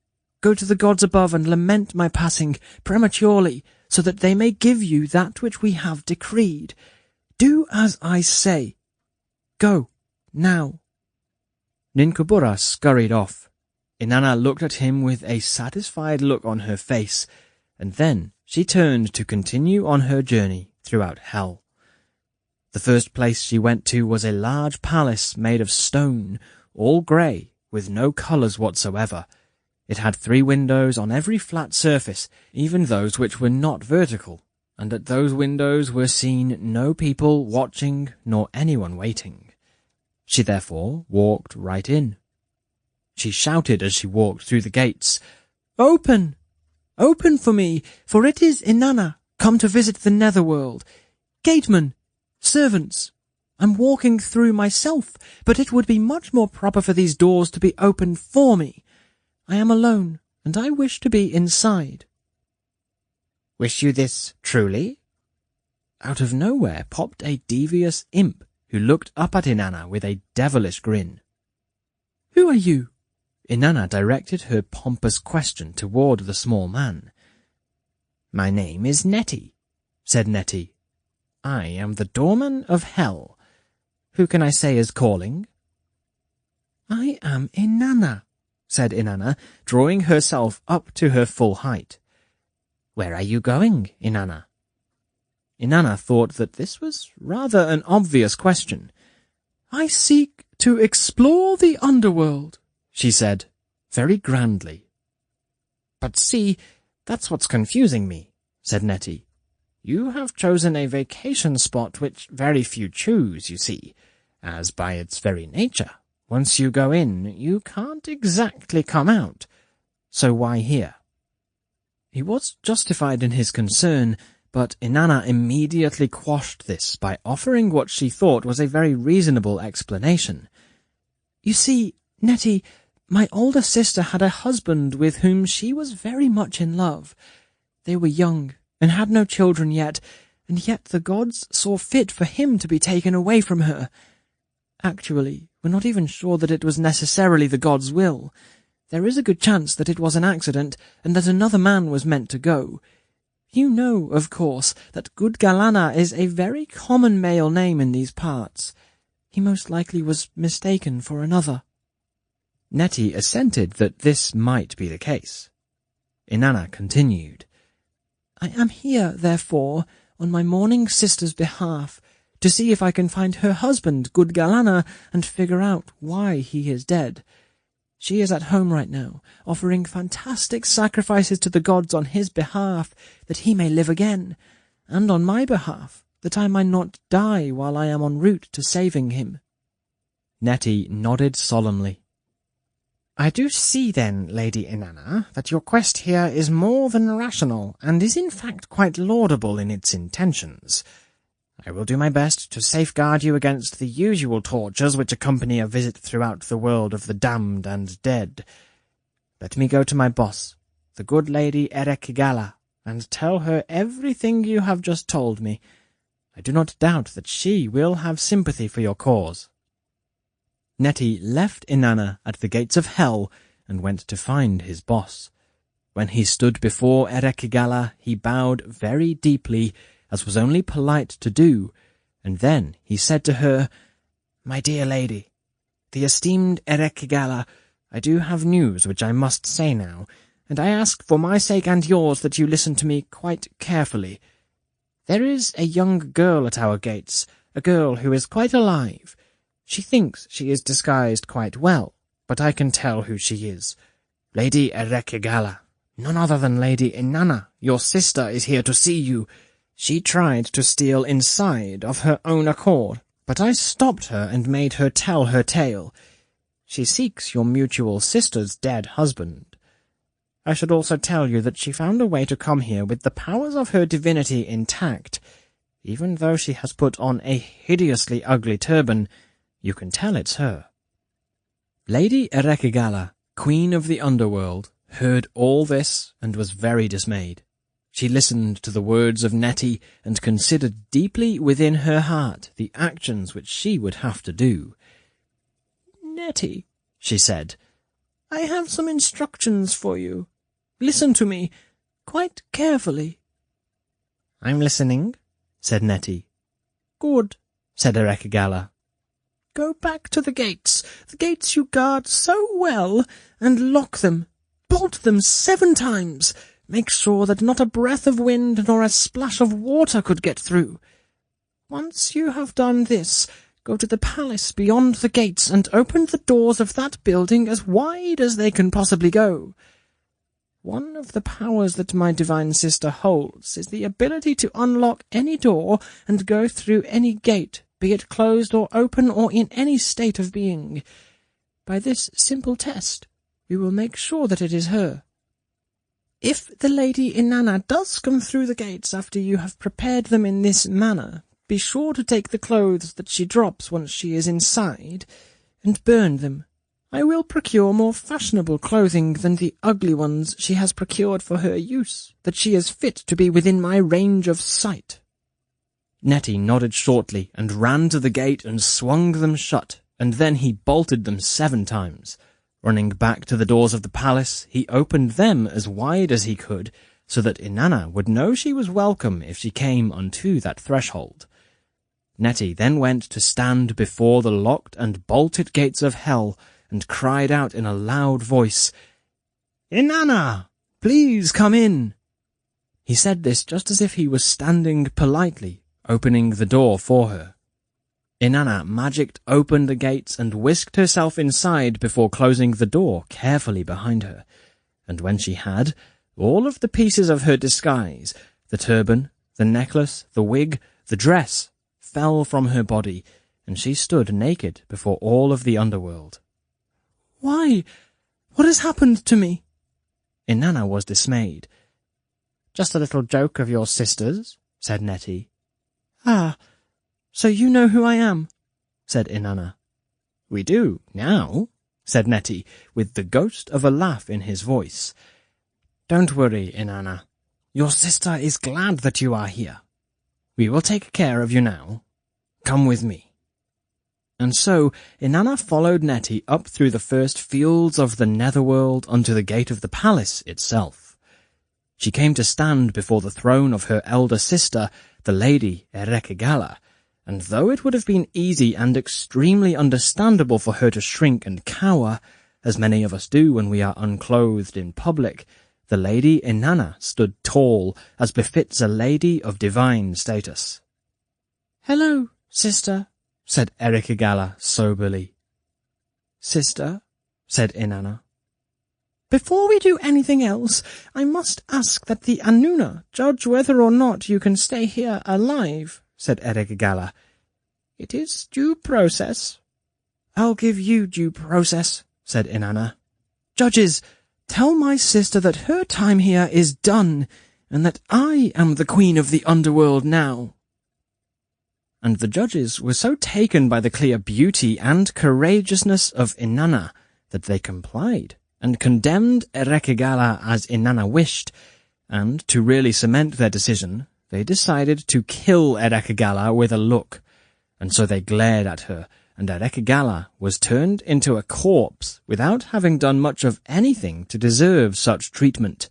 Go to the gods above and lament my passing prematurely, so that they may give you that which we have decreed. Do as I say. Go, now." Ninkubura scurried off. Inanna looked at him with a satisfied look on her face, and then she turned to continue on her journey throughout hell. The first place she went to was a large palace made of stone, all grey, with no colours whatsoever. It had 3 windows on every flat surface, even those which were not vertical, and at those windows were seen no people watching nor anyone waiting. She therefore walked right in. She shouted as she walked through the gates, "Open! Open for me, for it is Inanna, come to visit the netherworld. Gatemen! Servants! I'm walking through myself, but it would be much more proper for these doors to be opened for me. I am alone, and I wish to be inside." "Wish you this truly?" Out of nowhere popped a devious imp who looked up at Inanna with a devilish grin. "Who are you?" Inanna directed her pompous question toward the small man. "My name is Nettie," said Nettie. "I am the doorman of hell. Who can I say is calling?" "I am Inanna," said Inanna, drawing herself up to her full height. "Where are you going, Inanna?" Inanna thought that this was rather an obvious question. "I seek to explore the underworld," she said, very grandly. "But see, that's what's confusing me," said Nettie. "You have chosen a vacation spot which very few choose, you see, as by its very nature, once you go in, you can't exactly come out. So why here?" He was justified in his concern, but Inanna immediately quashed this by offering what she thought was a very reasonable explanation. "You see, Nettie, my older sister had a husband with whom she was very much in love. They were young and had no children yet, and yet the gods saw fit for him to be taken away from her. Actually, we're not even sure that it was necessarily the gods' will. There is a good chance that it was an accident, and that another man was meant to go. You know, of course, that Gudgalana is a very common male name in these parts. He most likely was mistaken for another." Nettie assented that this might be the case. Inanna continued, "I am here, therefore, on my mourning sister's behalf, to see if I can find her husband, Gudgalana, and figure out why he is dead. She is at home right now, offering fantastic sacrifices to the gods on his behalf, that he may live again, and on my behalf, that I might not die while I am en route to saving him." Nettie nodded solemnly. I do see then, Lady Inanna, that your quest here is more than rational, and is in fact quite laudable in its intentions. I will do my best to safeguard you against the usual tortures which accompany a visit throughout the world of the damned and dead. Let me go to my boss, the good Lady Erechigala, and tell her everything you have just told me. I do not doubt that she will have sympathy for your cause. Nettie left Inanna at the gates of hell and went to find his boss. When he stood before Erechigala, he bowed very deeply, as was only polite to do, and then he said to her, "My dear lady, the esteemed Erechigala, I do have news which I must say now, and I ask for my sake and yours that you listen to me quite carefully. There is a young girl at our gates, a girl who is quite alive. She thinks she is disguised quite well, but I can tell who she is. Lady Erechigala, none other than Lady Inanna, your sister, is here to see you. She tried to steal inside of her own accord, but I stopped her and made her tell her tale. She seeks your mutual sister's dead husband. I should also tell you that she found a way to come here with the powers of her divinity intact. Even though she has put on a hideously ugly turban, you can tell it's her." Lady Erechigala, queen of the underworld, heard all this and was very dismayed. She listened to the words of Nettie and considered deeply within her heart the actions which she would have to do. "Nettie," she said, "I have some instructions for you. Listen to me quite carefully." "I'm listening," said Nettie. "Good," said Erechigala. "Go back to the gates you guard so well, and lock them. Bolt them 7 times. Make sure that not a breath of wind nor a splash of water could get through. Once you have done this, go to the palace beyond the gates and open the doors of that building as wide as they can possibly go. One of the powers that my divine sister holds is the ability to unlock any door and go through any gate, be it closed or open or in any state of being. By this simple test, we will make sure that it is her. If the Lady Inanna does come through the gates after you have prepared them in this manner, be sure to take the clothes that she drops once she is inside, and burn them. I will procure more fashionable clothing than the ugly ones she has procured for her use, that she is fit to be within my range of sight." Nettie nodded shortly and ran to the gate and swung them shut, and then he bolted them 7 times. Running back to the doors of the palace, he opened them as wide as he could, so that Inanna would know she was welcome if she came unto that threshold. Nettie then went to stand before the locked and bolted gates of hell, and cried out in a loud voice, "Inanna, please come in." He said this just as if he was standing politely, opening the door for her. Inanna magicked open the gates and whisked herself inside before closing the door carefully behind her, and when she had, all of the pieces of her disguise, the turban, the necklace, the wig, the dress, fell from her body, and she stood naked before all of the underworld. "Why? What has happened to me?" Inanna was dismayed. "Just a little joke of your sister's," said Nettie. "Ah, so you know who I am," said Inanna. "We do, now," said Nettie, with the ghost of a laugh in his voice. "Don't worry, Inanna. Your sister is glad that you are here. We will take care of you now. Come with me." And so Inanna followed Nettie up through the first fields of the netherworld unto the gate of the palace itself. She came to stand before the throne of her elder sister, the Lady Erechigala, and though it would have been easy and extremely understandable for her to shrink and cower, as many of us do when we are unclothed in public, the Lady Inanna stood tall, as befits a lady of divine status. "Hello, sister," said Erechigala soberly. "Sister," said Inanna. "Before we do anything else, I must ask that the Anuna judge whether or not you can stay here alive," said Erechigala. "It is due process." "I'll give you due process," said Inanna. Judges, tell my sister that her time here is done, and that I am the queen of the underworld now."
And the judges were so taken by the clear beauty and courageousness of Inanna that they complied, and condemned Erekigala as Inanna wished, and to really cement their decision, they decided to kill Erekigala with a look, and so they glared at her, and Erekigala was turned into a corpse without having done much of anything to deserve such treatment.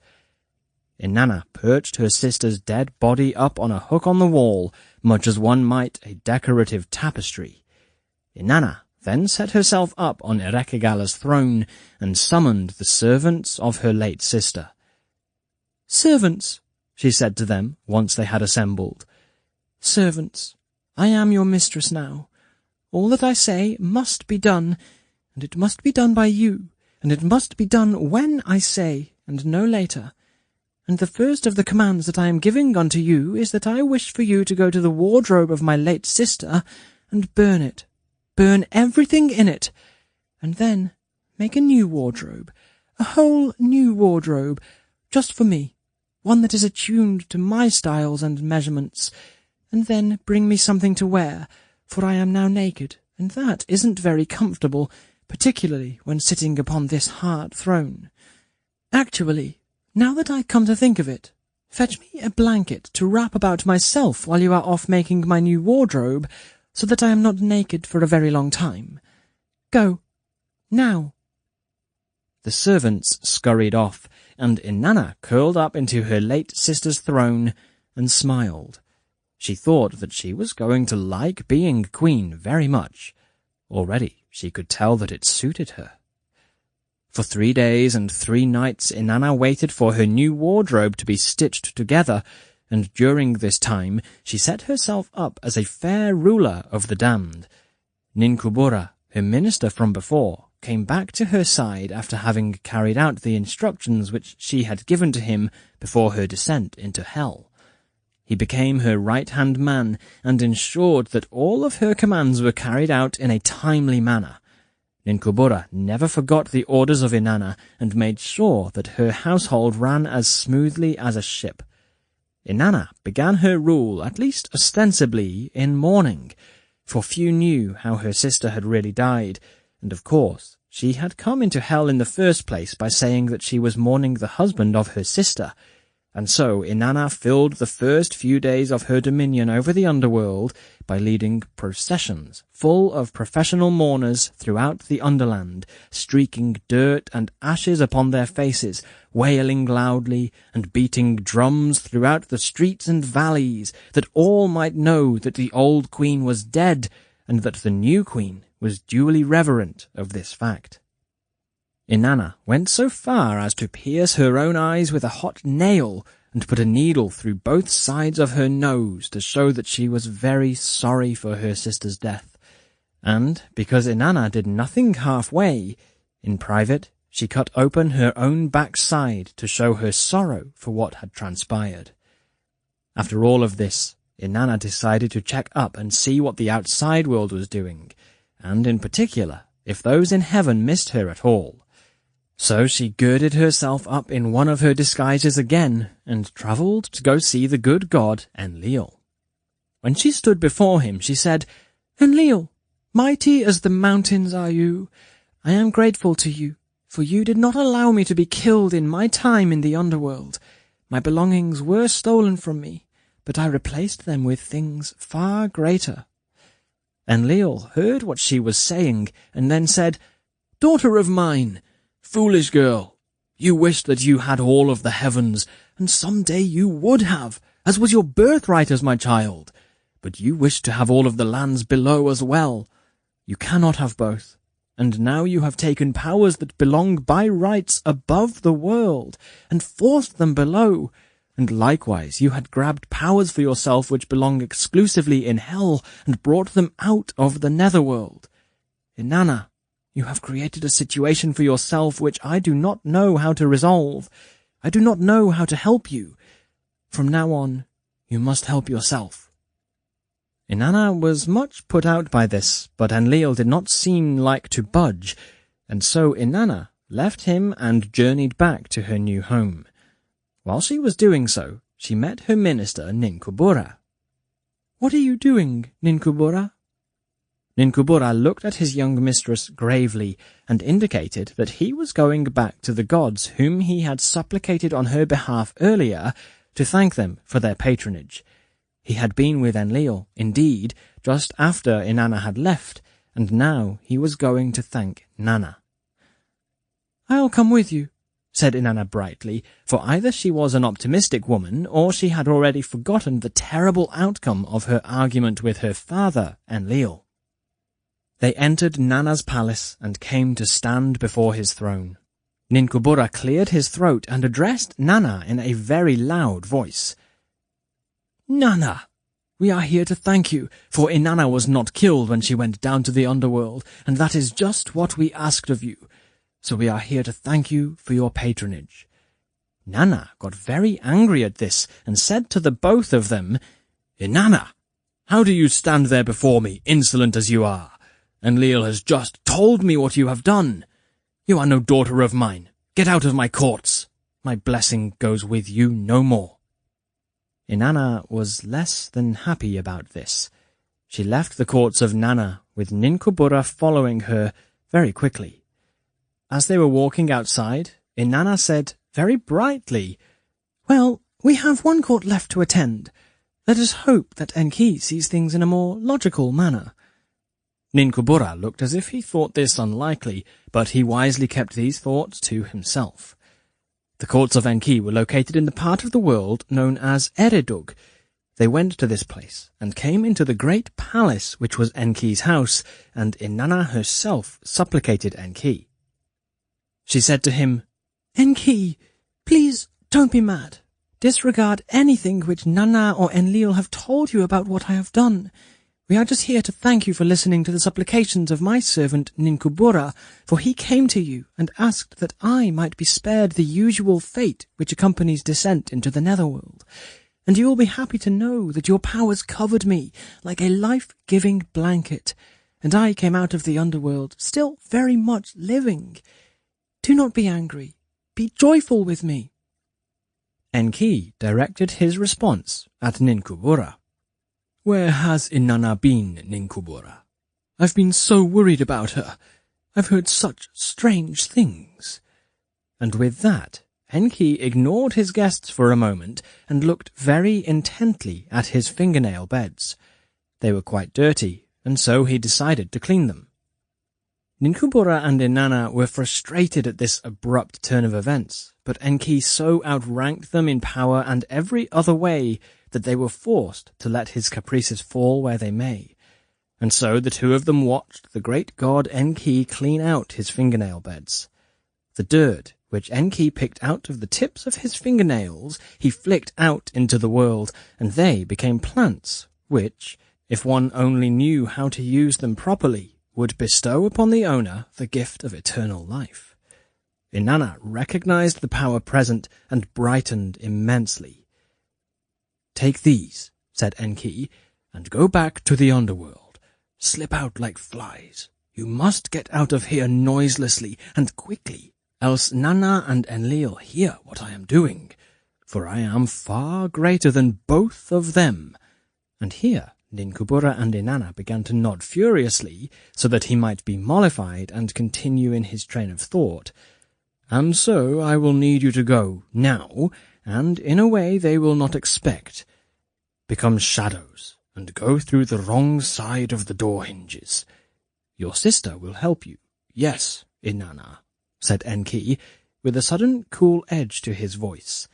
Inanna perched her sister's dead body up on a hook on the wall, much as one might a decorative tapestry. Inanna then set herself up on Erekigala's throne and summoned the servants of her late sister.
"Servants," she said to them once they had assembled, "servants, I am your mistress now. All that I say must be done, and it must be done by you, and it must be done when I say, and no later. And the first of the commands that I am giving unto you is that I wish for you to go to the wardrobe of my late sister and burn it. Burn everything in it, and then make a new wardrobe, a whole new wardrobe, just for me, one that is attuned to my styles and measurements, and then bring me something to wear, for I am now naked, and that isn't very comfortable, particularly when sitting upon this hard throne. Actually, now that I come to think of it, fetch me a blanket to wrap about myself while you are off making my new wardrobe, so that I am not naked for a very long time. Go, now."
The servants scurried off, and Inanna curled up into her late sister's throne and smiled. She thought that she was going to like being queen very much. Already she could tell that it suited her. For 3 days and 3 nights Inanna waited for her new wardrobe to be stitched together, and during this time she set herself up as a fair ruler of the damned. Ninkubura, her minister from before, came back to her side after having carried out the instructions which she had given to him before her descent into hell. He became her right-hand man and ensured that all of her commands were carried out in a timely manner. Ninkubura never forgot the orders of Inanna and made sure that her household ran as smoothly as a ship. Inanna began her rule, at least ostensibly, in mourning, for few knew how her sister had really died, and of course she had come into hell in the first place by saying that she was mourning the husband of her sister, and so Inanna filled the first few days of her dominion over the underworld by leading processions full of professional mourners throughout the underland, streaking dirt and ashes upon their faces, wailing loudly and beating drums throughout the streets and valleys, that all might know that the old queen was dead, and that the new queen was duly reverent of this fact. Inanna went so far as to pierce her own eyes with a hot nail and put a needle through both sides of her nose to show that she was very sorry for her sister's death. And because Inanna did nothing halfway, in private she cut open her own backside to show her sorrow for what had transpired. After all of this, Inanna decided to check up and see what the outside world was doing, and in particular, if those in heaven missed her at all. So she girded herself up in one of her disguises again, and travelled to go see the good god Enlil. When she stood before him, she said, "Enlil, mighty as the mountains are you. I am grateful to you, for you did not allow me to be killed in my time in the underworld. My belongings were stolen from me, but I replaced them with things far greater." Enlil heard what she was saying, and then said, "Daughter of mine, foolish girl, you wished that you had all of the heavens, and some day you would have, as was your birthright as my child. But you wished to have all of the lands below as well. You cannot have both, and now you have taken powers that belong by rights above the world, and forced them below, and likewise you had grabbed powers for yourself which belong exclusively in hell, and brought them out of the netherworld. Inanna, you have created a situation for yourself which I do not know how to resolve. I do not know how to help you. From now on, you must help yourself." Inanna was much put out by this, but Enlil did not seem like to budge, and so Inanna
left him and journeyed back to her new home. While she was doing so, she met her minister Ninkubura. "What are you doing, Ninkubura?" Ninkubura looked at his young mistress gravely and indicated that he was going back to the gods whom he had supplicated on her behalf earlier to thank them for their patronage. He had been with Enlil, indeed, just after Inanna had left, and now he was going to thank Nanna. "I'll come with you," said Inanna brightly, for either she was an optimistic woman or she had already forgotten the terrible outcome of her argument with her father, Enlil. They entered Nanna's palace and came to stand before his throne. Ninkubura cleared his throat and addressed Nanna in a very loud voice. "Nanna, we are here to thank you, for Inanna was not killed when she went down to the underworld, and that is just what we asked of you. So we are here to thank you for your patronage." Nanna got very angry at this and said to the both of them, "Inanna, how do you stand there before me, insolent as you are? Enlil has just told me what you have done. You are no daughter of mine. Get out of my courts. My blessing goes with you no more." Inanna was less than happy about this. She left the courts of Nanna, with Ninkubura following her very quickly. As they were walking outside, Inanna said very brightly, "Well, we have one court left to attend. Let us hope that Enki sees things in a more logical manner." Ninkubura looked as if he thought this unlikely, but he wisely kept these thoughts to himself. The courts of Enki were located in the part of the world known as Eredug. They went to this place and came into the great palace which was Enki's house, and Inanna herself supplicated Enki. She said to him, "Enki, please don't be mad. Disregard anything which Nanna or Enlil have told you about what I have done. We are just here to thank you for listening to the supplications of my servant Ninkubura, for he came to you and asked that I might be spared the usual fate which accompanies descent into the netherworld. And you will be happy to know that your powers covered me like a life-giving blanket, and I came out of the underworld still very much living. Do not be angry. Be joyful with me." Enki directed his response at Ninkubura. "Where has Inanna been, Ninkubura? I've been so worried about her. I've heard such strange things." And with that, Enki ignored his guests for a moment and looked very intently at his fingernail beds. They were quite dirty, and so he decided to clean them. Ninkubura and Inanna were frustrated at this abrupt turn of events, but Enki so outranked them in power and every other way that they were forced to let his caprices fall where they may. And so the two of them watched the great god Enki clean out his fingernail beds. The dirt which Enki picked out of the tips of his fingernails he flicked out into the world, and they became plants which, if one only knew how to use them properly, would bestow upon the owner the gift of eternal life. Inanna recognized the power present and brightened immensely. "Take these," said Enki, "and go back to the underworld. Slip out like flies. You must get out of here noiselessly and quickly, else Nanna and Enlil hear what I am doing, for I am far greater than both of them." And here Ninkubura and Inanna began to nod furiously, so that he might be mollified and continue in his train of thought. "And so I will need you to go, now, and in a way they will not expect. Become shadows, and go through the wrong side of the door hinges. Your sister will help you. Yes, Inanna," said Enki, with a sudden cool edge to his voice.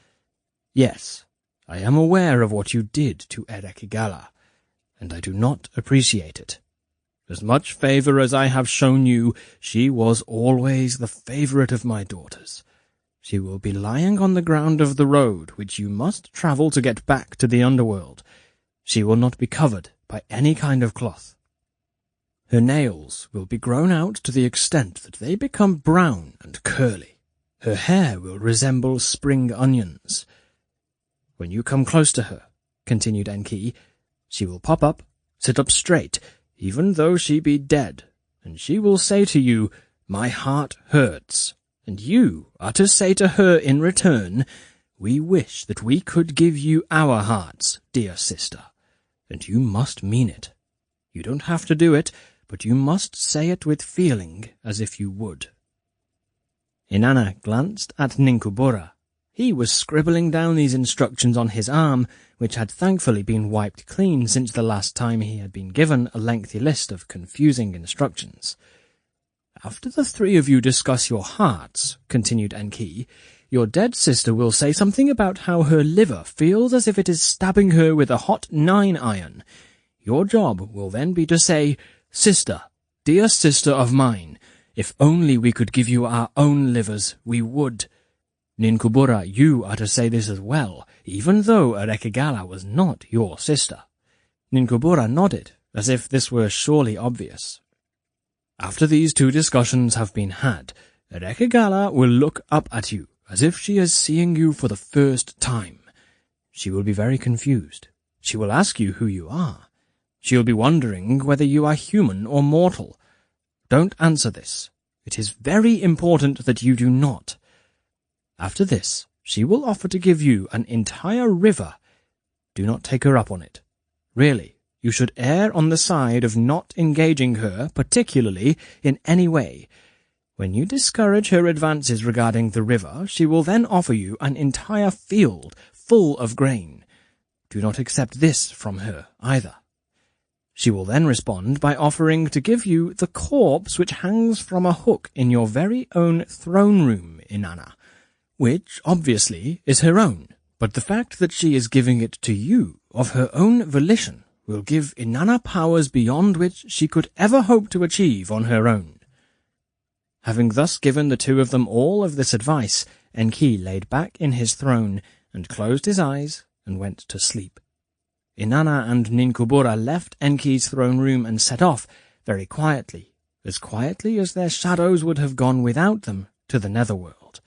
"Yes, I am aware of what you did to Erekigala, and I do not appreciate it. As much favor as I have shown you, she was always the favorite of my daughters. She will be lying on the ground of the road which you must travel to get back to the underworld. She will not be covered by any kind of cloth. Her nails will be grown out to the extent that they become brown and curly. Her hair will resemble spring onions. When you come close to her," continued Enki, "she will pop up, sit up straight, even though she be dead, and she will say to you, 'My heart hurts,' and you are to say to her in return, 'We wish that we could give you our hearts, dear sister,' and you must mean it. You don't have to do it, but you must say it with feeling, as if you would." Inanna glanced at Ninkubura. He was scribbling down these instructions on his arm, which had thankfully been wiped clean since the last time he had been given a lengthy list of confusing instructions. "After the three of you discuss your hearts," continued Enki, "your dead sister will say something about how her liver feels as if it is stabbing her with a hot 9-iron. Your job will then be to say, 'Sister, dear sister of mine, if only we could give you our own livers, we would.' Ninkubura, you are to say this as well, even though Erekigala was not your sister." Ninkubura nodded, as if this were surely obvious. "After these two discussions have been had, Erekigala will look up at you, as if she is seeing you for the first time. She will be very confused. She will ask you who you are. She will be wondering whether you are human or mortal. Don't answer this. It is very important that you do not. After this, she will offer to give you an entire river. Do not take her up on it. Really, you should err on the side of not engaging her, particularly in any way. When you discourage her advances regarding the river, she will then offer you an entire field full of grain. Do not accept this from her either. She will then respond by offering to give you the corpse which hangs from a hook in your very own throne room, Inanna, which, obviously, is her own, but the fact that she is giving it to you of her own volition will give Inanna powers beyond which she could ever hope to achieve on her own." Having thus given the two of them all of this advice, Enki laid back in his throne and closed his eyes and went to sleep. Inanna and Ninkubura left Enki's throne room and set off, very quietly as their shadows would have gone without them, to the netherworld.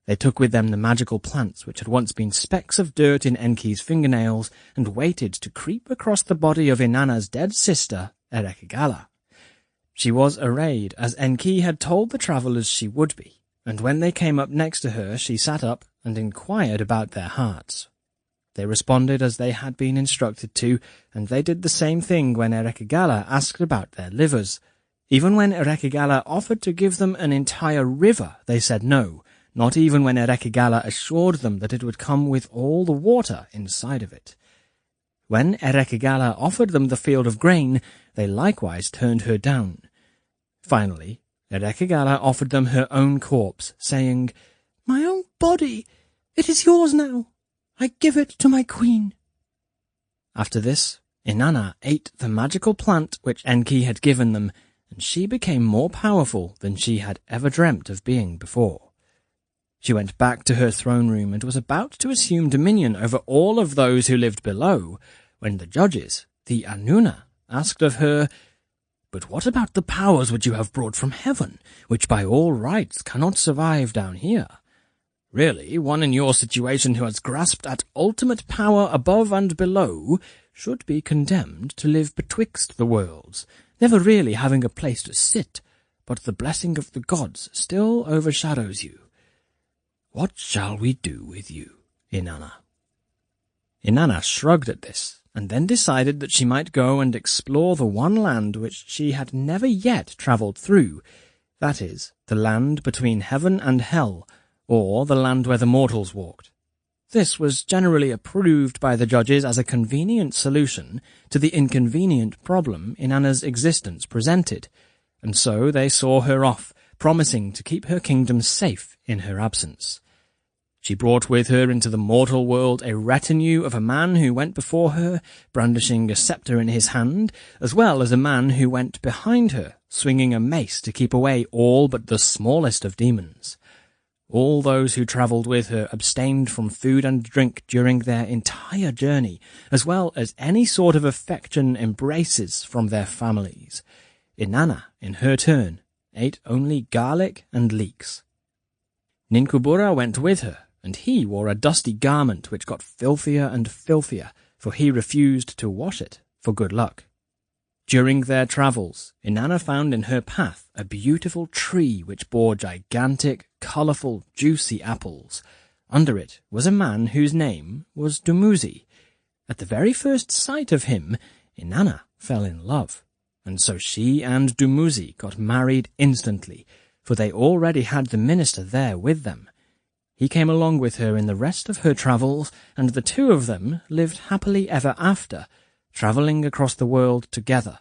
They took with them the magical plants which had once been specks of dirt in Enki's fingernails and waited to creep across the body of Inanna's dead sister, Erekigala. She was arrayed as Enki had told the travellers she would be, and when they came up next to her she sat up and inquired about their hearts. They responded as they had been instructed to, and they did the same thing when Erekigala asked about their livers. Even when Erekigala offered to give them an entire river, they said no, not even when Erekigala assured them that it would come with all the water inside of it. When Erekigala offered them the field of grain, they likewise turned her down. Finally, Erekigala offered them her own corpse, saying, "My own body, it is yours now. I give it to my queen." After this, Inanna ate the magical plant which Enki had given them, and she became more powerful than she had ever dreamt of being before. She went back to her throne room and was about to assume dominion over all of those who lived below, when the judges, the Annuna, asked of her, "But what about the powers which you have brought from heaven, which by all rights cannot survive down here? Really, one in your situation who has grasped at ultimate power above and below should be condemned to live betwixt the worlds, never really having a place to sit, but the blessing of the gods still overshadows you. What shall we do with you, Inanna?" Inanna shrugged at this, and then decided that she might go and explore the one land which she had never yet travelled through, that is, the land between heaven and hell, or the land where the mortals walked. This was generally approved by the judges as a convenient solution to the inconvenient problem Inanna's existence presented, and so they saw her off, promising to keep her kingdom safe in her absence. She brought with her into the mortal world a retinue of a man who went before her, brandishing a scepter in his hand, as well as a man who went behind her, swinging a mace to keep away all but the smallest of demons. All those who travelled with her abstained from food and drink during their entire journey, as well as any sort of affection embraces from their families. Inanna, in her turn, ate only garlic and leeks. Ninkubura went with her, and he wore a dusty garment which got filthier and filthier, for he refused to wash it for good luck. During their travels, Inanna found in her path a beautiful tree which bore gigantic, colourful, juicy apples. Under it was a man whose name was Dumuzi. At the very first sight of him, Inanna fell in love, and so she and Dumuzi got married instantly, for they already had the minister there with them. He came along with her in the rest of her travels, and the two of them lived happily ever after, travelling across the world together.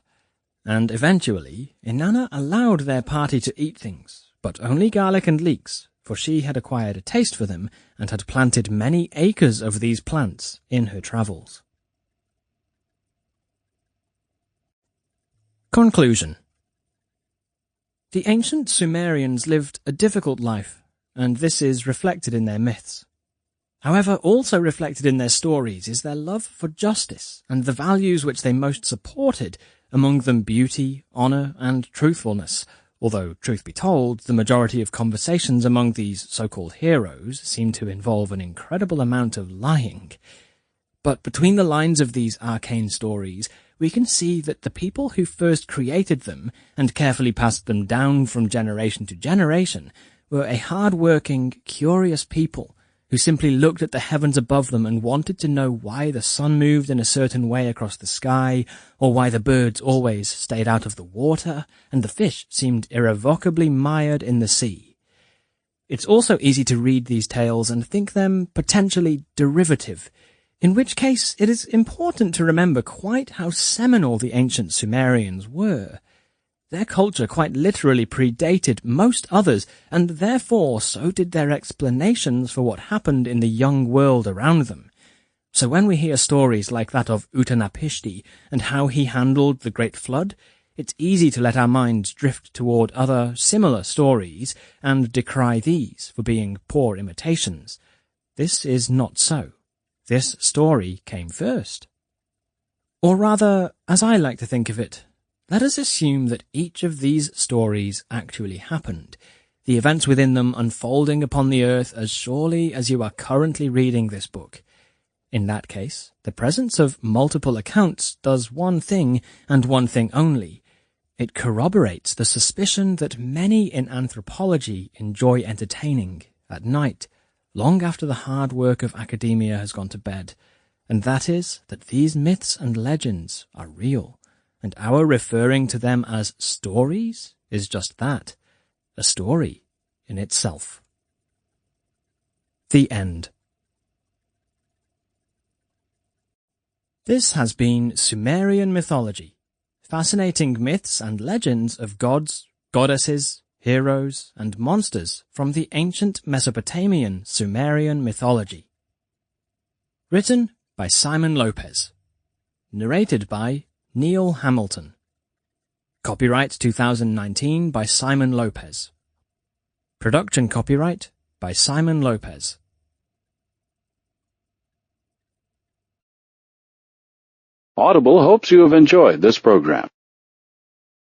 And eventually, Inanna allowed their party to eat things, but only garlic and leeks, for she had acquired a taste for them and had planted many acres of these plants in her travels. Conclusion. The ancient Sumerians lived a difficult life, and this is reflected in their myths. However, also reflected in their stories is their love for justice and the values which they most supported, among them beauty, honour, and truthfulness, although, truth be told, the majority of conversations among these so-called heroes seem to involve an incredible amount of lying. But between the lines of these arcane stories, we can see that the people who first created them and carefully passed them down from generation to generation were a hard-working, curious people who simply looked at the heavens above them and wanted to know why the sun moved in a certain way across the sky, or why the birds always stayed out of the water, and the fish seemed irrevocably mired in the sea. It's also easy to read these tales and think them potentially derivative, in which case it is important to remember quite how seminal the ancient Sumerians were. Their culture quite literally predated most others, and therefore so did their explanations for what happened in the young world around them. So when we hear stories like that of Utanapishti and how he handled the Great Flood, it's easy to let our minds drift toward other similar stories and decry these for being poor imitations. This is not so. This story came first. Or rather, as I like to think of it, let us assume that each of these stories actually happened, the events within them unfolding upon the earth as surely as you are currently reading this book. In that case, the presence of multiple accounts does one thing, and one thing only. It corroborates the suspicion that many in anthropology enjoy entertaining at night, long after the hard work of academia has gone to bed, and that is that these myths and legends are real. And our referring to them as stories is just that, a story in itself. The end. This has been Sumerian Mythology, fascinating myths and legends of gods, goddesses, heroes, and monsters from the ancient Mesopotamian Sumerian mythology. Written by Simon Lopez. Narrated by Neil Hamilton. Copyright 2019 by Simon Lopez. Production copyright by Simon Lopez.
Audible hopes you have enjoyed this program.